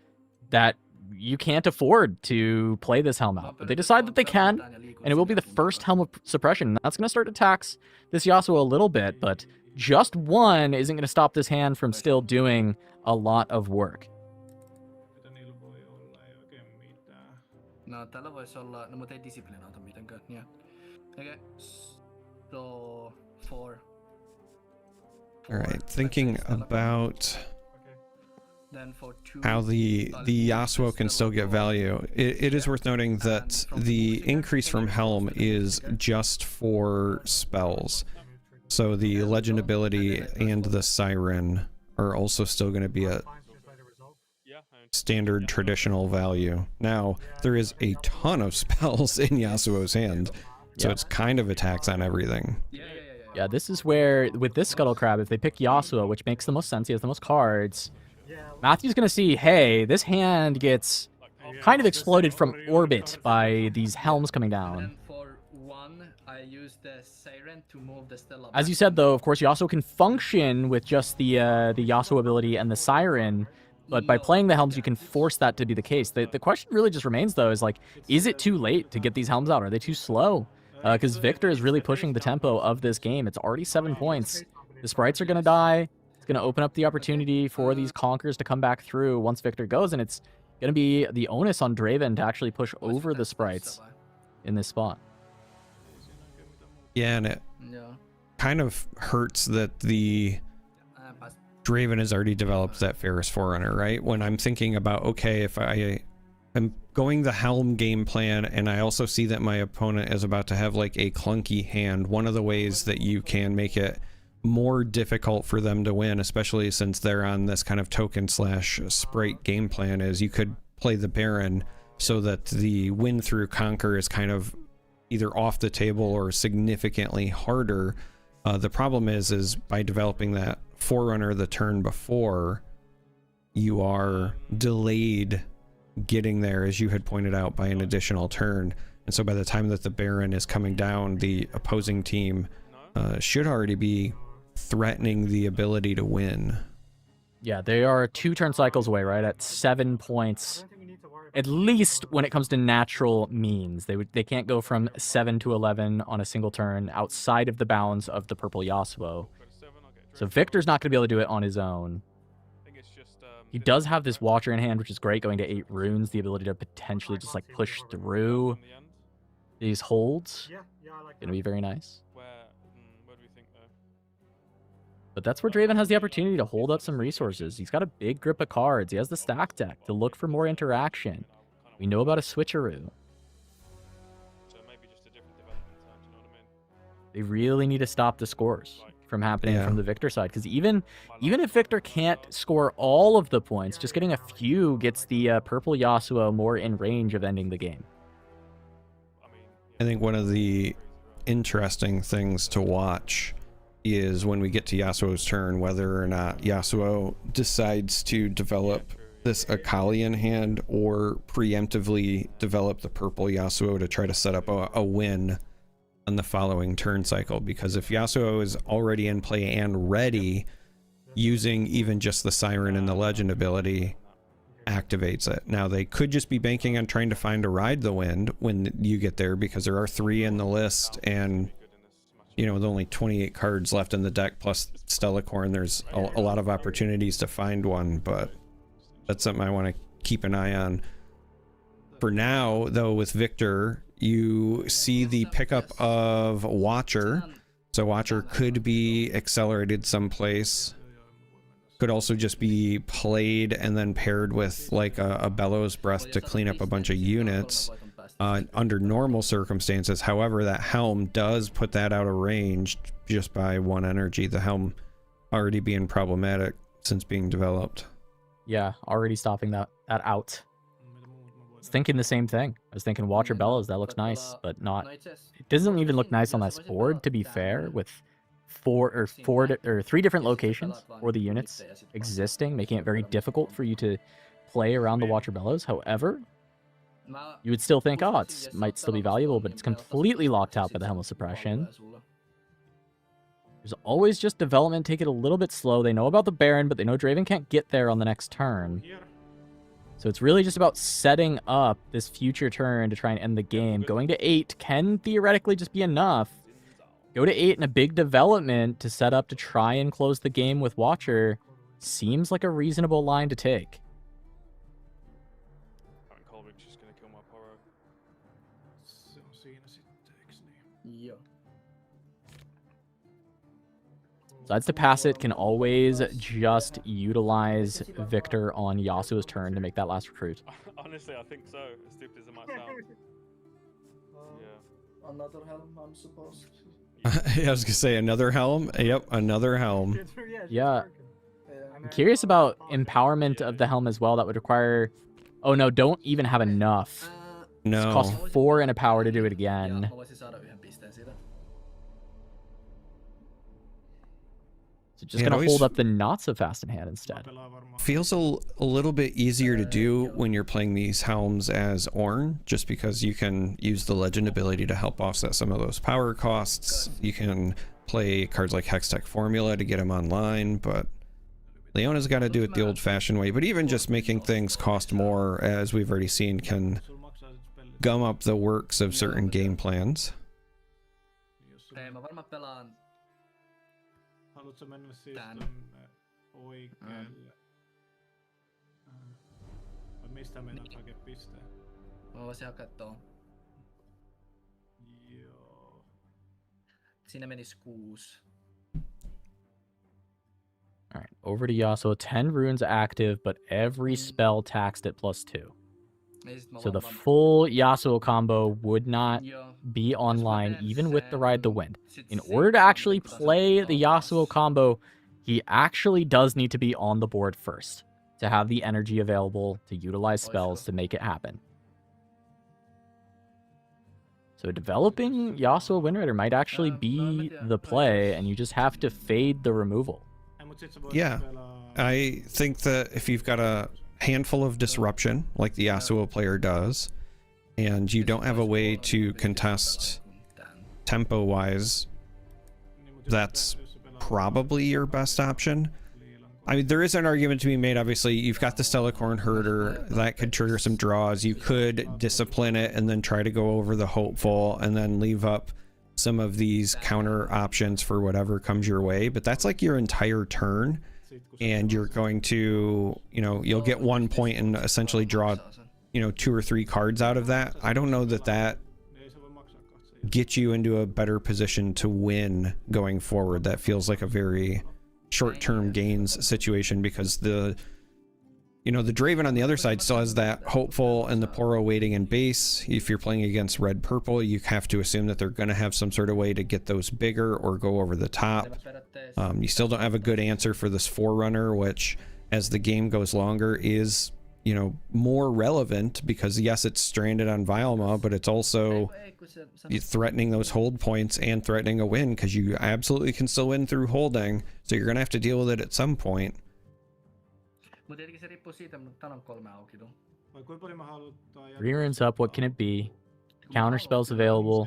that you can't afford to play this helm out? But they decide that they can, and it will be the first helm of suppression. That's going to start to tax this Yasuo a little bit, but just 1 isn't going to stop this hand from still doing a lot of work. No, tällä voisi olla, no mutta ei disciplinauta mitenkään, yeah. Okay, so 4. All right, thinking about Then for 2, how the Yasuo can still get value. It is worth noting that the increase from Helm is just for spells. So the Legend ability and the Siren are also still going to be a standard traditional value. Now, there is a ton of spells in Yasuo's hand, so it's kind of a tax on everything. Yeah, this is where, with this Scuttle Crab, if they pick Yasuo, which makes the most sense, he has the most cards, Matthew's going to see, hey, this hand gets kind of exploded from orbit by these helms coming down. for 1, I use the Siren to move the Stella. As you said, though, of course, Yasuo can function with just the Yasuo ability and the Siren, but by playing the helms, you can force that to be the case. The question really just remains, though, is like, is it too late to get these helms out? Are they too slow? Because Victor is really pushing the tempo of this game. It's already 7 points. The sprites are going to die. It's going to open up the opportunity for these Conkers to come back through once Victor goes, and it's going to be the onus on Draven to actually push over the sprites in this spot. Yeah, and it kind of hurts that the Draven has already developed that Ferris Forerunner, right? When I'm thinking about, okay, if I'm going the Helm game plan and I also see that my opponent is about to have like a clunky hand, one of the ways that you can make it more difficult for them to win, especially since they're on this kind of token slash sprite game plan, is you could play the Baron so that the win through Conquer is kind of either off the table or significantly harder. The problem is by developing that Forerunner the turn before, you are delayed getting there, as you had pointed out, by an additional turn. And so by the time that the Baron is coming down, the opposing team should already be threatening the ability to win. Yeah, they are 2 turn cycles away, right? At 7 points. At least when it comes to natural means. They can't go from 7 to 11 on a single turn outside of the bounds of the purple Yasuo. So Victor's not going to be able to do it on his own. He does have this Watcher in hand, which is great, going to 8 runes, the ability to potentially just like push through these holds. Going to be very nice. But that's where Draven has the opportunity to hold up some resources. He's got a big grip of cards. He has the stack deck to look for more interaction. We know about a switcheroo. They really need to stop the scores from happening from the Victor side, because even if Victor can't score all of the points, just getting a few gets the purple Yasuo more in range of ending the game. I think one of the interesting things to watch is when we get to Yasuo's turn, whether or not Yasuo decides to develop this Akali in hand or preemptively develop the purple Yasuo to try to set up a win on the following turn cycle. Because if Yasuo is already in play and ready, using even just the Siren and the Legend ability activates it. Now they could just be banking on trying to find a Ride the Wind when you get there, because there are 3 in the list, and you know, with only 28 cards left in the deck plus Stellacorn, there's a lot of opportunities to find one, but that's something I want to keep an eye on. For now, though, with Victor, you see the pickup of Watcher. So Watcher could be accelerated someplace. Could also just be played and then paired with like a Bellows Breath to clean up a bunch of units. Under normal circumstances. However, that Helm does put that out of range just by 1 energy. The Helm already being problematic since being developed. Yeah, already stopping that out. I was thinking the same thing. I was thinking Watcher Bellows, that looks nice, but not. It doesn't even look nice on this board, to be fair, with 3 different locations for the units existing, making it very difficult for you to play around the Watcher Bellows. However, you would still think, oh, it might still be valuable, but it's completely locked out by the Helm of Suppression. There's always just development. Take it a little bit slow. They know about the Baron, but they know Draven can't get there on the next turn. So it's really just about setting up this future turn to try and end the game. Going to 8 can theoretically just be enough. Go to 8 in a big development to set up to try and close the game with Watcher seems like a reasonable line to take. Decides to pass it, can always just utilize Victor on Yasuo's turn to make that last recruit. Honestly, I think so. As stupid as it might sound. Yeah. Another helm, I'm supposed. I was gonna say another helm. Yep, another helm. Yeah. I'm curious about empowerment of the helm as well. That would require... Oh no, don't even have enough. No. It's cost 4 and a power to do it again. So just Yeah, gonna hold up the not so fast in hand instead. Feels a little bit easier to do when you're playing these helms as Ornn, just because you can use the legend ability to help offset some of those power costs. You can play cards like Hextech Formula to get him online, but Leona's got to do it the old-fashioned way. But even just making things cost more, as we've already seen, can gum up the works of certain game plans. Haluatko mennä siis tonne oikealle? Vai mistä meinaat hakea pisteen? Mä voisin hakea tuon. Joo. Siinä menisi 6. Alright, over to Yasuo. 10 runes active, but every spell taxed at +2. So the full Yasuo combo would not be online even with the Ride the Wind. In order to actually play the Yasuo combo, he actually does need to be on the board first to have the energy available to utilize spells to make it happen. So developing Yasuo Windrider might actually be the play, and you just have to fade the removal. Yeah, I think that if you've got a handful of disruption like the Yasuo player does, and you don't have a way to contest tempo wise, that's probably your best option. I mean, there is an argument to be made. Obviously, you've got the Stellacorn Herder that could trigger some draws. You could discipline it and then try to go over the Hopeful and then leave up some of these counter options for whatever comes your way, but that's like your entire turn. And you're going to, you know, you'll get 1 point and essentially draw, you know, 2 or 3 cards out of that. I don't know that that gets you into a better position to win going forward. That feels like a very short-term gains situation, because the, you know, the Draven on the other side still has that Hopeful and the Poro waiting in base. If you're playing against red-purple, you have to assume that they're going to have some sort of way to get those bigger or go over the top. You still don't have a good answer for this Forerunner, which, as the game goes longer, is, you know, more relevant, because yes, it's stranded on Vilma, but it's also threatening those hold points and threatening a win, because you absolutely can still win through holding, so you're going to have to deal with it at some point. Mutta tietenkin se riippuu siitä, mutta tän on 3 auki tuon. Vai kuinka paljon mä haluttaa... 3 runes up, what can it be? Counter spells available.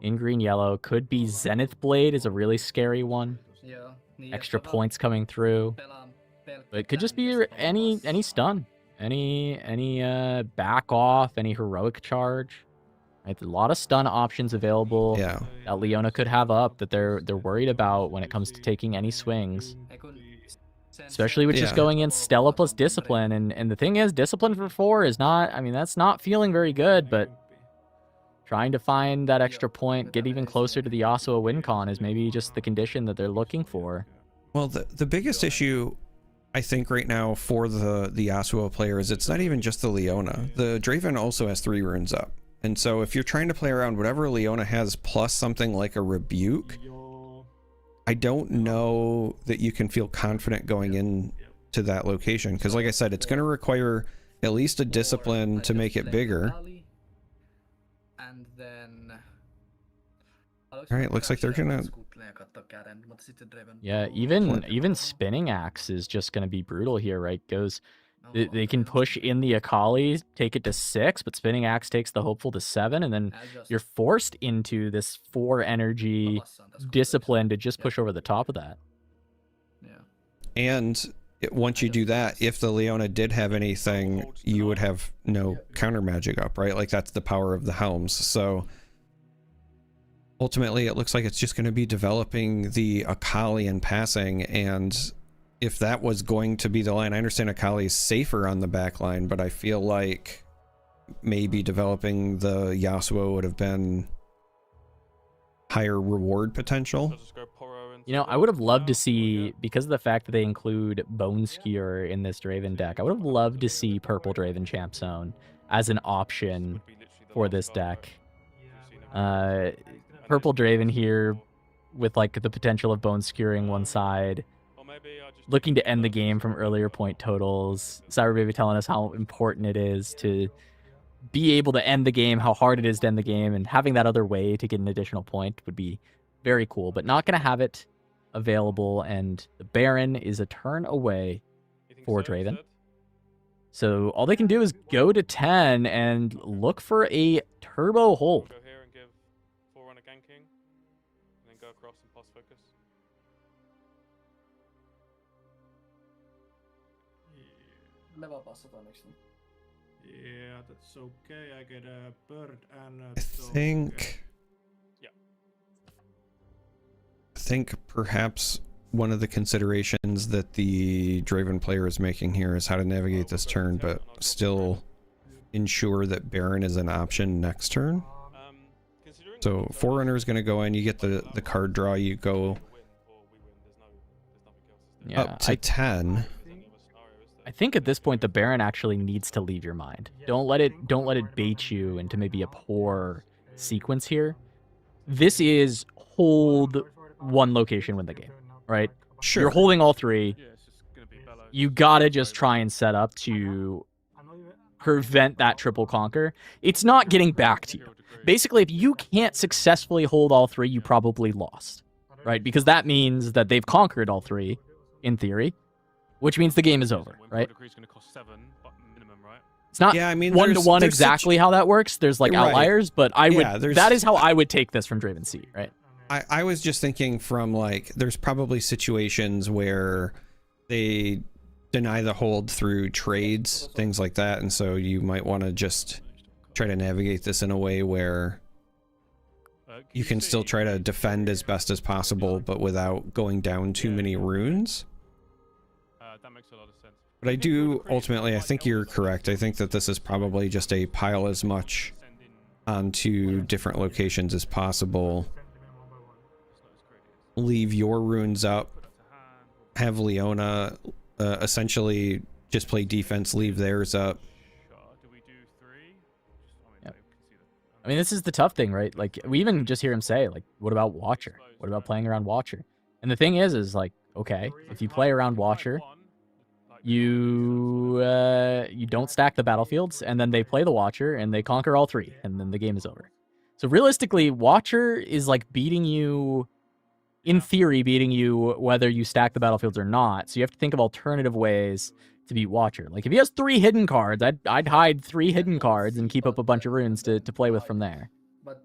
In green yellow. Could be Zenith Blade is a really scary one. Extra points coming through. But it could just be any stun. Any back off, any heroic charge. Right? A lot of stun options available that Leona could have up that they're worried about when it comes to taking any swings. Especially with just going in Stella plus Discipline. And the thing is, Discipline for 4 is not, I mean, that's not feeling very good, but trying to find that extra point, get even closer to the Yasuo win con is maybe just the condition that they're looking for. Well, the biggest issue, I think, right now for the Yasuo player is it's not even just the Leona. The Draven also has 3 runes up. And so if you're trying to play around whatever Leona has plus something like a Rebuke, I don't know that you can feel confident going in to that location, because like I said, it's going to require at least a Discipline to make it bigger. And then... All right, looks like they're gonna... Yeah, even Spinning Axe is just going to be brutal here, right? They can push in the Akali, take it to 6, but Spinning Axe takes the Hopeful to 7, and then you're forced into this 4 energy Discipline to just push over the top of that. And once you do that, if the Leona did have anything, you would have no counter magic up, right? Like, that's the power of the helms. So ultimately, it looks like it's just going to be developing the Akali and passing, and if that was going to be the line, I understand Akali is safer on the back line, but I feel like maybe developing the Yasuo would have been higher reward potential. So just go Poro You know, I would have loved to see, because of the fact that they include Bone Skewer in this Draven deck, I would have loved to see Purple Draven Champ Zone as an option for this deck. Purple Draven here with like the potential of Bone Skewering one side, looking to end the game from earlier point totals. Cyber Baby telling us how important it is to be able to end the game, how hard it is to end the game, and having that other way to get an additional point would be very cool, but not going to have it available, and the Baron is a turn away for Draven. So all they can do is go to 10 and look for a turbo hold. Go here and give Forerunner ganking, and then go across and pass focus. Leva passataan, eikö niin? Yeah, that's okay. I get a bird and a I think perhaps one of the considerations that the Draven player is making here is how to navigate this turn, but still ensure that Baron is an option next turn. So Forerunner is going to go in, you get the card draw, you go up to 10. I think at this point the Baron actually needs to leave your mind. Don't let it bait you into maybe a poor sequence here. This is hold one location, win the game, right? Sure. You're holding all three. You gotta just try and set up to prevent that triple conquer. It's not getting back to you. Basically, if you can't successfully hold all three, you probably lost, right? Because that means that they've conquered all three, in theory, which means the game is over, right? It's not one-to-one exactly how that works. There's like outliers, but that is how I would take this from Draven Seat, right? I was just thinking from like, there's probably situations where they deny the hold through trades, things like that, and so you might want to just try to navigate this in a way where you can still try to defend as best as possible, but without going down too many runes. That makes a lot of sense. But I do, ultimately, I think you're correct. I think that this is probably just a pile as much onto different locations as possible. Leave your runes up. Have Leona essentially just play defense, leave theirs up. Yep. I mean, this is the tough thing, right? Like, we even just hear him say, like, what about Watcher? What about playing around Watcher? And the thing is like, okay, if you play around Watcher, you don't stack the battlefields, and then they play the Watcher, and they conquer all three, and then the game is over. So realistically, Watcher is like beating you, in theory, beating you whether you stack the battlefields or not. So you have to think of alternative ways to beat Watcher. Like if he has 3 hidden cards, I'd hide 3 hidden cards and keep up a bunch of runes to play with from there. But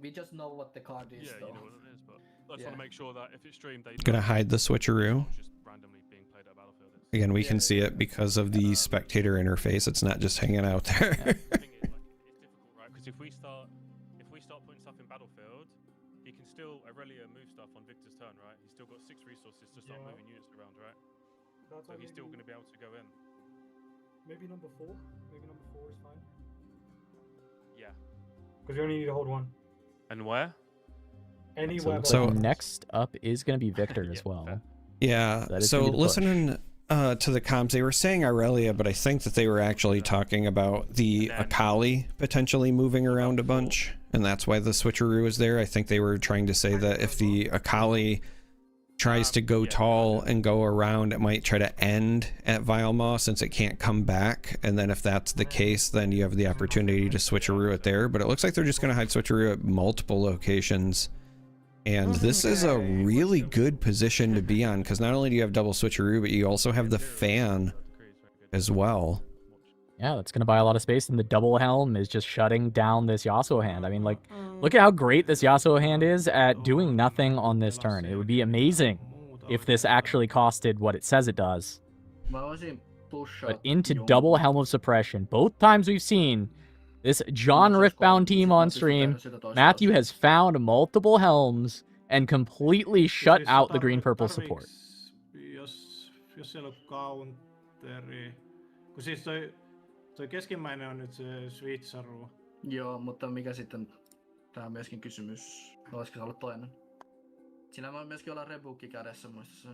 we just know what the card is, though. You know what it is, but I just want to make sure that if it's streamed, they Gonna hide the switcheroo. Again, we can see it because of the spectator interface. It's not just hanging out there. It's difficult, right? Because if we start putting stuff in battlefield, he can still Aurelia move stuff on Victor's turn, right? He's still got 6 resources to start moving units around, right? So he's still going to be able to go in. Maybe number 4. Maybe number 4 is fine. Yeah. Because you only need to hold 1. And where? Anywhere. So next up is going to be Victor as well. Yeah. So listening to the comms, they were saying Aurelia, but I think that they were actually talking about the Akali potentially moving around a bunch, and that's why the switcheroo is there. I think they were trying to say that if the Akali tries to go tall and go around, it might try to end at Vilemaw since it can't come back, and then if that's the case, then you have the opportunity to switcheroo it there. But it looks like they're just going to hide switcheroo at multiple locations. And this is a really good position to be on, because not only do you have double switcheroo, but you also have the fan as well. Yeah, that's going to buy a lot of space, and the double helm is just shutting down this Yasuo hand. I mean, like, look at how great this Yasuo hand is at doing nothing on this turn. It would be amazing if this actually costed what it says it does. But into double helm of suppression. Both times we've seen this John Riftbound team on stream, Matthew has found multiple helms and completely shut out the green-purple support. Jos siellä on counteri, kun siis toi keskimmäinen on nyt se switcharu. Joo, mutta mikä sitten, tää on myöskin kysymys, olisiko se ollut toinen? Sillä voi myöskin olla rebukki kädessä muistissa.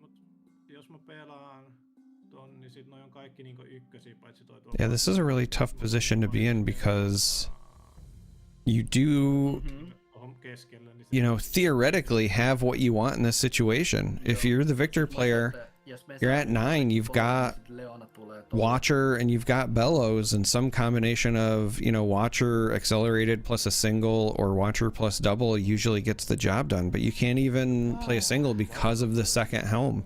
Mut jos mä pelaan ton, niin sit noi on kaikki niinku ykkösiä, paitsi toi Yeah, this is a really tough position to be in because you do, you know, theoretically have what you want in this situation. If you're the Victor player, you're at 9, you've got Watcher and you've got Bellows and some combination of, you know, Watcher accelerated plus a single or Watcher plus double usually gets the job done, but you can't even play a single because of the second helm.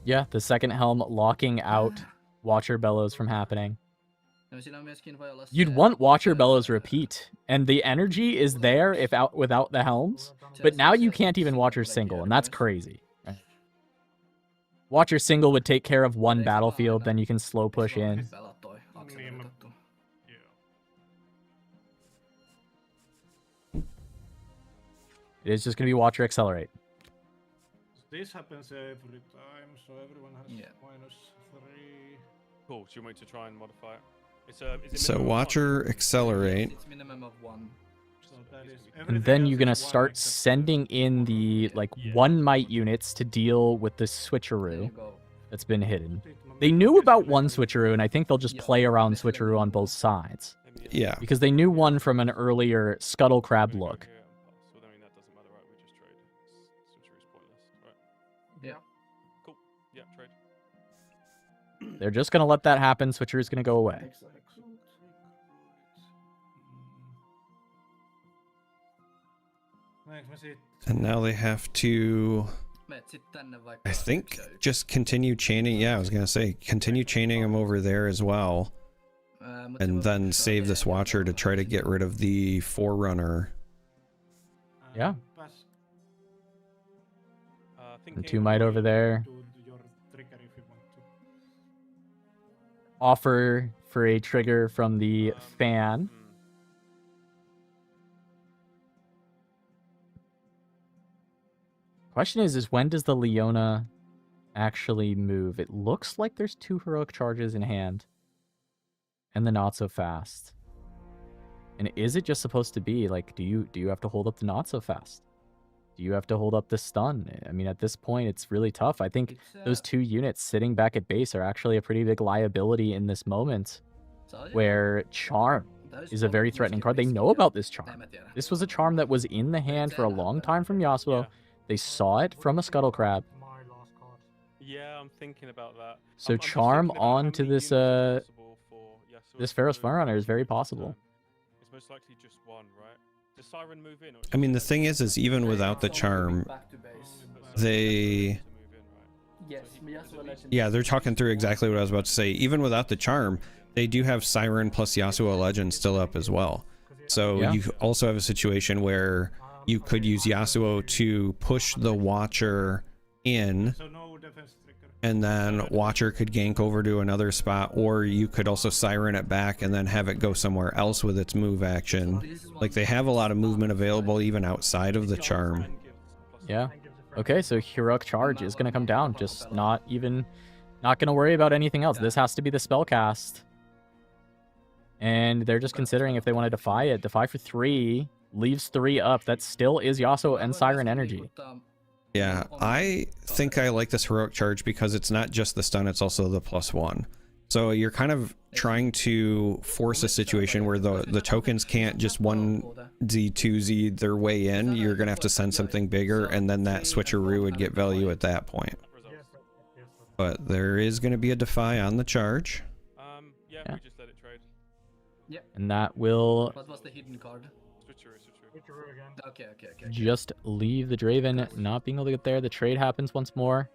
Yeah, the second helm locking out Watcher Bellows from happening. You'd want Watcher Bellows repeat, and the energy is there if out without the helms, but now you can't even Watcher single, and that's crazy. Watcher single would take care of one battlefield, then you can slow push in. It is just going to be Watcher accelerate. This happens every time, so everyone has -3. Cool. Do you want me to try and modify it? So Watcher accelerate. It's minimum of 1. So that is And then you're going to start sending in the like 1 might units to deal with the switcheroo that's been hidden. They knew about 1 switcheroo, and I think they'll just play around switcheroo on both sides. Yeah. Because they knew 1 from an earlier Scuttle Crab look. Yeah. Cool. Yeah, trade. They're just going to let that happen. Switcheroo's going to go away. And now they have to, I think, just continue chaining. Yeah, I was going to say, continue chaining them over there as well. And then save this Watcher to try to get rid of the Forerunner. Yeah. The 2 might over there. Offer for a trigger from the fan. Question is when does the Leona actually move? It looks like there's 2 heroic charges in hand. And the not so fast. And is it just supposed to be like, do you have to hold up the not so fast? Do you have to hold up the stun? I mean, at this point, it's really tough. I think those 2 units sitting back at base are actually a pretty big liability in this moment, where Charm is a very threatening card. They know about this Charm. This was a Charm that was in the hand for a long time from Yasuo. They saw it from a Scuttle Crab. Yeah, I'm thinking about that. So Charm onto this this Pharaoh's Forerunner is very possible. It's most likely just 1, right? Does Siren move in? Or I mean, the thing is even without the Charm, they... Yeah, they're talking through exactly what I was about to say. Even without the Charm, they do have Siren plus Yasuo Legend still up as well. So you also have a situation where you could use Yasuo to push the Watcher in, and then Watcher could gank over to another spot, or you could also Siren it back and then have it go somewhere else with its move action. Like, they have a lot of movement available even outside of the Charm. Yeah. Okay, so Heroic Charge is going to come down. Just not going to worry about anything else. This has to be the spell cast. And they're just considering if they want to defy it. Defy for 3, leaves 3 up. That still is Yasuo and Siren energy. Yeah, I think I like this Heroic Charge because it's not just the stun, it's also the +1. So you're kind of trying to force a situation where the tokens can't just 1Z, 2Z their way in. You're going to have to send something bigger, and then that switcheroo would get value at that point. But there is going to be a defy on the charge. Yeah, we just let it trade. Yeah. And that will... What was the hidden card? Switcheroo again. Okay. Just leave the Draven not being able to get there. The trade happens once more.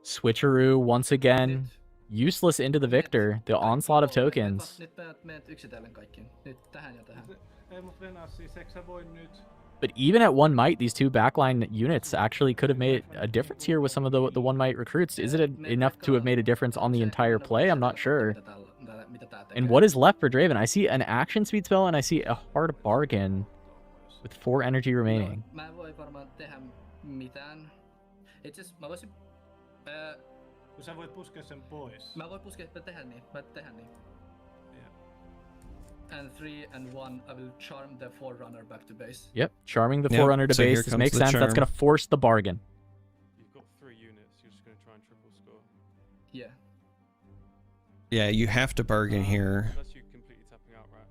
Switcheroo once again. Useless into the Victor. The onslaught of tokens. But even at 1 might, these 2 backline units actually could have made a difference here with some of the 1 might recruits. Is it enough to have made a difference on the entire play? I'm not sure. And what is left for Draven? I see an action speed spell and I see a hard bargain with 4 energy remaining. And 3 and 1, I will charm the Forerunner back to base. Yep, charming the Forerunner to so here base. This comes makes the sense. That's charm. going to force the bargain. You've got 3 units. You're just going to try and triple score. Yeah. Yeah, you have to bargain here. Unless you completely tapping out, right?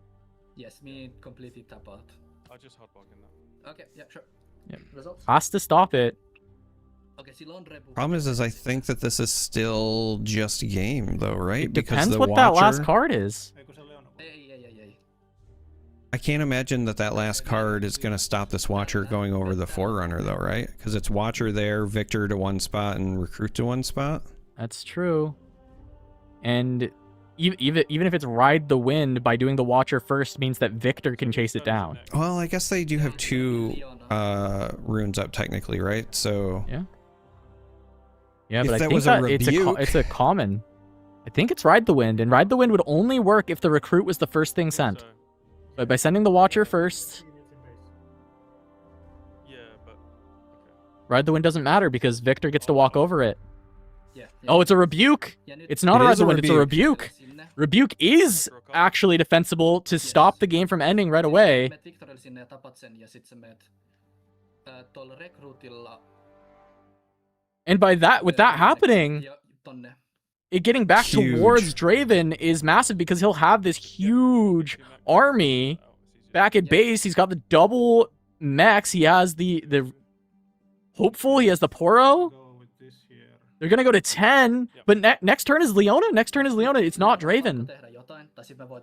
Yes, me completely tap out. I just hard bargain that. Okay, yeah, sure. Yep. Results? Has to stop it. Okay, Silon Rebu. Problem is I think that this is still just game, though, right? It depends what that last card is. I can't imagine that last card is going to stop this Watcher going over the Forerunner, though, right? Because it's Watcher there, Victor to one spot, and Recruit to one spot. That's true. And even if it's Ride the Wind, by doing the Watcher first means that Victor can chase it down. Well, I guess they do have 2 runes up technically, right? So yeah. Yeah, if but I that think was that a rebuke, it's a common. I think it's Ride the Wind, and Ride the Wind would only work if the Recruit was the first thing sent. But by sending the Watcher first, Yeah, but Ride the Wind doesn't matter because Victor gets to walk over it. Yeah. Oh, it's a rebuke. It's not It a Ride is the a Wind, it's a rebuke. Rebuke is actually defensible to stop the game from ending right away. And by that, with that happening, it getting back towards Draven is massive because he'll have this huge army back at base. He's got the double mechs. He has the Hopeful. He has the Poro. They're going to go to 10, but next turn is Leona. Next turn is Leona. It's not Draven.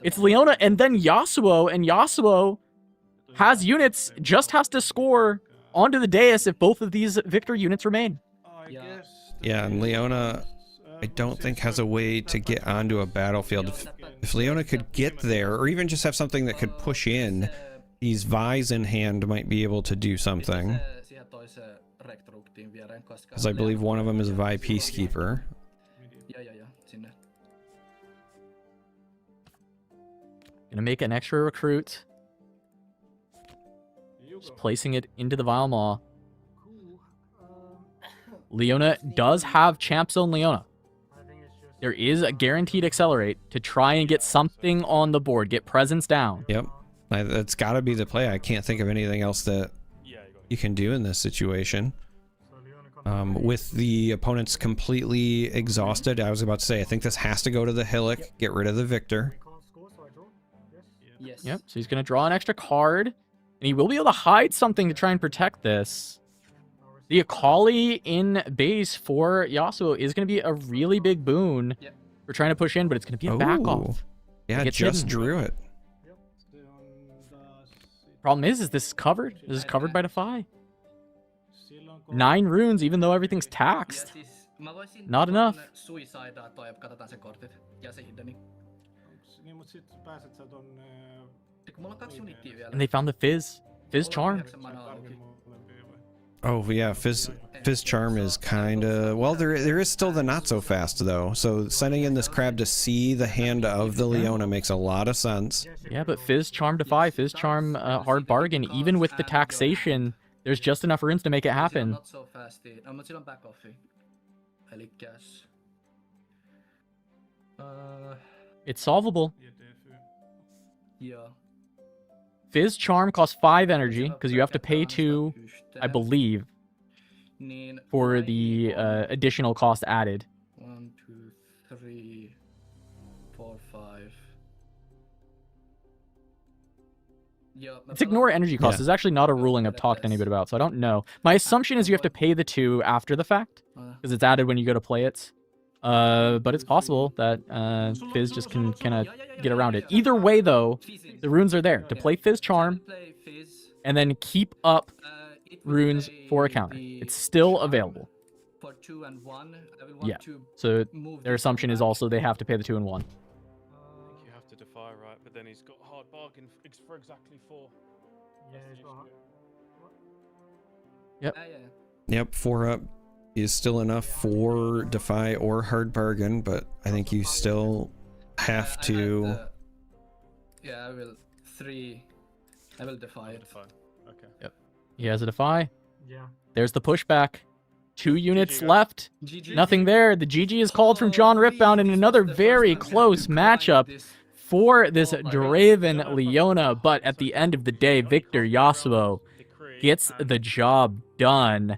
It's Leona and then Yasuo, and Yasuo has units, just has to score onto the dais if both of these Victor units remain. yeah, and Leona, I don't think has a way to get onto a battlefield. If Leona could get there, or even just have something that could push in, these Vi's in hand might be able to do something. Because I believe one of them is a Vi Peacekeeper. Gonna make an extra recruit. Just placing it into the Vile Maw. Leona does have Champ Zone Leona. There is a guaranteed accelerate to try and get something on the board, get presence down. Yep, that's got to be the play. I can't think of anything else that you can do in this situation. With the opponents completely exhausted, I was about to say, I think this has to go to the Hillock, get rid of the Victor. Yep, so he's going to draw an extra card, and he will be able to hide something to try and protect this. The Akali in base for Yasuo is going to be a really big boon for trying to push in, but it's going to be a back off. Yeah, just drew it. Problem is this is covered. This is covered by Defy. 9 runes, even though everything's taxed. Not enough. And they found the Fizz Charm. Oh yeah, Fizz Charm is kind of, well, there is still the not so fast though. So sending in this crab to see the hand of the Leona makes a lot of sense. Yeah, but Fizz Charm Defy, Fizz Charm hard bargain. Even with the taxation, there's just enough runes to make it happen. It's solvable. Fizz Charm costs 5 energy, because you have to pay 2, I believe, for the additional cost added. 1, 2, 3, 4, 5. Let's ignore energy costs. It's actually not a ruling I've talked to anybody about, so I don't know. My assumption is you have to pay the 2 after the fact, because it's added when you go to play it. But it's possible that Fizz just can kind of get around it. Either way, though, the runes are there to play Fizz Charm and then keep up runes for a counter. It's still available. Yeah, so their assumption is also they have to pay the 2 and 1. I think you have to Defy, right? But then he's got hard bargain for exactly 4. Yep. Yep, 4 up is still enough for Defy or hard bargain, but I think you still have to. Yeah, I will 3. I will Defy it. Okay. Yep. He has a Defy. Yeah. There's the pushback. 2 units left. Nothing there. The GG is called from John Riftbound in another very close matchup. for this Draven Leona, but at the end of the day, Victor Yasuo gets the job done.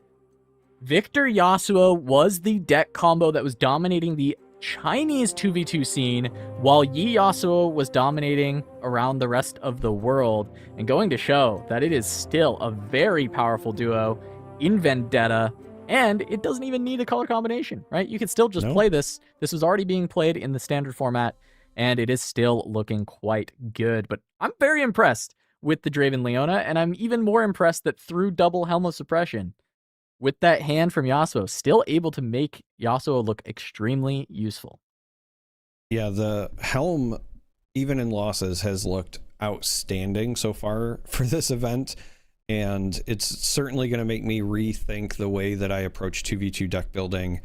Victor Yasuo was the deck combo that was dominating the Chinese 2v2 scene, while Yi Yasuo was dominating around the rest of the world, and going to show that it is still a very powerful duo in Vendetta, and it doesn't even need a color combination, right? You can still just play this. This was already being played in the standard format, and it is still looking quite good. But I'm very impressed with the Draven Leona, and I'm even more impressed that through double Helm of Suppression, with that hand from Yasuo, still able to make Yasuo look extremely useful. Yeah, the Helm, even in losses, has looked outstanding so far for this event, and it's certainly going to make me rethink the way that I approach 2v2 deck building.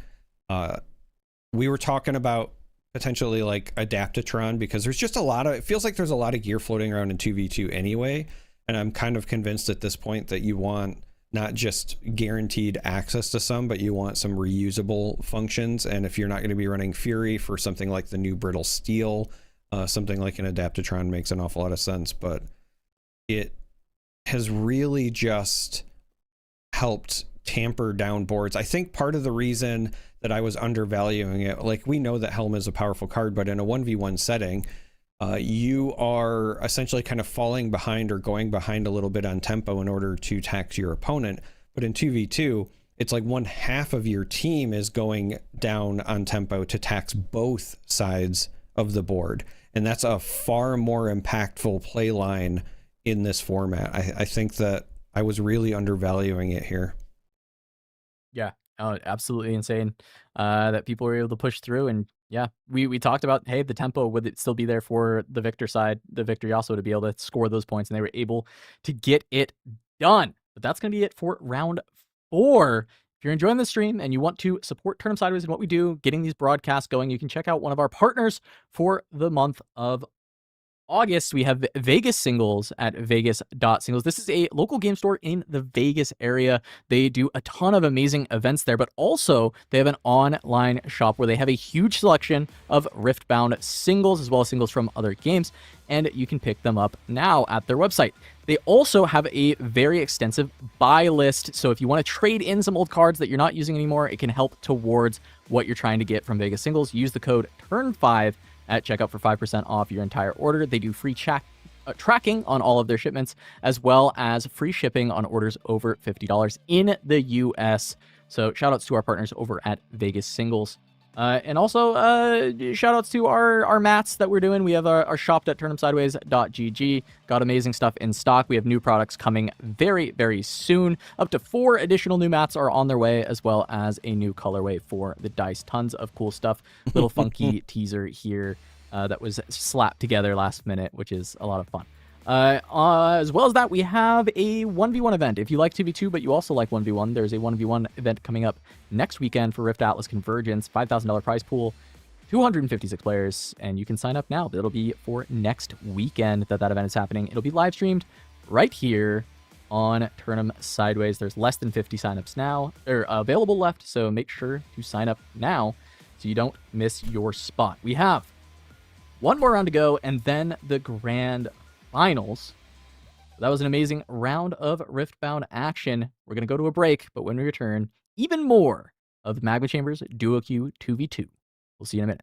We were talking about potentially like Adaptatron, because there's just it feels like there's a lot of gear floating around in 2v2 anyway, and I'm kind of convinced at this point that you want not just guaranteed access to some, but you want some reusable functions. And if you're not going to be running Fury for something like the new Brittle Steel, something like an Adaptatron makes an awful lot of sense. But it has really just helped tamper down boards. I think part of the reason that I was undervaluing it, like, we know that Helm is a powerful card, but in a 1v1 setting, you are essentially kind of falling behind or going behind a little bit on tempo in order to tax your opponent. But in 2v2, it's like one half of your team is going down on tempo to tax both sides of the board. And that's a far more impactful play line in this format. I think that I was really undervaluing it here. Yeah, absolutely insane that people were able to push through. And yeah, we talked about, hey, the tempo, would it still be there for the Victor side, the Victor Yasuo, to be able to score those points, and they were able to get it done. But that's going to be it for round 4. If you're enjoying the stream and you want to support Turn 'em Sideways and what we do, getting these broadcasts going, you can check out one of our partners for the month of August. We have Vegas Singles at vegas.singles. This is a local game store in the Vegas area. They do a ton of amazing events there, but also they have an online shop where they have a huge selection of Riftbound singles as well as singles from other games, and you can pick them up now at their website. They also have a very extensive buy list, so if you want to trade in some old cards that you're not using anymore, it can help towards what you're trying to get from Vegas Singles. Use the code TURN5 at checkout for 5% off your entire order. They do free tracking on all of their shipments, as well as free shipping on orders over $50 in the US. So shout outs to our partners over at Vegas Singles. And also shout outs to our mats that we're doing. We have our shop at turnemsideways.gg. Got amazing stuff in stock. We have new products coming very, very soon. Up to 4 additional new mats are on their way, as well as a new colorway for the dice. Tons of cool stuff. Little funky teaser here that was slapped together last minute, which is a lot of fun. As well as that, we have a 1v1 event. If you like 2v2, but you also like 1v1, there's a 1v1 event coming up next weekend for Rift Atlas Convergence. $5,000 prize pool, 256 players, and you can sign up now. It'll be for next weekend that event is happening. It'll be live streamed right here on Turn 'em Sideways. There's less than 50 signups now, or available left, so make sure to sign up now so you don't miss your spot. We have one more round to go, and then the grand finals. That was an amazing round of Riftbound action. We're going to go to a break, but when we return, even more of Magma Chamber's Duo Q 2v2. We'll see you in a minute.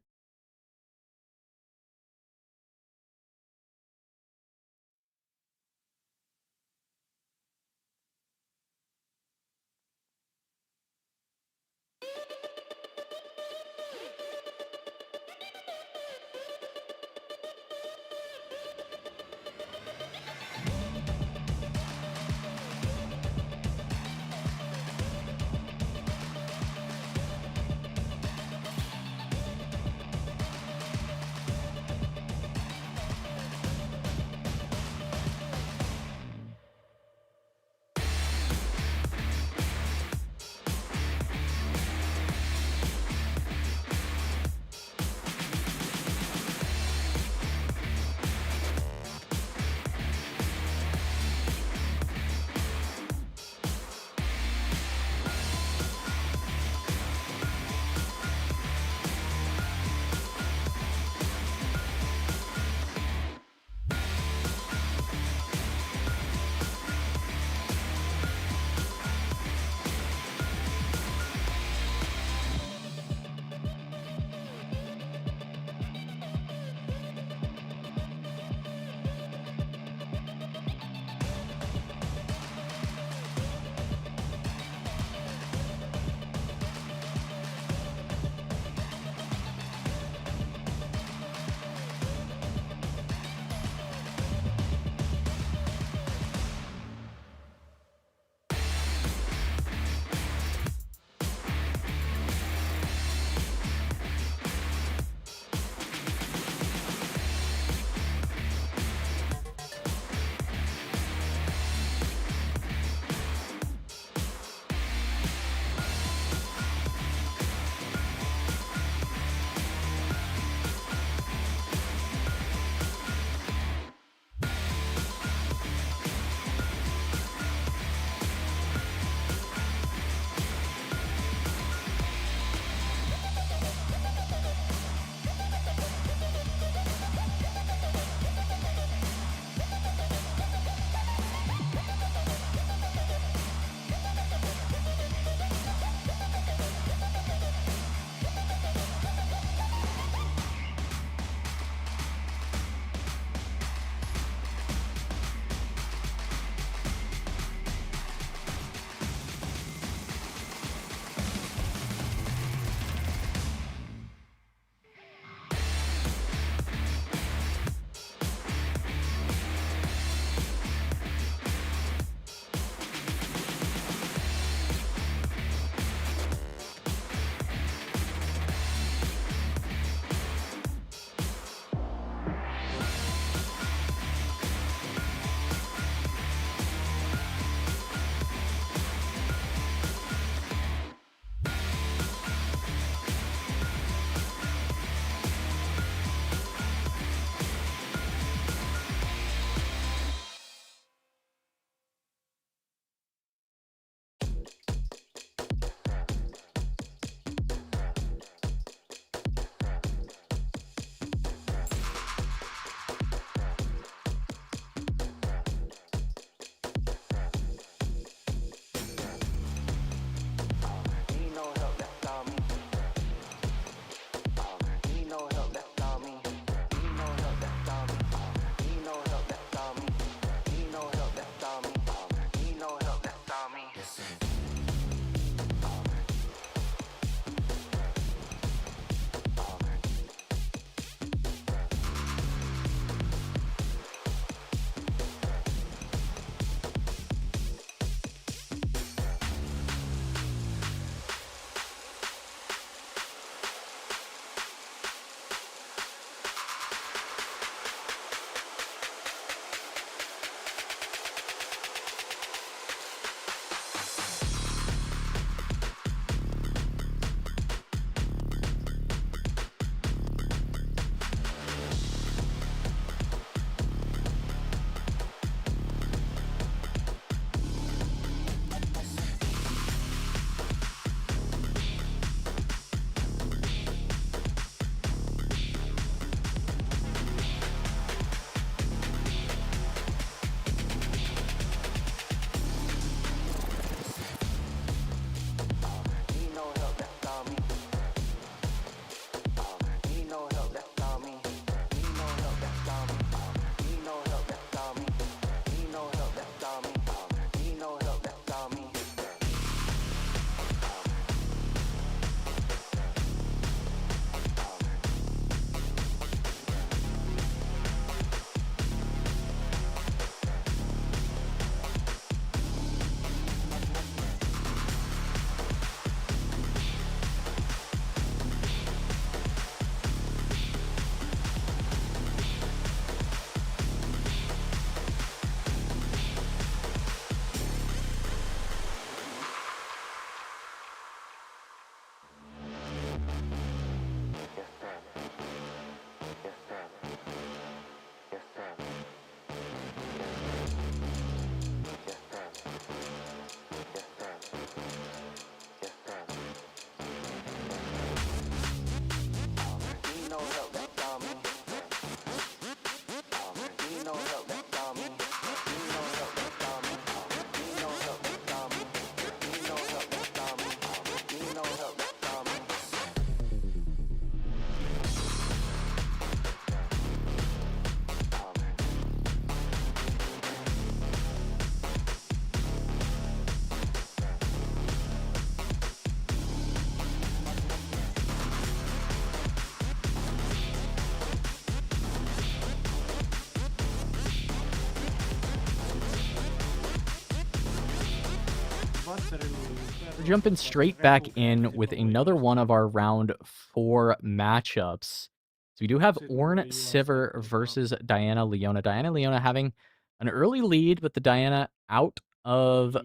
We're jumping straight back in with another one of our round 4 matchups. So we do have Ornn Sivert versus Diana Leona. Diana Leona having an early lead with the Diana out of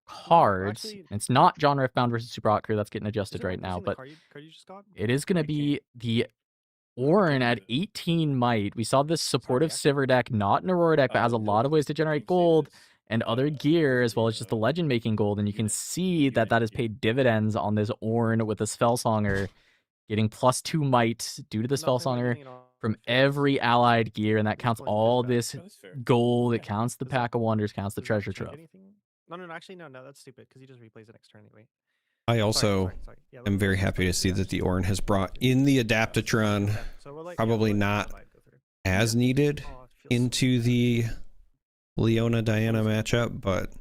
cards. And it's not John Riftbound versus Super Hot Crew that's getting adjusted right now, but it is going to be the Ornn at 18 might. We saw this supportive Sivert deck, not an Aurora deck, but has a lot of ways to generate gold and other gear, as well as just the legend making gold. And you can see that that has paid dividends on this Ornn with the Spellsonger, getting +2 might due to the Spellsonger from every allied gear. And that counts all this gold. It counts the Pack of Wonders, counts the treasure trove. No, actually, no, that's stupid because he just replays the next turn anyway. I also am very happy to see that the Ornn has brought in the Adaptatron, probably not as needed into the Leona Diana matchup, but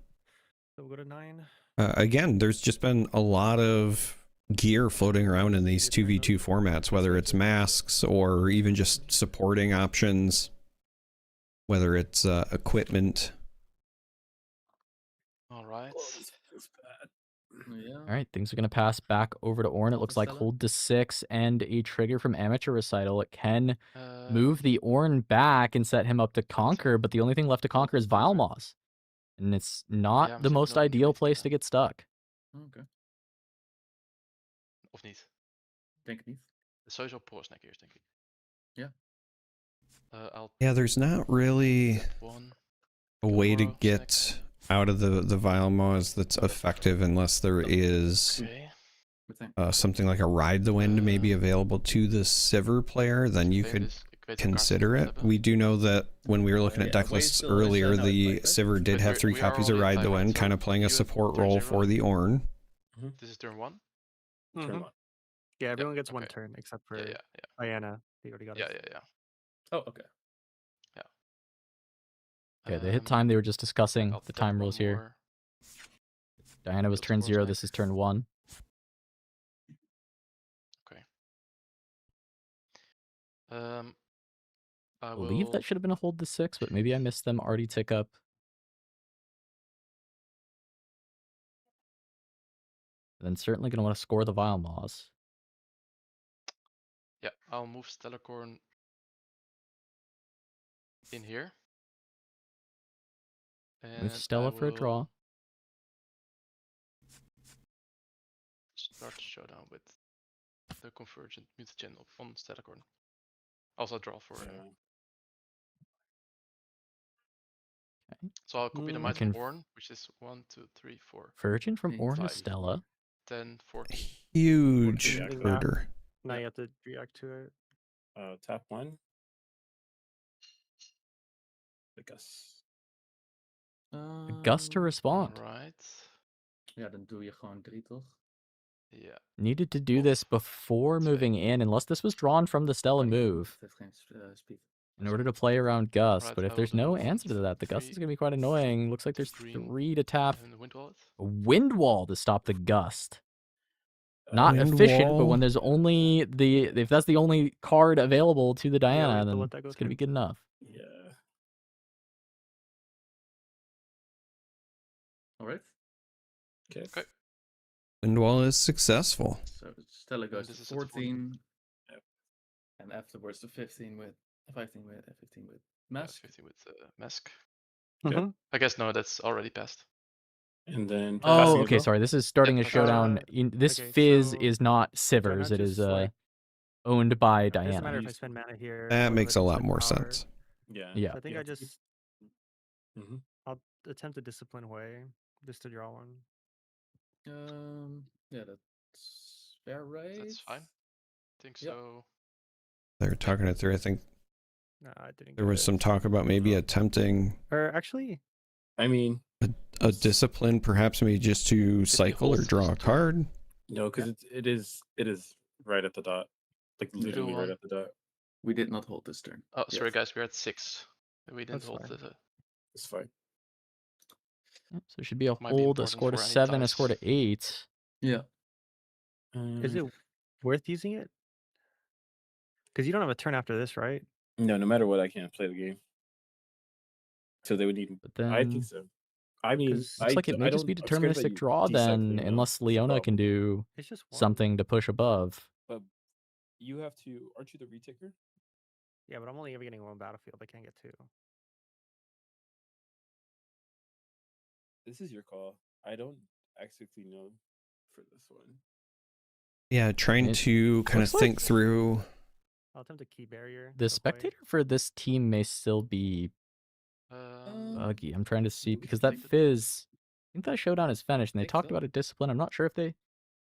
we'll go to 9. Again, there's just been a lot of gear floating around in these 2v2 formats, whether it's masks or even just supporting options, whether it's equipment. All right. All right, things are going to pass back over to Ornn. It looks like hold to 6 and a trigger from Amateur Recital. It can move the Ornn back and set him up to conquer, but the only thing left to conquer is Vilemoss. And it's not the most ideal place to get stuck. Oké. Of niet? Denk het niet. Sowieso Porsnack eerst, denk ik. Ja. Yeah, there's not really a way to get out of the Vilemoss that's effective unless there is something like a Ride the Wind maybe available to the Sivert player, then you could consider it. We do know that when we were looking at deck lists earlier, the Sivert did have 3 copies of Ride the Wind, kind of playing a support role for the Ornn. This is turn 1? Turn 1. Yeah, everyone gets 1 turn except for Diana. He already got it. Yeah. Oh, okay. Okay, the hit time they were just discussing the time rules here. Diana was turn 0, this is turn 1. Okay. I believe that should have been a hold to 6, but maybe I missed them already tick up. Then certainly going to want to score the Vilemoss. Yeah, I'll move Stellarcorn in here. Move Stella for a draw. Start showdown with the convergent mutagen on Stellarcorn. Also draw for So I'll copy the might from Ornn, which is 1, 2, 3, 4. Virgin from Ornn to Stella. 10, 14. Huge herder. Now you have to react to it. Tap 1. The Gus. Gus to respond. Right. Ja, dan doe je gewoon 3, toch? Yeah. Needed to do this before moving in, unless this was drawn from the Stella move. In order to play around Gus, but if there's no answer to that, the Gus is going to be quite annoying. Looks like there's 3 to tap. A wind wall to stop the Gust. Not efficient, but when there's only if that's the only card available to the Diana, then it's going to be good enough. Yeah. All right. Okay. Windwall is successful. So Stella goes to 14, and afterwards to 15 with 15 with Mask. 15 with Mask. Okay. I guess no, that's already passed. And then oh, okay, sorry. This is starting a showdown. This Fizz is not Sivert's. It is owned by Diana. Doesn't matter if I spend mana here. That makes a lot more sense. Yeah. Yeah. So I think I just I'll attempt a disciplined way just to draw 1. Yeah, that's fair, right? That's fine. I think so. They were talking it through. I think no, I didn't there was some talk about maybe attempting. Or actually, I mean, a discipline, perhaps maybe just to cycle or draw a card. No, because it is right at the dot, like literally right at the dot. We did not hold this turn. Oh, sorry guys, we're at 6. We didn't hold it. It's fine. So it should be a hold, a score to 7, a score to 8. Yeah. Is it worth using it? Because you don't have a turn after this, right? No matter what, I can't play the game. So they would need. But then, I think so. I mean, Looks like it may just be deterministic draw then, unless Leona can do It's just one. something to push above. But you have to, aren't you the retaker? Yeah, but I'm only ever getting one battlefield. I can't get two. This is your call. I don't actually know for this one. Yeah, trying to kind of think through. I'll attempt a key barrier. The spectator for this team may still be buggy. I'm trying to see because that Fizz, I think that showdown is finished, and they talked about a discipline. I'm not sure if they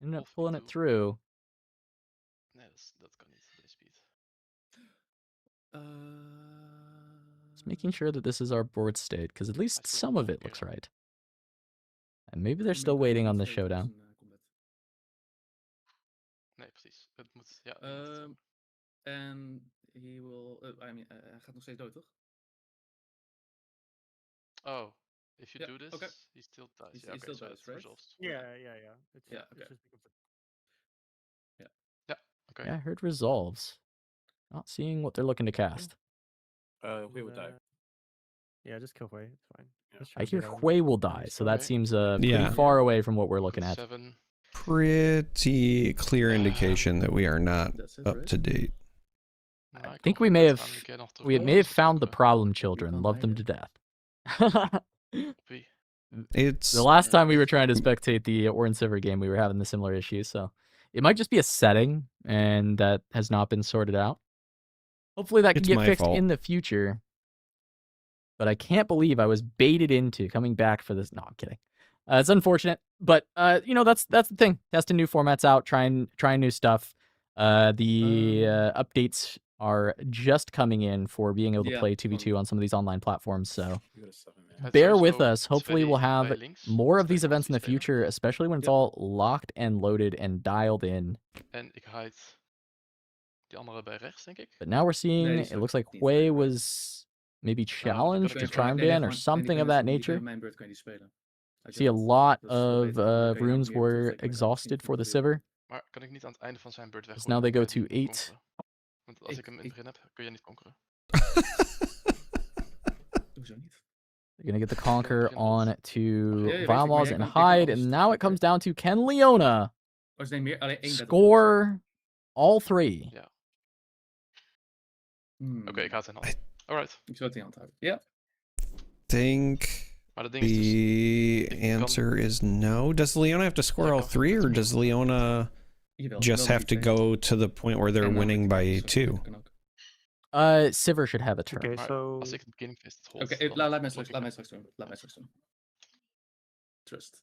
ended up pulling it through. Dat kan niet, deze speed. Just making sure that this is our board state, because at least some of it looks right. And maybe they're still waiting on the showdown. Nee, precies. Het moet, ja. En he will, I mean, hij gaat nog steeds dood, toch? Oh, if you Yeah, do this, okay. he still dies. He Yeah, okay, still so dies, it right? resolves. Yeah. It's, Yeah, it okay. just becomes Yeah. Yeah, okay. Yeah, I heard resolves. Not seeing what they're looking to cast. We would die. Yeah, just kill Hui. It's fine. Let's I try to hear get out. Hui will die, so that seems pretty Yeah. far away from what we're looking at. 7. Pretty clear indication that we are not up to date. I think we may have found the problem children, loved them to death. It's the last time we were trying to spectate the Orin Sivert game, we were having the similar issues, so it might just be a setting, and that has not been sorted out. Hopefully that can It's get my fixed fault. in the future. But I can't believe I was baited into coming back for this. No, I'm kidding. It's unfortunate, but you know, that's the thing. Testing new formats out, trying new stuff. The updates are just coming in for being able to play 2v2 on some of these online platforms, so bear with us. Hopefully we'll have more of these events in the future, especially when it's all locked and loaded and dialed in. En ik hide die andere bij rechts, denk ik. But now we're seeing, it looks like Hui was maybe challenged or charmed in or something of that nature. See a lot of runes were exhausted for the Sivert. Maar kan ik niet aan het einde van zijn beurt weg? So now they go to 8. Want als ik hem in het begin heb, kun je niet konkeren. They're going to get the conquer on to Vamos and hide, and now it comes down to can Leona score all 3? Ja. Oké, ik ga het in hand. Alright. Ik zou het in hand houden. Ja. Think the answer is no. Does Leona have to score all 3, or does Leona just have to go to the point where they're winning by 2? Sivert should have a turn. Okay, so... Als ik het beginning phase hold. Oké, laat mij straks doen. Laat mij straks doen. Trust.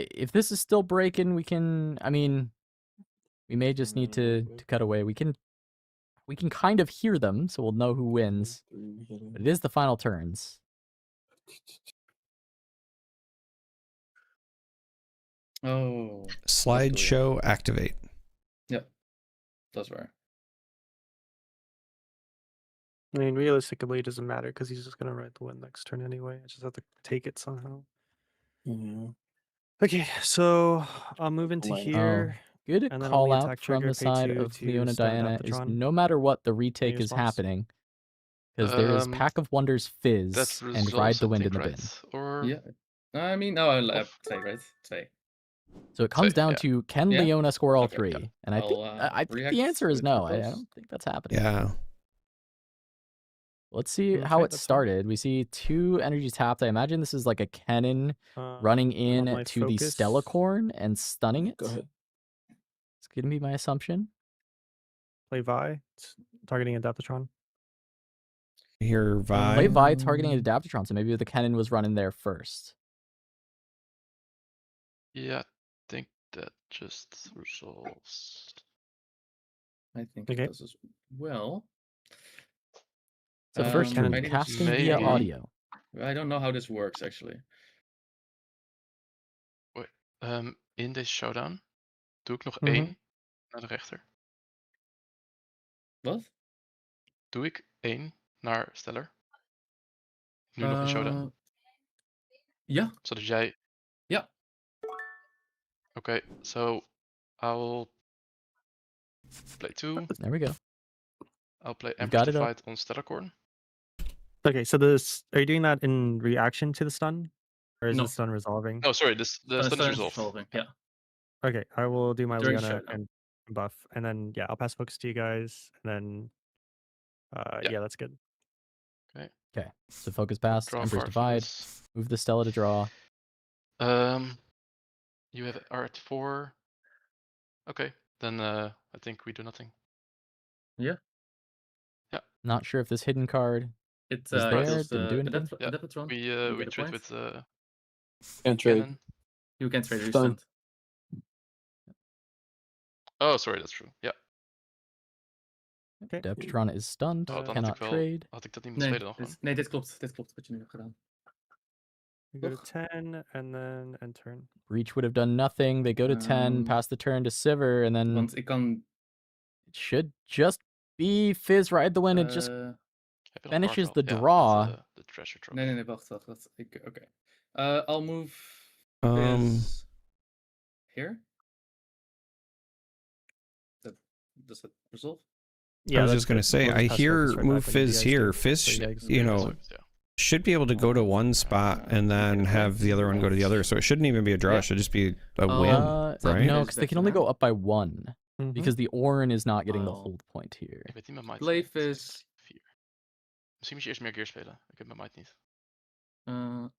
If this is still breaking, we can, I mean, we may just need to cut away. We can kind of hear them, so we'll know who wins. But it is the final turns. Oh. Slideshow activate. Yep. That's right. I mean, realistically, it doesn't matter because he's just going to write the win next turn anyway. I just have to take it somehow. Okay, so I'll move into here. Good and then call on the out attack from trigger, the pay side 2 of to Leona stun Diana is Appletron. no matter what, the retake Any is response? happening. Because there is Pack of Wonders Fizz and Ride the Wind in the bin. Or... Yeah. I mean, no, I'll say, right? Say. So it comes down to can Yeah. Leona score all Okay, 3? okay. And I think react the answer is with no. I propose. don't think that's happening. Yeah. Let's see Okay, how it that's fine. started. We see 2 energy tapped. I imagine this is like a cannon running in my to the focus. Stellacorn and stunning it. Go ahead. It's going to be my assumption. Play Vi. It's targeting Adaptatron. Here, Play Vi. Vi targeting an Adaptatron, so maybe the cannon was running there first. Yeah, I think that just resolves. I think Okay. it does as well. So first Cannon turn, I casting via maybe. audio. I don't know how this works actually. Wait, in deze showdown doe ik nog Mhm. 1 naar de rechter. Wat? Doe ik 1 naar Stellar? Nu nog in showdown? Ja. Zodat jij... Ja. Okay, so I'll play 2. There we go. I'll play You've got it up. Amplified on Stellacorn. Okay, so this are you doing that in reaction to the stun, or is No. the stun resolving? Oh, sorry. The stun is resolved. Resolving. Yeah. Okay, I will do my During Leona showdown. and buff, and then yeah, I'll pass focus to you guys, and then yeah, that's good. Okay. Okay, so focus pass, Draw Emperor's 4 for Divide, this. move the Stella to draw. You have are at 4. Okay, then I think we do nothing. Yeah. Yeah. Not sure if this hidden card It's is there, kills didn't do anything. Yeah. Adeptron. We You we get a trade point. with Can't trade. Cannon. You can trade Stun. resent. Oh, sorry, that's true. Ja. Okay. Adeptron is stunned, Oh, dan cannot had ik wel, trade. had ik dat niet moeten Nee, spelen nog, man. nee, dit klopt. Dit klopt wat je nu hebt gedaan. You go to 10 and then end turn. Breach would have done nothing. They go to 10, pass the turn to Sivert, and then Want ik kan... it should just be Fizz Ride the Wind. It just finishes the draw. The treasure trove. Nee, wacht. Oké. I'll move Um, Fizz here. Does that resolve? I was just gonna say, I hear move Fizz here. Fizz, you know, should be able to go to one spot and then have the other one go to the other. So it shouldn't even be a draw. It should just be a win, right? No, because they can only go up by 1. Because the Ornn is not getting the hold point here. Ik weet niet met Might. Play Fizz. Misschien moet je eerst meer gear spelen. Ik heb met Might niet.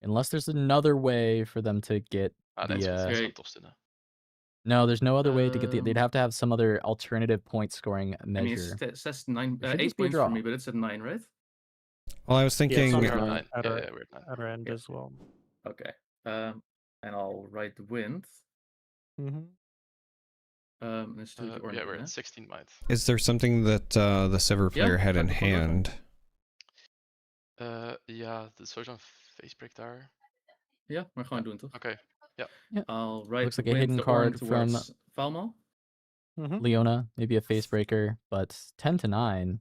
Unless there's another way for them to get Ah, nee, the... dat is wel tof in. No, there's no other way to get the... They'd have to have some other alternative point scoring measure. I mean, it says 9, It should 8 just be a points draw. for me, but it's at 9, right? Well, I was thinking. Yeah, we're at at our end as well. Okay. And I'll write the wind. Let's do the Yeah, we're at 16 Might. Is there something that the Sever player had in hand? Ja, dat is sowieso een facebreak daar. Ja, maar gewoon doen toch? Oké, ja. I'll write Looks the like a wind, hidden the card Ornn from towards Valmo. Leona, maybe a face breaker, but 10 to 9.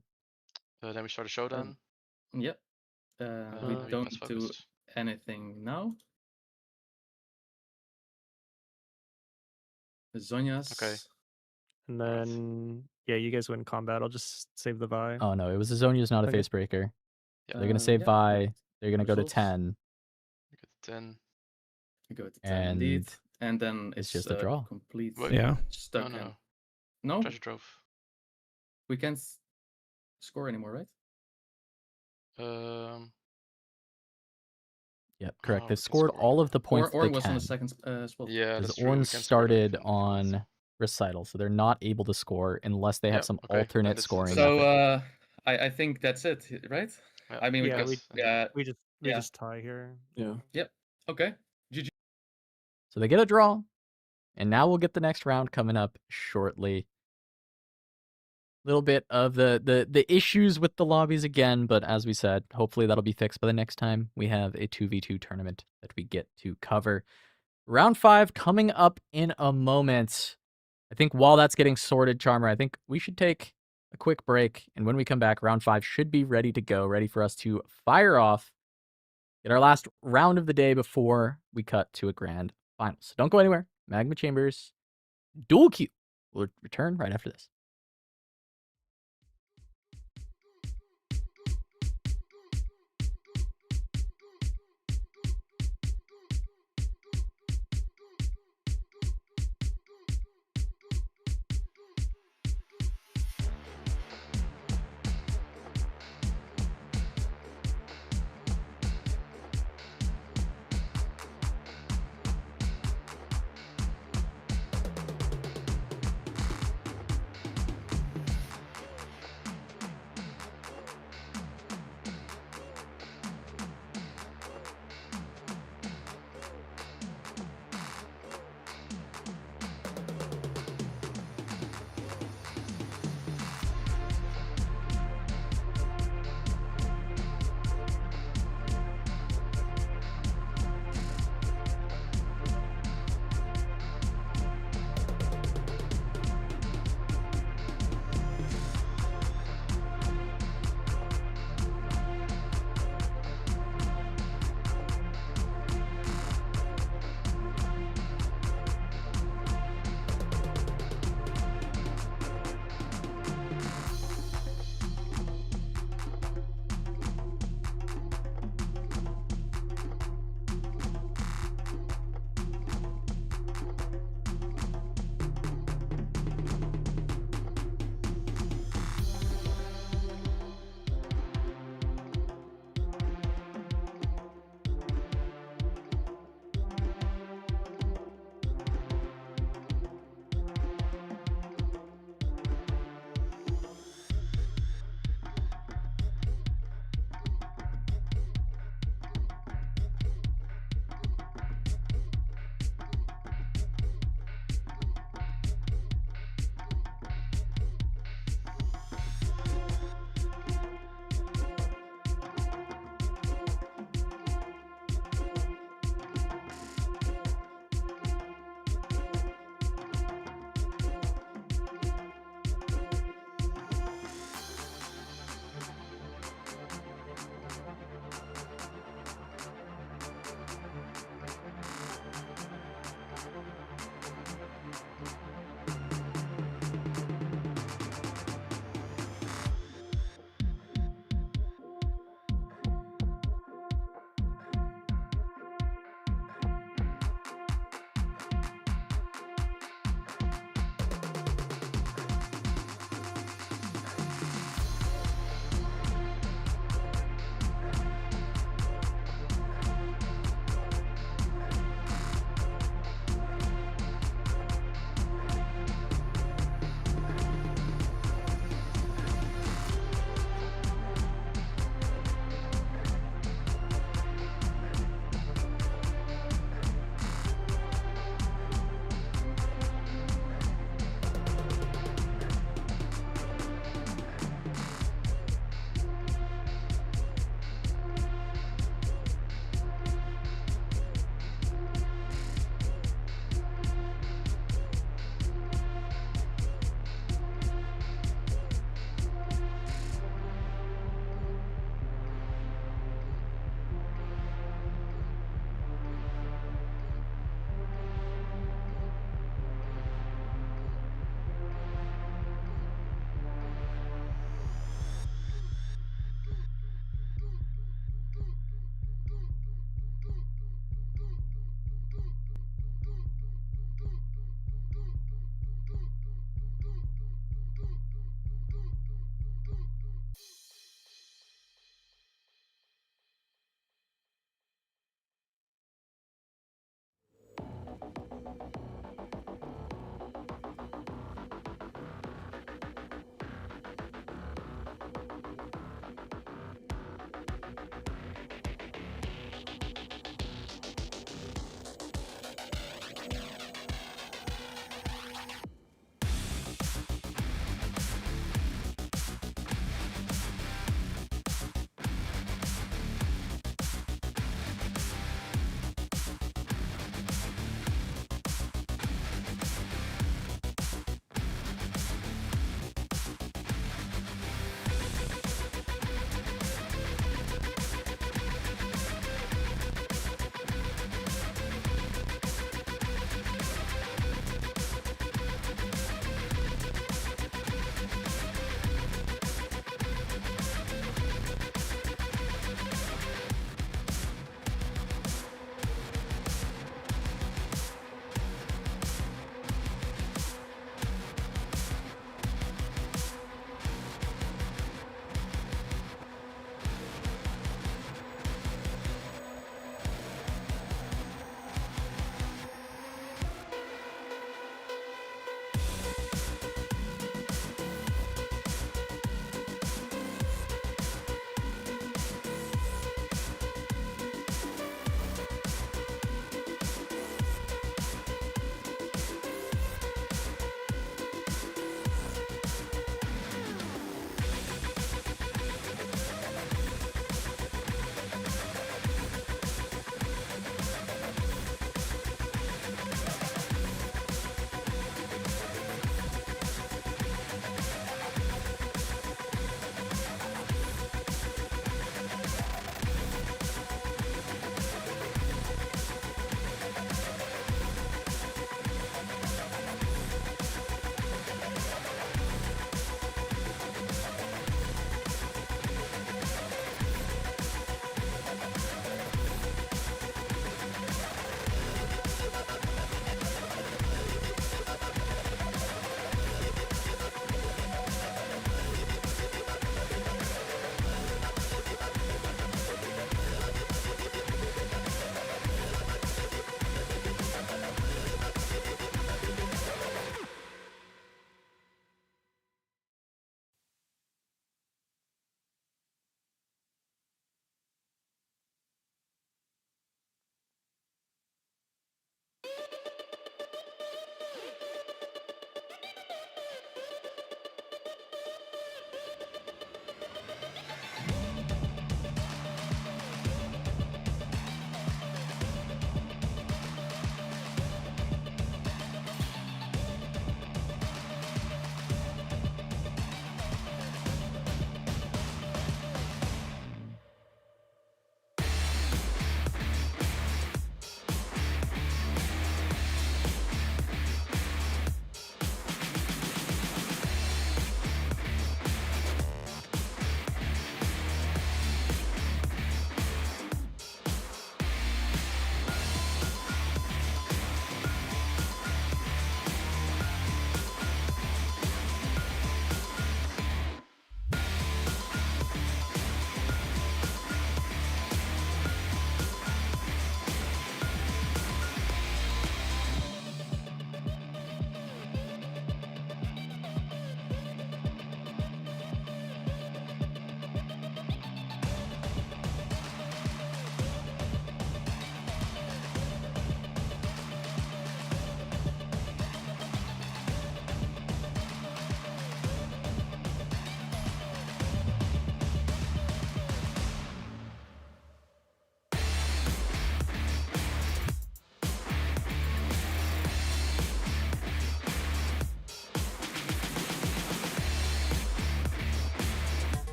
Then we start a showdown. Yep. We we don't pass do focused. anything now. Zonya's. Okay. And then yeah, you guys win combat. I'll just save the Vi. Oh no, it was a Zonya's, not a Okay. face breaker. Yeah. They're gonna save Vi. They're gonna go to Results. 10. We get 10. We go to 10 And indeed. And then it's just a draw. Complete. Wait, Yeah. Stuck No, in. no. No? Treasure trove. We can't score anymore, right? Yep, correct. Oh, They've we can scored score. all of the points Ornn they was on can. the second spot. Yeah, Because that's true. Ornn We can score started anything. on recital, so they're not able to score unless they have Yeah, some okay. alternate And it's- scoring. So method. I think that's it, right? Yeah. I mean, we Yeah, can. we yeah. just tie here. Yeah. Yep. Okay. GG. So they get a draw, and now we'll get the next round coming up shortly. Little bit of the issues with the lobbies again, but as we said, hopefully that'll be fixed by the next time we have a 2v2 tournament that we get to cover. Round 5 coming up in a moment. I think while that's getting sorted, Charmer, I think we should take a quick break, and when we come back, round 5 should be ready to go, ready for us to fire off, get our last round of the day before we cut to a grand final. So don't go anywhere. Magma Chambers, dual Q. We'll return right after this.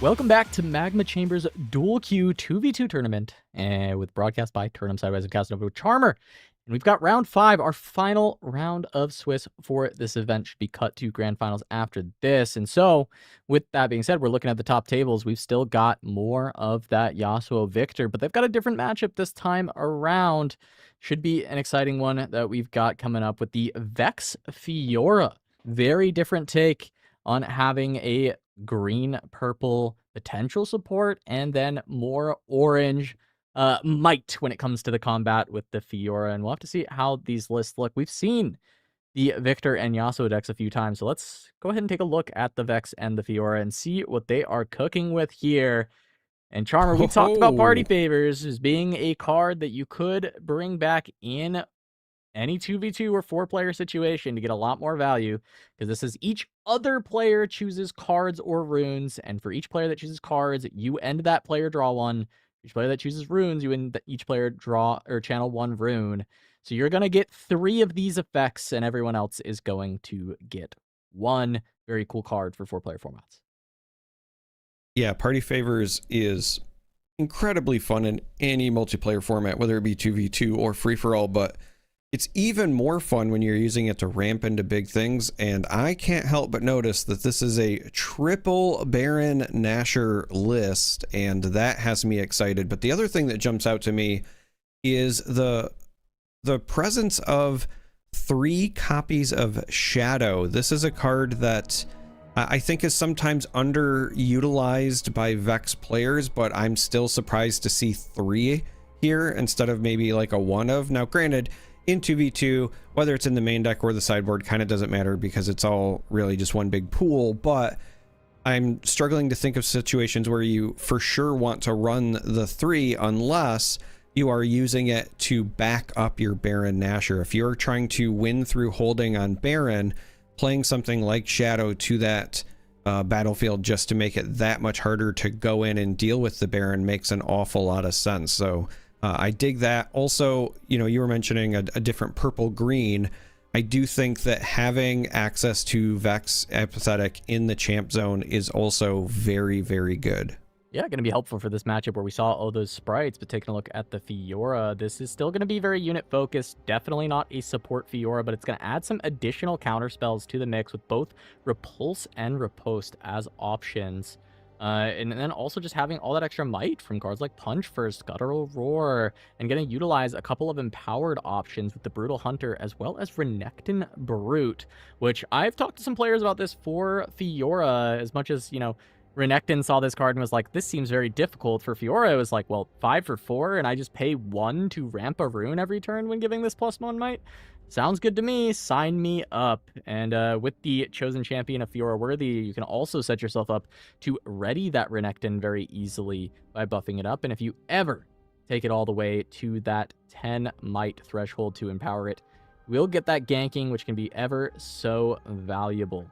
Welcome back to Magma Chamber's Dual Q 2v2 tournament, with broadcast by Turnham Sideways and Casanova with Charmer. And we've got round 5, our final round of Swiss for this event. Should be cut to grand finals after this. And so, with that being said, we're looking at the top tables. We've still got more of that Yasuo Victor, but they've got a different matchup this time around. Should be an exciting one that we've got coming up with the Vex Fiora. Very different take on having a green-purple potential support and then more orange might when it comes to the combat with the Fiora. And we'll have to see how these lists look. We've seen the Victor and Yasuo decks a few times, so let's go ahead and take a look at the Vex and the Fiora and see what they are cooking with here. And Charmer, we talked about Party Favors as being a card that you could bring back in any 2v2 or 4-player situation to get a lot more value, because this is each other player chooses cards or runes, and for each player that chooses cards, you end that player draw one. Each player that chooses runes, you end each player draw or channel one rune. So you're going to get 3 of these effects, and everyone else is going to get 1. Very cool card for 4-player formats. Yeah, Party Favors is incredibly fun in any multiplayer format, whether it be 2v2 or free-for-all, but it's even more fun when you're using it to ramp into big things, and I can't help but notice that this is a triple Baron Nashor list, and that has me excited. But the other thing that jumps out to me is the presence of 3 copies of Shadow. This is a card that I think is sometimes underutilized by Vex players, but I'm still surprised to see 3 here instead of maybe like a 1 of. Now, granted, in 2v2, whether it's in the main deck or the sideboard kind of doesn't matter because it's all really just one big pool, but I'm struggling to think of situations where you for sure want to run the 3 unless you are using it to back up your Baron Nashor. If you're trying to win through holding on Baron, playing something like Shadow to that battlefield just to make it that much harder to go in and deal with the Baron makes an awful lot of sense. So I dig that. Also, you know, you were mentioning a different purple green. I do think that having access to Vex Apathetic in the champ zone is also very, very good. Yeah, going to be helpful for this matchup where we saw all those sprites, but taking a look at the Fiora, this is still going to be very unit focused. Definitely not a support Fiora, but it's going to add some additional counter spells to the mix with both Repulse and Riposte as options. And then also just having all that extra might from cards like Punch First, Guttural Roar, and going to utilize a couple of empowered options with the Brutal Hunter as well as Renekton Brute, which I've talked to some players about this for Fiora. As much as, you know, Renekton saw this card and was like, this seems very difficult. For Fiora, it was like, well, 5 for 4, and I just pay 1 to ramp a rune every turn when giving this +1 might. Sounds good to me. Sign me up. And with the chosen champion of Fiora Worthy, you can also set yourself up to ready that Renekton very easily by buffing it up. And if you ever take it all the way to that 10 might threshold to empower it, we'll get that ganking, which can be ever so valuable.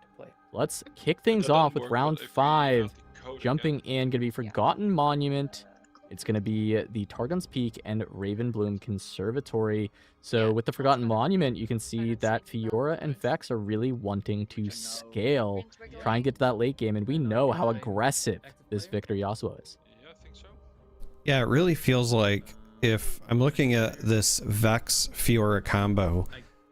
Let's kick things off with round 5. Jumping in, going to be Forgotten Monument. It's going to be the Targon's Peak and Ravenbloom Conservatory. So with the Forgotten Monument, you can see that Fiora and Vex are really wanting to scale, try and get to that late game, and we know how aggressive this Victor Yasuo is. Yeah, I think so. Yeah, it really feels like if I'm looking at this Vex Fiora combo,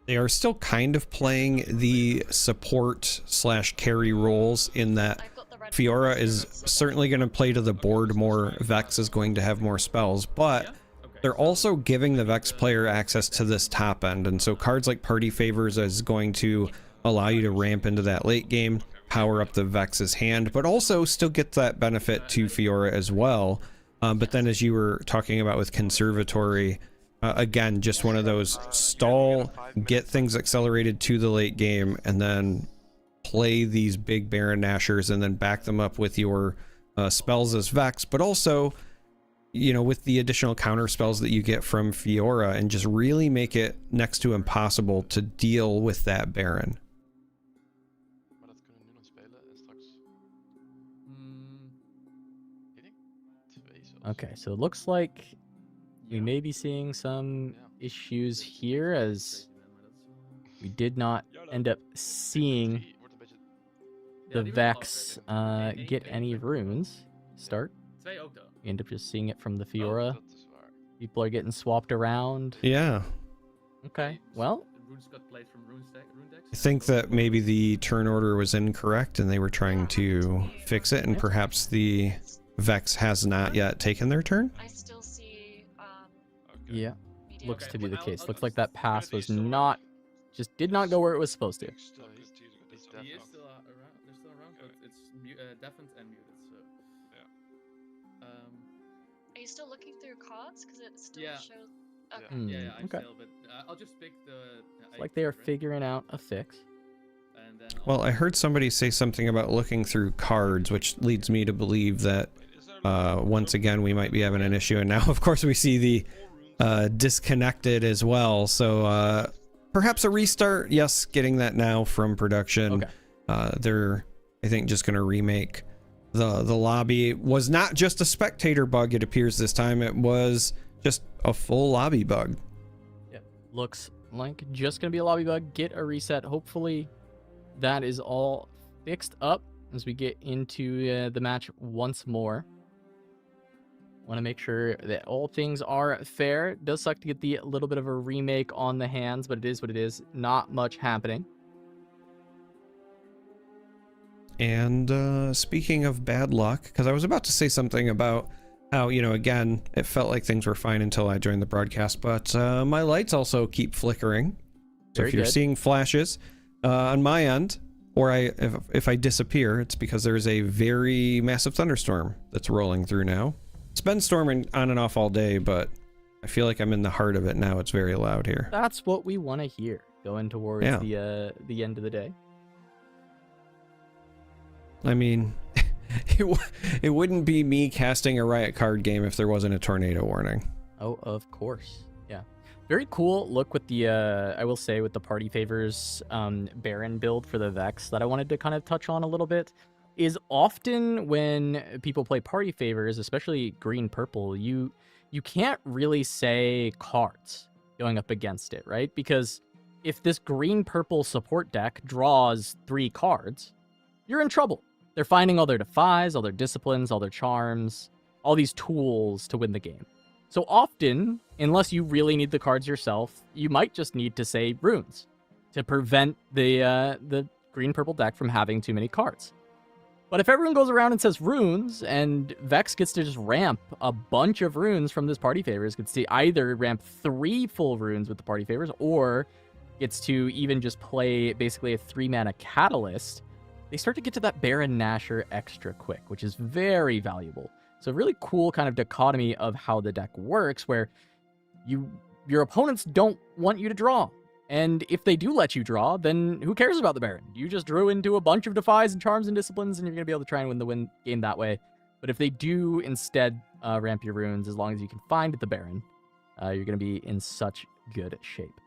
they are still kind of playing the support / carry roles in that Fiora is certainly going to play to the board more, Vex is going to have more spells, but they're also giving the Vex player access to this top end, and so cards like Party Favors is going to allow you to ramp into that late game, power up the Vex's hand, but also still get that benefit to Fiora as well. But then as you were talking about with Conservatory, again, just one of those stall, get things accelerated to the late game, and then play these big Baron Nashors and then back them up with your spells as Vex, but also, you know, with the additional counter spells that you get from Fiora, and just really make it next to impossible to deal with that Baron. Okay, so it looks like we may be seeing some issues here, as we did not end up seeing the Vex get any runes start. Twee ook though. You end up just seeing it from the Fiora. People are getting swapped around. Yeah. Okay, well. Runes got played from rune decks. I think that maybe the turn order was incorrect and they were trying to fix it, and perhaps the Vex has not yet taken their turn. I still see. Yeah, looks to be the case. Looks like that pass was not, just did not go where it was supposed to. He is still around. They're still around, but it's deafened and muted. So. Yeah. Are you still looking through cards? Because it still Yeah. shows. Okay. Yeah, I'm Okay. still, but I'll just pick the. It's like they are figuring out a fix. And then Well, I heard somebody say something about looking through cards, which leads me to believe that once again we might be having an issue. And now, of course, we see the disconnected as well. So perhaps a restart. Yes, getting that now from production. Okay. They're, I think, just going to remake the lobby. It was not just a spectator bug, it appears this time. It was just a full lobby bug. Yep. Looks like just going to be a lobby bug. Get a reset. Hopefully that is all fixed up as we get into the match once more. Want to make sure that all things are fair. It does suck to get the little bit of a remake on the hands, but it is what it is. Not much happening. And speaking of bad luck, because I was about to say something about how, you know, again, it felt like things were fine until I joined the broadcast, but my lights also keep flickering. So Very if you're good. seeing flashes on my end, or if I disappear, it's because there's a very massive thunderstorm that's rolling through now. It's been storming on and off all day, but I feel like I'm in the heart of it now. It's very loud here. That's what we want to hear going towards the end of the day. I mean, it wouldn't be me casting a Riot card game if there wasn't a tornado warning. Oh, of course. Yeah. Very cool look with the, I will say, with the party favors Baron build for the Vex that I wanted to kind of touch on a little bit. Is often when people play party favors, especially green-purple, you can't really say cards going up against it, right? Because if this green-purple support deck draws 3 cards, you're in trouble. They're finding all their defies, all their disciplines, all their charms, all these tools to win the game. So often, unless you really need the cards yourself, you might just need to say runes to prevent the green-purple deck from having too many cards. But if everyone goes around and says runes, and Vex gets to just ramp a bunch of runes from this party favors, gets to either ramp 3 full runes with the party favors, or gets to even just play basically a 3-mana catalyst, they start to get to that Baron Nashor extra quick, which is very valuable. So really cool kind of dichotomy of how the deck works, where your opponents don't want you to draw. And if they do let you draw, then who cares about the Baron? You just drew into a bunch of defies and charms and disciplines, and you're going to be able to try and win the game that way. But if they do instead ramp your runes, as long as you can find the Baron, you're going to be in such good shape.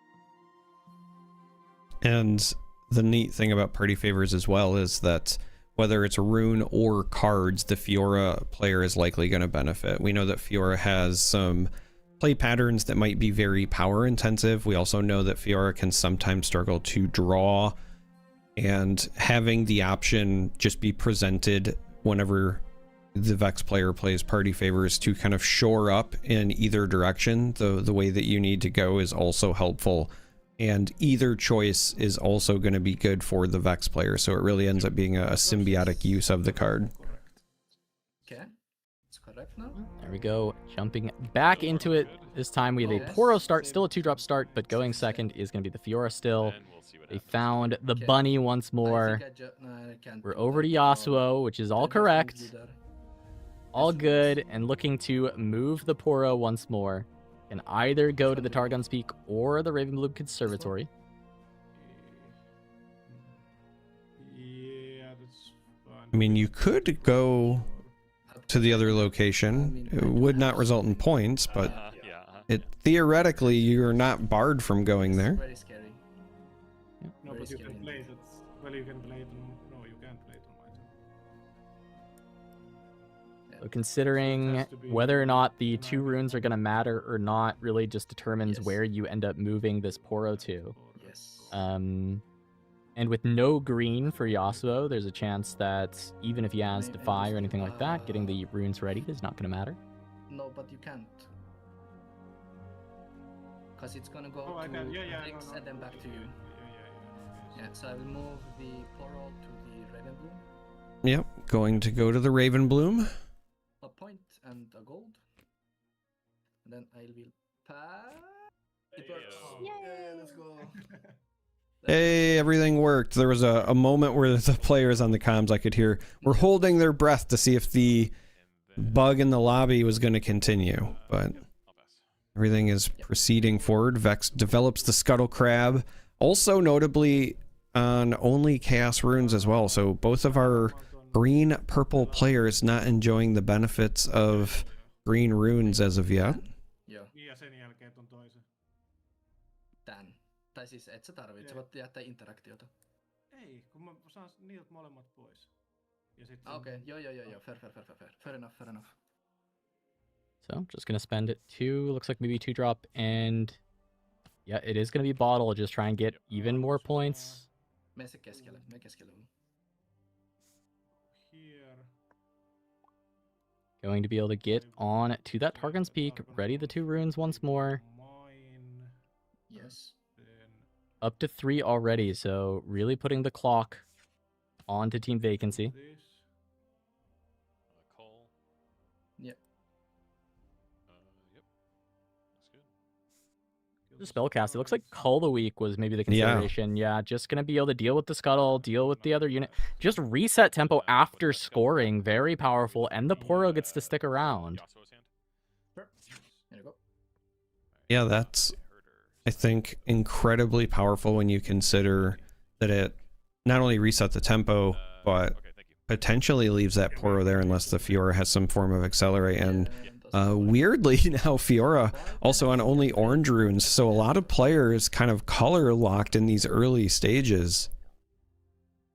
And the neat thing about party favors as well is that whether it's a rune or cards, the Fiora player is likely going to benefit. We know that Fiora has some play patterns that might be very power intensive. We also know that Fiora can sometimes struggle to draw, and having the option just be presented whenever the Vex player plays party favors to kind of shore up in either direction the way that you need to go is also helpful. And either choice is also going to be good for the Vex player, so it really ends up being a symbiotic use of the card. Okay, it's correct now. There we go, jumping back into it. This time we have a Poro start, still a 2-drop start, but going second is going to be the Fiora still. They found the bunny once more. We're over to Yasuo, which is all correct. All good, and looking to move the Poro once more. Can either go to the Targon's Peak or the Ravenloom Conservatory. Yeah, that's fine. I mean, you could go to the other location. It would not result in points, but it theoretically you're not barred from going there. Very scary. No, but you can play it. Well, you can play it. No, you can't play it on my turn. So considering whether or not the 2 runes are going to matter or not really just determines where you end up moving this Poro to. Yes. And And with no green for Yasuo, there's a chance that even if he has Defy or anything like that, getting the runes ready is not going to matter. No, but you can't. Because it's gonna go Oh, I to can. Yeah, Vix no, no. and then back to you. Yeah, so I will move the Poro to the Ravenbloom. Yep, going to go to the Ravenbloom. A point and a gold. And then I will pass. It works. Yay! Let's go. Hey, everything worked. There was a moment where the players on the comms I could hear were holding their breath to see if the bug in the lobby was going to continue, but everything is proceeding forward. Vex develops the Scuttle Crab, also notably on only Chaos Runes as well, so both of our green-purple players not enjoying the benefits of green runes as of yet. Ja sen jälkeen ton toisen. Tän. Tai siis et sä tarvitse, voit jättää interaktiota. Ei, kun mä saan niiltä molemmat pois. Ja sit Okei, joo. Fair enough. So just going to spend it 2, looks like maybe 2 drop, and yeah, it is going to be bottle, just try and get even more points. Me keskelle. Here. Going to be able to get on to that Targon's Peak, ready the 2 runes once more. Yes. Up to 3 already, so really putting the clock onto Team Vacancy. Call. Yep. Yep. Looks good. The spellcast, it looks like Cull the Week was maybe the consideration. Yeah, just going to be able to deal with the Scuttle, deal with the other unit. Just reset tempo after scoring, very powerful, and the Poro gets to stick around. Sure. There you go. Yeah, that's, I think, incredibly powerful when you consider that it not only reset the tempo, but potentially leaves that Poro there unless the Fiora has some form of accelerate. And weirdly now Fiora also on only orange runes, so a lot of players kind of color locked in these early stages.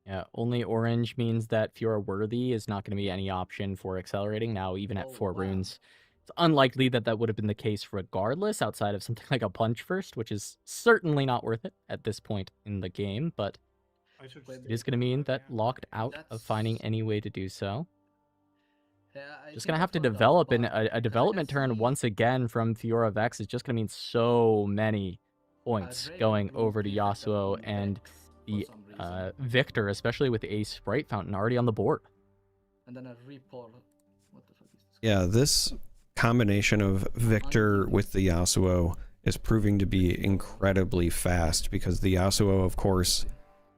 Yeah, only orange means that Fiora Worthy is not going to be any option for accelerating now, even at 4 runes. It's unlikely that that would have been the case regardless, outside of something like a punch first, which is certainly not worth it at this point in the game, but it is going to mean that locked out of finding any way to do so. Just going to have to develop, and a development turn once again from Fiora Vex is just going to mean so many points going over to Yasuo and the Victor, especially with a Sprite Fountain already on the board. And then a repoll. What the fuck is this? Yeah, this combination of Victor with the Yasuo is proving to be incredibly fast, because the Yasuo, of course,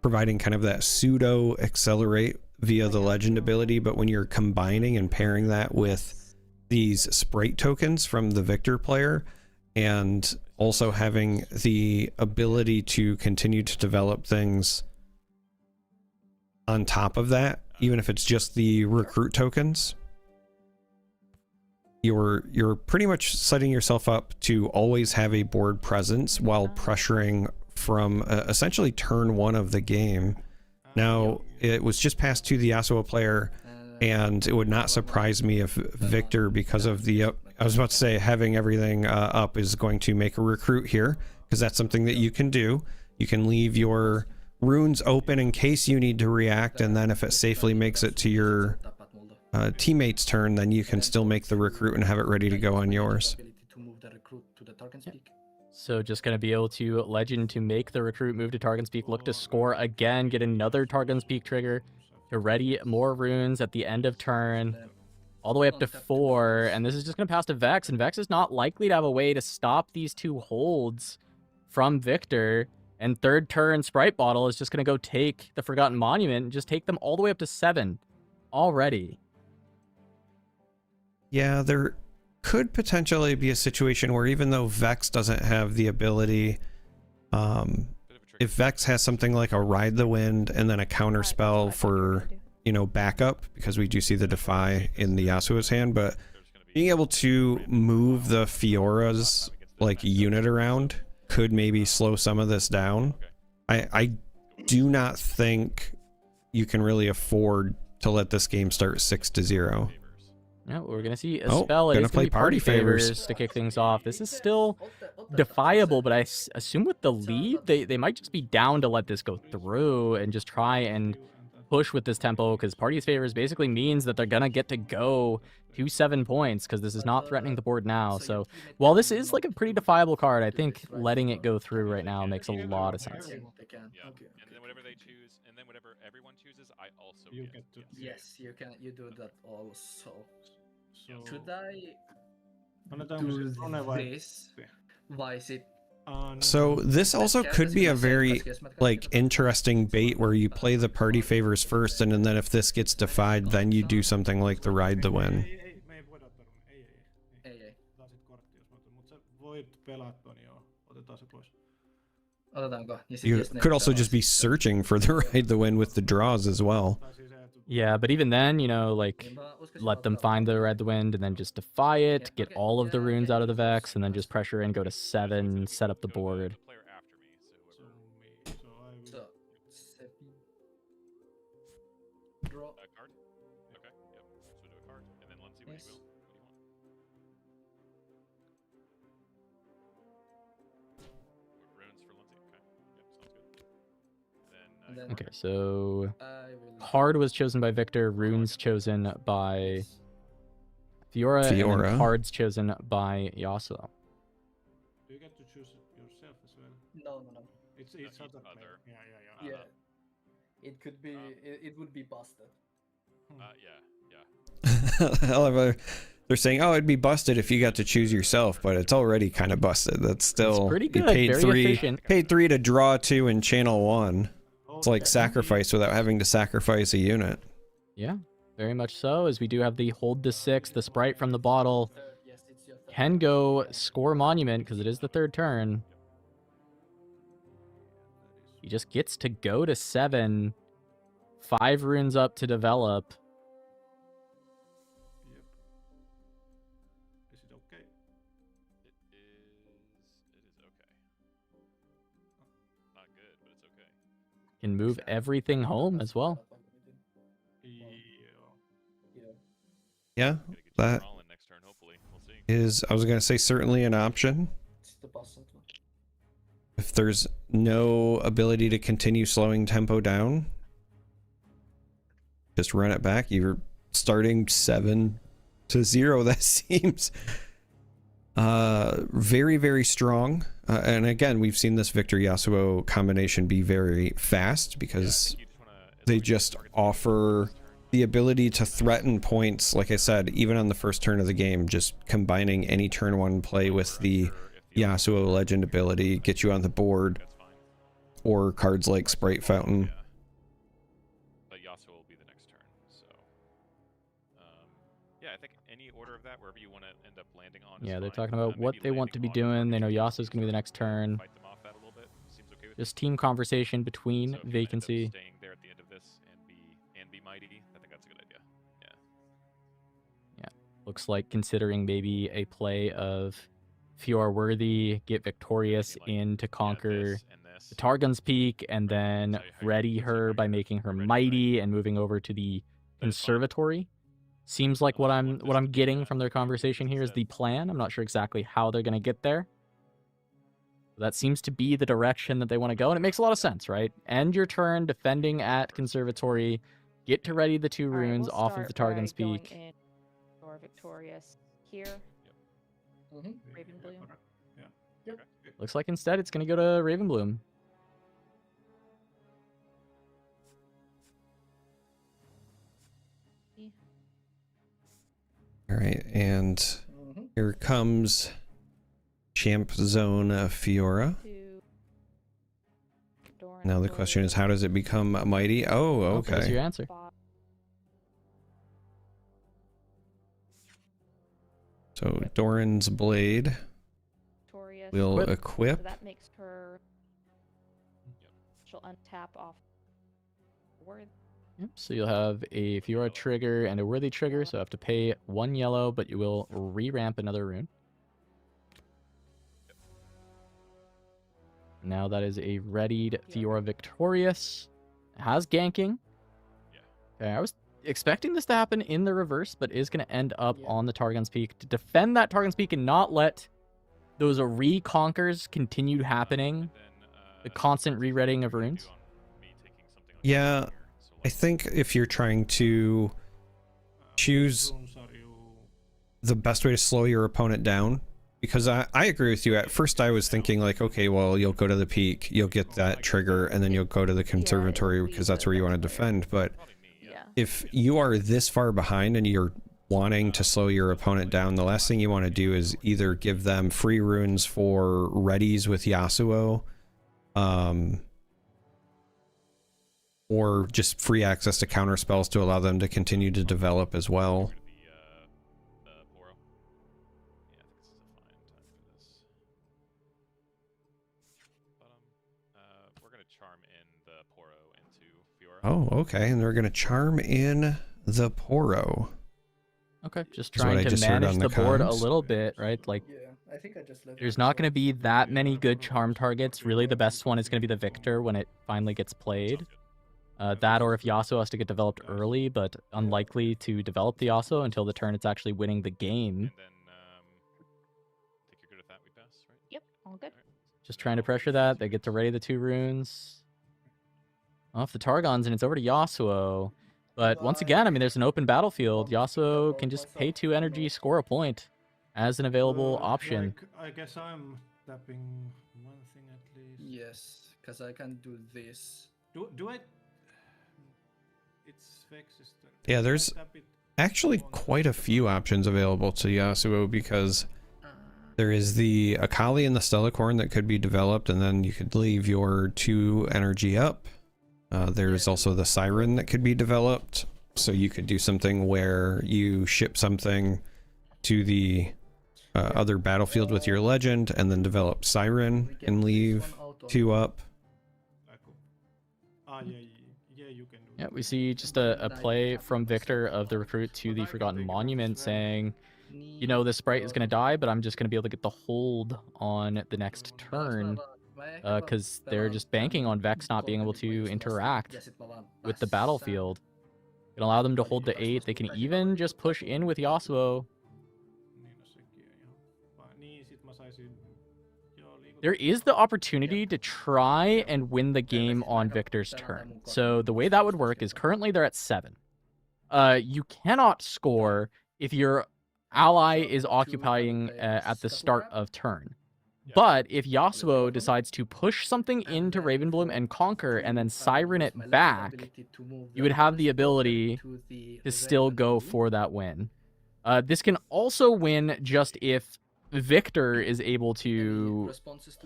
providing kind of that pseudo accelerate via the legend ability, but when you're combining and pairing that with these Sprite tokens from the Victor player, and also having the ability to continue to develop things on top of that, even if it's just the recruit tokens, you're pretty much setting yourself up to always have a board presence while pressuring from essentially turn 1 of the game. Now, it was just passed to the Yasuo player, and it would not surprise me if Victor, because of the I was about to say having everything up, is going to make a recruit here, because that's something that you can do. You can leave your runes open in case you need to react, and then if it safely makes it to your teammate's turn, then you can still make the recruit and have it ready to go on yours. So just going to be able to legend to make the recruit move to Targon's Peak, look to score again, get another Targon's Peak trigger to ready more runes at the end of turn, all the way up to 4, and this is just going to pass to Vex, and Vex is not likely to have a way to stop these 2 holds from Victor, and 3rd turn Sprite Bottle is just going to go take the Forgotten Monument and just take them all the way up to 7 already. Yeah, there could potentially be a situation where even though Vex doesn't have the ability, if Vex has something like a Ride the Wind and then a counter spell for, you know, backup, because we do see the Defy in the Yasuo's hand, but being able to move the Fiora's like unit around could maybe slow some of this down. I do not think you can really afford to let this game start 6-0. Yeah, we're gonna see a Oh, spell. It gonna is gonna play be party party favors. favors to kick things off. This is still defiable, but I assume with the lead, they might just be down to let this go through and just try and push with this tempo, because party favors basically means that they're gonna get to go to 7 points, because this is not threatening the board now. So while this is like a pretty defiable card, I think letting it go through right now makes a lot of sense. Yeah. And then whatever they choose, and then whatever everyone chooses, I also get. Yes, you can. You do that also. So- Should I Annetaan do siis Rune vai? this? Why is it? So this also could be a very like interesting bait where you play the party favors first, and then if this gets defied, then you do something like the ride the win. Me ei voida tarvitse. Ei. Otetaan sit kortti, jos mä otan. Mut sä voit pelaa ton, joo. Otetaan se pois. Otetaanko? Ja sit You jos ne could also pelaa just be searching for the ride the win with the draws as well. Yeah, but even then, you know, like, let them find the Red the Wind and then just defy it, get all of the runes out of the Vex, and then just pressure in, go to 7, set up the board. So, Sepi. Draw. A card? Okay, yep. So do a card, and then let's see what Yes. you will. Runes for Lindsay, okay. Yep, sounds good. And then Okay, so I will. card was chosen by Victor, runes chosen by Fiora, and Fiora. then cards chosen by Yasuo. Do you get to choose yourself as well? No. It's other player. Yeah. Yeah. It could be. It would be busted. Yeah. However, they're saying, "Oh, it'd be busted if you got to choose yourself," but it's already kind of busted. That's still pretty you good, paid very three, efficient. paid 3 to draw 2 and channel 1. It's like sacrifice without having to sacrifice a unit. Yeah, very much so, as we do have the hold the 6, the sprite from the bottle Yes, it's your turn. can go score monument because it is the 3rd turn. He just gets to go to 7, 5 runes up to develop. Is it okay? It is okay. Not good, but it's okay. Can move everything home as well. Yeah, that Next turn, hopefully. We'll see. is, I was going to say, certainly an option. It's the busted one. If there's no ability to continue slowing tempo down, just run it back. You're starting 7-0. That seems very, very strong. And again, we've seen this Victor Yasuo combination be very fast because they just offer the ability to threaten points. Like I said, even on the first turn of the game, just combining any turn 1 play with the Yasuo legend ability, get you on the board, or cards like Sprite Fountain. But Yasuo will be the next turn, so yeah, I think any order of that, wherever you want to end up landing on. Yeah, is they're fine. talking about what they want to be doing. They know Yasuo's going to be the next turn. Fight them off that a little bit. Seems okay with Just team conversation between So if you wanna end up Vacancy. staying there at the end of this and be mighty, I think that's a good idea. Yeah. Looks like considering maybe a play of Fiora Worthy, get Victorious in to conquer the Targon's Peak, and then ready her by making her mighty and moving over to the Conservatory. Seems like what I'm getting from their conversation here is the plan. I'm not sure exactly how they're gonna get there. That seems to be the direction that they want to go, and it makes a lot of sense, right? End your turn defending at Conservatory, get to ready the 2 runes off of the Targon's Peak. Or Victorious here. Raven Bloom. Yeah. Looks like instead it's going to go to Ravenbloom. All right, and here comes Champ Zone Fiora. Now the question is, how does it become mighty? Oh, okay. There's your answer. So Doran's Blade will equip. So that makes her. She'll untap off. Word. Yep, so you'll have a Fiora trigger and a Worthy trigger, so you have to pay 1 yellow, but you will re-ramp another rune. Now that is a readied Fiora Victorious. It has ganking. Okay, I was expecting this to happen in the reverse, but is going to end up on the Targon's Peak to defend that Targon's Peak and not let those reconquers continue happening. The constant rereading of runes. Yeah, I think if you're trying to choose the best way to slow your opponent down, because I agree with you. At first I was thinking like, okay, well, you'll go to the peak, you'll get that trigger, and then you'll go to the conservatory because that's where you want to defend. But if you are this far behind and you're wanting to slow your opponent down, the last thing you want to do is either give them free runes for readies with Yasuo, or just free access to counter spells to allow them to continue to develop as well. Oh, okay, and they're going to charm in the Poro. Okay, just trying to manage the board a little bit, right? Like, I think I just left there's not going to be that many good charm targets. Really, the best one is going to be the Victor when it finally gets played. That, or if Yasuo has to get developed early, but unlikely to develop the Yasuo until the turn it's actually winning the game. Yep, all good. Just trying to pressure that. They get to ready the 2 runes. Off the Targons, and it's over to Yasuo. But once again, I mean, there's an open battlefield. Yasuo can just pay 2 energy, score a point as an available option. Like, I guess I'm tapping one thing at least. Yes, because I can do this. Do I? It's Vex. Yeah, there's actually quite a few options available to Yasuo because there is the Akali and the Stellacorn that could be developed, and then you could leave your 2 energy up. There's also the Siren that could be developed, so you could do something where you ship something to the other battlefield with your legend and then develop Siren and leave 2 up. Yeah, we see just a play from Victor of the recruit to the Forgotten Monument saying, you know, this sprite is going to die, but I'm just going to be able to get the hold on the next turn. Because they're just banking on Vex not being able to interact with the battlefield. It can allow them to hold the 8. They can even just push in with Yasuo. There is the opportunity to try and win the game on Victor's turn. So the way that would work is currently they're at 7. You cannot score if your ally is occupying at the start of turn. But if Yasuo decides to push something into Ravenbloom and conquer and then Siren it back, you would have the ability to still go for that win. This can also win just if Victor is able to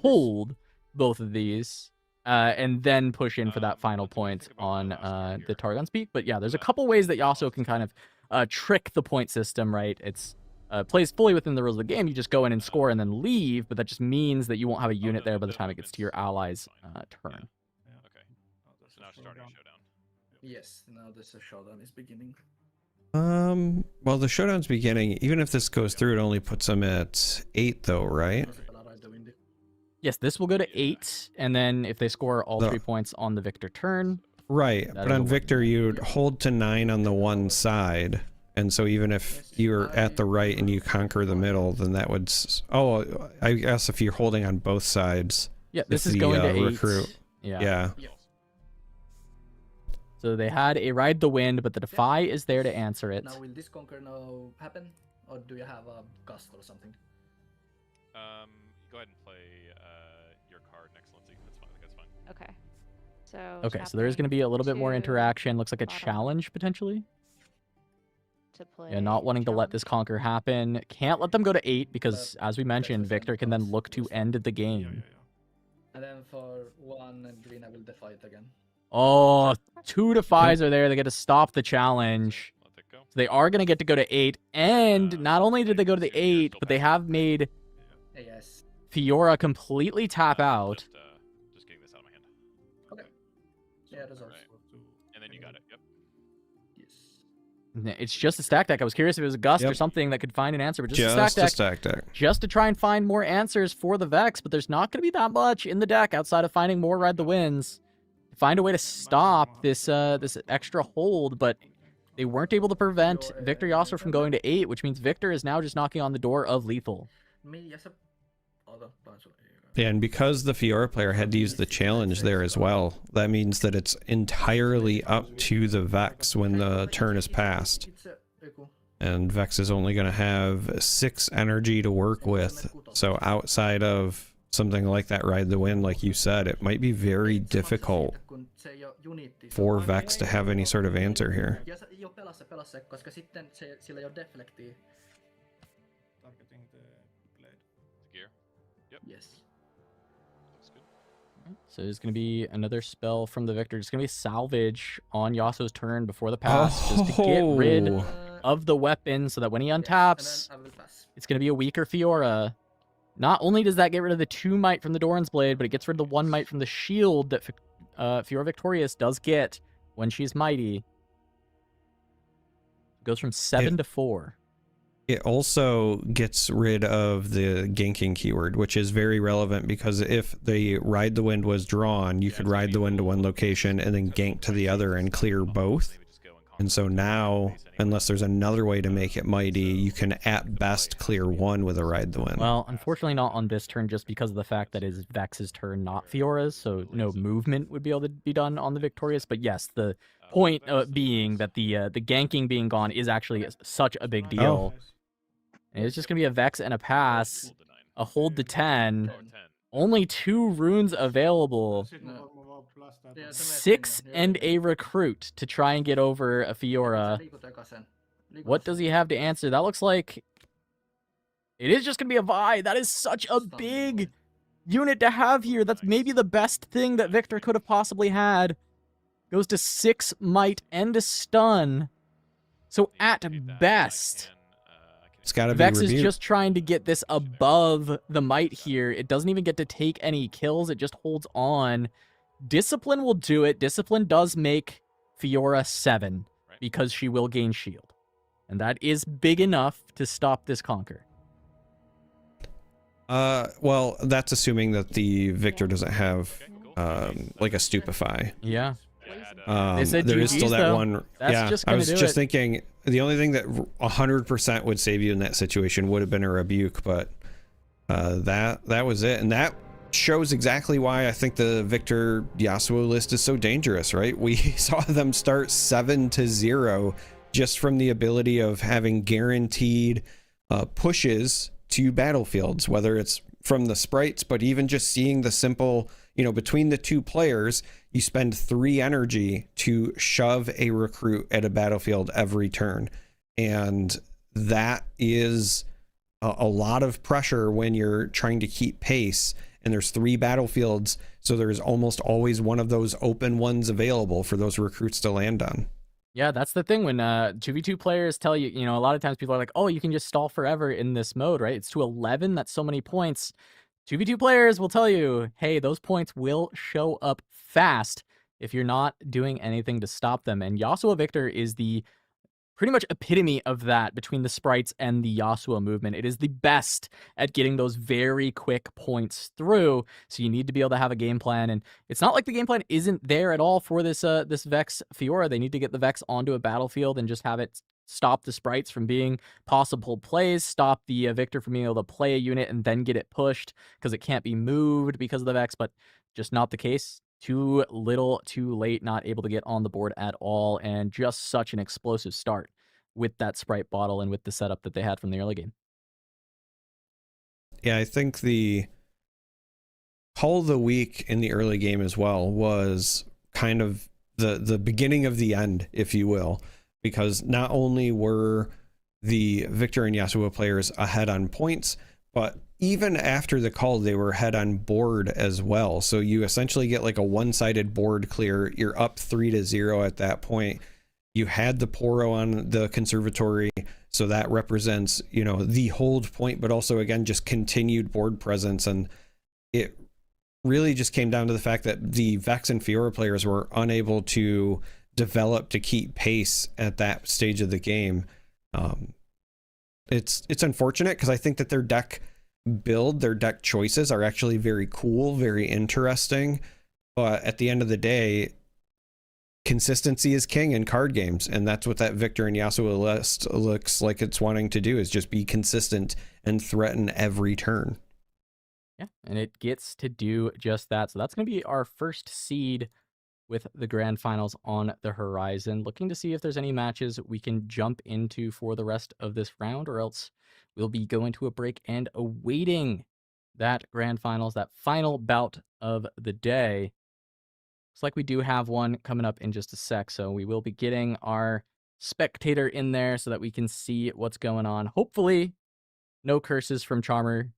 hold both of these and then push in for that final point on the Targon's Peak. But yeah, there's a couple ways that Yasuo can kind of trick the point system, right? It's plays fully within the rules of the game. You just go in and score and then leave, but that just means that you won't have a unit there by the time it gets to your ally's turn. Okay. So now starting showdown. Yes, now this showdown is beginning. Well, the showdown's beginning. Even if this goes through, it only puts them at 8 though, right? Yes, this will go to 8, and then if they score all 3 points on the Victor turn. Right, but on Victor, you'd hold to 9 on the one side. And so even if you're at the right and you conquer the middle, then that would... Oh, I guess if you're holding on both sides... Yeah, this is going to 8. Recruit. Yeah. So they had a Ride the Wind, but the Defy is there to answer it. Now, will this conquer now happen? Or do you have a Gust or something? Go ahead and play your card next, Lindsay. That's fine. That's fine. Okay. So there is going to be a little bit more interaction. Looks like a challenge, potentially. Yeah, not wanting to let this conquer happen. Can't let them go to 8 because, as we mentioned, Victor can then look to end the game. And then for 1 and green, I will defy it again. Oh, 2 Defies are there. They get to stop the challenge. So they are going to get to go to 8. And not only did they go to the 8, but they have made Fiora completely tap out. Just getting this out of my hand. Okay. Yeah, that's right. And then you got it. Yep. It's just a stack deck. I was curious if it was a Gust or something that could find an answer, but just a stack deck. Just to try and find more answers for the Vex, but there's not going to be that much in the deck outside of finding more Ride the Winds. Find a way to stop this this extra hold, but they weren't able to prevent Victor Yasuo from going to 8, which means Victor is now just knocking on the door of lethal. Yeah, and because the Fiora player had to use the challenge there as well, that means that it's entirely up to the Vex when the turn is passed. And Vex is only going to have 6 energy to work with. So outside of something like that Ride the Wind, like you said, it might be very difficult for Vex to have any sort of answer here. Yes. So there's going to be another spell from the Victor. It's going to be salvage on Yasuo's turn before the pass, just to get rid of the weapon so that when he untaps, it's going to be a weaker Fiora. Not only does that get rid of the 2 might from the Doran's Blade, but it gets rid of the 1 might from the shield that Fiora Victorious does get when she's mighty. It goes from 7 to 4. It also gets rid of the ganking keyword, which is very relevant because if the Ride the Wind was drawn, you could Ride the Wind to one location and then gank to the other and clear both. And so now, unless there's another way to make it mighty, you can at best clear one with a Ride the Wind. Well, unfortunately not on this turn just because of the fact that it is Vex's turn, not Fiora's, so no movement would be able to be done on the Victorious. But yes, the point being that the ganking being gone is actually such a big deal. And it's just going to be a Vex and a pass, a hold to 10, only 2 runes available, 6 and a recruit to try and get over a Fiora. What does he have to answer? That looks like it is just going to be a Vi. That is such a big unit to have here. That's maybe the best thing that Victor could have possibly had. Goes to 6 might and a stun. So at best, it's gotta be Vex rebuked. is just trying to get this above the might here. It doesn't even get to take any kills. It just holds on. Discipline will do it. Discipline does make Fiora 7 because she will gain shield. And that is big enough to stop this conquer. Well, that's assuming that the Victor doesn't have like a Stupefy. Yeah. There is still that one. That's just I was just thinking the only thing that 100% would save you in that situation would have been a rebuke, but that was it, and that shows exactly why I think the Victor Yasuo list is so dangerous. Right? We saw them start 7-0 just from the ability of having guaranteed pushes to battlefields, whether it's from the sprites, but even just seeing the simple, between the 2 players, you spend 3 energy to shove a recruit at a battlefield every turn. And that is a lot of pressure when you're trying to keep pace. And there's 3 battlefields, so there's almost always one of those open ones available for those recruits to land on. Yeah, that's the thing when 2v2 players tell you, a lot of times people are like, oh, you can just stall forever in this mode, right? It's to 11, that's so many points. 2v2 players will tell you, hey, those points will show up fast if you're not doing anything to stop them. And Yasuo Victor is the pretty much epitome of that between the sprites and the Yasuo movement. It is the best at getting those very quick points through. So you need to be able to have a game plan. And it's not like the game plan isn't there at all for this this Vex Fiora. They need to get the Vex onto a battlefield and just have it stop the sprites from being possible plays, stop the Victor from being able to play a unit and then get it pushed because it can't be moved because of the Vex, but just not the case. Too little, too late, not able to get on the board at all, and just such an explosive start with that Sprite bottle and with the setup that they had from the early game. Yeah, I think the Call of the Week in the early game as well was kind of the beginning of the end, if you will, because not only were the Victor and Yasuo players ahead on points, but even after the call, they were ahead on board as well. So you essentially get like a one-sided board clear. You're up 3-0 at that point. You had the Poro on the Conservatory, so that represents, the hold point, but also, again, just continued board presence. And it really just came down to the fact that the Vex and Fiora players were unable to develop to keep pace at that stage of the game. It's unfortunate because I think that their deck build, their deck choices are actually very cool, very interesting. But at the end of the day, consistency is king in card games, and that's what that Victor and Yasuo list looks like it's wanting to do, is just be consistent and threaten every turn. Yeah, and it gets to do just that. So that's going to be our first seed with the grand finals on the horizon. Looking to see if there's any matches we can jump into for the rest of this round, or else we'll be going to a break and awaiting that grand finals, that final bout of the day. Looks like we do have one coming up in just a sec, so we will be getting our spectator in there so that we can see what's going on. Hopefully, no curses from Charmer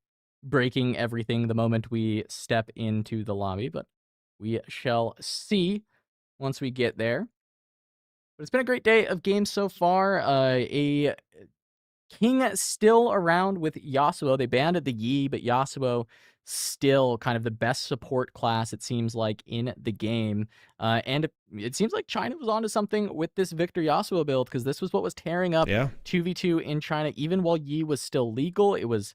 breaking everything the moment we step into the lobby, but we shall see once we get there. But it's been a great day of games so far. A King still around with Yasuo. They banned the Yi, but Yasuo still kind of the best support class, it seems like, in the game. And it seems like China was onto something with this Victor Yasuo build, because this was what was tearing up 2v2 in China. Even while Yi was still legal, it was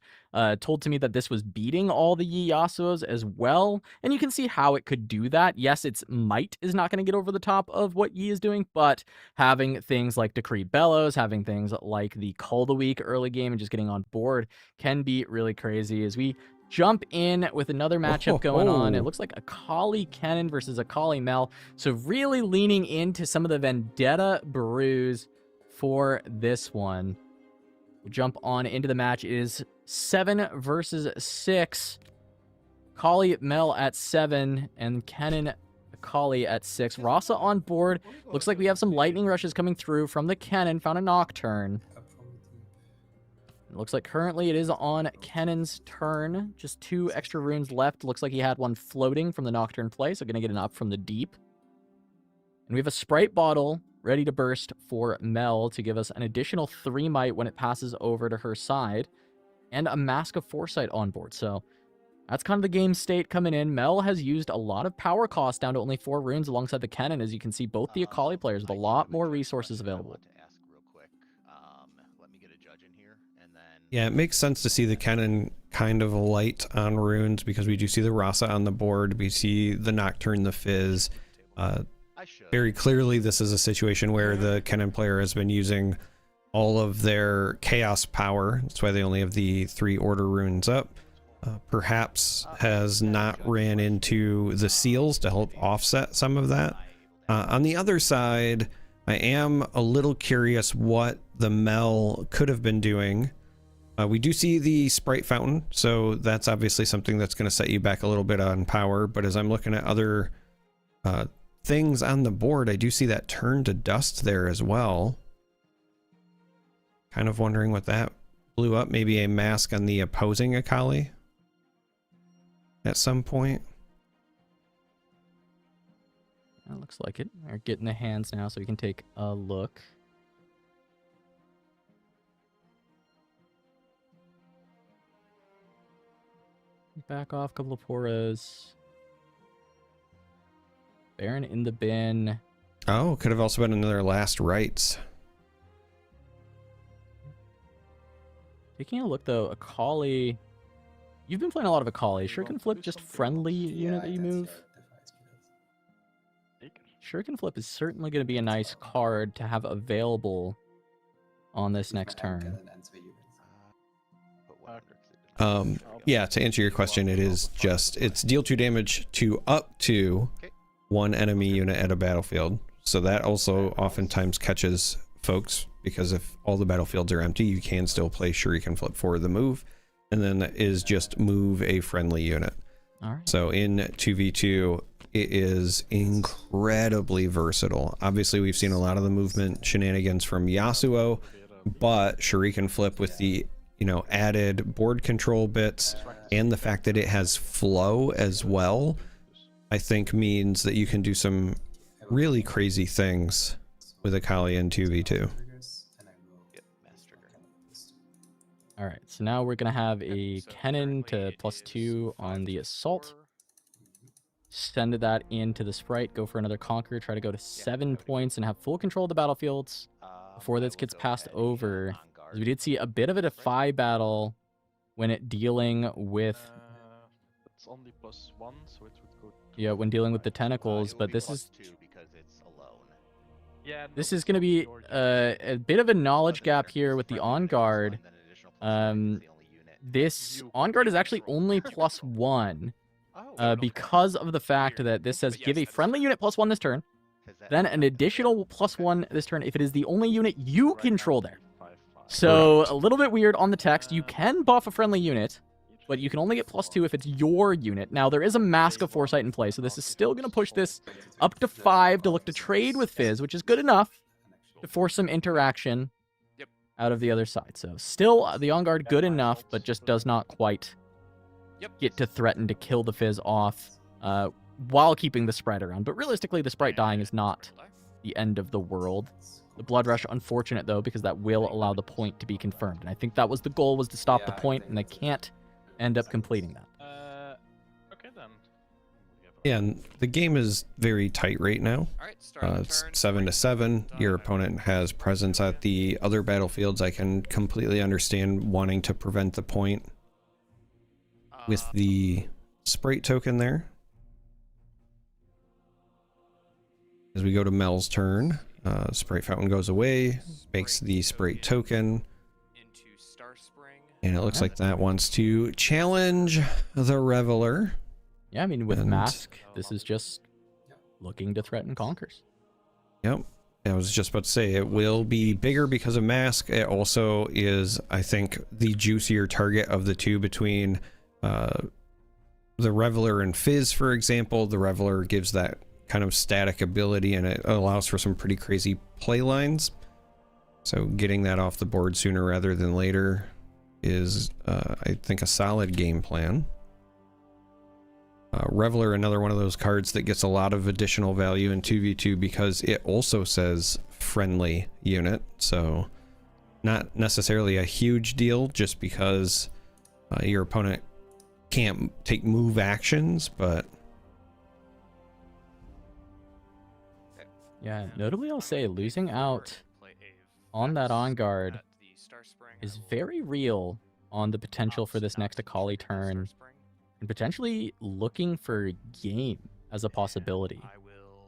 told to me that this was beating all the Yi Yasuos as well. And you can see how it could do that. Yes, its might is not going to get over the top of what Yi is doing, but having things like Decreed Bellows, having things like the Call of the Week early game, and just getting on board can be really crazy. As we jump in with another matchup going on, it looks like Akali Kennen versus Akali Mel. So really leaning into some of the Vendetta brews for this one. We'll jump on into the match. It is 7 versus 6. Akali Mel at 7 and Kennen Akali at 6. Rasa on board. Looks like we have some lightning rushes coming through from the Kennen. Found a Nocturne. It looks like currently it is on Kennen's turn. Just 2 extra runes left. Looks like he had one floating from the Nocturne play, so going to get an up from the deep. And we have a Sprite bottle ready to burst for Mel to give us an additional 3 might when it passes over to her side. And a Mask of Foresight on board. So that's kind of the game state coming in. Mel has used a lot of power cost down to only 4 runes alongside the Kennen. As you can see, both the Akali players with a lot more resources available. Yeah, it makes sense to see the Kennen kind of light on runes, because we do see the Rasa on the board. We see the Nocturne, the Fizz. Very clearly, this is a situation where the Kennen player has been using all of their chaos power. That's why they only have the 3 order runes up. Perhaps has not ran into the seals to help offset some of that. On the other side, I am a little curious what the Mel could have been doing. We do see the Sprite Fountain, so that's obviously something that's going to set you back a little bit on power. But as I'm looking at other things on the board, I do see that Turn to Dust there as well. Kind of wondering what that blew up. Maybe a mask on the opposing Akali at some point. That looks like it. We're getting the hands now so we can take a look. Back off, couple of Poros. Baron in the bin. Oh, could have also been another Last Rites. Taking a look though, Akali. You've been playing a lot of Akali. Shuriken Flip just friendly unit that you move. Shuriken Flip is certainly going to be a nice card to have available on this next turn. Yeah, to answer your question, it is just, it's deal 2 damage to up to 1 enemy unit at a battlefield. So that also oftentimes catches folks, because if all the battlefields are empty, you can still play Shuriken Flip for the move, and then is just move a friendly unit. All right. So in 2v2, it is incredibly versatile. Obviously, we've seen a lot of the movement shenanigans from Yasuo, but Shuriken Flip with the added board control bits and the fact that it has flow as well, I think means that you can do some really crazy things with Akali in 2v2. All right, so now we're going to have a Kennen to +2 on the Assault. Send that into the Sprite, go for another Conquer, try to go to 7 points and have full control of the battlefields before this gets passed over. As we did see a bit of a Defy battle when it dealing with... It's only +1, so it would go... Yeah, when dealing with the tentacles, but this is... Because it's alone. this is going to be a bit of a knowledge gap here with the on guard. This on guard is actually only +1 because of the fact that this says give a friendly unit +1 this turn, then an additional +1 this turn if it is the only unit you control there. So a little bit weird on the text. You can buff a friendly unit, but you can only get +2 if it's your unit. Now, there is a Mask of Foresight in play, so this is still going to push this up to 5 to look to trade with Fizz, which is good enough to force some interaction out of the other side. So still, the On Guard good enough, but just does not quite get to threaten to kill the Fizz off while keeping the Sprite around. But realistically, the Sprite dying is not the end of the world. The Blood Rush, unfortunate, though, because that will allow the point to be confirmed. And I think that was the goal, was to stop the point, and they can't end up completing that. Okay, then. Yeah, and the game is very tight right now. It's 7-7. Your opponent has presence at the other battlefields. I can completely understand wanting to prevent the point with the Sprite token there. As we go to Mel's turn, Sprite Fountain goes away, makes the Sprite token, and it looks like that wants to challenge the Reveler. Yeah, I mean, with Mask, this is just looking to threaten Conkers. Yep. I was just about to say, it will be bigger because of Mask. It also is, I think, the juicier target of the two between the Reveler and Fizz, for example. The Reveler gives that kind of static ability, and it allows for some pretty crazy play lines. So getting that off the board sooner rather than later is, I think, a solid game plan. Reveler, another one of those cards that gets a lot of additional value in 2v2 because it also says friendly unit. So not necessarily a huge deal just because your opponent can't take move actions, but yeah, notably I'll say losing out on that on guard is very real on the potential for this next Akali turn, and potentially looking for game as a possibility.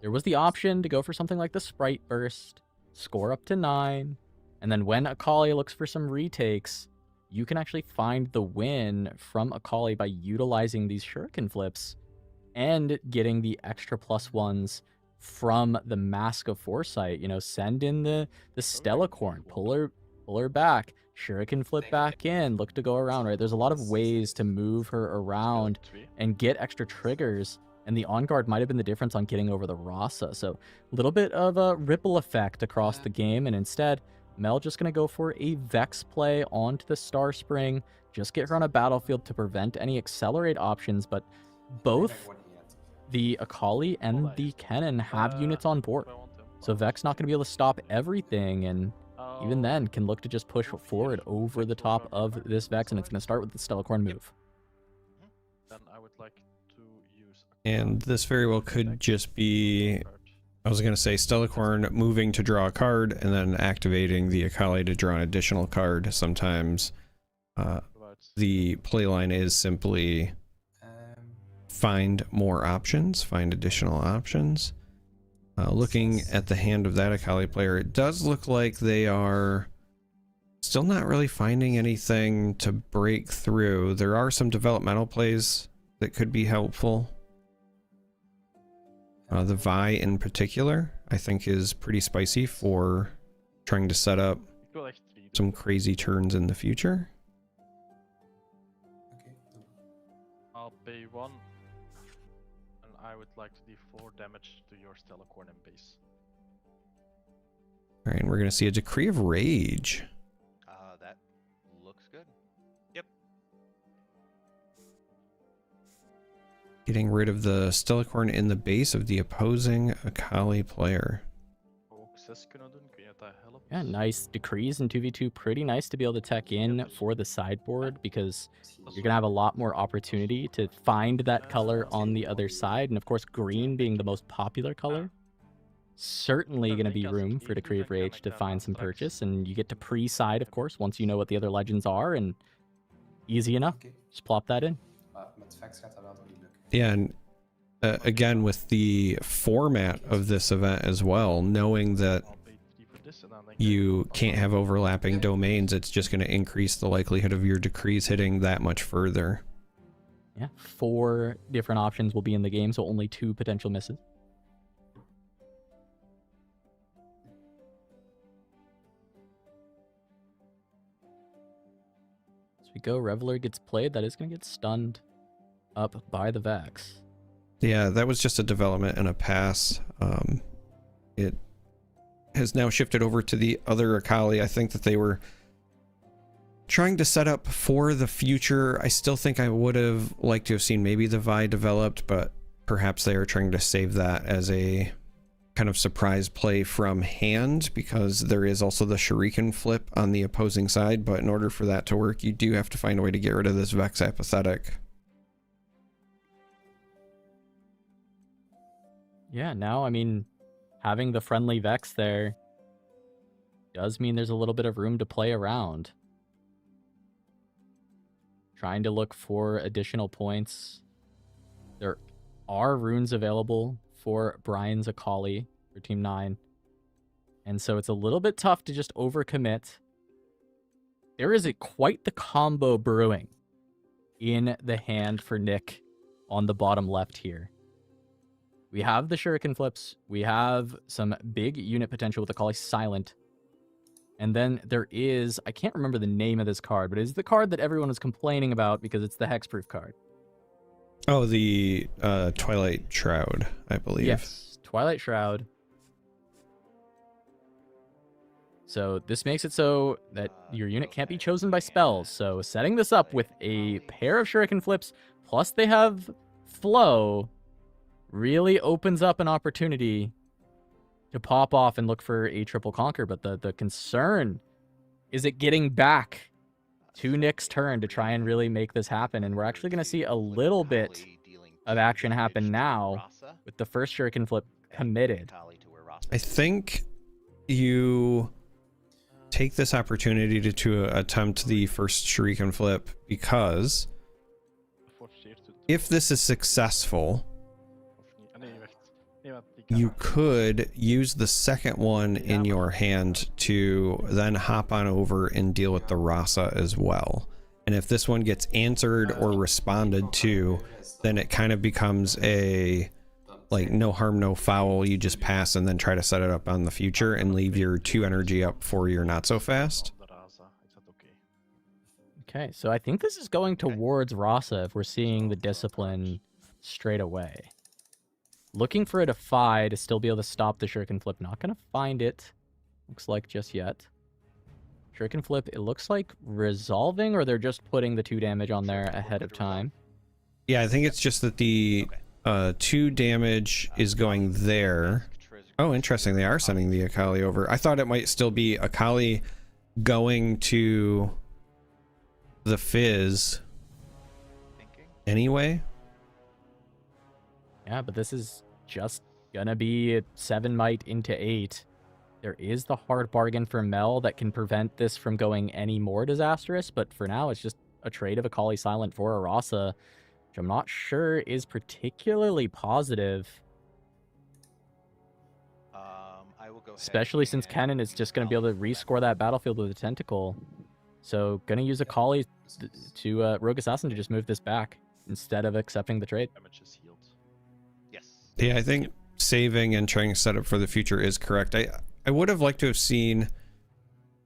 There was the option to go for something like the Sprite Burst, score up to 9, and then when Akali looks for some retakes, you can actually find the win from Akali by utilizing these Shuriken flips and getting the extra +1s from the Mask of Foresight. You know, send in the Stellacorn, pull her back, Shuriken flip back in, look to go around, right? There's a lot of ways to move her around and get extra triggers, and the on guard might have been the difference on getting over the Rasa. So a little bit of a ripple effect across the game, and instead, Mel just going to go for a Vex play onto the Star Spring, just get her on a battlefield to prevent any accelerate options, but both the Akali and the Kennen have units on board. So Vex not going to be able to stop everything, and even then can look to just push forward over the top of this Vex, and it's going to start with the Stellacorn move. Then I would like to use... And this very well could just be, I was going to say, Stellacorn moving to draw a card and then activating the Akali to draw an additional card. Sometimes the playline is simply find more options, find additional options. Looking at the hand of that Akali player, it does look like they are still not really finding anything to break through. There are some developmental plays that could be helpful. The Vi in particular, I think, is pretty spicy for trying to set up some crazy turns in the future. I'll pay 1. I would like to do 4 damage to your Stellacorn and base. Alright, and we're going to see a Decree of Rage. That looks good. Yep. Getting rid of the Stellacorn in the base of the opposing Akali player. Yeah, nice decrees in 2v2. Pretty nice to be able to tech in for the sideboard, because you're going to have a lot more opportunity to find that color on the other side. And of course, green being the most popular color, certainly going to be room for Decree of Rage to find some purchase. And you get to pre-side, of course, once you know what the other legends are, and easy enough. Just plop that in. Yeah, and again, with the format of this event as well, knowing that you can't have overlapping domains, it's just going to increase the likelihood of your decrees hitting that much further. Yeah, 4 different options will be in the game, so only 2 potential misses. As we go, Reveler gets played. That is going to get stunned up by the Vex. Yeah, that was just a development and a pass. It has now shifted over to the other Akali. I think that they were trying to set up for the future. I still think I would have liked to have seen maybe the Vi developed, but perhaps they are trying to save that as a kind of surprise play from hand, because there is also the Shuriken flip on the opposing side. But in order for that to work, you do have to find a way to get rid of this Vex apathetic. Yeah, now, I mean, having the friendly Vex there does mean there's a little bit of room to play around. Trying to look for additional points. There are runes available for Brian's Akali for Team 9. And so it's a little bit tough to just overcommit. There is quite the combo brewing in the hand for Nick on the bottom left here. We have the Shuriken flips. We have some big unit potential with Akali Silent. And then there is, I can't remember the name of this card, but it's the card that everyone was complaining about because it's the hexproof card. Oh, the Twilight Shroud, I believe. Yes, Twilight Shroud. So this makes it so that your unit can't be chosen by spells. So setting this up with a pair of Shuriken flips, plus they have Flow, really opens up an opportunity to pop off and look for a triple conquer. But the concern is it getting back to Nick's turn to try and really make this happen. And we're actually going to see a little bit of action happen now with the first Shuriken flip committed. I think you take this opportunity to attempt the first Shuriken flip, because if this is successful, you could use the second one in your hand to then hop on over and deal with the Rasa as well. And if this one gets answered or responded to, then it kind of becomes a, like, no harm, no foul. You just pass and then try to set it up on the future and leave your 2 energy up for your not so fast. Okay, so I think this is going towards Rasa if we're seeing the discipline straight away. Looking for a Defy to still be able to stop the Shuriken flip. Not going to find it, looks like, just yet. Shuriken flip, it looks like resolving, or they're just putting the 2 damage on there ahead of time. Yeah, I think it's just that the 2 damage is going there. Oh, interesting. They are sending the Akali over. I thought it might still be Akali going to the Fizz anyway. Yeah, but this is just gonna be 7 might into 8. There is the hard bargain for Mel that can prevent this from going any more disastrous, but for now it's just a trade of Akali Silent for a Rasa, which I'm not sure is particularly positive. I will go Especially since Kennen is just going to be able to rescore that battlefield with a Tentacle. So going to use Akali to Rogue Assassin to just move this back instead of accepting the trade. Yeah, I think saving and trying to set up for the future is correct. I would have liked to have seen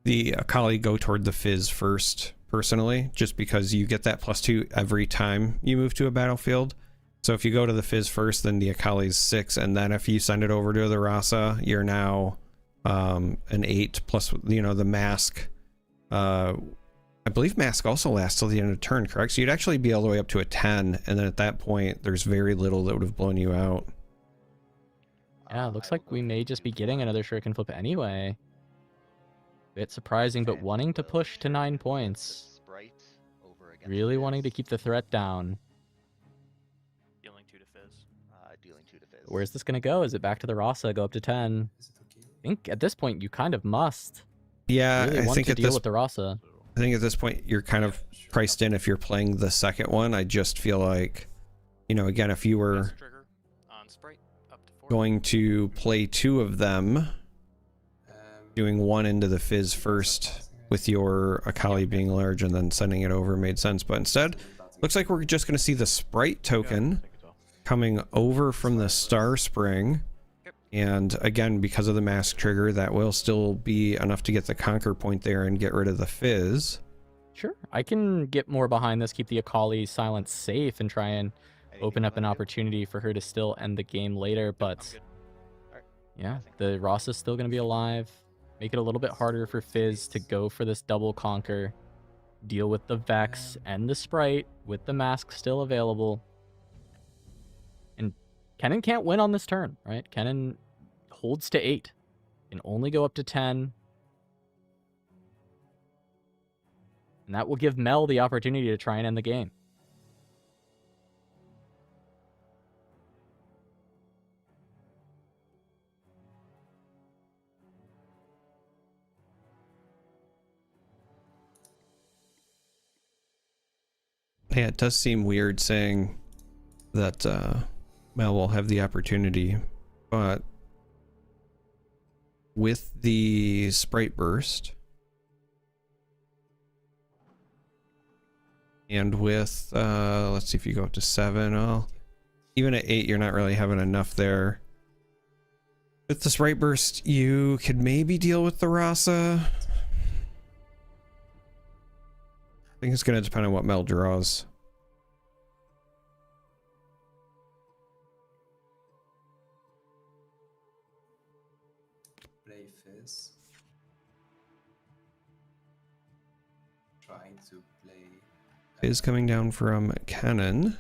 the Akali go toward the Fizz first, personally, just because you get that +2 every time you move to a battlefield. So if you go to the Fizz first, then the Akali's 6, and then if you send it over to the Rasa, you're now an 8 plus, you know, the Mask. I believe Mask also lasts till the end of turn, correct? So you'd actually be all the way up to a 10, and then at that point, there's very little that would have blown you out. Yeah, it looks like we may just be getting another Shuriken flip anyway. Bit surprising, but wanting to push to 9 points. Really wanting to keep the threat down. Dealing 2 to Fizz. Where's this going to go? Is it back to the Rasa, go up to 10? I think at this point you kind of must. Yeah, really I want think to at deal this with the Rasa. I think at this point you're kind of priced in if you're playing the second one. I just feel like, you know, again, if you were sprite up to 4. Going to play 2 of them, doing one into the fizz first with your Akali being large and then sending it over made sense. But instead, looks like we're just going to see the sprite token coming over from the Star Spring. And again, because of the mask trigger, that will still be enough to get the conquer point there and get rid of the fizz. Sure, I can get more behind this, keep the Akali silence safe, and try and open up an opportunity for her to still end the game later. But yeah, the Ross is still going to be alive. Make it a little bit harder for Fizz to go for this double conquer. Deal with the Vex and the Sprite with the mask still available. And Kennen can't win on this turn, right? Kennen holds to 8. Can only go up to 10. And that will give Mel the opportunity to try and end the game. Yeah, it does seem weird saying that Mel will have the opportunity, but with the Sprite Burst and with, let's see if you go up to 7, well, even at 8, you're not really having enough there. With the Sprite Burst, you could maybe deal with the Rasa. I think it's going to depend on what Mel draws. Play Fizz. Trying to play. Is coming down from Kennen.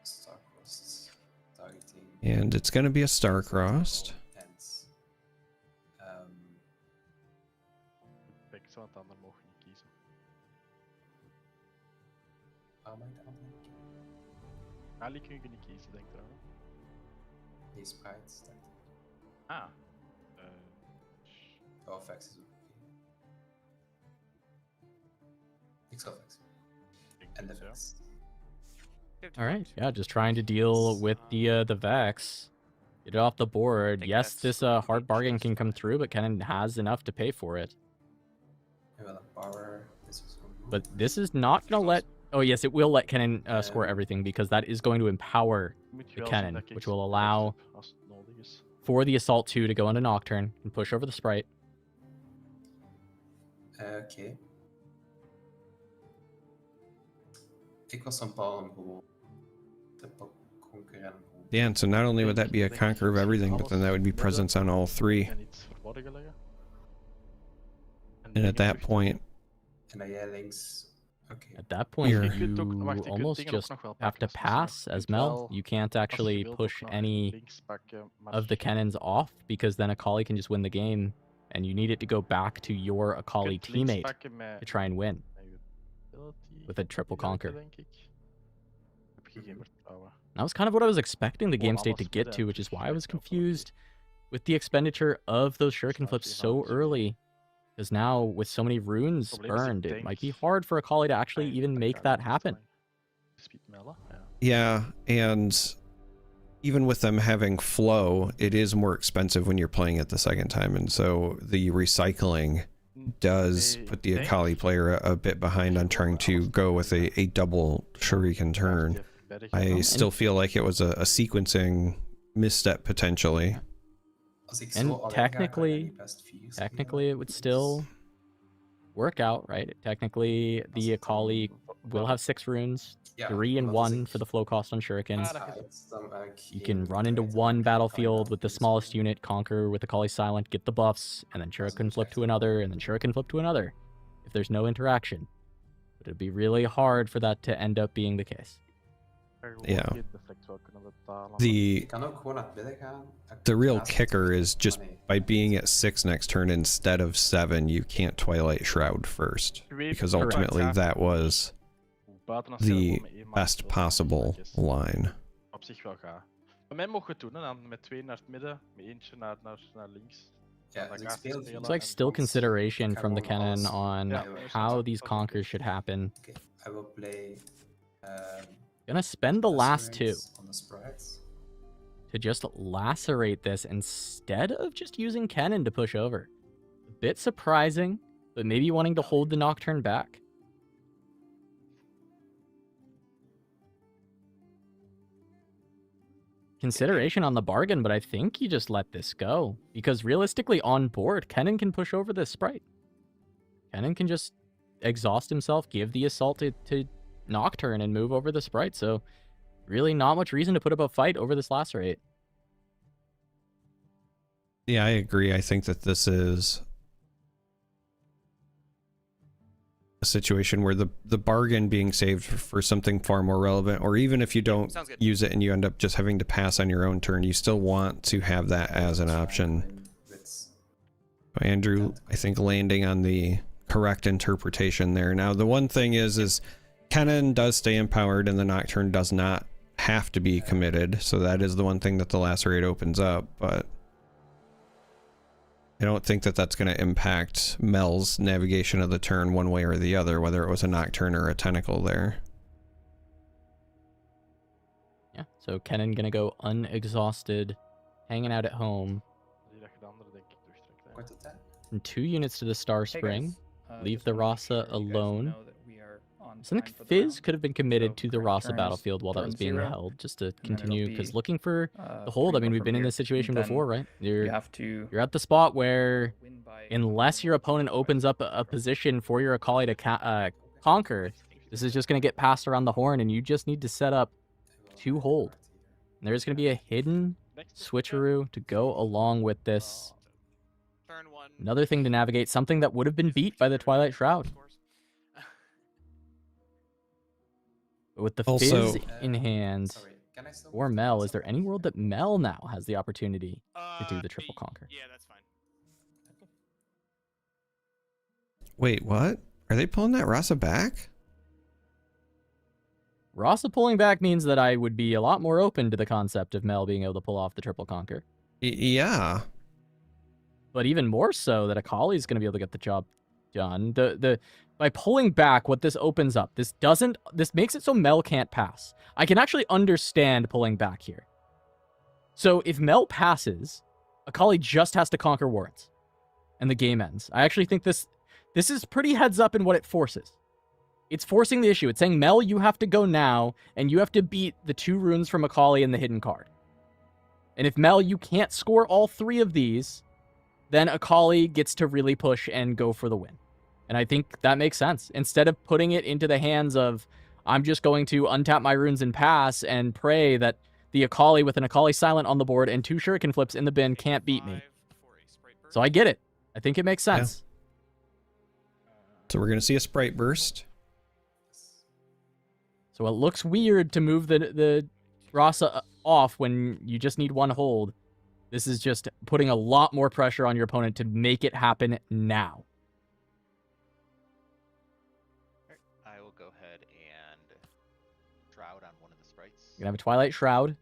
Starcrossed targeting. And it's going to be a Star-Crossed. Want dan mogen niet kiezen. Ali kun je niet kiezen, denk ik. Die sprites. Ah. Oh, Vex is ook oké. Ik zal Vex. En de Vex. All right, yeah, just trying to deal with the Vex. Get it off the board. Yes, this hard bargain can come through, but Kennen has enough to pay for it. But this is not going to let... Oh, yes, it will let Kennen score everything, because that is going to empower the Kennen, which will allow for the Assault 2 to go into Nocturne and push over the Sprite. Okay. Ik was van plan om gewoon te concurreren. Yeah, and so not only would that be a conquer of everything, but then that would be presence on all 3. And at that point... At that point, you almost just have to pass as Mel. You can't actually push any of the Kennens off, because then Akali can just win the game, and you need it to go back to your Akali teammate to try and win with a triple conquer. That was kind of what I was expecting the game state to get to, which is why I was confused with the expenditure of those shuriken flips so early. Because now, with so many runes burned, it might be hard for Akali to actually even make that happen. Yeah, and even with them having flow, it is more expensive when you're playing it the second time, and so the recycling does put the Akali player a bit behind on trying to go with a double shuriken turn. I still feel like it was a sequencing misstep potentially. And technically it would still work out, right? Technically, the Akali will have 6 runes, 3 and 1 for the flow cost on shuriken. You can run into one battlefield with the smallest unit, conquer with Akali silent, get the buffs, and then shuriken flip to another, and then shuriken flip to another, if there's no interaction. But it'd be really hard for that to end up being the case. Yeah. The real kicker is just by being at 6 next turn instead of 7, you can't Twilight Shroud first, because ultimately that was the best possible line. Op zich wel gaaf. Bij mij mogen we het doen, en dan met 2 naar het midden, met eentje naar links. It's like still consideration from the Kennen on how these conquers should happen. I will play Gonna spend the last 2 On the sprites. to just lacerate this instead of just using Kennen to push over. A bit surprising, but maybe wanting to hold the Nocturne back. Consideration on the bargain, but I think you just let this go. Because realistically, on board, Kennen can push over this Sprite. Kennen can just exhaust himself, give the assault to Nocturne, and move over the Sprite. So, really not much reason to put up a fight over this lacerate. Yeah, I agree. I think that this is a situation where the bargain being saved for something far more relevant, or even if you don't use it and you end up just having to pass on your own turn, you still want to have that as an option. Andrew, I think, landing on the correct interpretation there. Now, the one thing is Kennen does stay empowered and the Nocturne does not have to be committed, so that is the one thing that the lacerate opens up, but I don't think that that's going to impact Mel's navigation of the turn one way or the other, whether it was a Nocturne or a Tentacle there. Yeah, so Kennen gonna go unexhausted, hanging out at home. And 2 units to the Star Spring. Leave the Rasa alone. I think Fizz could have been committed to the Rasa battlefield while that was being held, just to continue, because looking for the hold, I mean, we've been in this situation before, right? You're at the spot where, unless your opponent opens up a position for your Akali to conquer, this is just going to get passed around the horn, and you just need to set up 2 hold. And there's going to be a hidden switcheroo to go along with this. Another thing to navigate, something that would have been beat by the Twilight Shroud. But with the Fizz in hand for Mel, is there any world that Mel now has the opportunity to do the triple conquer? Yeah, that's fine. Wait, what? Are they pulling that Rasa back? Rasa pulling back means that I would be a lot more open to the concept of Mel being able to pull off the triple conquer. Yeah. But even more so that Akali is going to be able to get the job done. By pulling back, what this opens up, this makes it so Mel can't pass. I can actually understand pulling back here. So if Mel passes, Akali just has to conquer warrants, and the game ends. I actually think this is pretty heads up in what it forces. It's forcing the issue. It's saying, Mel, you have to go now, and you have to beat the 2 runes from Akali and the hidden card. And if Mel, you can't score all 3 of these, then Akali gets to really push and go for the win. And I think that makes sense. Instead of putting it into the hands of, I'm just going to untap my runes and pass and pray that the Akali with an Akali Silent on the board and 2 Shuriken Flips in the bin can't beat me. So I get it. I think it makes sense. Yeah. So we're going to see a Sprite Burst. So it looks weird to move the Rasa off when you just need 1 hold. This is just putting a lot more pressure on your opponent to make it happen now. I will go ahead and Shroud on one of the sprites. You're going to have a Twilight Shroud.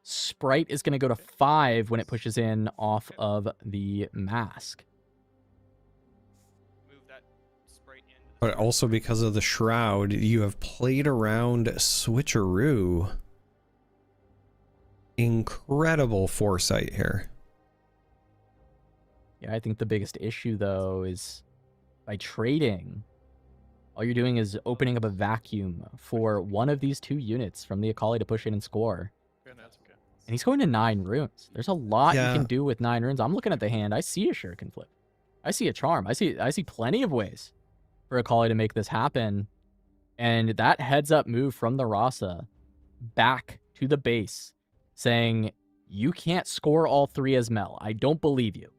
Sprite is going to go to 5 when it pushes in off of the mask. But also because of the Shroud, you have played around Switcheroo. Incredible foresight here. Yeah, I think the biggest issue, though, is by trading, all you're doing is opening up a vacuum for one of these 2 units from the Akali to push in and score. And he's going to 9 runes. There's a lot you can do with 9 runes. I'm looking at the hand. I see a Shuriken Flip. I see a Charm. I see plenty of ways for Akali to make this happen. And that heads-up move from the Rasa back to the base, saying, you can't score all 3 as Mel. I don't believe you.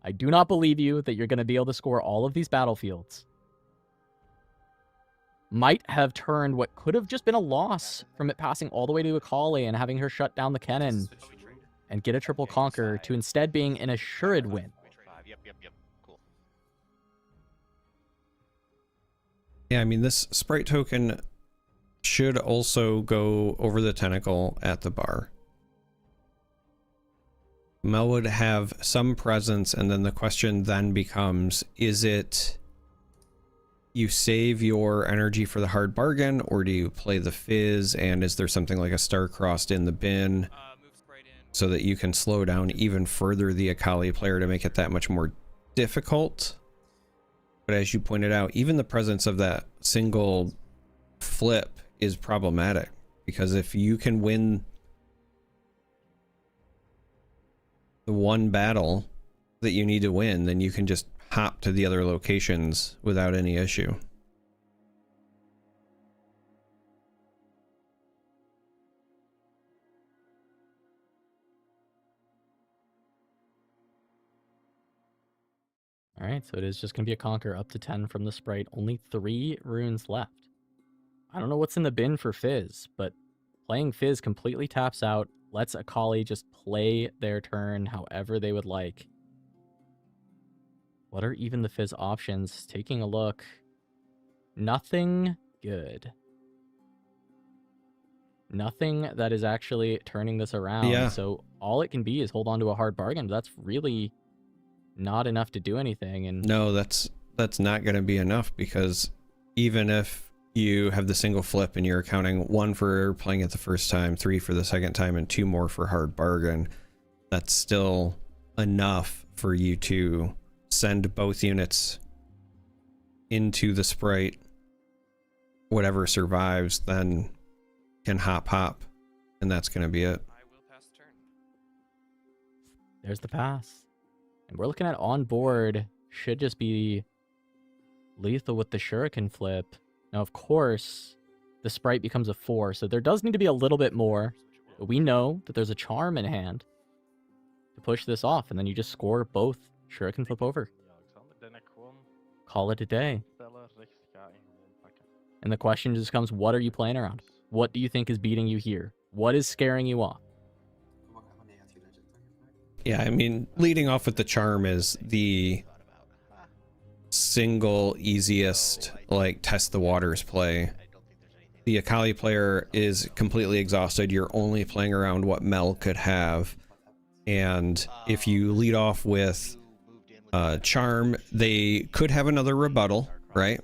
I do not believe you that you're going to be able to score all of these battlefields. Might have turned what could have just been a loss from it passing all the way to Akali and having her shut down the Kennen and get a triple conquer to instead being an assured win. Cool. Yeah, I mean, this Sprite token should also go over the Tentacle at the bar. Mel would have some presence, and then the question then becomes, is it you save your energy for the hard bargain, or do you play the fizz, and is there something like a star-crossed in the bin so that you can slow down even further the Akali player to make it that much more difficult? But as you pointed out, even the presence of that single flip is problematic, because if you can win the one battle that you need to win, then you can just hop to the other locations without any issue. All right, so it is just going to be a conquer up to 10 from the Sprite. Only 3 runes left. I don't know what's in the bin for Fizz, but playing Fizz completely taps out, lets Akali just play their turn however they would like. What are even the Fizz options? Taking a look. Nothing good. Nothing that is actually turning this around. Yeah. So all it can be is hold on to a hard bargain. But that's really not enough to do anything. And no, that's not going to be enough, because even if you have the single flip and you're accounting 1 for playing it the first time, 3 for the second time, and 2 more for hard bargain, that's still enough for you to send both units into the Sprite. Whatever survives then can hop, and that's going to be it. There's the pass. And we're looking at on board. Should just be lethal with the Shuriken flip. Now, of course, the Sprite becomes a 4, so there does need to be a little bit more. But we know that there's a charm in hand to push this off, and then you just score both Shuriken flip over. Call it a day. And the question just comes, what are you playing around? What do you think is beating you here? What is scaring you off? Yeah, I mean, leading off with the charm is the single easiest, like, test the waters play. The Akali player is completely exhausted. You're only playing around what Mel could have. And if you lead off with charm, they could have another rebuttal, right?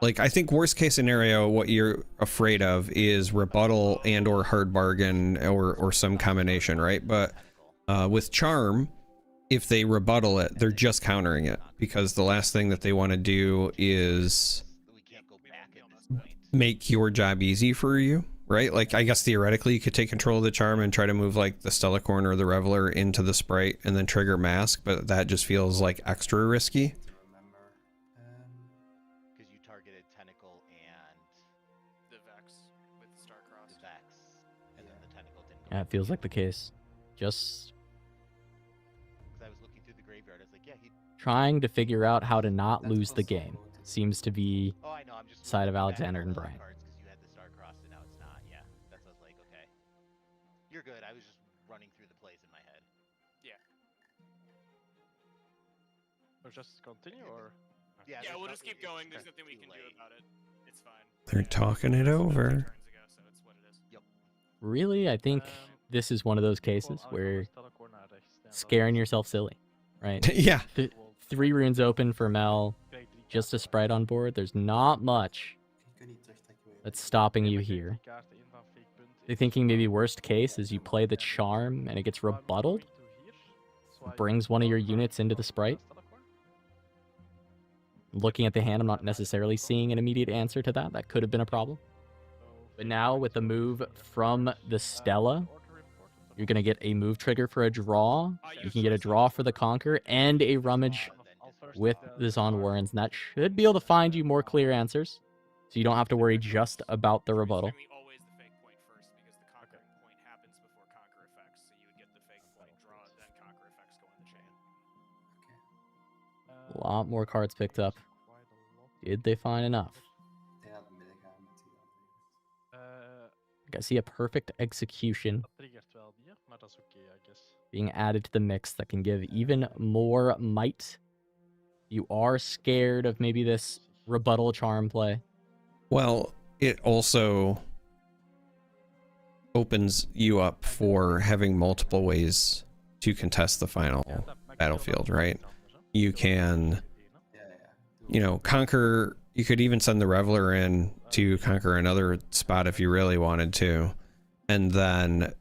Like, I think worst case scenario, what you're afraid of is rebuttal and or hard bargain or some combination, right? But with charm, if they rebuttal it, they're just countering it, because the last thing that they want to do is make your job easy for you, right? Like, I guess theoretically you could take control of the charm and try to move like the Stellacorn or the Reveler into the Sprite and then trigger mask, but that just feels like extra risky. Because you targeted Tentacle and the Vex with Starcross. The Vex, and then the Tentacle didn't go. Yeah, it feels like the case. Just trying to figure out how to not lose the game seems to be side of Alexander and Brian. You had the Starcross and now it's not. Yeah, that's what I was like, okay. You're good. I was just running through the plays in my head. Yeah. Or just continue, or? Yeah, we'll just keep going. There's nothing we can do about it. It's fine. They're talking it over. Really, I think this is one of those cases where scaring yourself silly, right? Yeah. 3 runes open for Mel, just a Sprite on board. There's not much that's stopping you here. They're thinking maybe worst case is you play the charm and it gets rebutted, brings one of your units into the Sprite. Looking at the hand, I'm not necessarily seeing an immediate answer to that. That could have been a problem. But now with the move from the Stella, you're going to get a move trigger for a draw. You can get a draw for the Conquer and a rummage with the Zon Warrens. And that should be able to find you more clear answers, so you don't have to worry just about the rebuttal. A lot more cards picked up. Did they find enough? I see a perfect execution being added to the mix that can give even more might. You are scared of maybe this rebuttal charm play. Well, it also opens you up for having multiple ways to contest the final battlefield, right? You can, you know, conquer you could even send the Reveler in to conquer another spot if you really wanted to, and then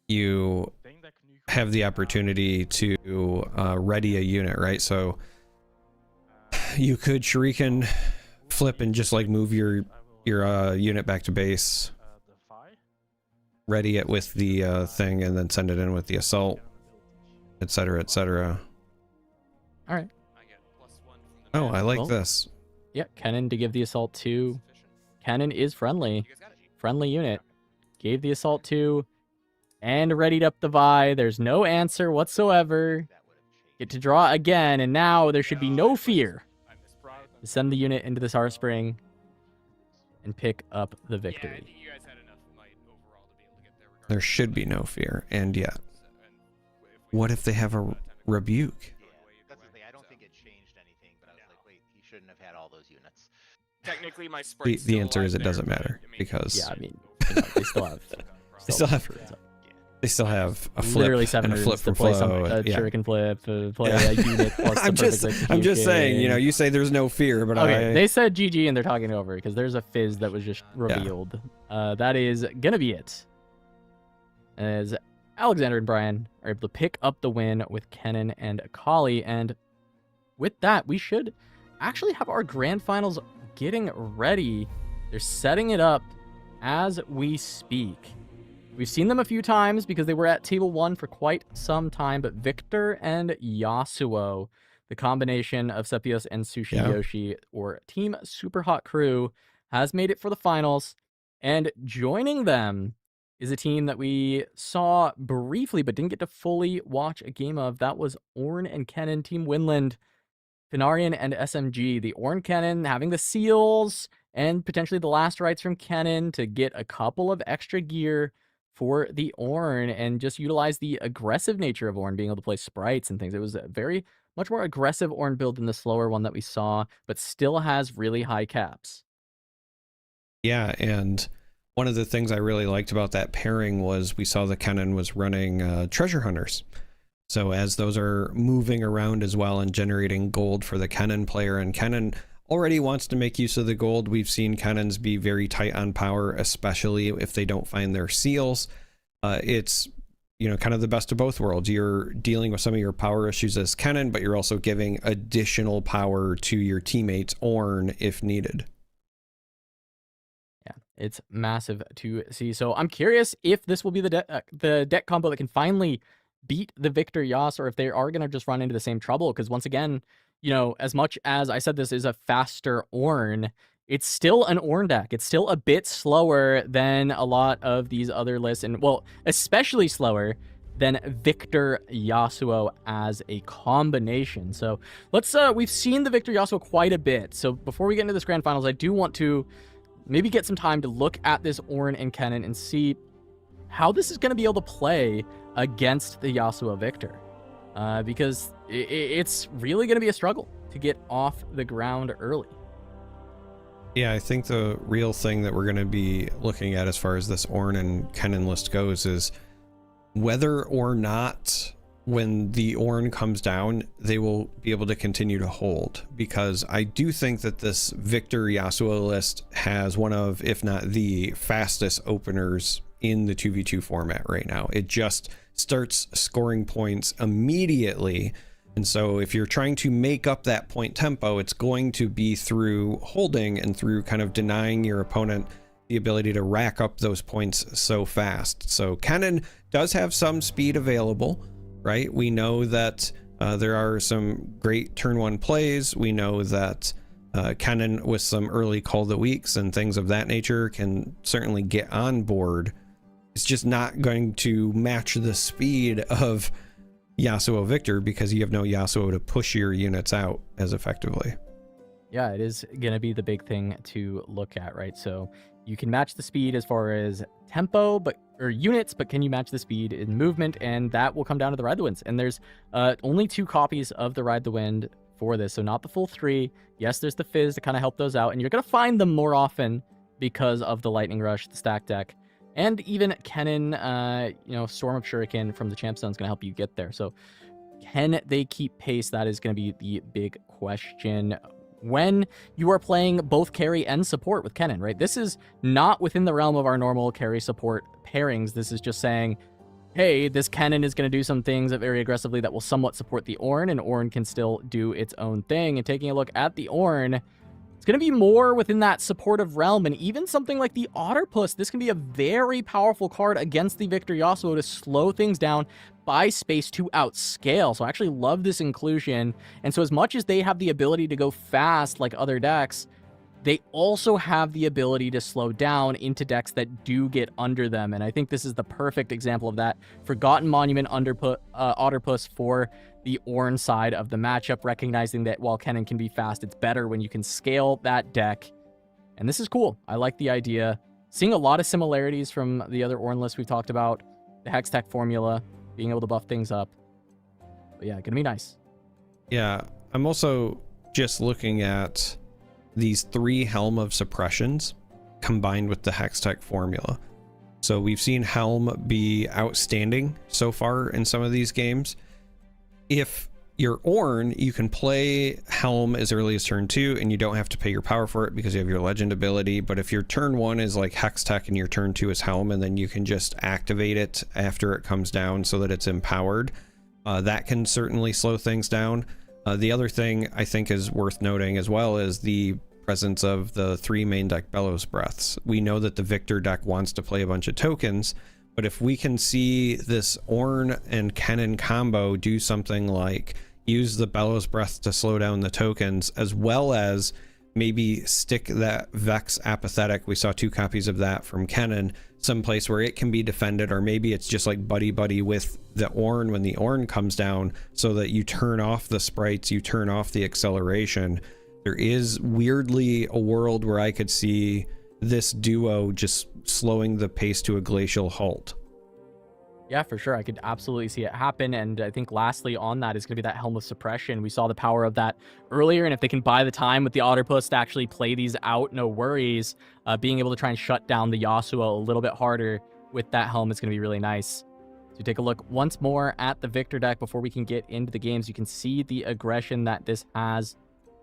you have the opportunity to ready a unit, right? So you could Shuriken flip and just like move your unit back to base, ready it with the thing, and then send it in with the assault, etc., etc. All right. Oh, I like this. Yeah, Kennen to give the assault to. Kennen is friendly. Friendly unit. Gave the assault to, and readied up the Vi. There's no answer whatsoever. Get to draw again, and now there should be no fear to send the unit into this Heartspring and pick up the victory. There should be no fear, and yet, what if they have a rebuke? That's the thing. I don't think it changed anything, but I was like, wait, he shouldn't have had all those units. Technically, my sprite. The answer is it doesn't matter because Yeah, I mean, you know, they still have. They still have a flip Literally 7 and a flip to for play flow. a yeah. Shuriken flip, play a unit plus I'm the just perfect I'm just saying, you know, execution. you say there's no fear, but Okay, they said GG and they're talking over because there's a fizz that was just Yeah. revealed. That is gonna be it. As Alexander and Brian are able to pick up the win with Kennen and Akali, and with that, we should actually have our grand finals getting ready. They're setting it up as we speak. We've seen them a few times because they were at table 1 for quite some time, but Victor and Yasuo, the combination of Sepios and Sushiyoshi, or Team Super Hot Crew, has made it for the finals, and joining them is a team that we saw briefly but didn't get to fully watch a game of. That was Ornn and Kennen, Team Winland, Finarion and SMG. The Ornn Kennen having the seals and potentially the last rights from Kennen to get a couple of extra gear for the Ornn and just utilize the aggressive nature of Ornn, being able to play sprites and things. It was a very much more aggressive Ornn build than the slower one that we saw, but still has really high caps. Yeah, and one of the things I really liked about that pairing was we saw the Kennen was running treasure hunters. So as those are moving around as well and generating gold for the Kennen player, and Kennen already wants to make use of the gold. We've seen Kennens be very tight on power, especially if they don't find their seals. It's, you know, kind of the best of both worlds. You're dealing with some of your power issues as Kennen, but you're also giving additional power to your teammates Ornn if needed. Yeah, it's massive to see. So I'm curious if this will be the deck combo that can finally beat the Victor Yas, or if they are going to just run into the same trouble. Because once again, you know, as much as I said this is a faster Ornn, it's still an Ornn deck. It's still a bit slower than a lot of these other lists, and well, especially slower than Victor Yasuo as a combination. So let's we've seen the Victor Yasuo quite a bit. So before we get into this grand finals, I do want to maybe get some time to look at this Ornn and Kennen and see how this is going to be able to play against the Yasuo Victor. Because it's really going to be a struggle to get off the ground early. Yeah, I think the real thing that we're going to be looking at as far as this Ornn and Kennen list goes is whether or not when the Ornn comes down, they will be able to continue to hold. Because I do think that this Victor Yasuo list has one of, if not the fastest openers in the 2v2 format right now. It just starts scoring points immediately. And so if you're trying to make up that point tempo, it's going to be through holding and through kind of denying your opponent the ability to rack up those points so fast. So Kennen does have some speed available, right? We know that there are some great turn 1 plays. We know that Kennen with some early call the weeks and things of that nature can certainly get on board. It's just not going to match the speed of Yasuo Victor because you have no Yasuo to push your units out as effectively. Yeah, it is going to be the big thing to look at, right? So you can match the speed as far as tempo, or units, but can you match the speed in movement? And that will come down to the Ride the Winds. And there's only 2 copies of the Ride the Wind for this, so not the full 3. Yes, there's the Fizz to kind of help those out, and you're going to find them more often because of the Lightning Rush, the stack deck. And even Kennen, you know, Storm of Shuriken from the Champ Stone is going to help you get there. So can they keep pace? That is going to be the big question. when you are playing both carry and support with Kennen, right? This is not within the realm of our normal carry support pairings. This is just saying, hey, this Kennen is going to do some things very aggressively that will somewhat support the Ornn, and Ornn can still do its own thing. And taking a look at the Ornn, it's going to be more within that supportive realm, and even something like the Otterpuss, this can be a very powerful card against the Victor Yasuo to slow things down, buy space to outscale. So I actually love this inclusion. And so as much as they have the ability to go fast like other decks, they also have the ability to slow down into decks that do get under them. And I think this is the perfect example of that. Forgotten Monument Otterpuss for the Ornn side of the matchup, recognizing that while Kennen can be fast, it's better when you can scale that deck. And this is cool. I like the idea. Seeing a lot of similarities from the other Ornn lists we've talked about. The Hextech formula, being able to buff things up. But yeah, gonna be nice. Yeah, I'm also just looking at these 3 Helm of Suppressions combined with the Hextech formula. So we've seen Helm be outstanding so far in some of these games. If you're Ornn, you can play Helm as early as turn 2 and you don't have to pay your power for it because you have your legend ability. But if your turn 1 is like Hextech and your turn 2 is Helm, and then you can just activate it after it comes down so that it's empowered, that can certainly slow things down. The other thing I think is worth noting as well is the presence of the 3 main deck Bellows Breaths. We know that the Victor deck wants to play a bunch of tokens, but if we can see this Ornn and Kennen combo do something like use the Bellows Breath to slow down the tokens, as well as maybe stick that Vex Apathetic, we saw 2 copies of that from Kennen, someplace where it can be defended, or maybe it's just like buddy with the Ornn when the Ornn comes down, so that you turn off the sprites, you turn off the acceleration. There is weirdly a world where I could see this duo just slowing the pace to a glacial halt. Yeah, for sure. I could absolutely see it happen. And I think lastly on that is going to be that Helm of Suppression. We saw the power of that earlier. And if they can buy the time with the Otterpuss to actually play these out, no worries. Being able to try and shut down the Yasuo a little bit harder with that Helm is going to be really nice. So take a look once more at the Victor deck before we can get into the games. You can see the aggression that this has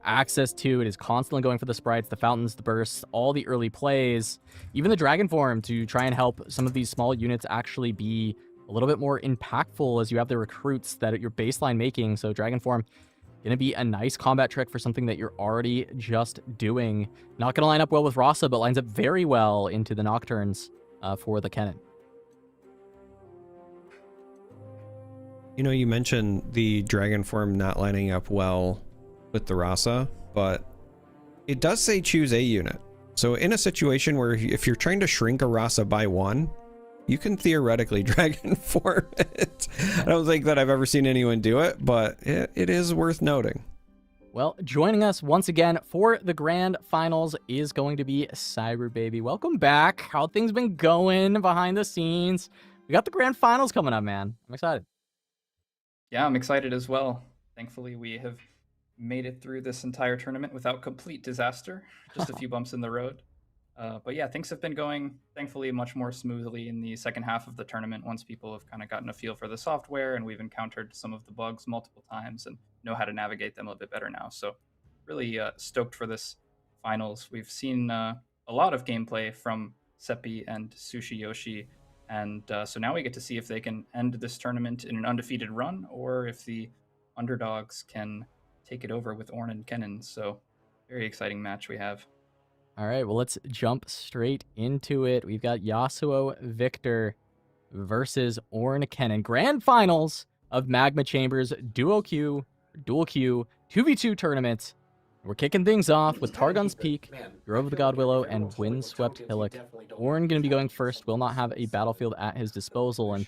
access to. It is constantly going for the sprites, the fountains, the bursts, all the early plays, even the Dragon Form to try and help some of these small units actually be a little bit more impactful as you have the recruits that you're baseline making. So Dragon Form gonna be a nice combat trick for something that you're already just doing. Not gonna line up well with Rasa, but lines up very well into the Nocturnes for the Kennen. You know, you mentioned the Dragon Form not lining up well with the Rasa, but it does say choose a unit. So in a situation where if you're trying to shrink a Rasa by 1, you can theoretically Dragon Form it. I don't think that I've ever seen anyone do it, but it is worth noting. Well, joining us once again for the grand finals is going to be Cyber Baby. Welcome back. How things been going behind the scenes? We got the grand finals coming up, man. I'm excited. Yeah, I'm excited as well. Thankfully, we have made it through this entire tournament without complete disaster. Just a few bumps in the road. But yeah, things have been going, thankfully, much more smoothly in the second half of the tournament once people have kind of gotten a feel for the software and we've encountered some of the bugs multiple times and know how to navigate them a bit better now. So really stoked for this finals. We've seen a lot of gameplay from Sepi and Sushiyoshi, and so now we get to see if they can end this tournament in an undefeated run or if the underdogs can take it over with Ornn and Kennen. So very exciting match we have. All right, well, let's jump straight into it. We've got Yasuo Victor versus Ornn Kennen. Grand finals of Magma Chamber's Dual Q 2v2 tournament. We're kicking things off with Targon's Peak, Grove of the God Willow, and Windswept Hillock. Ornn going to be going first, will not have a battlefield at his disposal. And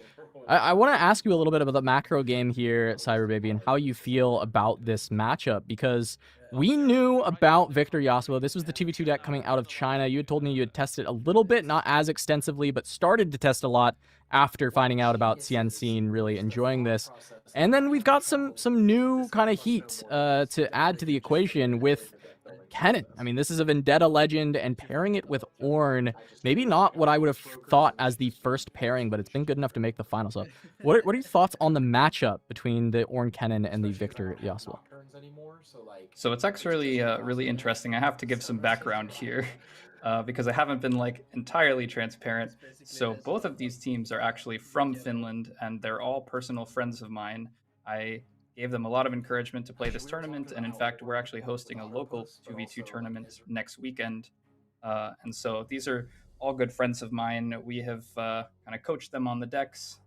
I want to ask you a little bit about the macro game here, Cyber Baby, and how you feel about this matchup, because we knew about Victor Yasuo. This was the 2v2 deck coming out of China. You had told me you had tested a little bit, not as extensively, but started to test a lot after finding out about CNC and really enjoying this. And then we've got some new kind of heat to add to the equation with Kennen. I mean, this is a Vendetta legend, and pairing it with Ornn, maybe not what I would have thought as the first pairing, but it's been good enough to make the final. So what are your thoughts on the matchup between the Ornn Kennen and the Victor Yasuo? anymore. So like. So it's actually really interesting. I have to give some background here because I haven't been like entirely transparent. So both of these teams are actually from Finland, and they're all personal friends of mine. I gave them a lot of encouragement to play this tournament, and in fact, we're actually hosting a local 2v2 tournament next weekend. And so these are all good friends of mine. We have kind of coached them on the decks.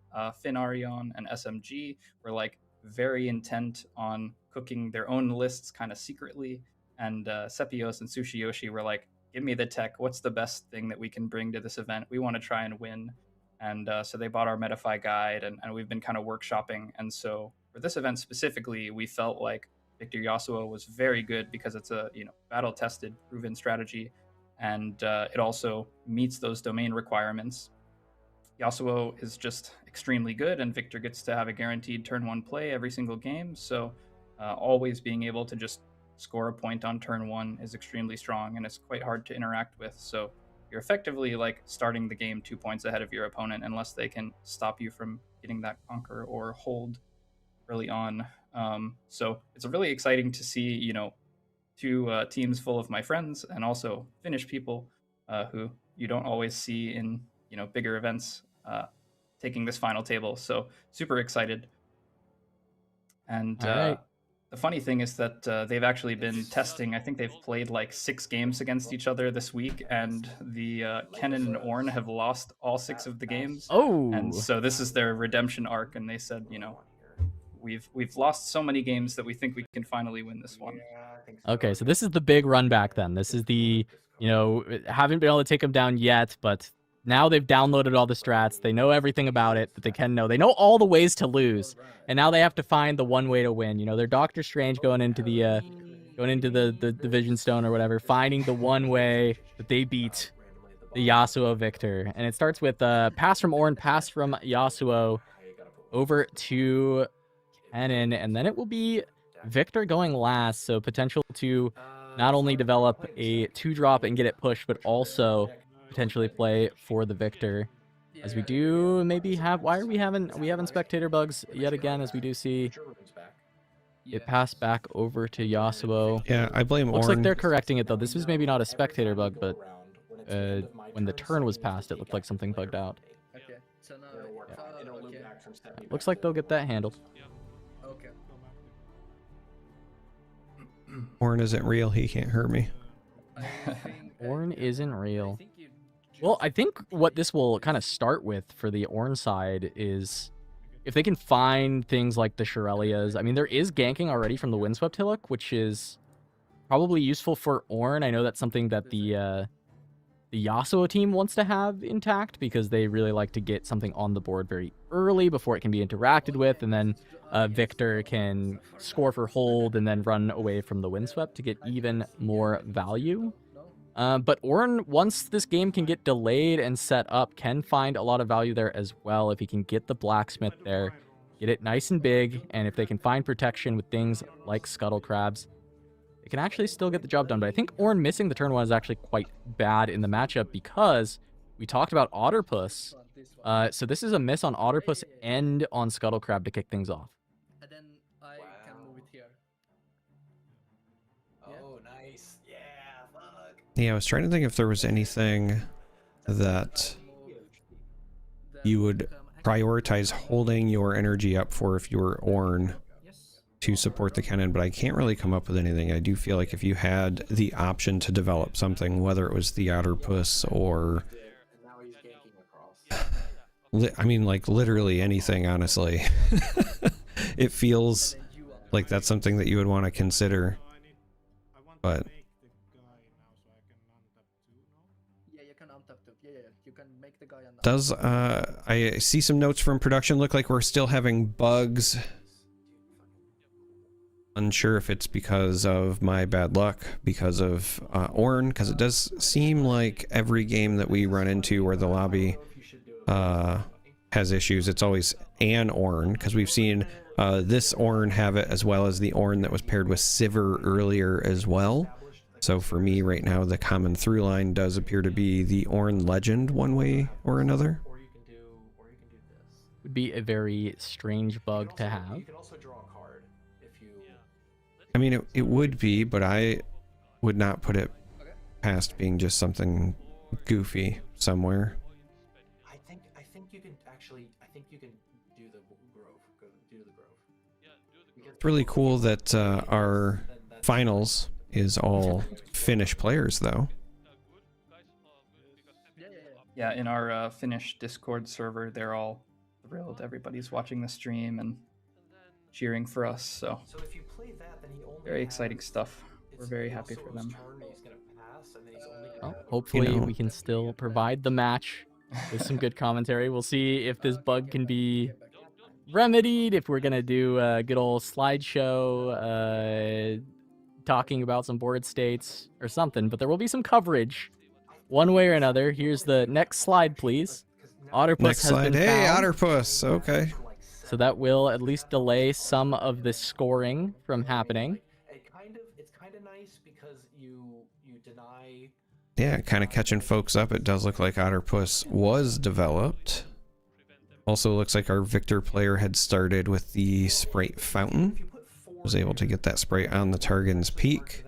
Finarion and SMG were like very intent on cooking their own lists kind of secretly, and Sepios and Sushiyoshi were like, give me the tech, what's the best thing that we can bring to this event, we want to try and win. And so they bought our Metafy guide, and we've been kind of workshopping. And so for this event specifically, we felt like Victor Yasuo was very good because it's a battle tested proven strategy, and it also meets those domain requirements. Yasuo is just extremely good, and Victor gets to have a guaranteed turn 1 play every single game. So always being able to just score a point on turn 1 is extremely strong, and it's quite hard to interact with. So you're effectively like starting the game 2 points ahead of your opponent unless they can stop you from getting that conquer or hold early on. So it's really exciting to see, two teams full of my friends and also Finnish people who you don't always see in bigger events taking this final table. So super excited. And the funny thing is that they've actually been testing. I think they've played like 6 games against each other this week, and the Kennen and Ornn have lost all 6 of the games. Oh, and so this is their redemption arc, and they said, we've lost so many games that we think we can finally win this one. Okay, so this is the big run back then. This is the, haven't been able to take them down yet, but now they've downloaded all the strats. They know everything about it that they can know. They know all the ways to lose, and now they have to find the one way to win. They're Doctor Strange going into the Division Stone or whatever, finding the one way that they beat the Yasuo Victor. And it starts with pass from Ornn, pass from Yasuo over to Kennen, and then it will be Victor going last, so potential to not only develop a 2-drop and get it pushed, but also potentially play for the Victor. As we do maybe have, we haven't spectator bugs yet again, as we do see it pass back over to Yasuo. Yeah, I blame Looks Ornn. like they're correcting it though. This was maybe not a spectator bug, but when the turn was passed, it looked like something bugged out. Okay, so now Looks like they'll get that handled. Okay. Ornn isn't real. He can't hurt me. Ornn isn't real. Well, I think what this will kind of start with for the Ornn side is if they can find things like the Shurelya's. I mean, there is ganking already from the Windswept Hillock, which is probably useful for Ornn. I know that's something that the Yasuo team wants to have intact because they really like to get something on the board very early before it can be interacted with, and then Victor can score for hold and then run away from the Windswept to get even more value. But Ornn, once this game can get delayed and set up, can find a lot of value there as well if he can get the blacksmith there, get it nice and big, and if they can find protection with things like Scuttle Crabs, they can actually still get the job done. But I think Ornn missing the turn 1 is actually quite bad in the matchup because we talked about Otterpuss. So this is a miss on Otterpuss and on Scuttle Crab to kick things off. And then I can move it here. Oh, nice. Yeah, fuck. Yeah, I was trying to think if there was anything that you would prioritize holding your energy up for if you were Ornn to support the Kennen, but I can't really come up with anything. I do feel like if you had the option to develop something, whether it was the Otterpuss or I mean, like literally anything, honestly. It feels like that's something that you would want to consider. But Yeah, you can untap too. Yeah, you can make the guy untap. does I see some notes from production look like we're still having bugs. Unsure if it's because of my bad luck, because of Ornn, because it does seem like every game that we run into where the lobby has issues, it's always an Ornn, because we've seen this Ornn have it as well as the Ornn that was paired with Sivert earlier as well. So for me right now, the common through line does appear to be the Ornn legend one way or another. Would be a very strange bug to have. I mean, it would be, but I would not put it past being just something goofy somewhere. I think you can actually. I think you can do the Grove. Go do the Grove. It's really cool that our finals is all Finnish players, though. Yeah, in our Finnish Discord server, they're all thrilled. Everybody's watching the stream and cheering for us. So if you play that, then he only very exciting stuff. We're very happy for them. Well, hopefully we can still provide the match with some good commentary. We'll see if this bug can be remedied, if we're gonna do a good old slideshow talking about some board states or something, but there will be some coverage one way or another. Here's the next slide, please. Otterpuss Next has slide. been Hey, found. Otterpuss. Okay. So that will at least delay some of the scoring from happening. It's kind of nice because you deny. Yeah, kind of catching folks up. It does look like Otterpuss was developed. Also looks like our Victor player had started with the Sprite Fountain. Was able to get that Sprite on the Targan's Peak.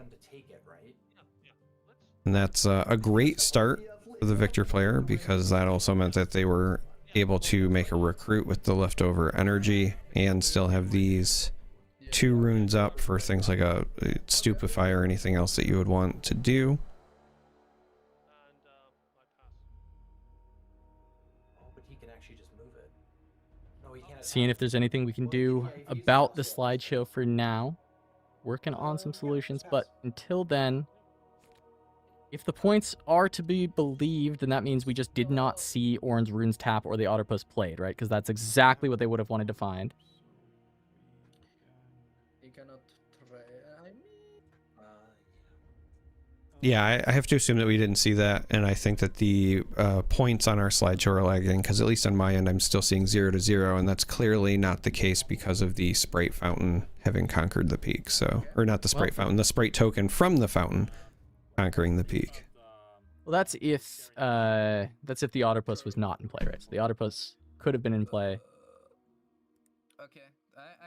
And that's a great start for the Victor player, because that also meant that they were able to make a recruit with the leftover energy and still have these 2 runes up for things like a Stupefy or anything else that you would want to do. Seeing if there's anything we can do about the slideshow for now. Working on some solutions, but until then, if the points are to be believed, then that means we just did not see Oran's Runes tap or the Otterpuss played, right? Because that's exactly what they would have wanted to find. You cannot try. Yeah, I have to assume that we didn't see that, and I think that the points on our slideshow are lagging, because at least on my end I'm still seeing 0 to 0, and that's clearly not the case because of the Sprite Fountain having conquered the peak. So, or not the Sprite Fountain, the Sprite token from the fountain conquering the peak. Well, that's if the Otterpuss was not in play, right? So the Otterpuss could have been in play. Okay.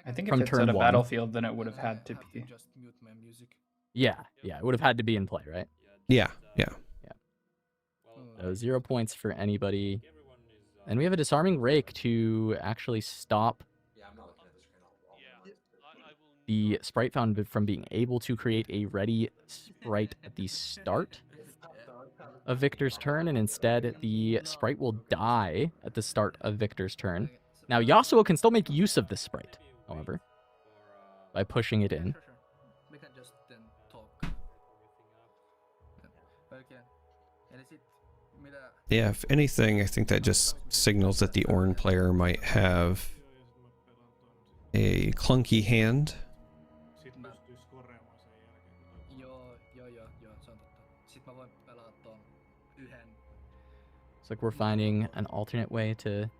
I think From if it's turn at a one. battlefield, then it would have had to be. Just mute my music. Yeah, it would have had to be in play, right? Yeah. So 0 points for anybody. And we have a disarming rake to actually stop the Sprite Fountain from being able to create a ready Sprite at the start of Victor's turn, and instead the Sprite will die at the start of Victor's turn. Now Yasuo can still make use of this Sprite, however, by pushing it in. We can just then talk. Okay. And is it Yeah, if anything, I think that just signals that the Ornn player might have a clunky hand. It's like we're finding an alternate way to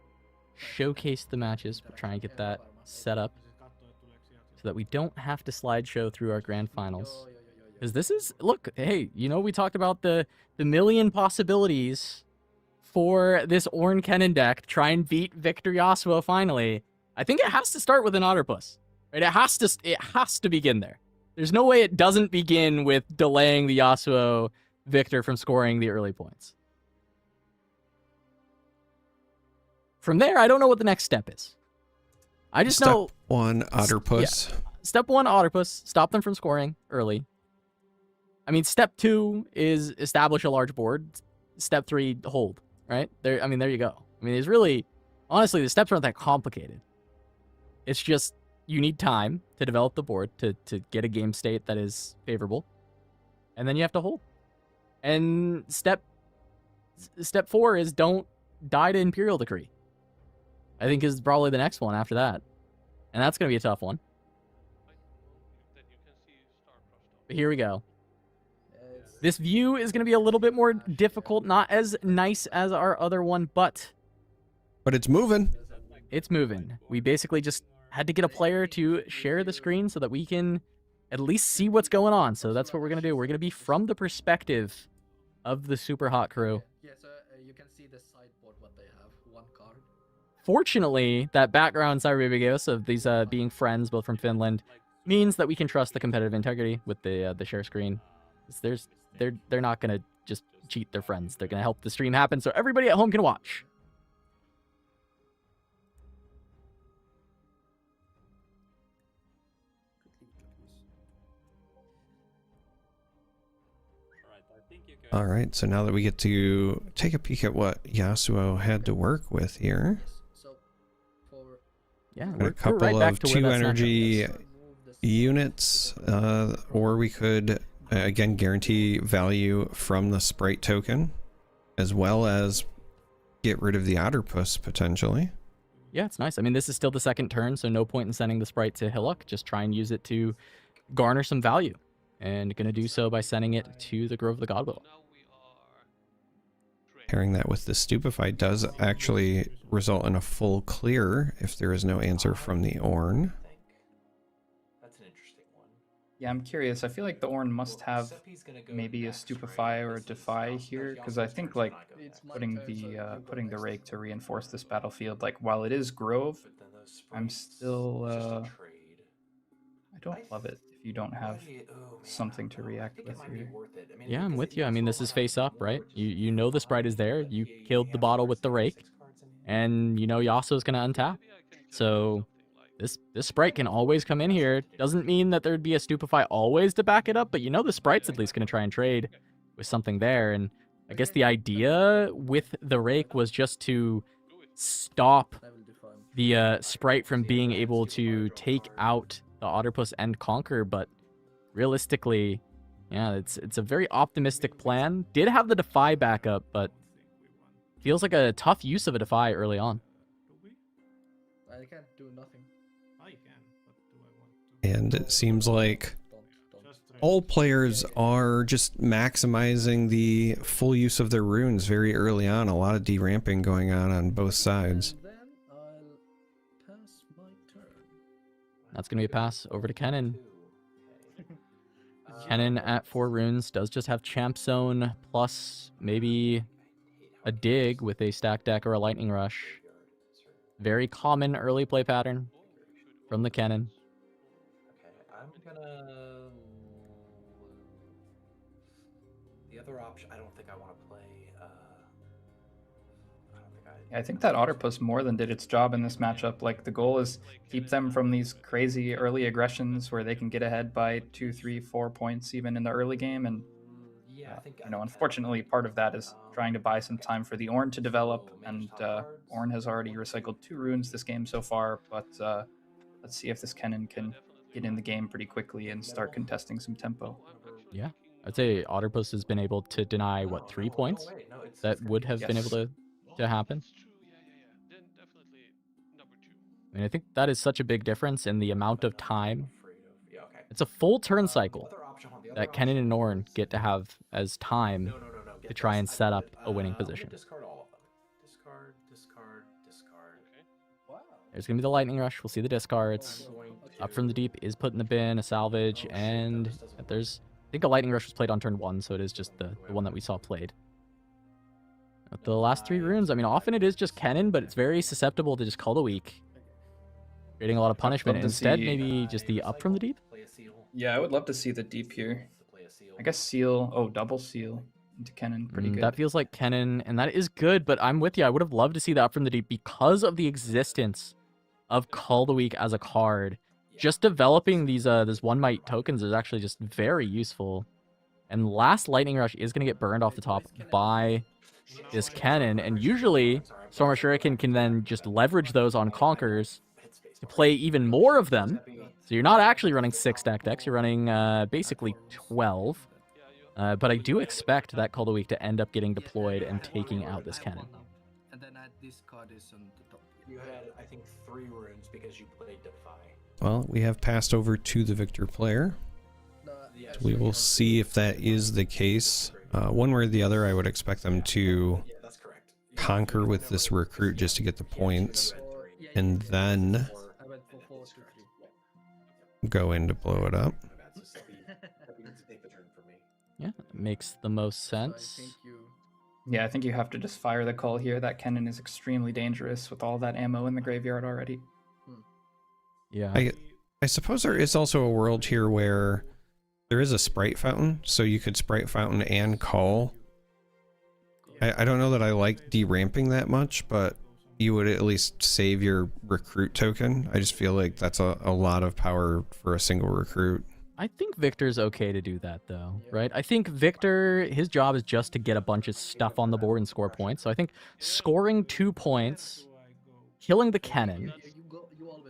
showcase the matches. We're trying to get that set up so that we don't have to slideshow through our grand finals. Because this is, look, hey, you know, we talked about the million possibilities for this Ornn Kennen deck to try and beat Victor Yasuo finally. I think it has to start with an Otterpuss, right? It has to begin there. There's no way it doesn't begin with delaying the Yasuo Victor from scoring the early points. From there, I don't know what the next step is. I just know... Step 1, Otterpuss. Yeah. Step 1, Otterpuss. Stop them from scoring early. I mean, step 2 is establish a large board. Step 3, hold, right? There you go. I mean, it's really... Honestly, the steps aren't that complicated. It's just you need time to develop the board to get a game state that is favorable. And then you have to hold. And step 4 is don't die to Imperial Decree. I think is probably the next one after that. And that's going to be a tough one. But here we go. This view is going to be a little bit more difficult, not as nice as our other one, but it's moving. It's moving. We basically just had to get a player to share the screen so that we can at least see what's going on. So that's what we're going to do. We're going to be from the perspective of the Super Hot crew. Yeah, so you can see the sideboard what they have. One card. Fortunately, that background Cyber Baby gave us of these being friends, both from Finland, means that we can trust the competitive integrity with the share screen. They're not gonna just cheat their friends. They're gonna help the stream happen so everybody at home can watch. All right, so now that we get to take a peek at what Yasuo had to work with here. Yeah, got a couple of 2 energy units, or we could again guarantee value from the sprite token, as well as get rid of the Otterpuss potentially. Yeah, it's nice. I mean, this is still the second turn, so no point in sending the sprite to Hillock. Just try and use it to garner some value. And going to do so by sending it to the Grove of the Godwill. Pairing that with the Stupefy does actually result in a full clear if there is no answer from the Ornn. That's an interesting one. Yeah, I'm curious. I feel like the Ornn must have maybe a Stupefy or a Defy here, because I think like putting the Rake to reinforce this battlefield, like while it is Grove, I'm still I don't love it if you don't have something to react with here. Yeah, I'm with you. I mean, this is face up, right? You know the sprite is there. You killed the bottle with the Rake, and you know Yasuo's going to untap. So this sprite can always come in here. Doesn't mean that there'd be a Stupefy always to back it up, but you know the sprite's at least going to try and trade with something there. And I guess the idea with the Rake was just to stop the sprite from being able to take out the Otterpuss and Conquer, but realistically, yeah, it's a very optimistic plan. Did have the Defy backup, but feels like a tough use of a Defy early on. I can't do nothing. I can, but do I want to? And it seems like all players are just maximizing the full use of their runes very early on. A lot of deramping going on both sides. That's going to be a pass over to Kennen. Kennen at 4 runes does just have Champ Zone plus maybe a dig with a stack deck or a lightning rush. Very common early play pattern from the Kennen. Okay, I'm gonna... The other option, I don't think I want to play... I think that Otterpuss more than did its job in this matchup. Like, the goal is keep them from these crazy early aggressions where they can get ahead by 2, 3, 4 points even in the early game. And you know, unfortunately, part of that is trying to buy some time for the Ornn to develop. And Ornn has already recycled 2 runes this game so far. But let's see if this Kennen can get in the game pretty quickly and start contesting some tempo. Yeah, I'd say Otterpuss has been able to deny, what, 3 points? That would have been able to happen. I mean, I think that is such a big difference in the amount of time. It's a full turn cycle that Kennen and Ornn get to have as time to try and set up a winning position. Discard all of them. Discard, discard, discard. Wow. There's going to be the lightning rush. We'll see the discards. Up from the deep is put in the bin, a salvage, and there's... I think a lightning rush was played on turn 1, so it is just the one that we saw played. With the last 3 runes, I mean, often it is just Kennen, but it's very susceptible to just Call the Weak. Creating a lot of punishment. Instead, maybe just the up from the deep? Yeah, I would love to see the deep here. I guess seal. Oh, double seal into Kennen. Pretty good. That feels like Kennen, and that is good, but I'm with you. I would have loved to see the up from the deep because of the existence of Call the Weak as a card. Just developing these this one might tokens is actually just very useful. And last lightning rush is going to get burned off the top by this Kennen, and usually Stormer Shuriken can then just leverage those on Conquers to play even more of them. So you're not actually running 6 stack decks, you're running basically 12. But I do expect that Call the Weak to end up getting deployed and taking out this Kennen. And then add this card is on the top. You had, I think, 3 runes because you played Defy. Well, we have passed over to the victor player. So we will see if that is the case. One way or the other, I would expect them to conquer with this recruit just to get the points, and then go in to blow it up. Yeah, it makes the most sense. Yeah, I think you have to just fire the call here. That Kennen is extremely dangerous with all that ammo in the graveyard already. Yeah. I suppose there is also a world here where there is a sprite fountain, so you could sprite fountain and call. I don't know that I like deramping that much, but you would at least save your recruit token. I just feel like that's a lot of power for a single recruit. I think Victor's okay to do that, though, right? I think Victor, his job is just to get a bunch of stuff on the board and score points. So I think scoring 2 points, killing the cannon,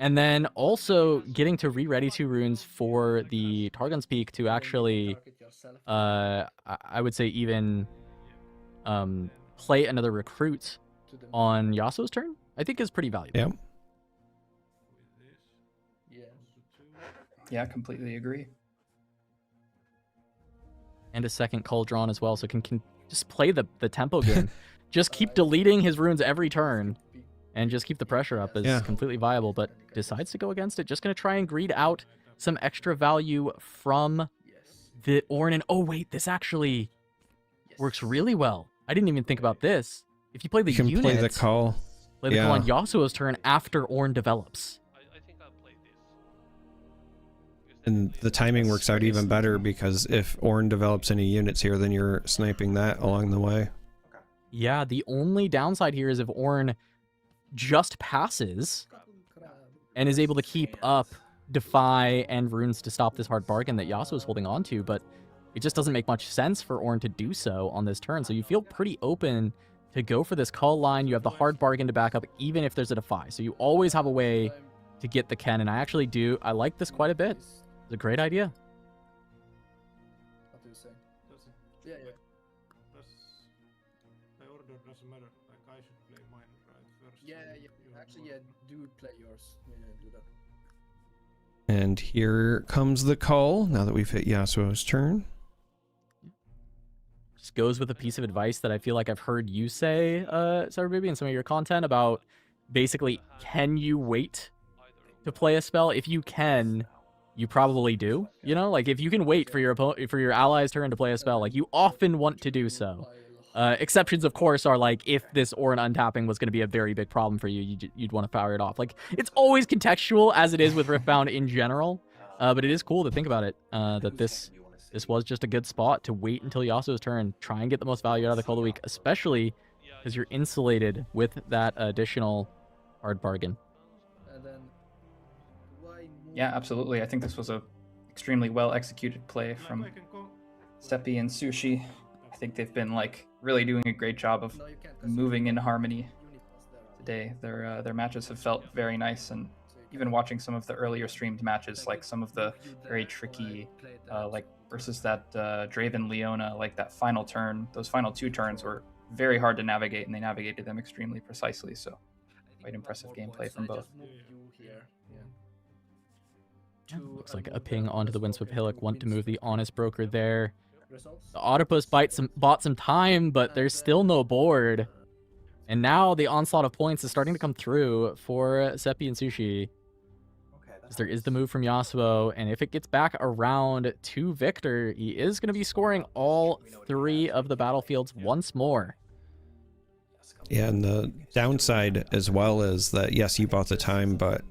and then also getting to re-ready 2 runes for the Targon's Peak to actually, I would say even play another recruit on Yasuo's turn, I think is pretty valuable. Yeah. Yeah, completely agree. And a second call drawn as well, so can just play the tempo game. Just keep deleting his runes every turn, and just keep the pressure up is completely viable, but decides to go against it. Just going to try and greed out some extra value from the Ornn. And oh wait, this actually works really well. I didn't even think about this. If you play the you can unit, play the call. Play the call on Yasuo's turn after Ornn develops. And the timing works out even better because if Ornn develops any units here, then you're sniping that along the way. Yeah, the only downside here is if Ornn just passes and is able to keep up Defy and runes to stop this hard bargain that Yasuo is holding on to, but it just doesn't make much sense for Ornn to do so on this turn. So you feel pretty open to go for this call line. You have the hard bargain to back up even if there's a Defy. So you always have a way to get the cannon. I actually do. I like this quite a bit. It's a great idea. What do you say? Yeah. The order doesn't matter. Like I should play mine right first. Yeah. Actually, do play yours. Yeah, do that. And here comes the call, now that we've hit Yasuo's turn. Just goes with a piece of advice that I feel like I've heard you say, Sarbaby, in some of your content about basically, can you wait to play a spell? If you can, you probably do. You know, like if you can wait for your ally's turn to play a spell, like you often want to do so. Exceptions, of course, are like if this Ornn untapping was going to be a very big problem for you, you'd want to power it off. Like it's always contextual, as it is with Riftbound in general. But it is cool to think about it, that this was just a good spot to wait until Yasuo's turn, try and get the most value out of the call of the week, especially because you're insulated with that additional hard bargain. Yeah, absolutely. I think this was a extremely well executed play from Sepi and Sushi. I think they've been like really doing a great job of moving in harmony today. Their matches have felt very nice, and even watching some of the earlier streamed matches, like some of the very tricky, like versus that Draven Leona, like that final turn, those final 2 turns were very hard to navigate, and they navigated them extremely precisely. So quite impressive gameplay from both. Looks like a ping onto the Windswept Hillock. Want to move the Honest Broker there. The Octopus bought some time, but there's still no board. And now the onslaught of points is starting to come through for Sepi and Sushi. As there is the move from Yasuo, and if it gets back around to Victor, he is going to be scoring all 3 of the battlefields once more. Yeah, and the downside as well is that, yes, you bought the time, but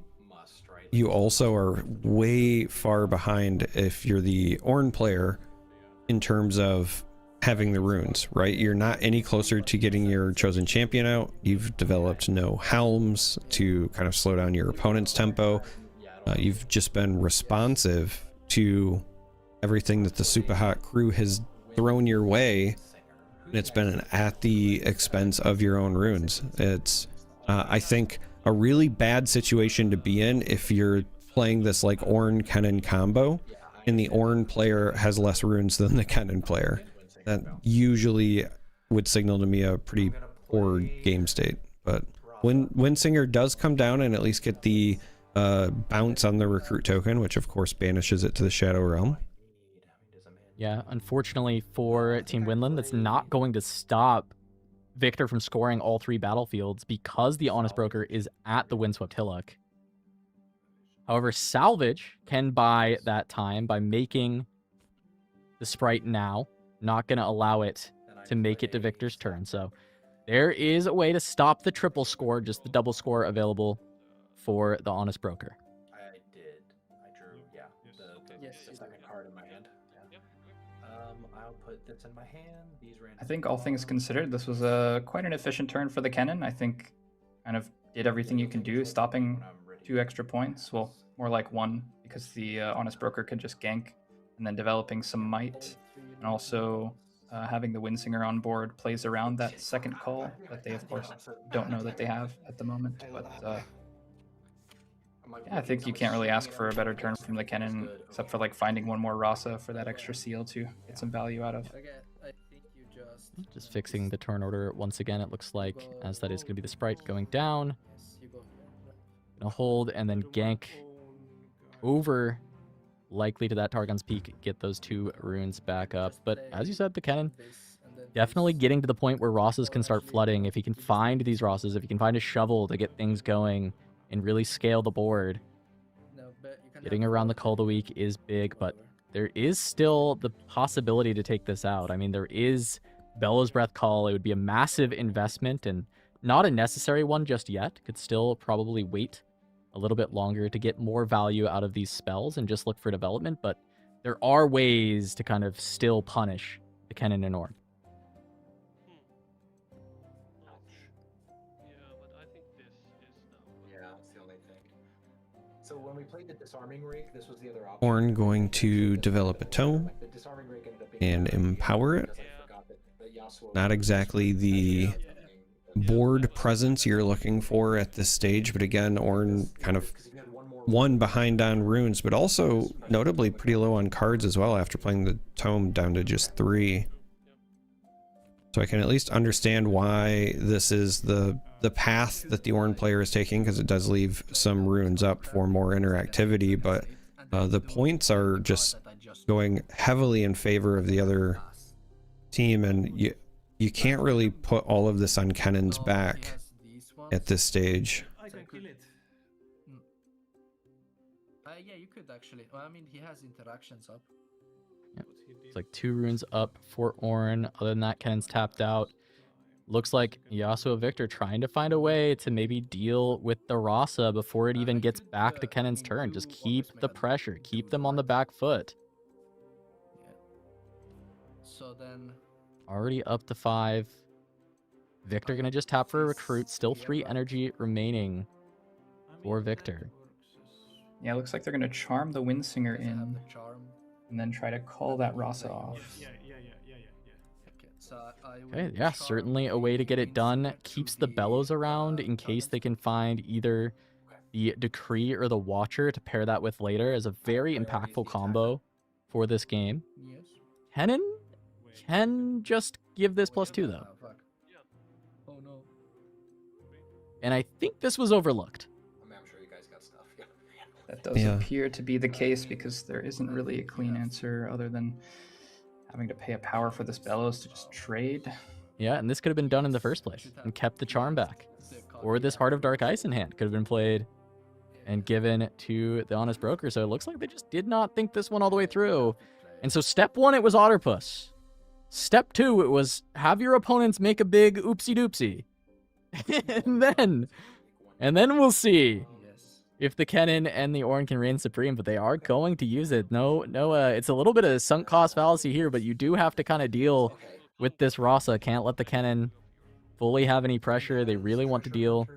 you also are way far behind if you're the Ornn player in terms of having the runes, right? You're not any closer to getting your chosen champion out. You've developed no helms to kind of slow down your opponent's tempo. You've just been responsive to everything that the Super Hot crew has thrown your way, and it's been at the expense of your own runes. It's, I think, a really bad situation to be in if you're playing this like Ornn Kennen combo and the Ornn player has less runes than the Kennen player. That usually would signal to me a pretty poor game state. But when Windsinger does come down and at least get the bounce on the recruit token, which of course banishes it to the Shadow Realm. Yeah, unfortunately for Team Winland, that's not going to stop Victor from scoring all 3 battlefields because the Honest Broker is at the Windswept Hillock. However, Salvage can buy that time by making the Sprite now. Not going to allow it to make it to Victor's turn. So there is a way to stop the triple score, just the double score available for the Honest Broker. I'll put this in my hand. These I think all things considered, this was a quite an efficient turn for the Kennen. I think kind of did everything you can do, stopping 2 extra points. Well, more like 1, because the Honest Broker could just gank, and then developing some might, and also having the Windsinger on board plays around that second call that they, of course, don't know that they have at the moment. But yeah, I think you can't really ask for a better turn from the Kennen, except for like finding one more Rasa for that extra seal to get some value out of. I think you Just fixing the turn order once again, it looks like, as that is going to be the Sprite going down. Gonna hold and then gank over, likely to that Targon's Peak, get those 2 runes back up. But as you said, the Kennen definitely getting to the point where Rosses can start flooding. If he can find these Rosses, if he can find a shovel to get things going and really scale the board, getting around the Call of the Week is big, but there is still the possibility to take this out. I mean, there is Bellows Breath Call. It would be a massive investment and not a necessary one just yet. Could still probably wait a little bit longer to get more value out of these spells and just look for development, but there are ways to kind of still punish the Kennen and Ornn. Yeah, that's the only thing. So when we played the disarming rig, this was the other option. Ornn going to develop a tome and empower it. Not exactly the board presence you're looking for at this stage, but again, Ornn kind of 1 behind on runes, but also notably pretty low on cards as well after playing the tome down to just 3. So I can at least understand why this is the path that the Ornn player is taking, because it does leave some runes up for more interactivity, but the points are just going heavily in favor of the other team, and you can't really put all of this on Kennen's back at this stage. I can kill it. Yeah, you could actually. Well, I mean, he has interactions up. Yep. It's like 2 runes up for Ornn. Other than that, Kennen's tapped out. Looks like Yasuo Victor trying to find a way to maybe deal with the Rasa before it even gets back to Kennen's turn. Just keep the pressure. Keep them on the back foot. Yeah. So then... Already up to 5. Victor gonna just tap for a recruit. Still 3 energy remaining for Victor. Yeah, it looks like they're gonna charm the Windsinger in, and then try to call that Rasa off. Okay, yeah, certainly a way to get it done. Keeps the Bellows around in case they can find either the Decree or the Watcher to pair that with later as a very impactful combo for this game. Kennen can just give this +2 though. Oh no. And I think this was overlooked. I'm sure you guys got stuff. That does appear to be the case, because there isn't really a clean answer other than having to pay a power for this Bellows to just trade. Yeah, and this could have been done in the first place and kept the charm back. Or this Heart of Dark Ice in hand could have been played and given to the Honest Broker. So it looks like they just did not think this one all the way through. And so step 1, it was Otterpuss. Step 2, it was have your opponents make a big oopsie doopsie. and then we'll see if the Kennen and the Ornn can reign supreme, but they are going to use it. No, it's a little bit of a sunk cost fallacy here, but you do have to kind of deal with this Rasa. Can't let the Kennen fully have any pressure. They really want to deal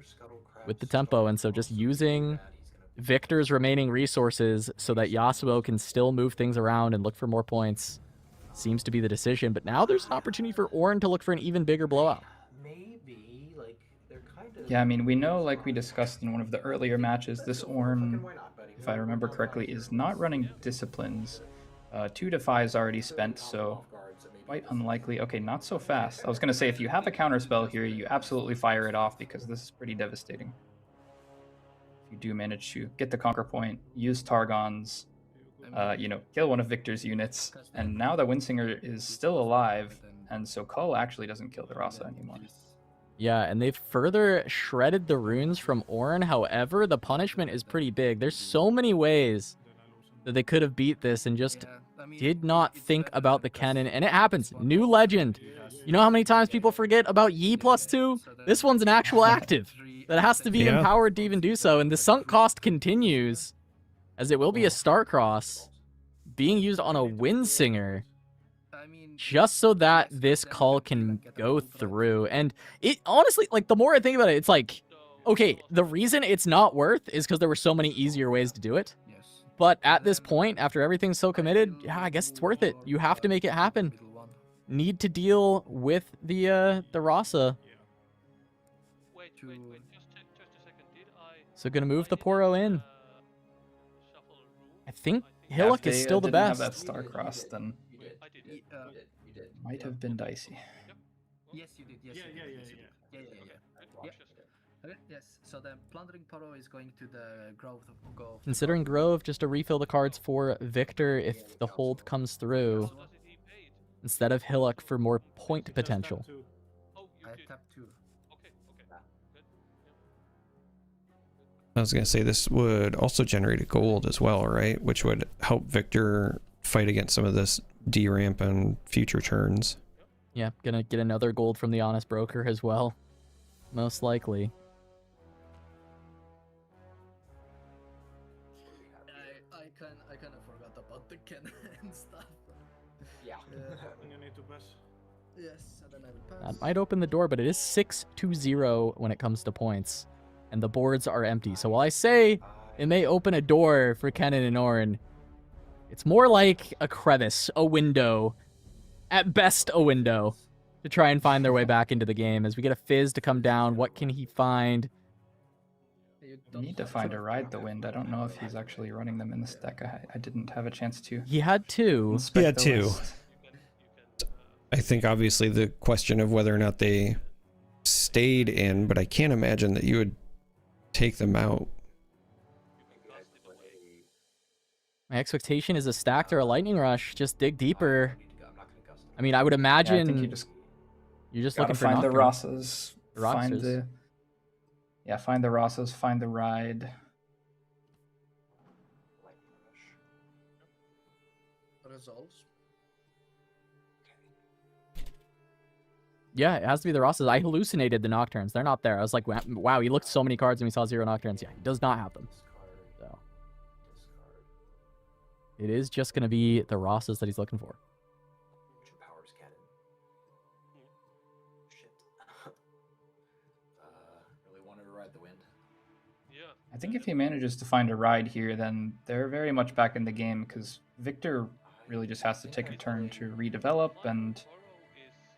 with the tempo, and so just using Victor's remaining resources so that Yasuo can still move things around and look for more points seems to be the decision. But now there's an opportunity for Ornn to look for an even bigger blowout. Maybe, like, they're kind of... Yeah, I mean, we know, like we discussed in one of the earlier matches, this Ornn, if I remember correctly, is not running disciplines. 2 Defy is already spent, so quite unlikely. Okay, not so fast. I was going to say, if you have a counterspell here, you absolutely fire it off, because this is pretty devastating. If you do manage to get the Conquer Point, use Targon's, kill one of Victor's units, and now the Windsinger is still alive, and so Cull actually doesn't kill the Rasa anymore. Yeah, and they've further shredded the runes from Ornn. However, the punishment is pretty big. There's so many ways that they could have beat this and just did not think about the Kennen, and it happens. New legend. You know how many times people forget about Yi +2? This one's an actual active that has to be empowered to even do so, and the sunk cost continues, as it will be a Starcross being used on a Windsinger. just so that this call can go through. And it honestly, like, the more I think about it, it's like, okay, the reason it's not worth is because there were so many easier ways to do it. But at this point, after everything's so committed, yeah, I guess it's worth it. You have to make it happen. Need to deal with the Rasa. So gonna move the Poro in. I think Hillock is still the best. If they didn't have that star cross, then might have been dicey. Yes, you did. Yes, yeah. Okay, yes. So then plundering Poro is going to the Grove. Considering Grove just to refill the cards for Victor if the hold comes through, instead of Hillock for more point potential. I tapped 2. I was going to say this would also generate a gold as well, right? Which would help Victor fight against some of this D-ramp on future turns. Yeah, gonna get another gold from the Honest Broker as well. Most likely. I kind of forgot about the Ken and stuff. Yeah. You need to pass. Yes, and then I will pass. That might open the door, but it is 6-0 when it comes to points. And the boards are empty. So while I say it may open a door for Kennen and Ornn, it's more like a crevice, a window. At best, a window. To try and find their way back into the game. As we get a Fizz to come down, what can he find? You need to find a Ride the Wind. I don't know if he's actually running them in this deck. I didn't have a chance to. He had 2. He had 2. I think obviously the question of whether or not they stayed in, but I can't imagine that you would take them out. My expectation is a Stacked or a Lightning Rush. Just dig deeper. I mean, I would imagine... Yeah, I think you're just gotta looking for find the Nocturne. Rosas. Find the... Yeah, find the Rosas, find the Ride. Resolves. Yeah, it has to be the Rosas. I hallucinated the Nocturnes. They're not there. I was like, wow, he looked so many cards and we saw 0 Nocturnes. Yeah, he does not have them. So it is just going to be the Rosas that he's looking for. Powers cannon. Shit. Really wanted to ride the wind. Yeah. I think if he manages to find a Ride here, then they're very much back in the game, because Victor really just has to take a turn to redevelop, and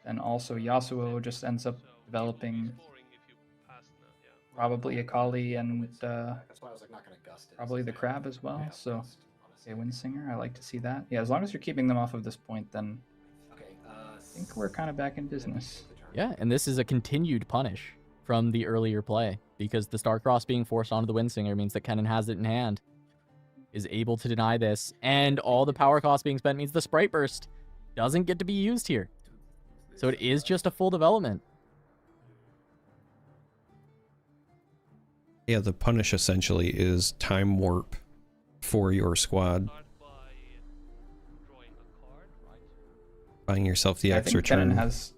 then also Yasuo just ends up developing probably Akali and probably the Crab as well. So, okay, Windsinger, I like to see that. Yeah, as long as you're keeping them off of this point, then I think we're kind of back in business. Yeah, and this is a continued punish from the earlier play, because the Starcross being forced onto the Windsinger means that Kennen has it in hand, is able to deny this, and all the power cost being spent means the Sprite Burst doesn't get to be used here. So it is just a full development. Yeah, the punish essentially is time warp for your squad. Buying yourself the extra turn. I think Kennen has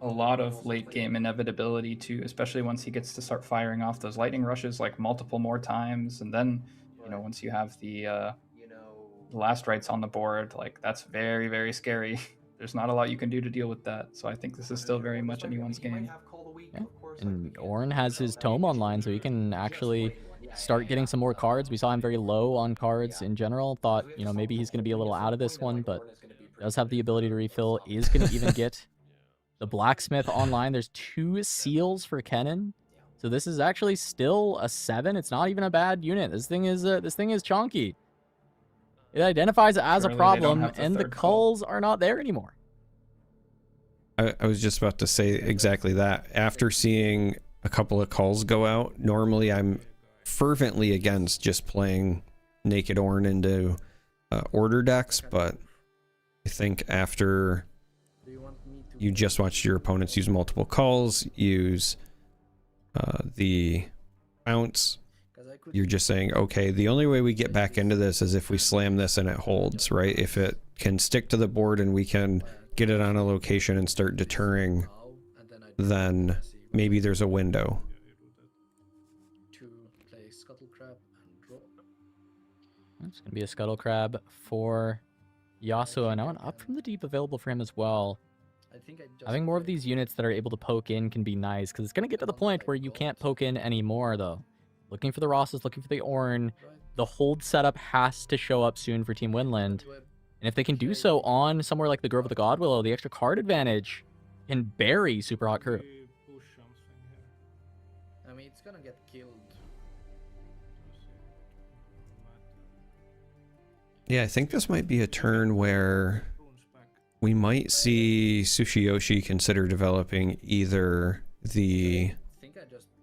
a lot of late game inevitability too, especially once he gets to start firing off those lightning rushes like multiple more times, and then once you have the last rights on the board, like that's very, very scary. There's not a lot you can do to deal with that, so I think this is still very much anyone's game. Yeah. And Ornn has his Tome online, so he can actually start getting some more cards. We saw him very low on cards in general. Thought, maybe he's going to be a little out of this one, but does have the ability to refill. Is going to even get the Blacksmith online. There's 2 seals for Kennen, so this is actually still a 7. It's not even a bad unit. This thing is chunky. It identifies it as a problem, and the culls are not there anymore. I was just about to say exactly that. After seeing a couple of culls go out, normally I'm fervently against just playing Naked Ornn into order decks, but I think after you just watched your opponents use multiple culls, use the bounce, you're just saying, okay, the only way we get back into this is if we slam this and it holds, right? If it can stick to the board and we can get it on a location and start deterring, then maybe there's a window. To play Scuttle Crab and draw. It's going to be a Scuttle Crab for Yasuo now, and up from the deep available for him as well. I think I just Having more of these units that are able to poke in can be nice, because it's going to get to the point where you can't poke in anymore, though. Looking for the Rosses, looking for the Ornn. The hold setup has to show up soon for Team Winland. And if they can do so on somewhere like the Grove of the Godwillow, the extra card advantage can bury Super Hot Crew. I mean, it's gonna get killed. Yeah, I think this might be a turn where we might see Sushiyoshi consider developing either the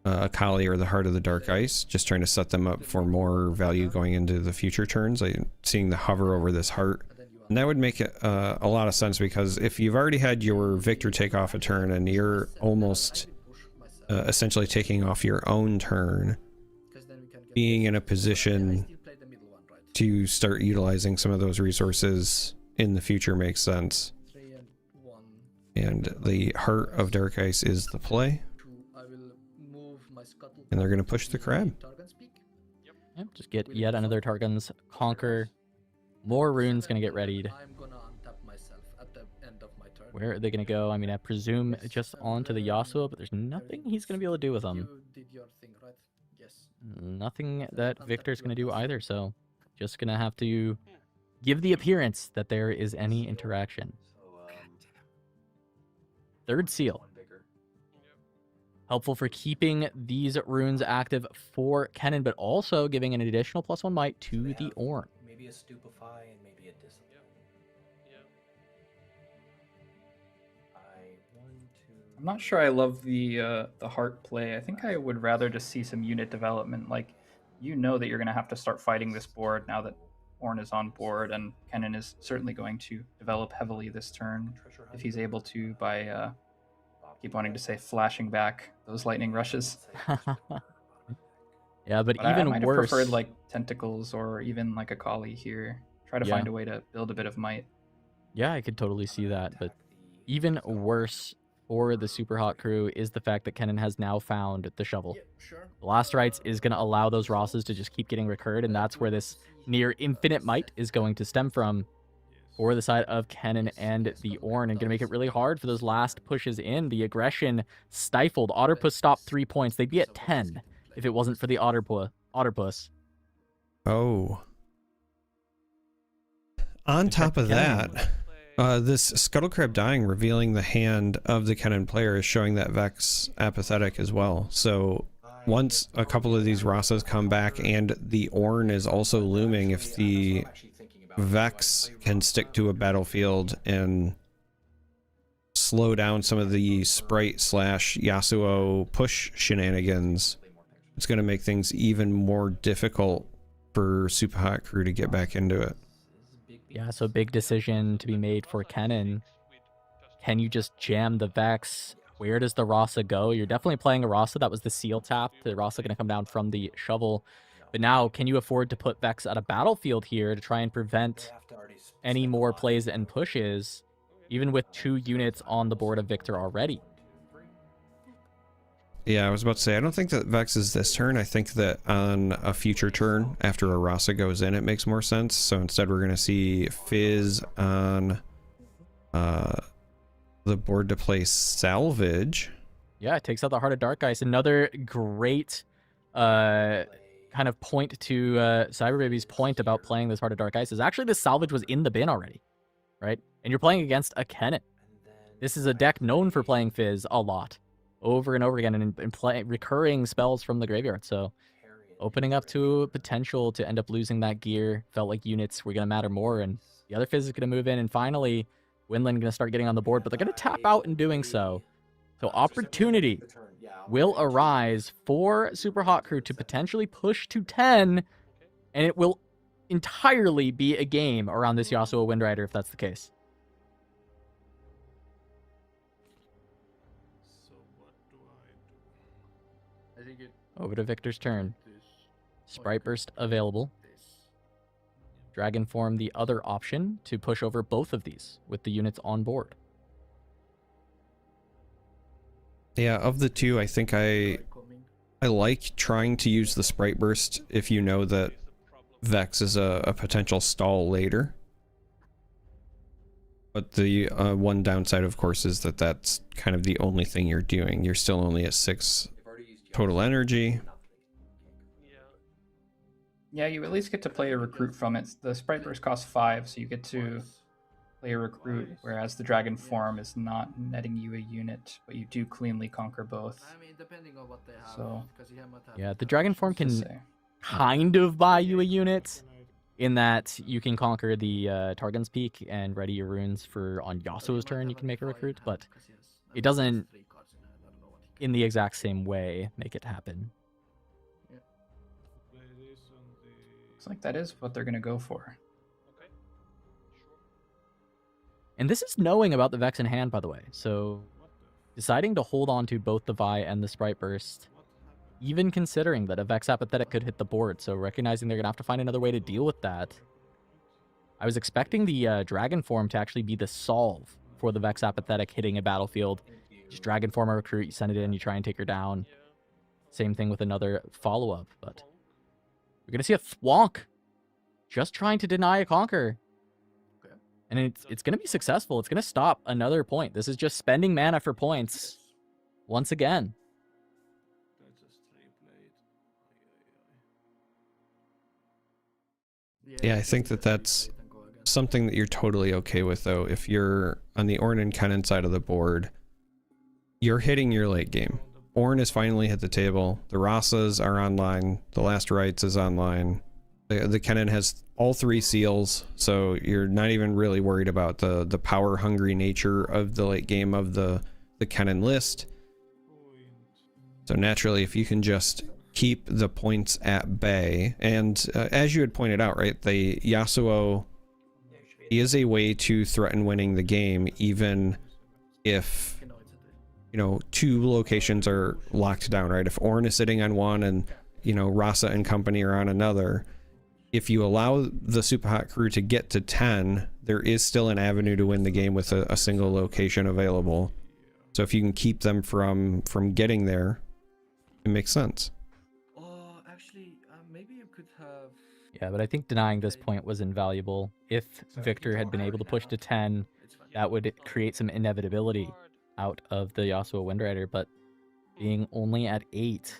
Akali or the Heart of the Dark Ice, just trying to set them up for more value going into the future turns. Like seeing the hover over this heart. And that would make it a lot of sense, because if you've already had your Victor take off a turn and you're almost essentially taking off your own turn, being in a position to start utilizing some of those resources in the future makes sense. And the Heart of Dark Ice is the play. And they're going to push the crab. Yep, just get yet another Targon's Conquer. More runes going to get readied. I'm gonna untap myself at the end of my turn. Where are they going to go? I mean, I presume just onto the Yasuo, but there's nothing he's going to be able to do with them. You did your thing, right? Yes. Nothing that Victor's going to do either, so just going to have to give the appearance that there is any interaction. Third seal. Helpful for keeping these runes active for Kennen, but also giving an additional +1 might to the Ornn. Maybe a Stupefy and maybe a Discipline. I'm not sure I love the heart play. I think I would rather just see some unit development. Like, you know that you're going to have to start fighting this board now that Ornn is on board, and Kennen is certainly going to develop heavily this turn if he's able to by keep wanting to say flashing back those lightning rushes. Yeah, but I even might have worse, preferred like tentacles or even like a Kali here. Try to find a way to build a bit of might. yeah, I could totally see that. But even worse for the Super Hot Crew is the fact that Kennen has now found the shovel. The Last Rites is going to allow those Rosses to just keep getting recurred, and that's where this near infinite might is going to stem from for the side of Kennen and the Ornn, and going to make it really hard for those last pushes in. The aggression stifled. Otterpuss stopped 3 points. They'd be at 10 if it wasn't for the Otterpuss. Oh. On top of that, this Scuttle Crab dying, revealing the hand of the Kennen player, is showing that Vex apathetic as well. So once a couple of these Rosses come back and the Ornn is also looming, if the Vex can stick to a battlefield and slow down some of the Sprite / Yasuo push shenanigans, it's going to make things even more difficult for Super Hot Crew to get back into it. Yeah, so big decision to be made for Kennen. Can you just jam the Vex? Where does the Rasa go? You're definitely playing a Rasa. That was the seal tap. The Rasa going to come down from the shovel. But now, can you afford to put Vex at a battlefield here to try and prevent any more plays and pushes, even with 2 units on the board of Victor already? Yeah, I was about to say, I don't think that Vex is this turn. I think that on a future turn, after a Rasa goes in, it makes more sense. So instead, we're going to see Fizz on the board to play Salvage. Yeah, it takes out the Heart of Dark Ice. Another great kind of point to Cyberbaby's point about playing this Heart of Dark Ice is actually the Salvage was in the bin already, right? And you're playing against a Kennen. This is a deck known for playing Fizz a lot, over and over again, and play recurring spells from the graveyard. So opening up to potential to end up losing that gear, felt like units were going to matter more, and the other Fizz is going to move in, and finally Winland going to start getting on the board, but they're going to tap out in doing so. So opportunity will arise for Super Hot Crew to potentially push to 10, and it will entirely be a game around this Yasuo Windrider if that's the case. Over to Victor's turn. Sprite Burst available. Dragon Form the other option to push over both of these with the units on board. Yeah, of the two, I think I like trying to use the Sprite Burst if you know that Vex is a potential stall later. But the one downside, of course, is that that's kind of the only thing you're doing. You're still only at 6 total energy. Yeah, you at least get to play a recruit from it. The sprite burst costs 5, so you get to play a recruit, whereas the dragon form is not netting you a unit, but you do cleanly conquer both. I mean, depending on what they have. So, Yeah, the dragon form can kind of buy you a unit in that you can conquer the Targon's Peak and ready your runes for on Yasuo's turn. You can make a recruit, but it doesn't, in the exact same way, make it happen. looks like that is what they're going to go for. And this is knowing about the Vex in hand, by the way. So deciding to hold on to both the Vi and the Sprite Burst, even considering that a Vex Apathetic could hit the board. So recognizing they're going to have to find another way to deal with that. I was expecting the Dragon Form to actually be the solve for the Vex Apathetic hitting a battlefield. Just Dragon Form a recruit, you send it in, you try and take her down. Same thing with another follow-up, but we're going to see a Thwonk just trying to deny a Conquer. And it's going to be successful. It's going to stop another point. This is just spending mana for points once again. Yeah, I think that that's something that you're totally okay with, though. If you're on the Ornn and Kennen side of the board, you're hitting your late game. Ornn has finally hit the table. The Rasas are online. The Last Rites is online. The Kennen has all 3 seals, so you're not even really worried about the power-hungry nature of the late game of the Kennen list. So naturally, if you can just keep the points at bay, and as you had pointed out, right, the Yasuo is a way to threaten winning the game, even if, you know, 2 locations are locked down, right? If Ornn is sitting on one and, you know, Rasa and company are on another, if you allow the Super Hot crew to get to 10, there is still an avenue to win the game with a single location available. So if you can keep them from getting there, it makes sense. Actually, maybe you could have... Yeah, but I think denying this point was invaluable. If Victor had been able to push to 10, that would create some inevitability out of the Yasuo Windrider, but being only at 8,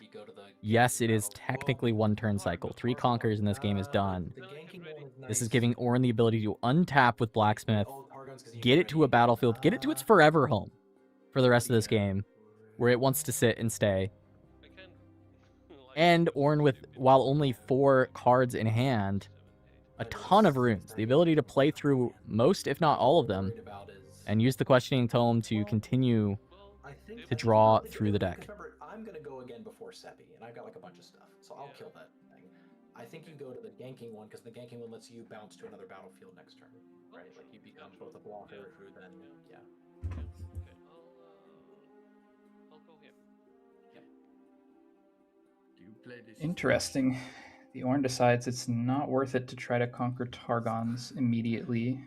yes, it is technically 1 turn cycle. 3 conquers in this game is done. This is giving Ornn the ability to untap with Blacksmith, get it to a battlefield, get it to its forever home for the rest of this game, where it wants to sit and stay. And Ornn, while only 4 cards in hand, a ton of runes, the ability to play through most, if not all of them, and use the Questioning Tome to continue to draw through the deck. Remember, I'm gonna go again before Sepi, and I've got like a bunch of stuff, so I'll kill that thing. I think you go to the ganking one because the ganking one lets you bounce to another battlefield next turn, right? Like you become both a blocker who then, yeah. I'll go here. Interesting. The Ornn decides it's not worth it to try to conquer Targons immediately.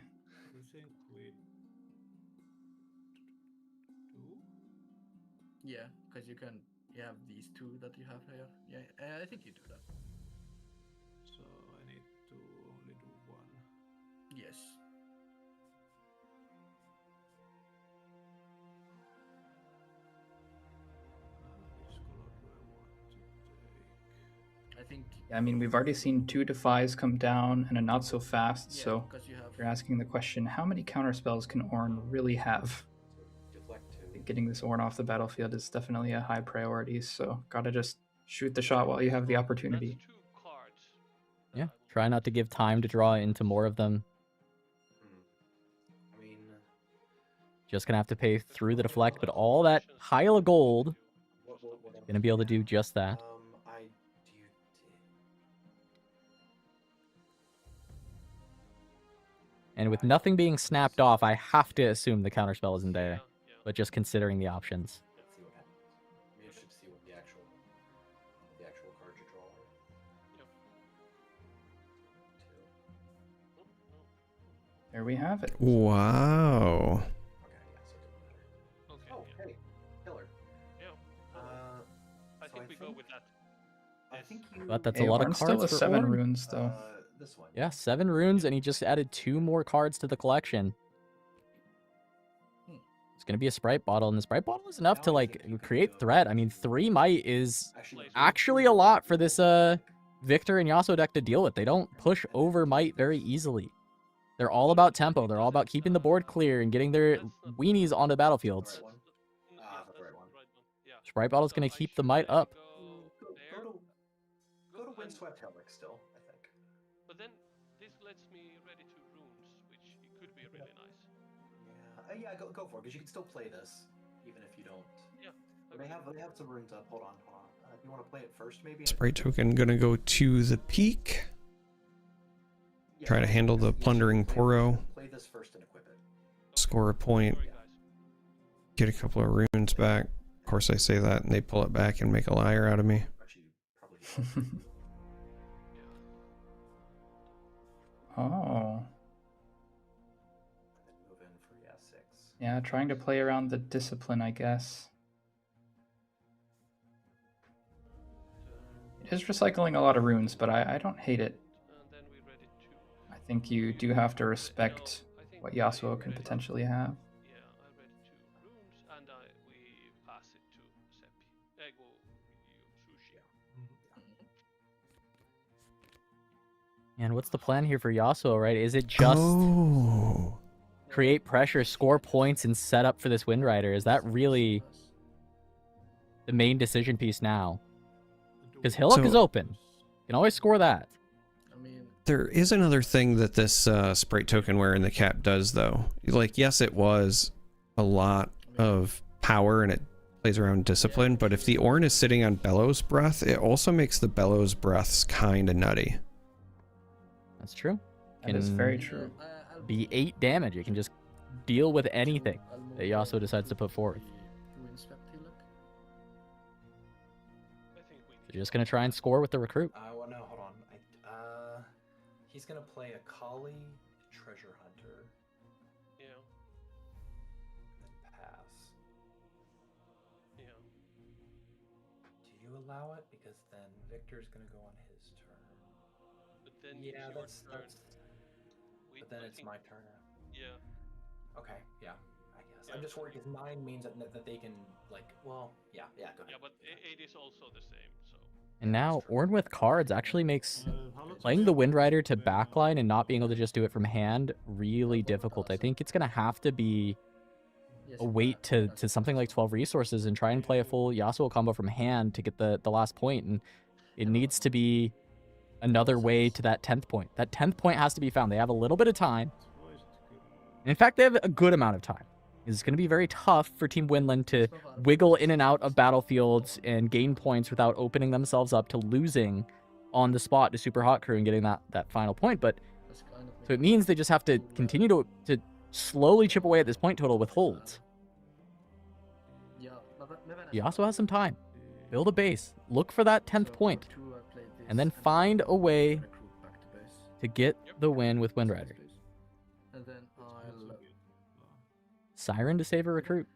Yeah, because you have these 2 that you have here. Yeah, I think you do that. So I need to only do 1. Yes. I think... I mean, we've already seen 2 Defies come down and a not so fast, Yeah, so because you have... you're asking the question, how many counterspells can Ornn really have? Getting this Ornn off the battlefield is definitely a high priority, so gotta just shoot the shot while you have the opportunity. Yeah, try not to give time to draw into more of them. I mean, just gonna have to pay through the deflect, but all that pile of gold, gonna be able to do just that. And with nothing being snapped off, I have to assume the counterspell isn't there. But just considering the options. let's see what happens. We should see what the actual cards you draw are. There we have it. Wow. Oh, hey, killer. I think we go with that. I think you... But that's a lot of Ornn's cards still a for 7 Ornn. runes, though. This one. Yeah, 7 runes, and he just added 2 more cards to the collection. going to be a Sprite Bottle, and the Sprite Bottle is enough to, like, create threat. I mean, 3 might is actually a lot for this Victor and Yasuo deck to deal with. They don't push over might very easily. They're all about tempo. They're all about keeping the board clear and getting their weenies onto battlefields. Sprite Bottle's going to keep the might up. Go to Windswept Helix still, I think. But then this lets me ready 2 runes, which could be really nice. Yeah, go for it, because you can still play this, even if you don't. Yeah. They have some runes up. Hold on. You want to play it first, maybe? Sprite token gonna go to the peak. Try to handle the plundering Poro. Play this first and equip it. Score a point. Get a couple of runes back. Of course, I say that, and they pull it back and make a liar out of me. Oh. Move in for E6. Yeah, trying to play around the discipline, I guess. It is recycling a lot of runes, but I don't hate it. I think you do have to respect what Yasuo can potentially have. Yeah, I read 2 runes, and we pass it to Sepi. Go Sushi. And what's the plan here for Yasuo, right? Is it just create pressure, score points, and set up for this Wind Rider? Is that really the main decision piece now? Because Hillock is open. You can always score that. There is another thing that this Sprite token wearing the cap does, though. Like, yes, it was a lot of power and it plays around discipline, but if the Ornn is sitting on Bellows Breath, it also makes the Bellows Breaths kind of nutty. That's true. That is very true. Be 8 damage. It can just deal with anything that Yasuo decides to put forth. You're just gonna try and score with the recruit. Well, no, hold on. He's gonna play a Kali Treasure Hunter. Yeah. And pass. Yeah. Do you allow it? Because then Victor's gonna go on his turn. But then Yeah, it's your that's. turn. But then it's my turn. Yeah. Okay, yeah, I guess. I'm just worried because 9 means that they can, like, well, yeah, go ahead. Yeah, but 8 is also the same, so. And now Ornn with cards actually makes playing the Wind Rider to backline and not being able to just do it from hand really difficult. I think it's going to have to be a wait to something like 12 resources and try and play a full Yasuo combo from hand to get the last point. And it needs to be another way to that 10th point. That 10th point has to be found. They have a little bit of time. And in fact, they have a good amount of time. It's going to be very tough for Team Winland to wiggle in and out of battlefields and gain points without opening themselves up to losing on the spot to Super Hot Crew and getting that final point. But so it means they just have to continue to slowly chip away at this point total with holds. Yasuo has some time. Build a base. Look for that 10th point. And then find a way to get the win with Wind Rider. Siren to save a recruit.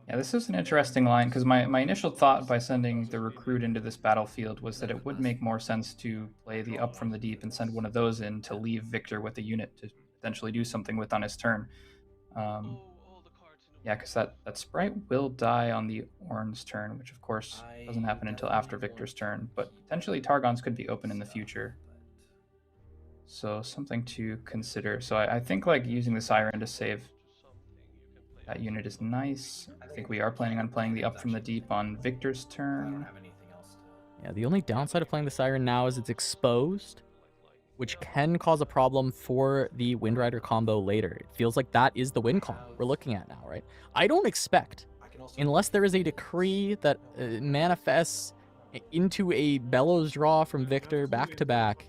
Yeah, this is an interesting line, because my initial thought by sending the recruit into this battlefield was that it would make more sense to play the up from the deep and send one of those in to leave Victor with a unit to potentially do something with on his turn. Yeah, because that Sprite will die on the Ornn's turn, which of course doesn't happen until after Victor's turn, but potentially Targon's could be open in the future. So something to consider. So I think like using the Siren to save that unit is nice. I think we are planning on playing the up from the deep on Victor's turn. Yeah, the only downside of playing the Siren now is it's exposed, which can cause a problem for the Wind Rider combo later. It feels like that is the win con we're looking at now, right? I don't expect, unless there is a decree that manifests into a Bellows draw from Victor back to back,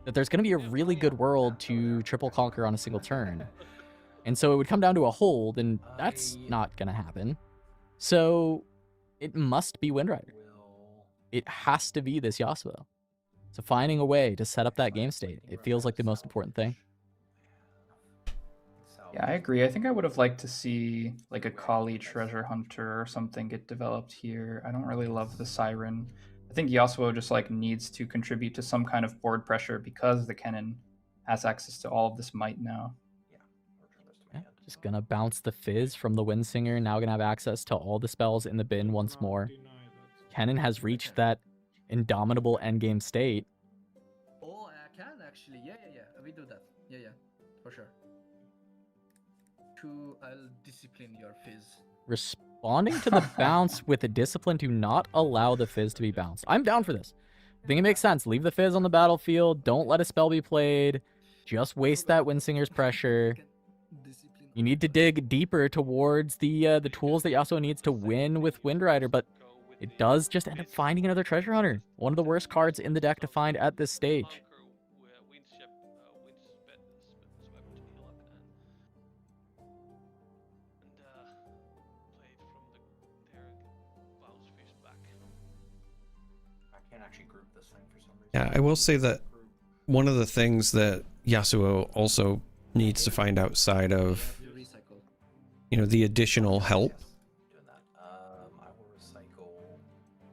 that there's going to be a really good world to triple conquer on a single turn. And so it would come down to a hold, and that's not going to happen. So it must be Wind Rider. It has to be this Yasuo. So finding a way to set up that game state, it feels like the most important thing. Yeah, I agree. I think I would have liked to see like a Kali Treasure Hunter or something get developed here. I don't really love the Siren. I think Yasuo just like needs to contribute to some kind of board pressure because the Kennen has access to all of this might now. Just gonna bounce the Fizz from the Windsinger. Now gonna have access to all the spells in the bin once more. Kennen has reached that indomitable endgame state. Oh, I can actually. Yeah. We do that. Yeah, for sure. I'll discipline your Fizz. Responding to the bounce with a discipline to not allow the Fizz to be bounced. I'm down for this. I think it makes sense. Leave the Fizz on the battlefield. Don't let a spell be played. Just waste that Windsinger's pressure. You need to dig deeper towards the tools that Yasuo needs to win with Windrider, but it does just end up finding another Treasure Hunter. One of the worst cards in the deck to find at this stage. I can't actually group this thing for some reason. Yeah, I will say that one of the things that Yasuo also needs to find outside of, the additional help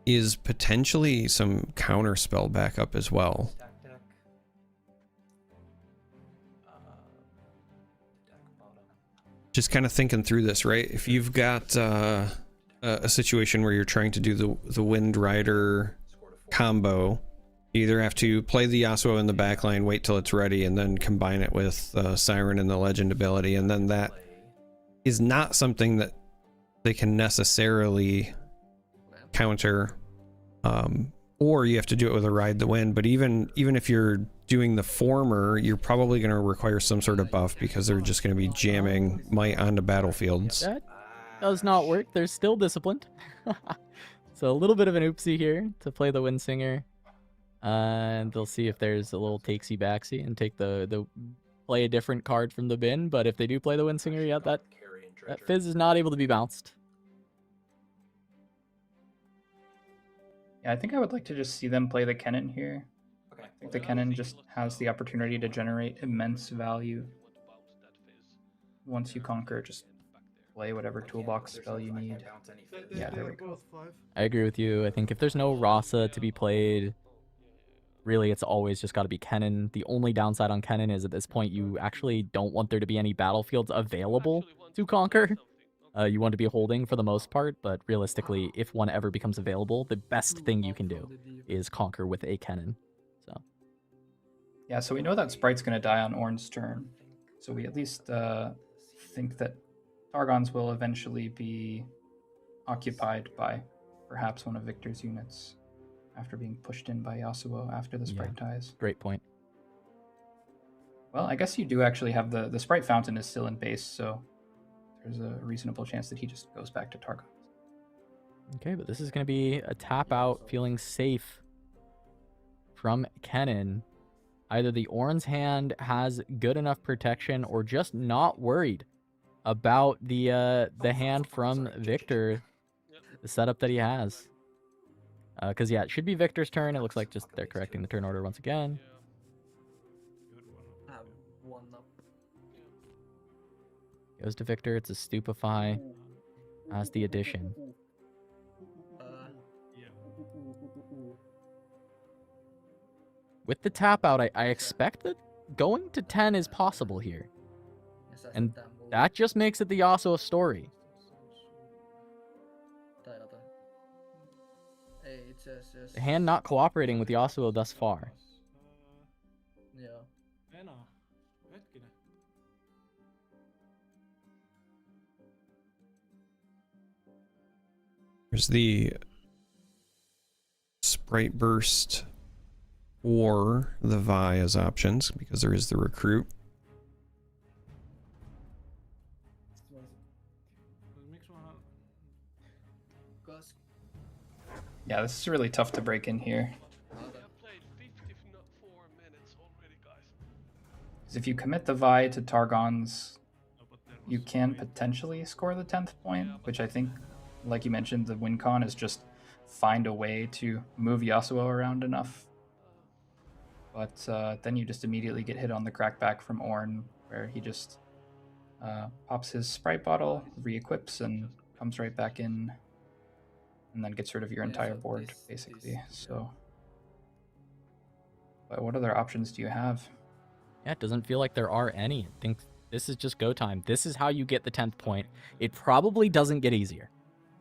is potentially some counter spell backup as well. Just kind of thinking through this, right? If you've got a situation where you're trying to do the Windrider combo, you either have to play the Yasuo in the backline, wait till it's ready, and then combine it with Siren and the Legend ability, and then that is not something that they can necessarily counter, or you have to do it with a Ride the Wind. But even if you're doing the former, you're probably going to require some sort of buff because they're just going to be jamming Might onto battlefields. That does not work. They're still disciplined. So a little bit of an oopsie here to play the Windsinger. And they'll see if there's a little takesy backsy and take the play a different card from the bin. But if they do play the Windsinger, yeah, that Fizz is not able to be bounced. Yeah, I think I would like to just see them play the Kennen here. I think the Kennen just has the opportunity to generate immense value. Once you conquer, just play whatever toolbox spell you need. Yeah, there we go. I agree with you. I think if there's no Rasa to be played, really it's always just got to be Kennen. The only downside on Kennen is at this point you actually don't want there to be any battlefields available to conquer. You want to be holding for the most part, but realistically, if one ever becomes available, the best thing you can do is conquer with a Kennen. So, yeah, so we know that Sprite's going to die on Ornn's turn. So we at least think that Targon's will eventually be occupied by perhaps one of Victor's units after being pushed in by Yasuo after the Sprite dies. Great point. Well, I guess you do actually have the Sprite Fountain is still in base, so there's a reasonable chance that he just goes back to Targon. Okay, but this is going to be a tap out, feeling safe from Kennen. Either the Ornn's hand has good enough protection or just not worried about the hand from Victor, the setup that he has. Because, yeah, it should be Victor's turn. It looks like just they're correcting the turn order once again. Goes to Victor. It's a Stupefy as the addition. With the tap out, I expect that going to 10 is possible here. And that just makes it the Yasuo story. The hand not cooperating with Yasuo thus far. There's the Sprite Burst or the Vi as options because there is the Recruit. Yeah, this is really tough to break in here. Because if you commit the Vi to Targon's, you can potentially score the 10th point, which I think, like you mentioned, the win con is just find a way to move Yasuo around enough. But then you just immediately get hit on the crackback from Ornn, where he just pops his Sprite bottle, re-equips, and comes right back in, and then gets rid of your entire board, basically. So, but what other options do you have? Yeah, it doesn't feel like there are any. I think This is just go time. This is how you get the 10th point. It probably doesn't get easier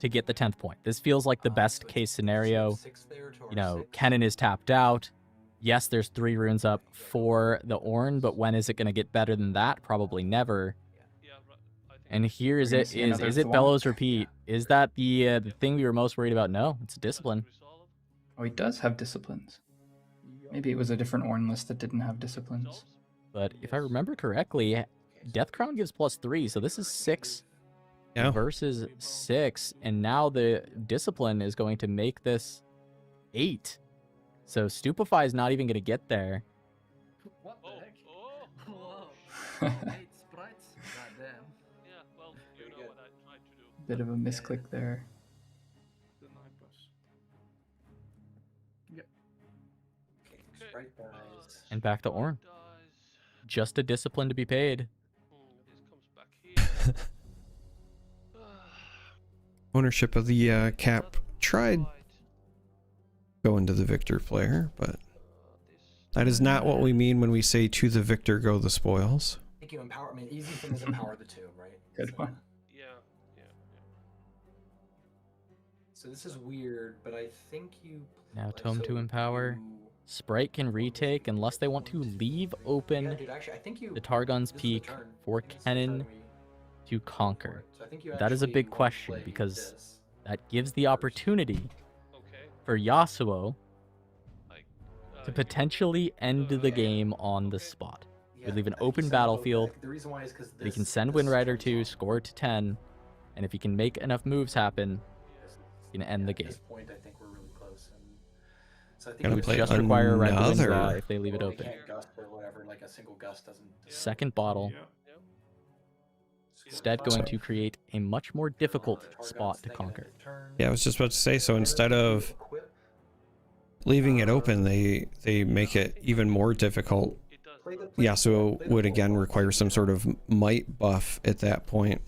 to get the 10th point. This feels like the best case scenario. You know, Kennen is tapped out. Yes, there's 3 runes up for the Ornn, but when is it going to get better than that? Probably never. And here is it. Is it Bellows Repeat? Is that the thing we were most worried about? No, it's a discipline. Oh, he does have disciplines. Maybe it was a different Ornn list that didn't have disciplines. But if I remember correctly, Death Crown gives +3, so this is 6 versus 6, and now the discipline is going to make this 8. So Stupefy is not even going to get there. What the heck? Whoa. 8 sprites? Goddamn. Yeah, well, you know what I tried to do. Bit of a misclick there. Yep. Sprite dies. And back to Ornn. Just a discipline to be paid. Ownership of the cap tried going to the victor player, but that is not what we mean when we say to the victor go the spoils. I think you empower. I mean, easy thing is empower the 2, right? Good one. Yeah. So this is weird, but I think you. Now Tome to empower. Sprite can retake unless they want to leave open the Targon's Peak for Kennen to conquer. That is a big question because that gives the opportunity for Yasuo to potentially end the game on the spot. We leave an open battlefield. He can send Windrider to score to 10, and if he can make enough moves happen, he can end the game. So I think Gonna you play just require a red another. draw if they leave it open. Gust or whatever, like a single gust doesn't. Second bottle. Instead going to create a much more difficult spot to conquer. Yeah, I was just about to say, so instead of leaving it open, they make it even more difficult. Yasuo would again require some sort of might buff at that point.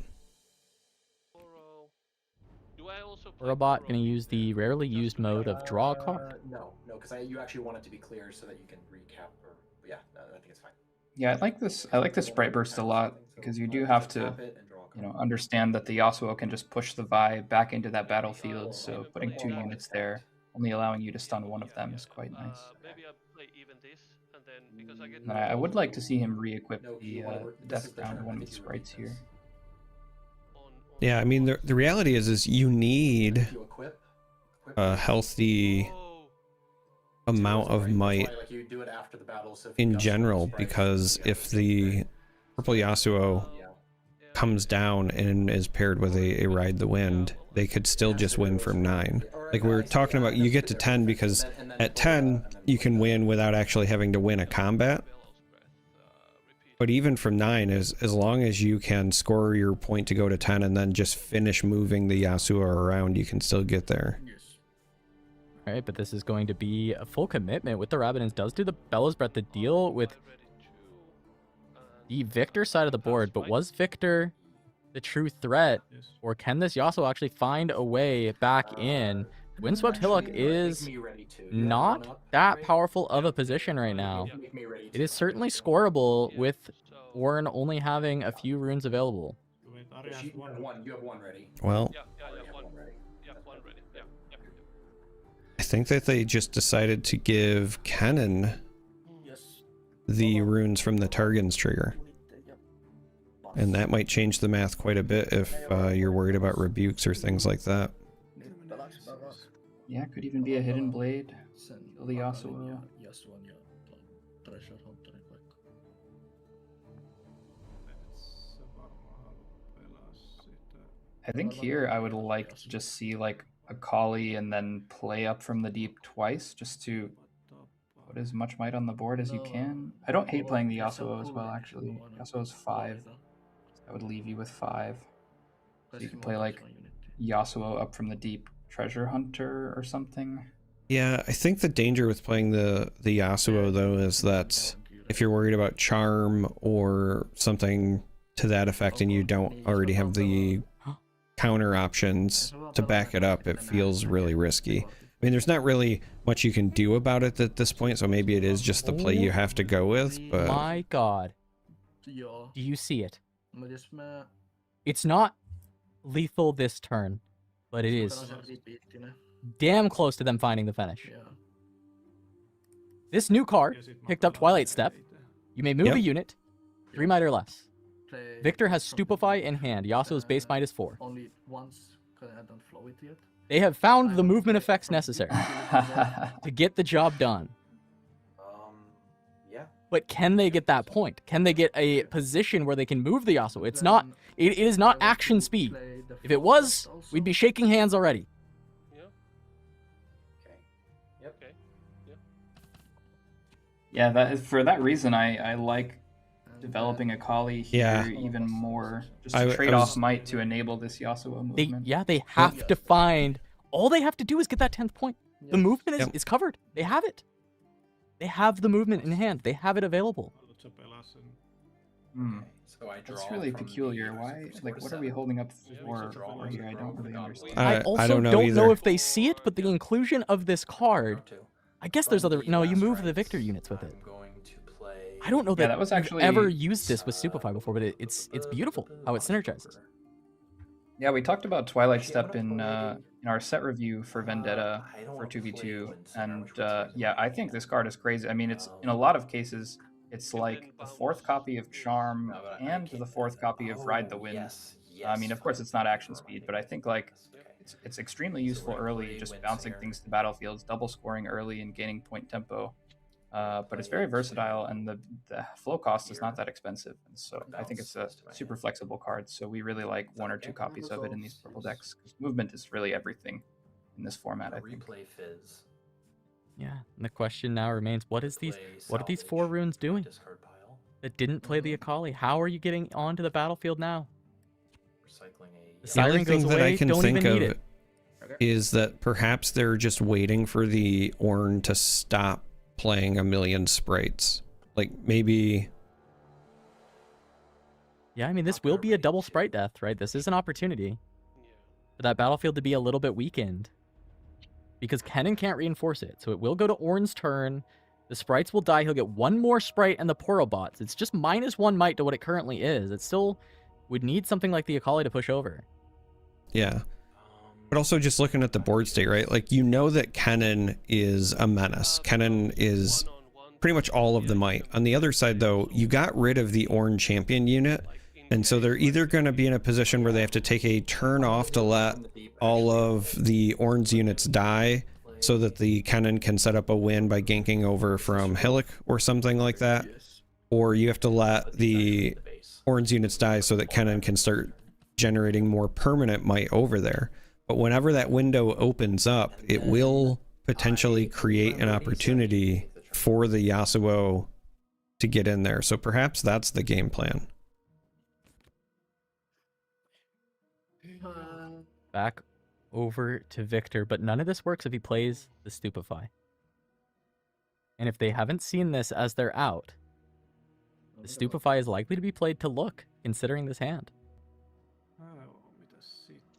Robot going to use the rarely used mode of draw a card. No, because you actually want it to be clear so that you can recap. Or yeah, no, I think it's fine. Yeah, I like this. I like the sprite burst a lot because you do have to, understand that the Yasuo can just push the Vi back into that battlefield. So putting 2 units there, only allowing you to stun one of them, is quite nice. And I would like to see him re-equip the Death Crown one with sprites here. Yeah, I mean, the reality is you need a healthy amount of might in general, because if the purple Yasuo comes down and is paired with a Ride the Wind, they could still just win from 9. Like we were talking about, you get to 10 because at 10 you can win without actually having to win a combat. But even from 9, as long as you can score your point to go to 10 and then just finish moving the Yasuo around, you can still get there. All right, but this is going to be a full commitment with the Rabadons. Does do the Bellows Breath to deal with the Victor side of the board, but was Victor the true threat, or can this Yasuo actually find a way back in? Windswept Hillock is not that powerful of a position right now. It is certainly scoreable with Ornn only having a few runes available. You have one ready. Well, I think that they just decided to give Kennen the runes from the Targon's trigger. And that might change the math quite a bit if you're worried about rebukes or things like that. Yeah, could even be a hidden blade. Kill the Yasuo. I think here I would like to just see like a Kali and then play up from the deep twice, just to put as much might on the board as you can. I don't hate playing the Yasuo as well, actually. Yasuo's 5. I would leave you with 5. So you can play like Yasuo up from the deep Treasure Hunter or something. Yeah, I think the danger with playing the Yasuo though is that if you're worried about charm or something to that effect and you don't already have the counter options to back it up, it feels really risky. I mean, there's not really much you can do about it at this point, so maybe it is just the play you have to go with, but... My god. Ja, Do you see it? men det som är... It's not lethal this turn, but it is Den har repeat-inne. damn close to them finding the finish. Ja. This new card picked up Twilight Step. You may move Yep. a unit, 3 might or less. Play Victor has Stupefy in hand. Yasuo's base might is 4. only once, because I don't flow it yet. They have found the movement effects necessary to get the job done. Yeah. But can they get that point? Can they get a position where they can move the Yasuo? It's not. It is not action speed. If it was, we'd be shaking hands already. Yeah, that is, for that reason, I like developing a Kali here Yeah. even more. Just I to w- trade I off was- might to enable this Yasuo movement. They have to find. All they have to do is get that 10th point. The movement is, Yep. is covered. They have it. They have the movement in hand. They have it available. Hmm. So I draw That's really from peculiar. the Why? score Like, what are we 7. holding up Yeah, for draw here? I don't really understand. I also don't know either. if they see it, but the inclusion of this card. I guess there's other. No, you move the Victor units with it. I don't know Yeah, that, that was we've actually- ever used this with Stupefy before, but it's beautiful how it synergizes. Yeah, we talked about Twilight Step in our set review for Vendetta for 2v2, and yeah, I think this card is crazy. I mean, it's in a lot of cases, it's like the 4th copy of Charm and the 4th copy of Ride the Wind. I mean, of course, it's not action speed, but I think like it's extremely useful early, just bouncing things to battlefields, double scoring early, and gaining point tempo. But it's very versatile, and the flow cost is not that expensive, and so I think it's a super flexible card. So we really like 1 or 2 copies of it in these purple decks, because movement is really everything in this format. I think. Replay Fizz. Yeah, and the question now remains: what are these 4 runes doing that didn't play the Akali? How are you getting onto the battlefield now? The The only Siren goes thing that away. I can Don't think even need of it. is that perhaps they're just waiting for the Ornn to stop playing a million sprites. Like maybe. Yeah, I mean, this will be a double sprite death, right? This is an opportunity for that battlefield to be a little bit weakened. Because Kennen can't reinforce it. So it will go to Ornn's turn. The sprites will die. He'll get 1 more sprite and the Porobots. It's just -1 might to what it currently is. It still would need something like the Akali to push over. Yeah. But also just looking at the board state, right? Like, you know that Kennen is a menace. Kennen is pretty much all of the might. On the other side, though, you got rid of the Ornn champion unit. And so they're either going to be in a position where they have to take a turn off to let all of the Ornn's units die so that the Kennen can set up a win by ganking over from Hillock or something like that. Or you have to let the Ornn's units die so that Kennen can start generating more permanent might over there. But whenever that window opens up, it will potentially create an opportunity for the Yasuo to get in there. So perhaps that's the game plan. Back over to Victor, but none of this works if he plays the Stupefy. And if they haven't seen this as they're out, the Stupefy is likely to be played to look, considering this hand.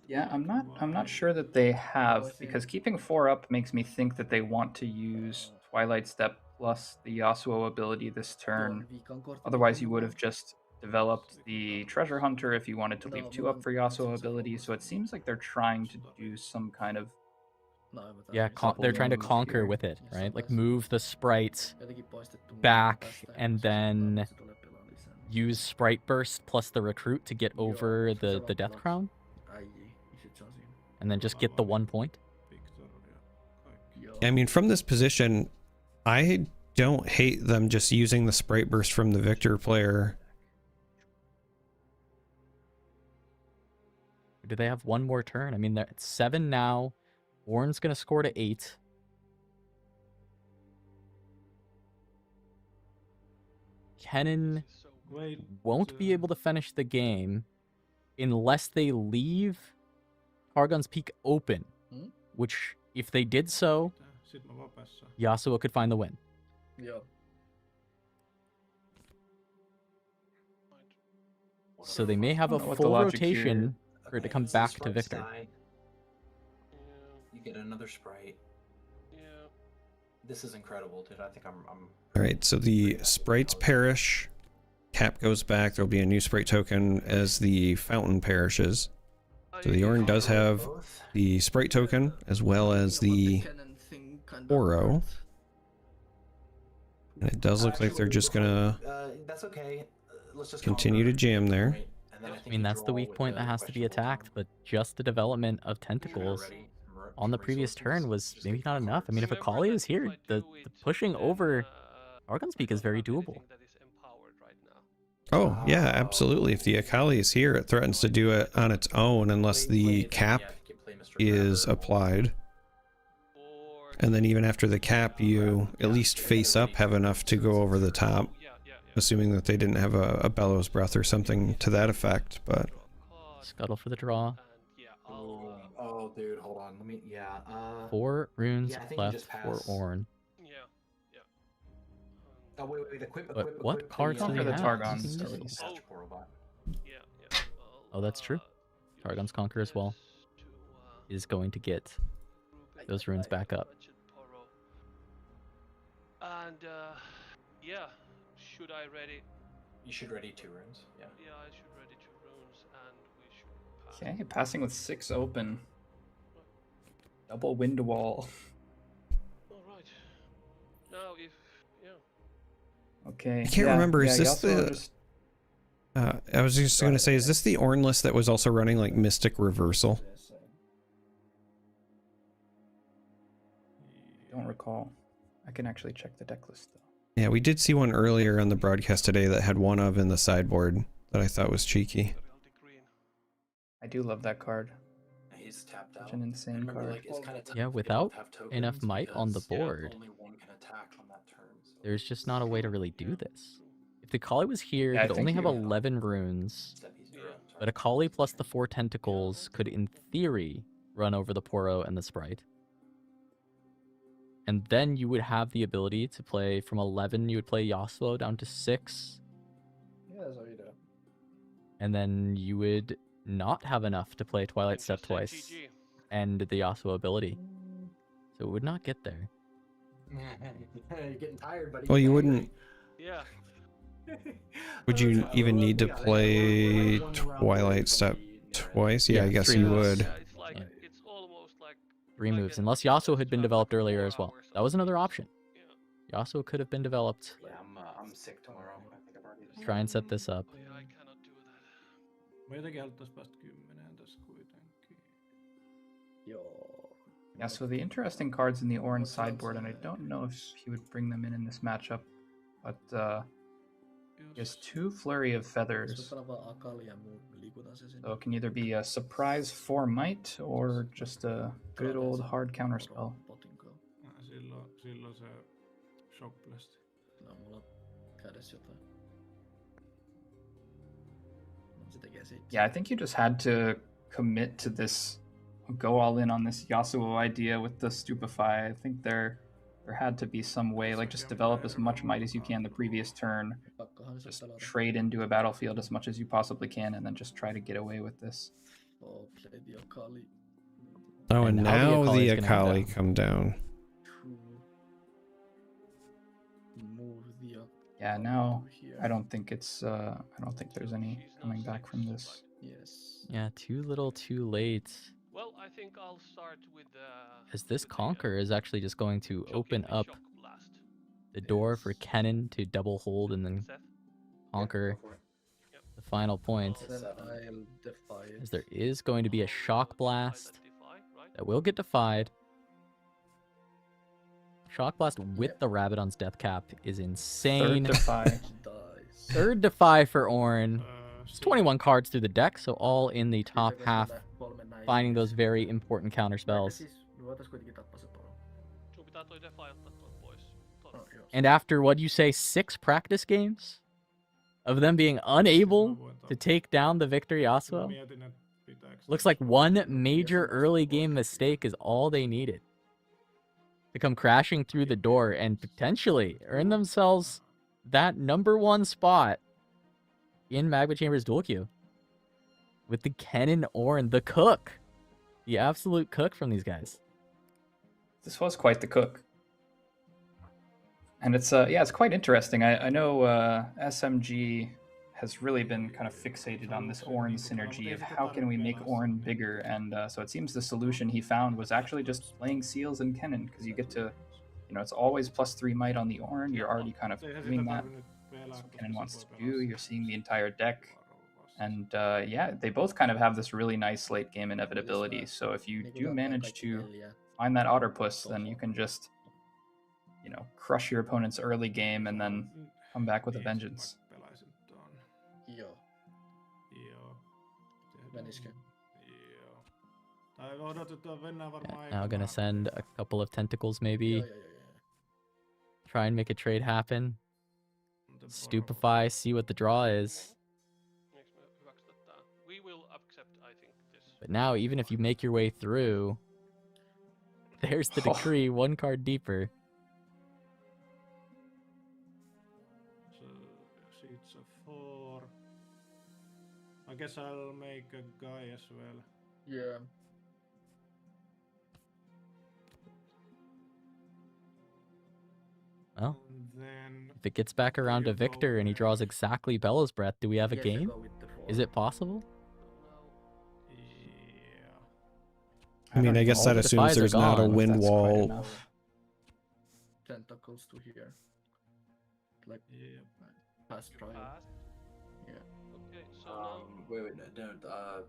Yeah, I'm not sure that they have, because keeping 4 up makes me think that they want to use Twilight Step plus the Yasuo ability this turn. Otherwise, you would have just developed the Treasure Hunter if you wanted to leave 2 up for Yasuo ability. So it seems like they're trying to do some kind of Yeah, they're trying to conquer with it, right? Like move the sprites back and then use Sprite Burst plus the Recruit to get over the Death Crown. And then just get the 1 point. I mean, from this position, I don't hate them just using the Sprite Burst from the Victor player. Do they have 1 more turn? I mean, they're at 7 now. Ornn's going to score to 8. Kennen won't be able to finish the game unless they leave Targon's Peak open, which, if they did so, Yasuo could find the win. Yeah. So they may have a full rotation for it to come back to Victor. You get another sprite. Yeah. This is incredible, dude. I think I'm All right, so the sprites perish. cap goes back, there'll be a new sprite token as the fountain perishes. So the Ornn does have the sprite token as well as the Oro. And it does look like they're just gonna That's okay. Let's just continue to jam there. I mean, that's the weak point that has to be attacked, but just the development of tentacles on the previous turn was maybe not enough. I mean, if Akali is here, the pushing over Argon's Peak is very doable. Oh, yeah, absolutely. If the Akali is here, it threatens to do it on its own unless the cap is applied. And then even after the cap, you at least face up have enough to go over the top. Assuming that they didn't have a Bellows Breath or something to that effect, but... Scuttle for the draw. Oh, dude, hold on. Let me, 4 runes left for Ornn. Oh, wait, equip, But what cards do they have? Oh, that's true. Targon's Conquer as well is going to get those runes back up. And, yeah. Should I ready? You should ready 2 runes. Yeah. Yeah, I should ready 2 runes, and we should pass. Okay, passing with 6 open. Double wind wall. All right. Now, if Okay. I can't remember. Is this the? I was just gonna say, is this the Ornn list that was also running like Mystic Reversal? Don't recall. I can actually check the deck list though. Yeah, we did see one earlier on the broadcast today that had one of in the sideboard that I thought was cheeky. I do love that card. He's tapped out. Such an insane card. Like, it's kind of Yeah, without enough might on the board, only one can attack on that turn. So there's just not a way to really do this. If the Akali was here, Yeah, I he'd only think have you- 11 runes, but Akali plus the 4 tentacles could, in theory, run over the Poro and the Sprite. And then you would have the ability to play from 11, you would play Yasuo down to 6. Yeah, that's what you do. And then you would not have enough to play Twilight Step twice and the Yasuo ability. So it would not get there. You're getting tired, buddy. Well, you wouldn't. Yeah. Would you even need to play Twilight Step twice? Yeah, I guess 3 you moves. would. It's like it's almost like 3 moves, unless Yasuo had been developed earlier as well. That was another option. Yasuo could have been developed. Yeah, I'm sick tomorrow. I think I've already. Try and set this up. Mä jotenkin haluttais päästä 10 tässä kuitenkin. Yeah, so the interesting cards in the Ornn sideboard, and I don't know if he would bring them in this matchup, but he has 2 Flurry of Feathers. So it can either be a surprise 4 might or just a good old hard counterspell. Silloin se shock blast. No, mulla kädessä jotain. Se tekee siitä. Yeah, I think you just had to commit to this, go all in on this Yasuo idea with the Stupefy. I think there had to be some way, like just develop as much might as you can the previous turn, just trade into a battlefield as much as you possibly can, and then just try to get away with this. Oh, play the Akali. Oh, and now the Akali's gonna Akali come down. Move the Yeah, now I don't think it's I don't think there's any coming back from this. Yes. Yeah, too little, too late. Well, I think I'll start with As this Conquer is actually just going to open up the door for Kennen to double hold and then conquer the final point. Then I'll defy it. As there is going to be a Shock Blast that will get defied. Shock Blast with the Rabadon's Death Cap is insane. Third defy. Third defy for Ornn. It's 21 cards through the deck, so all in the top half, finding those very important counter spells. And after, what you say, 6 practice games of them being unable to take down the Victor Yasuo, looks like one major early game mistake is all they needed to come crashing through the door and potentially earn themselves that #1 spot in Magma Chamber's dual queue with the Kennen Ornn, the cook, the absolute cook from these guys. This was quite the cook. And it's yeah, it's quite interesting. I know SMG has really been kind of fixated on this Ornn synergy of how can we make Ornn bigger, and so it seems the solution he found was actually just playing Seals and Kennen, because you get to, you know, it's always +3 might on the Ornn. You're already kind of doing that. That's what Kennen wants to do. You're seeing the entire deck, and yeah, they both kind of have this really nice late game inevitability. So if you do manage to find that Otterpuss, then you can just, you know, crush your opponent's early game and then come back with a vengeance. Joo. Menisikö? Now gonna send a couple of tentacles maybe. Try and make a trade happen. Stupefy, see what the draw is. We will accept, I think, this. But now, even if you make your way through, there's the decree, one card deeper. So it's a 4. I guess I'll make a guy as well. Yeah. Well, then if it gets back around to Victor and he draws exactly Bellows Breath, do we have a game? Is it possible? I mean, I guess that assumes there's not a wind wall. Tentacles to here. Like, pass try. Yeah. Okay, so wait, no, I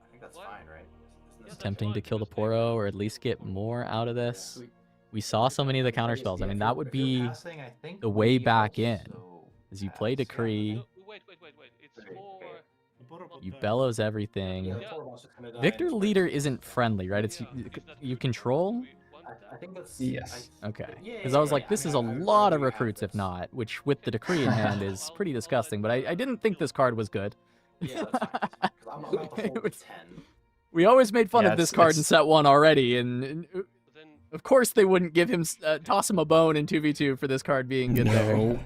think that's fine, right? Attempting to kill the Poro or at least get more out of this. We saw so many of the counter spells. I mean, that would be the way back in. As you play Decree, wait. It's 4. you bellows everything. Victor Leader isn't friendly, right? It's you control? I think that's... Yes. Okay. Because I was like, this is a lot of recruits, if not, which with the Decree in hand is pretty disgusting. But I didn't think this card was good. Yeah, that's fine. I'm about to hold 10. We always made fun of this card in set 1 already, and of course they wouldn't give him toss him a bone in 2v2 for this card being good there.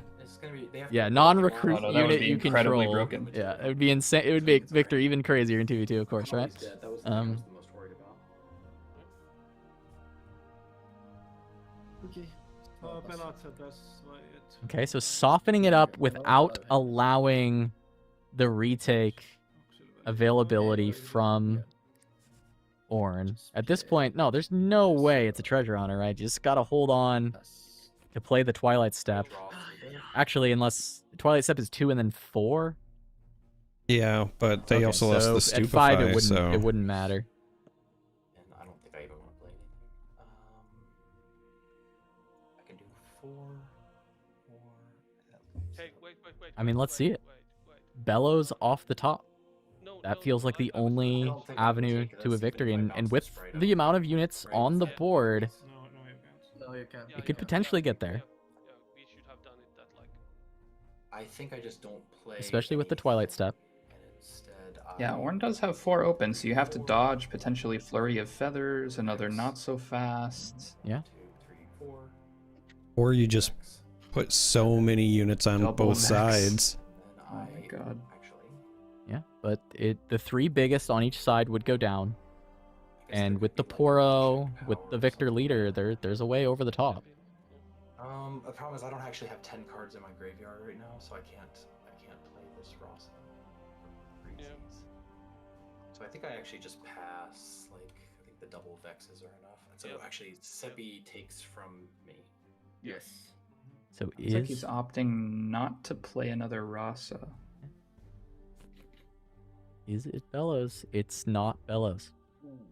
Yeah, non-recruit unit you control. Broken. Yeah, it would be insane. It would make Victor even crazier in 2v2, of course, right? Okay, so softening it up without allowing the retake availability from Ornn. At this point, no, there's no way it's a treasure hunter, right? You just gotta hold on to play the Twilight Step. Actually, unless Twilight Step is 2 and then 4. Yeah, but they also lost the Stupefy, at 5 it wouldn't matter. And I don't think I even want to play anything. I can do 4. Hey, wait. I mean, let's see it. Bellows off the top. That feels like the only avenue to a victory, and with the amount of units on the board, it could potentially get there. We should have done it that like. I think I just don't play. Especially with the Twilight Step. Yeah, Ornn does have 4 open, so you have to dodge potentially Flurry of Feathers, another not so fast. Yeah. 2, 3, 4. Or you just put so many units on both sides. Oh my god. Yeah, but the 3 biggest on each side would go down. And with the Poro, with the Victor Leader, there's a way over the top. The problem is I don't actually have 10 cards in my graveyard right now, so I can't play this Ross. So I think I actually just pass. Like, I think the double vexes are enough. And so actually, Sepi takes from me. Yes. So Looks like he's opting not to play another Rasa. Is it Bellows? It's not Bellows.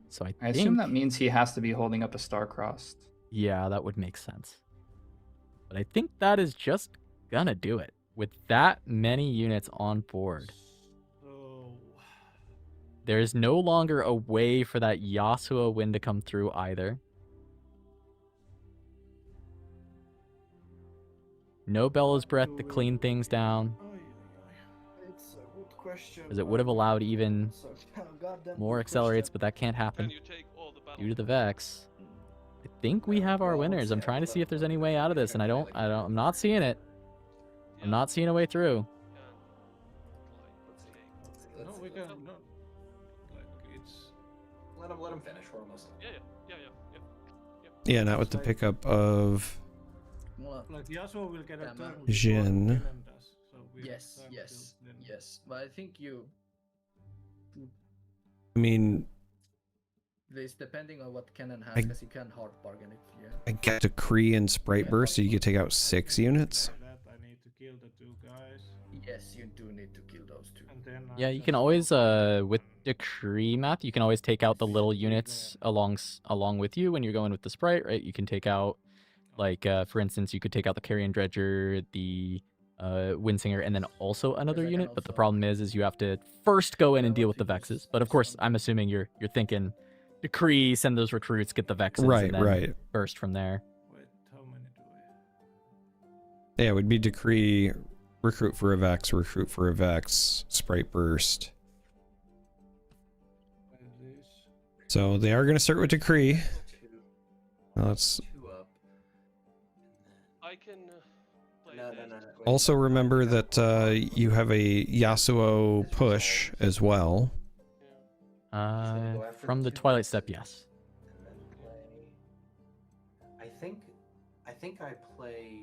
So I assume that means he has to be holding up a Star-Crossed. Yeah, that would make sense. But I think that is just gonna do it. With that many units on board. There's no longer a way for that Yasuo win to come through either. No Bellows Breath to clean things down. It's a good question. Because it would have allowed even more accelerates, but that can't happen due to the Vex. I think we have our winners. I'm trying to see if there's any way out of this, and I'm not seeing it. I'm not seeing a way through. No, we can. No. Like, it's... Let him finish. We're almost done. Yeah, not with the pickup of Like Yasuo will get a turn. Jin. So Yes, yes, yes. But I think you. I mean, It's depending on what Cannon has, I- because you can hard bargain it. Yeah. I get Decree and Sprite Burst, so you could take out 6 units. That I need to kill the 2 guys. Yes, you do need to kill those 2. And then Yeah, you can always with Decree math, you can always take out the little units along with you when you're going with the Sprite, right? You can take out, like for instance, you could take out the Carrion Dredger, the Windsinger, and then also another unit. But the problem is you have to first go in and deal with the Vexes. But of course, I'm assuming you're thinking Decree, send those recruits, get the Vexes, Right, and then right. burst from there. Wait, how many do I? Yeah, it would be Decree, recruit for a Vex, recruit for a Vex, Sprite Burst. So they are going to start with Decree. Now let's I can play also remember that you have a Yasuo push as well. From the Twilight Step, yes. I think I play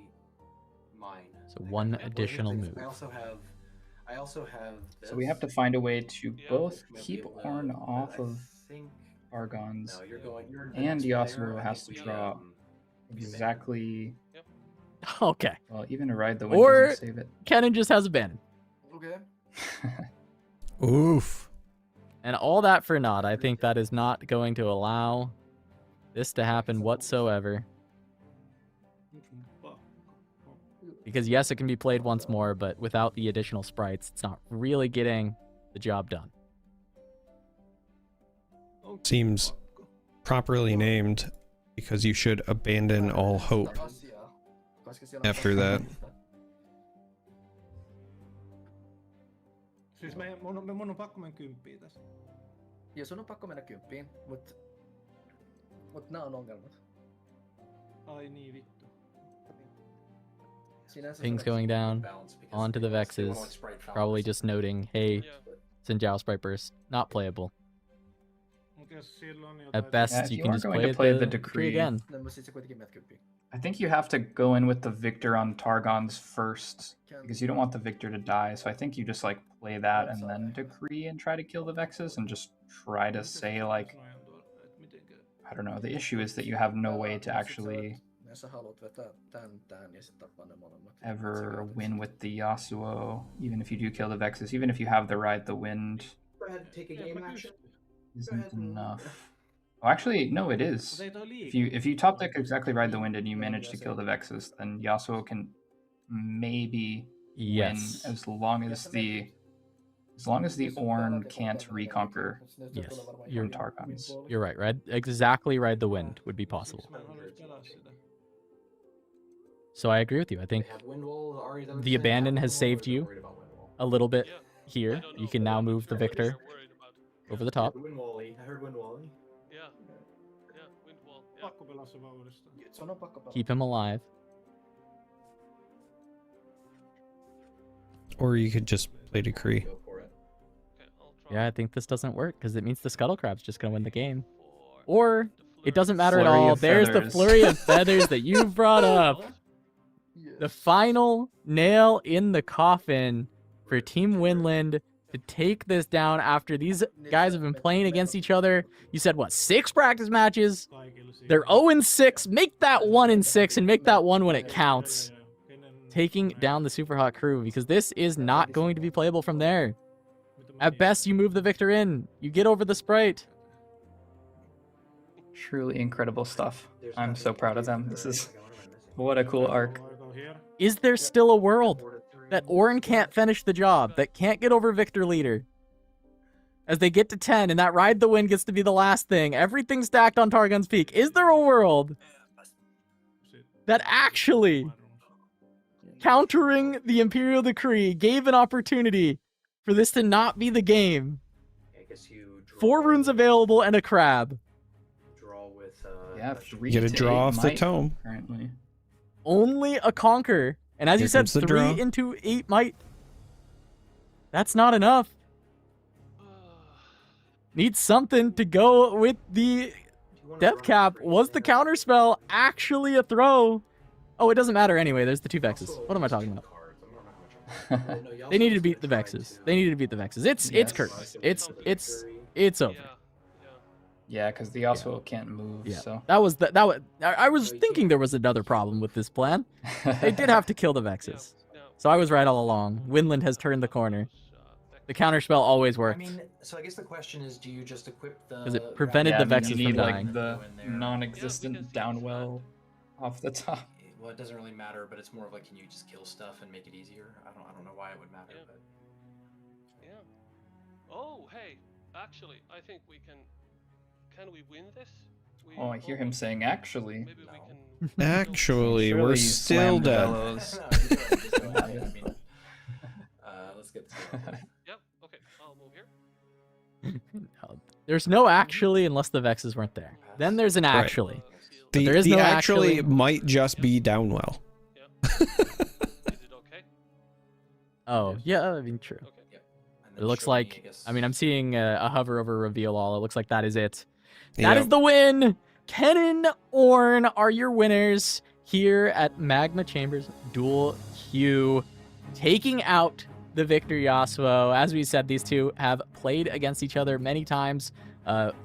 mine. So one additional move. I also have So we have to find a way to both keep Ornn off of Argon's, and Yasuo has to draw exactly. Okay. Well, even a ride the wind Or doesn't save it. Kennen just has abandon. Okay. Oof. And all that for naught. I think that is not going to allow this to happen whatsoever. Because yes, it can be played once more, but without the additional sprites, it's not really getting the job done. Seems properly named because you should abandon all hope after that. Siis mun on pakko mennä 10 tässä. Ja sun on pakko mennä 10, mut nää on ongelmat. Ai niin vittu. Things going down, onto the Vexes, probably just noting, hey, Sinjao Sprite Burst, not playable. At best, you can just play the Decree again. I think you have to go in with the Victor on Targon's first, because you don't want the Victor to die, so I think you just like play that and then Decree and try to kill the Vexes and just try to say like, I don't know, the issue is that you have no way to actually ever win with the Yasuo, even if you do kill the Vexes, even if you have the Ride the Wind. Go ahead and take a game action. Isn't enough. Oh, actually, no, it is. If you top deck exactly Ride the Wind and you manage to kill the Vexes, then Yasuo can maybe win as long as the Ornn can't reconquer. Yes, Targon's. You're right. Exactly Ride the Wind would be possible. So I agree with you. I think the Abandon has saved you a little bit here. You can now move the Victor over the top. I heard Wind Wally. Yeah, Wind Wall. Pakko pelaa se vaan uudestaan. Keep him alive. Or you could just play Decree. Yeah, I think this doesn't work because it means the Scuttle Crab's just going to win the game. Or it doesn't matter at Flurry all. of There's the feathers. flurry of feathers that you brought up. The final nail in the coffin for Team Winland to take this down after these guys have been playing against each other. You said, what, 6 practice matches? They're 0-6. Make that 1-6 and make that one when it counts. Taking down the Super Hot crew because this is not going to be playable from there. At best, you move the Victor in. You get over the Sprite. Truly incredible stuff. I'm so proud of them. This is what a cool arc. Is there still a world that Ornn can't finish the job, that can't get over Victor leader? As they get to 10 and that Ride the Wind gets to be the last thing, everything stacked on Targon's Peak. Is there a world that actually, countering the Imperial Decree, gave an opportunity for this to not be the game? 4 runes available and a crab. Yeah, 3 You get a to draw 8 off the might, tome. Currently. Only a conquer. And as Here you said, comes the 3 draw. into 8 might. That's not enough. Needs something to go with the death cap. Was the counterspell actually a throw? Oh, it doesn't matter anyway. There's the 2 Vexes. What am I talking about? They needed to beat the Vexes. They needed to beat the Vexes. It's curtains. It's over. Yeah, because the Yasuo can't move. Yeah, So that was I was thinking there was another problem with this plan. They did have to kill the Vexes, so I was right all along. Winland has turned the corner. The counterspell always worked. I mean, so I guess the question is, do you just equip the? Because it prevented the Vexes you need from dying. like the non-existent downwell off the top. Well, it doesn't really matter, but it's more of like, can you just kill stuff and make it easier? I don't know why it would matter, but. Yeah. Oh, hey, actually, I think we can. Can we win this? Oh, I hear him saying actually. Actually, we're still dead. Let's get this going. Yep. Okay, I'll move here. No, there's no actually unless the Vexes weren't there. Then there's an actually. The, there is the no actually might just be Downwell. Oh, yeah, I mean, true. It looks like, I mean, I'm seeing a hover over reveal all. It looks like that is it. That is the win! Ken and Ornn are your winners here at Magma Chamber's Dual Q, taking out the Victor Yasuo. As we said, these two have played against each other many times.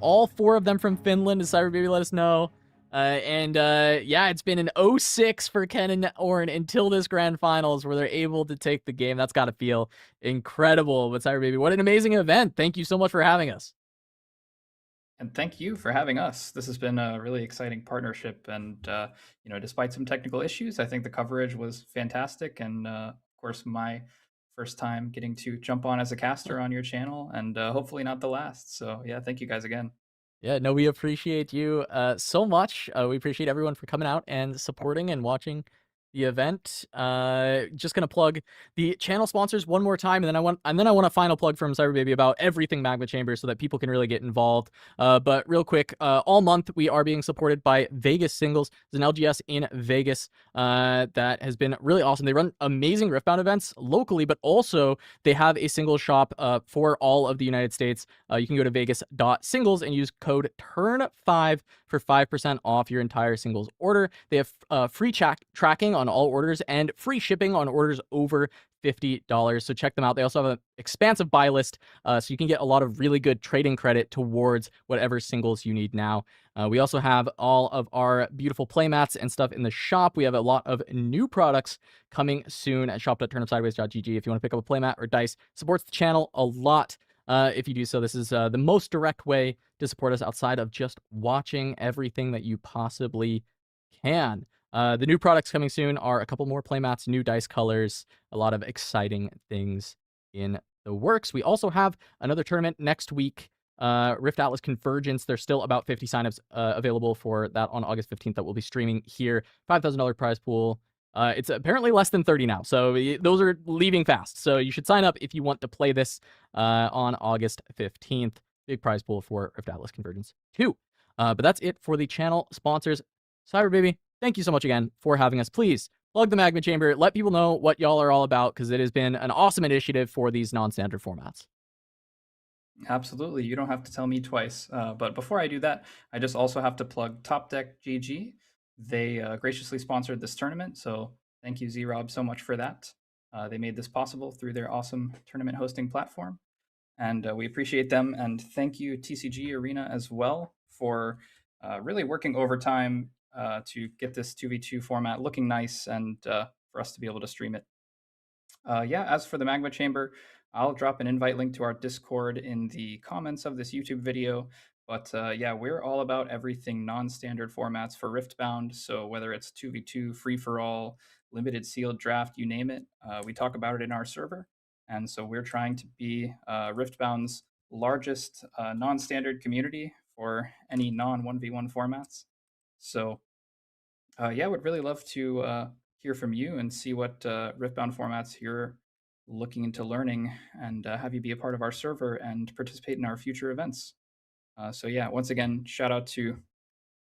All 4 of them from Finland, as Cyberbaby let us know. Yeah, it's been an 0-6 for Ken and Ornn until this grand finals where they're able to take the game. That's got to feel incredible. But Cyberbaby, what an amazing event. Thank you so much for having us. And thank you for having us. This has been a really exciting partnership. And, you know, despite some technical issues, I think the coverage was fantastic. And, of course, my first time getting to jump on as a caster on your channel, and hopefully not the last. So, yeah, thank you guys again. Yeah, no, we appreciate you so much. We appreciate everyone for coming out and supporting and watching the event. Just gonna plug the channel sponsors one more time, and then I want a final plug from Cyberbaby about everything Magma Chamber so that people can really get involved. But real quick, all month we are being supported by Vegas Singles. There's an LGS in Vegas that has been really awesome. They run amazing Riftbound events locally, but also they have a single shop for all of the United States. You can go to vegas.singles and use code TURN5 for 5% off your entire singles order. They have free tracking on all orders and free shipping on orders over $50. So check them out. They also have an expansive buy list, so you can get a lot of really good trading credit towards whatever singles you need now. We also have all of our beautiful playmats and stuff in the shop. We have a lot of new products coming soon at shop.turnupsideways.gg. If you want to pick up a playmat or dice, supports the channel a lot. If you do so, this is the most direct way to support us outside of just watching everything that you possibly can. The new products coming soon are a couple more playmats, new dice colors, a lot of exciting things in the works. We also have another tournament next week, Rift Atlas Convergence. There's still about 50 signups available for that on August 15th that we'll be streaming here. $5,000 prize pool. It's apparently less than 30 now, so those are leaving fast. So you should sign up if you want to play this on August 15th. Big prize pool for Rift Atlas Convergence 2. But that's it for the channel sponsors. Cyberbaby, thank you so much again for having us. Please plug the Magma Chamber. Let people know what y'all are all about, because it has been an awesome initiative for these non-standard formats. Absolutely. You don't have to tell me twice. But before I do that, I just also have to plug Top Deck GG. They graciously sponsored this tournament, so thank you, Z-Rob, so much for that. They made this possible through their awesome tournament hosting platform, and we appreciate them. And thank you, TCG Arena, as well, for really working overtime to get this 2v2 format looking nice and for us to be able to stream it. Yeah, as for the Magma Chamber, I'll drop an invite link to our Discord in the comments of this YouTube video. But yeah, we're all about everything non-standard formats for Riftbound. So whether it's 2v2, free-for-all, limited sealed draft, you name it, we talk about it in our server. And so we're trying to be Riftbound's largest non-standard community for any non-1v1 formats. So yeah, would really love to hear from you and see what Riftbound formats you're looking into learning, and have you be a part of our server and participate in our future events. So yeah, once again, shout out to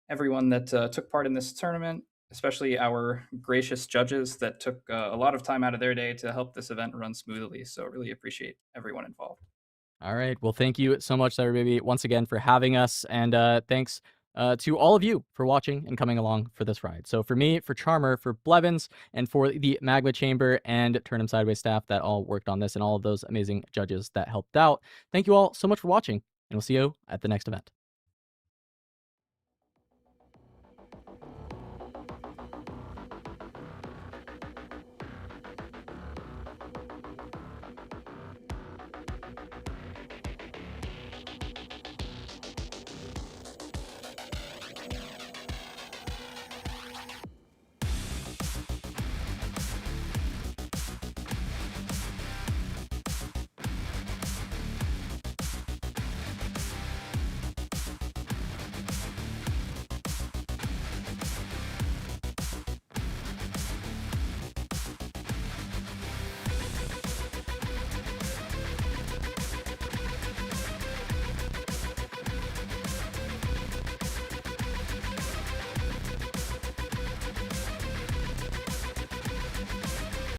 everyone that took part in this tournament, especially our gracious judges that took a lot of time out of their day to help this event run smoothly. So really appreciate everyone involved. All right. Well, thank you so much, Cyberbaby, once again for having us. And thanks to all of you for watching and coming along for this ride. So for me, for Charmer, for Blevins, and for the Magma Chamber and Turn 'em Sideways staff that all worked on this, and all of those amazing judges that helped out, thank you all so much for watching, and we'll see you at the next event.